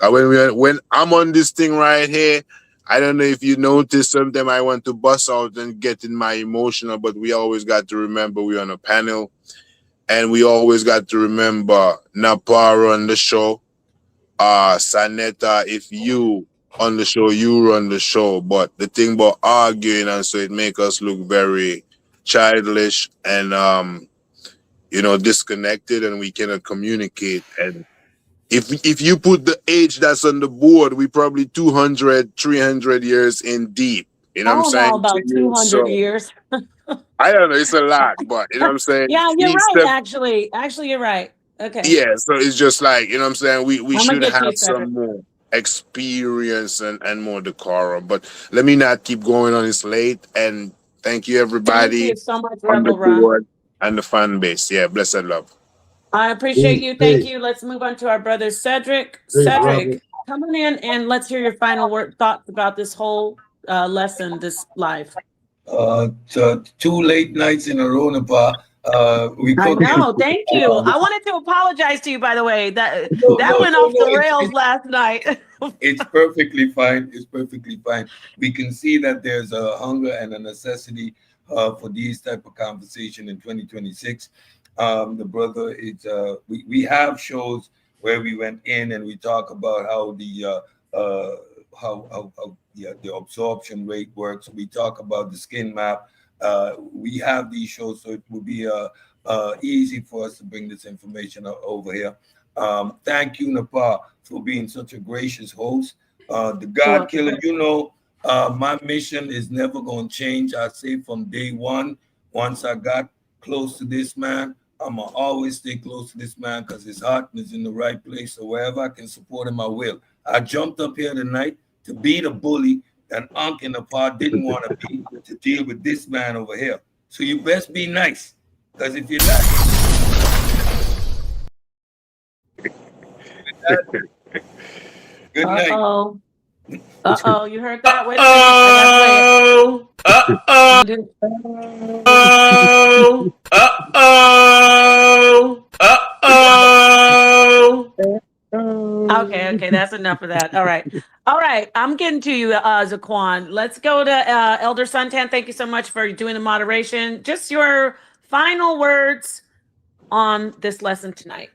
R: When I'm on this thing right here, I don't know if you notice, sometimes I want to bust out and get in my emotional, but we always got to remember we're on a panel, and we always got to remember Napar on the show. Sanetta, if you on the show, you run the show. But the thing about arguing, and so it make us look very childish and disconnected, and we cannot communicate. And if you put the age that's on the board, we probably 200, 300 years in deep. You know
J: I
R: what I'm
J: don't know
R: saying to
J: about
R: you?
J: 200
R: So
J: years.
R: I don't know, it's a lot, but you know what I'm saying?
J: Yeah, you're
R: Each
J: right,
R: step,
J: actually. Actually, you're right. Okay.
R: yeah, so it's just like, you know what I'm saying? We
J: I'm gonna
R: should
J: get to you,
R: have
J: Cedric.
R: some more experience and more decorum. But let me not keep going on, it's late. And thank you,
J: Thank
R: everybody
J: you so much,
R: on the
J: Rebel Ron.
R: board and the fan base. Yeah, blessed love.
J: I appreciate you. Thank you. Let's move on to our brother Cedric. Cedric, coming in and let's hear your final thoughts about this whole lesson, this live.
O: So 2 late nights in a row, Napa. We
J: I
O: cooking.
J: know. Thank you. I wanted to apologize to you, by the way. That went off the rails last night.
O: It's perfectly fine. It's perfectly fine. We can see that there's a hunger and a necessity for these type of conversation in 2026. The brother is. We have shows where we went in and we talk about how the the absorption rate works. We talk about the skin map. We have these shows, so it will be easy for us to bring this information over here. Thank you, Napa, for being such a gracious host. The God Killer, my mission is never going to change. I say from day one, once I got close to this man, I'm going to always stay close to this man because his heart is in the right place. So wherever I can support him, I will. I jumped up here tonight to be the bully that Ankh and Napa didn't want to be, to deal with this man over here. So you best be nice, because if you're not, good night.
J: Uh-oh, you heard that? Wait a minute. Okay, that's enough of that. All right, I'm getting to you, Zaquan. Let's go to Elder Suntan. Thank you so much for doing the moderation. Just your final words on this lesson tonight.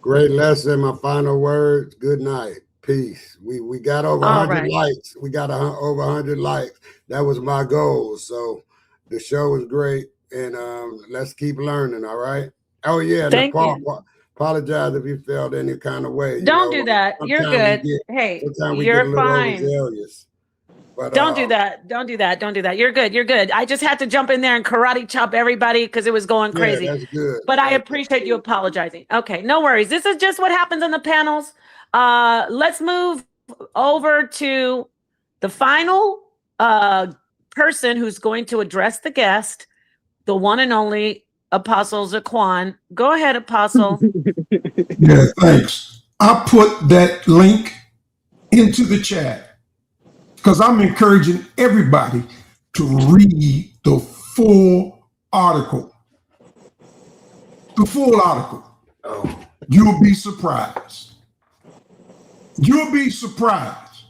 Q: Great lesson. My final words. Good night. Peace. We got over 100 likes. We got over 100 likes. That was my goal. So the show was great, and let's keep learning. All right. Oh yeah.
J: Thank you.
Q: Apologize if you felt any kind of way.
J: Don't do that. You're good. Hey, you're fine.
Q: But,
J: don't do that. Don't do that. Don't do that. You're good. You're good. I just had to jump in there and karate chop everybody because it was going crazy.
Q: That's good.
J: But I appreciate you apologizing. Okay, no worries. This is just what happens on the panels. Let's move over to the final person who's going to address the guest, the one and only Apostle Zaquan. Go ahead, Apostle.
M: Yeah, thanks. I put that link into the chat because I'm encouraging everybody to read the full article. The full article. Oh. You'll be surprised. You'll be surprised.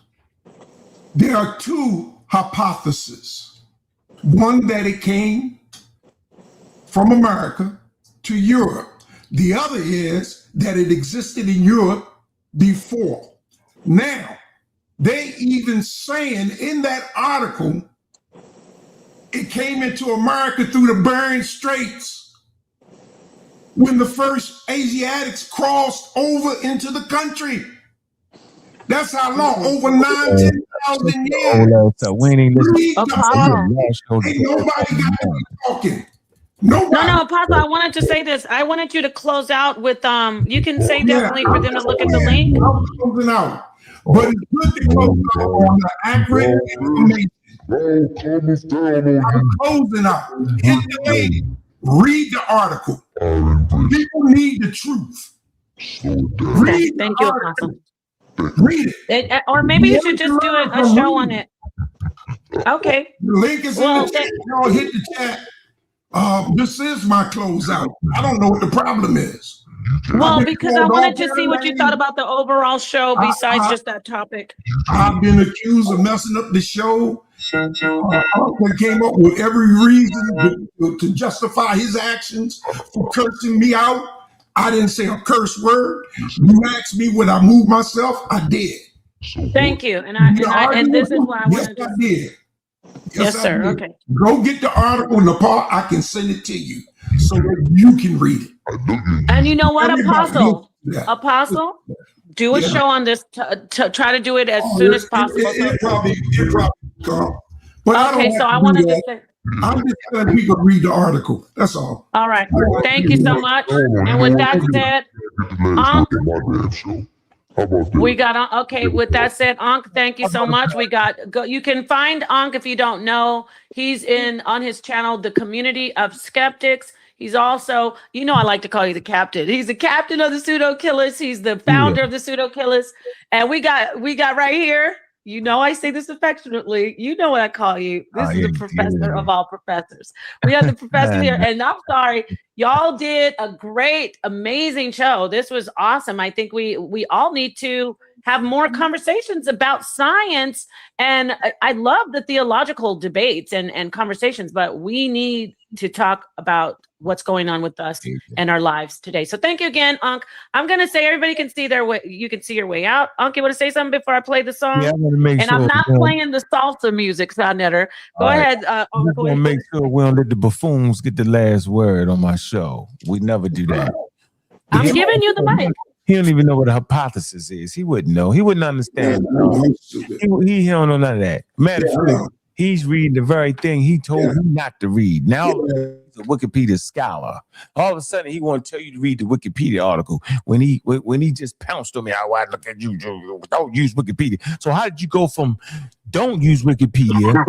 M: There are two hypotheses. One that it came from America to Europe. The other is that it existed in Europe before. Now, they even saying in that article, it came into America through the Bering Straits when the first Asiatics crossed over into the country. That's how long, over 9,000-10,000 years.
L: So we ain't listening.
M: Ain't nobody got to be talking.
J: No, Apostle, I wanted to say this. I wanted you to close out with, you can say definitely for them to look at the link.
M: I'm closing out. But it's good to close out on the accurate information. I'm closing out. Hit the link. Read the article. People need the truth.
J: Okay, thank you, Apostle.
M: Read
J: it. Or maybe you should just do a show on it. Okay.
M: The link is in the chat. Y'all hit the chat. This is my closeout. I don't know what the problem is.
J: Well, because I wanted to see what you thought about the overall show besides just that topic.
M: I've been accused of messing up the show. They came up with every reason to justify his actions for cursing me out. I didn't say a curse word. You asked me would I move myself? I did.
J: Thank you. And this is why I wanted to.
M: I did.
J: Yes, sir.
M: Did.
J: Okay.
M: Go get the article in the part. I can send it to you so that you can read it.
J: And you know what, Apostle? Do a show on this. Try to do it as soon as possible.
M: It probably come. But
J: okay, so I wanted to say.
M: I'm just telling people to read the article. That's all.
J: All right. Thank you so much. And with that said, we got okay. With that said, Ankh, thank you so much. You can find Ankh if you don't know. He's on his channel, The Community of Skeptics. He's also, I like to call you the captain. He's the captain of the Pseudo Killers. He's the founder of the Pseudo Killers. And we got right here. I say this affectionately. You know what I call you. This is the professor of all professors. We have the professor here. And I'm sorry, y'all did a great, amazing show. This was awesome. I think we all need to have more conversations about science. And I love the theological debates and conversations, but we need to talk about what's going on with us and our lives today. So thank you again, Ankh. I'm going to say everybody can see their way. You can see your way out. Ankh, you want to say something before I play the song?
L: Yeah, I'm going to make sure.
J: I'm not playing the salsa music, Sonetter. Go ahead.
L: I'm going to make sure we don't let the buffoons get the last word on my show. We never do that.
J: I'm giving you the mic.
L: He don't even know what a hypothesis is. He wouldn't know. He wouldn't understand. He don't know none of that. Matter of fact, he's reading the very thing he told you not to read. Now he's a Wikipedia scholar. All of a sudden, he want to tell you to read the Wikipedia article when he just pounced on me. I look at you, don't use Wikipedia. So how did you go from don't use Wikipedia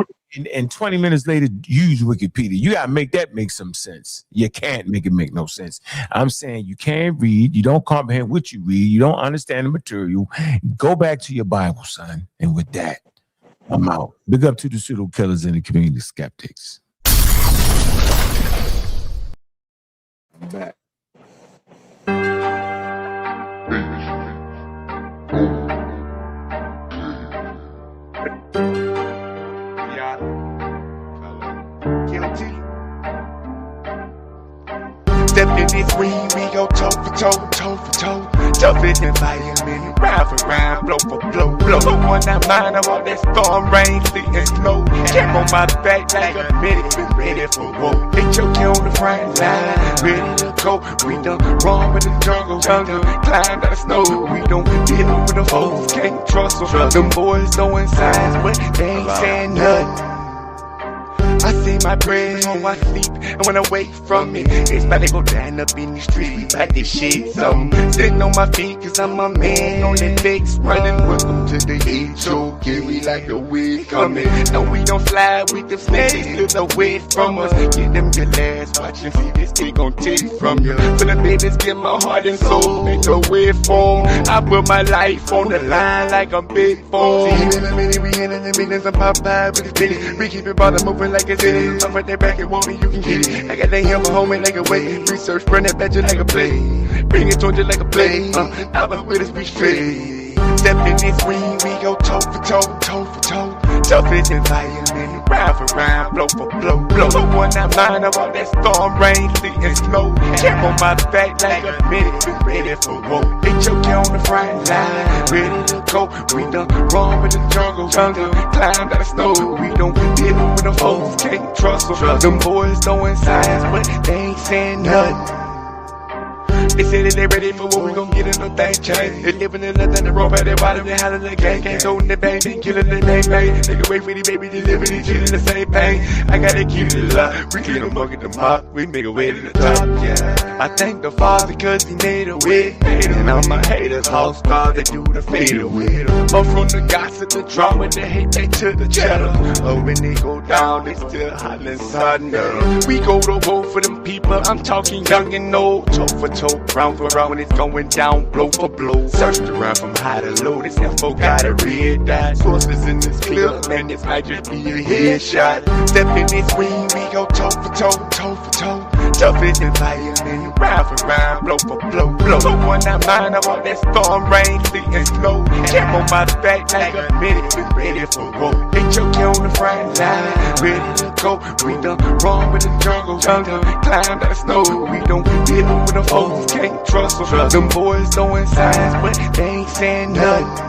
L: and 20 minutes later use Wikipedia? You gotta make that make some sense. You can't make it make no sense. I'm saying you can't read, you don't comprehend what you read, you don't understand the material. Go back to your Bible, son. And with that, I'm out. Big up to the Pseudo Killers and the Community Skeptics. I'm back.
B: Step in this ring, we go toe for toe, toe for toe. Jump in the environment, round for round, blow for blow, blow. No one not mine, I'm on that storm, rain, sleet, and snow. Camp on my back like a medic, been ready for war. They choke you on the front line, ready to go. We done run with the jungle, climb out the snow. We don't deal with the foes, can't trust them. Them boys throwing signs, but they ain't saying nothing. I say my prayers on my sleep, and when I wake from it, it's about to go down up in the street. We bout this shit, something. Sitting on my feet, cause I'm a man on that fix. Running, welcome to the HO. Get we like the wind coming. No, we don't fly with the snakes, live away from us. Get them your last, watch and see this thing gon' take from you. For the babies, get my heart and soul, make a way for 'em. I put my life on the line like I'm big phone. See, in a minute, we in the minutes, I'm Popeye with the bitty. We keep it bottom moving like it's in it. I'm right there back and want me, you can get it. I got that here for home and like a way. Research, run that badger like a play. Bring it to you like a play. I'm with us, be straight. Step in this ring, we go toe for toe, toe for toe. Jump in the environment, round for round, blow for blow, blow. No one not mine, I'm on that storm, rain, sleet, and snow. Camp on my back like a medic, been ready for war. They choke you on the front line, ready to go. We done run with the jungle, climb out the snow. We don't deal with the foes, can't trust them. Them boys throwing signs, but they ain't saying nothing. They say that they ready for what we gon' get in no thing change. They living in nothing, the rope at their bottom, they hollering the gang. Can't hold in the bang, they killing the bang bang. They can wait for the baby, they living and chillin' the same pain. I gotta keep it alive, we clean them up, get them hot. We make a way to the top, yeah. I thank the Father cause he made a way. And all my haters, all stars, they do the fade away. Up from the gossip, the drama, the hate, they to the cheddar. Oh, when they go down, they still hollering thunder. We go to war for them people, I'm talking young and old. Toe for toe, round for round, when it's going down, blow for blow. Searched around from high to low, this info got a red dot. Sources in this clip, man, this might just be a headshot. Step in this ring, we go toe for toe, toe for toe. Jump in the environment, ride for ride, blow for blow, blow. So when I mind, I want that storm, rain, sleet, and snow. Camp on my back like a minute, we ready for war. They choke you on the front line, ready to go. We done run with the jungle, climb that snow. We don't deal with the folks, can't trust them. Them boys throwing signs, but they ain't saying nothing.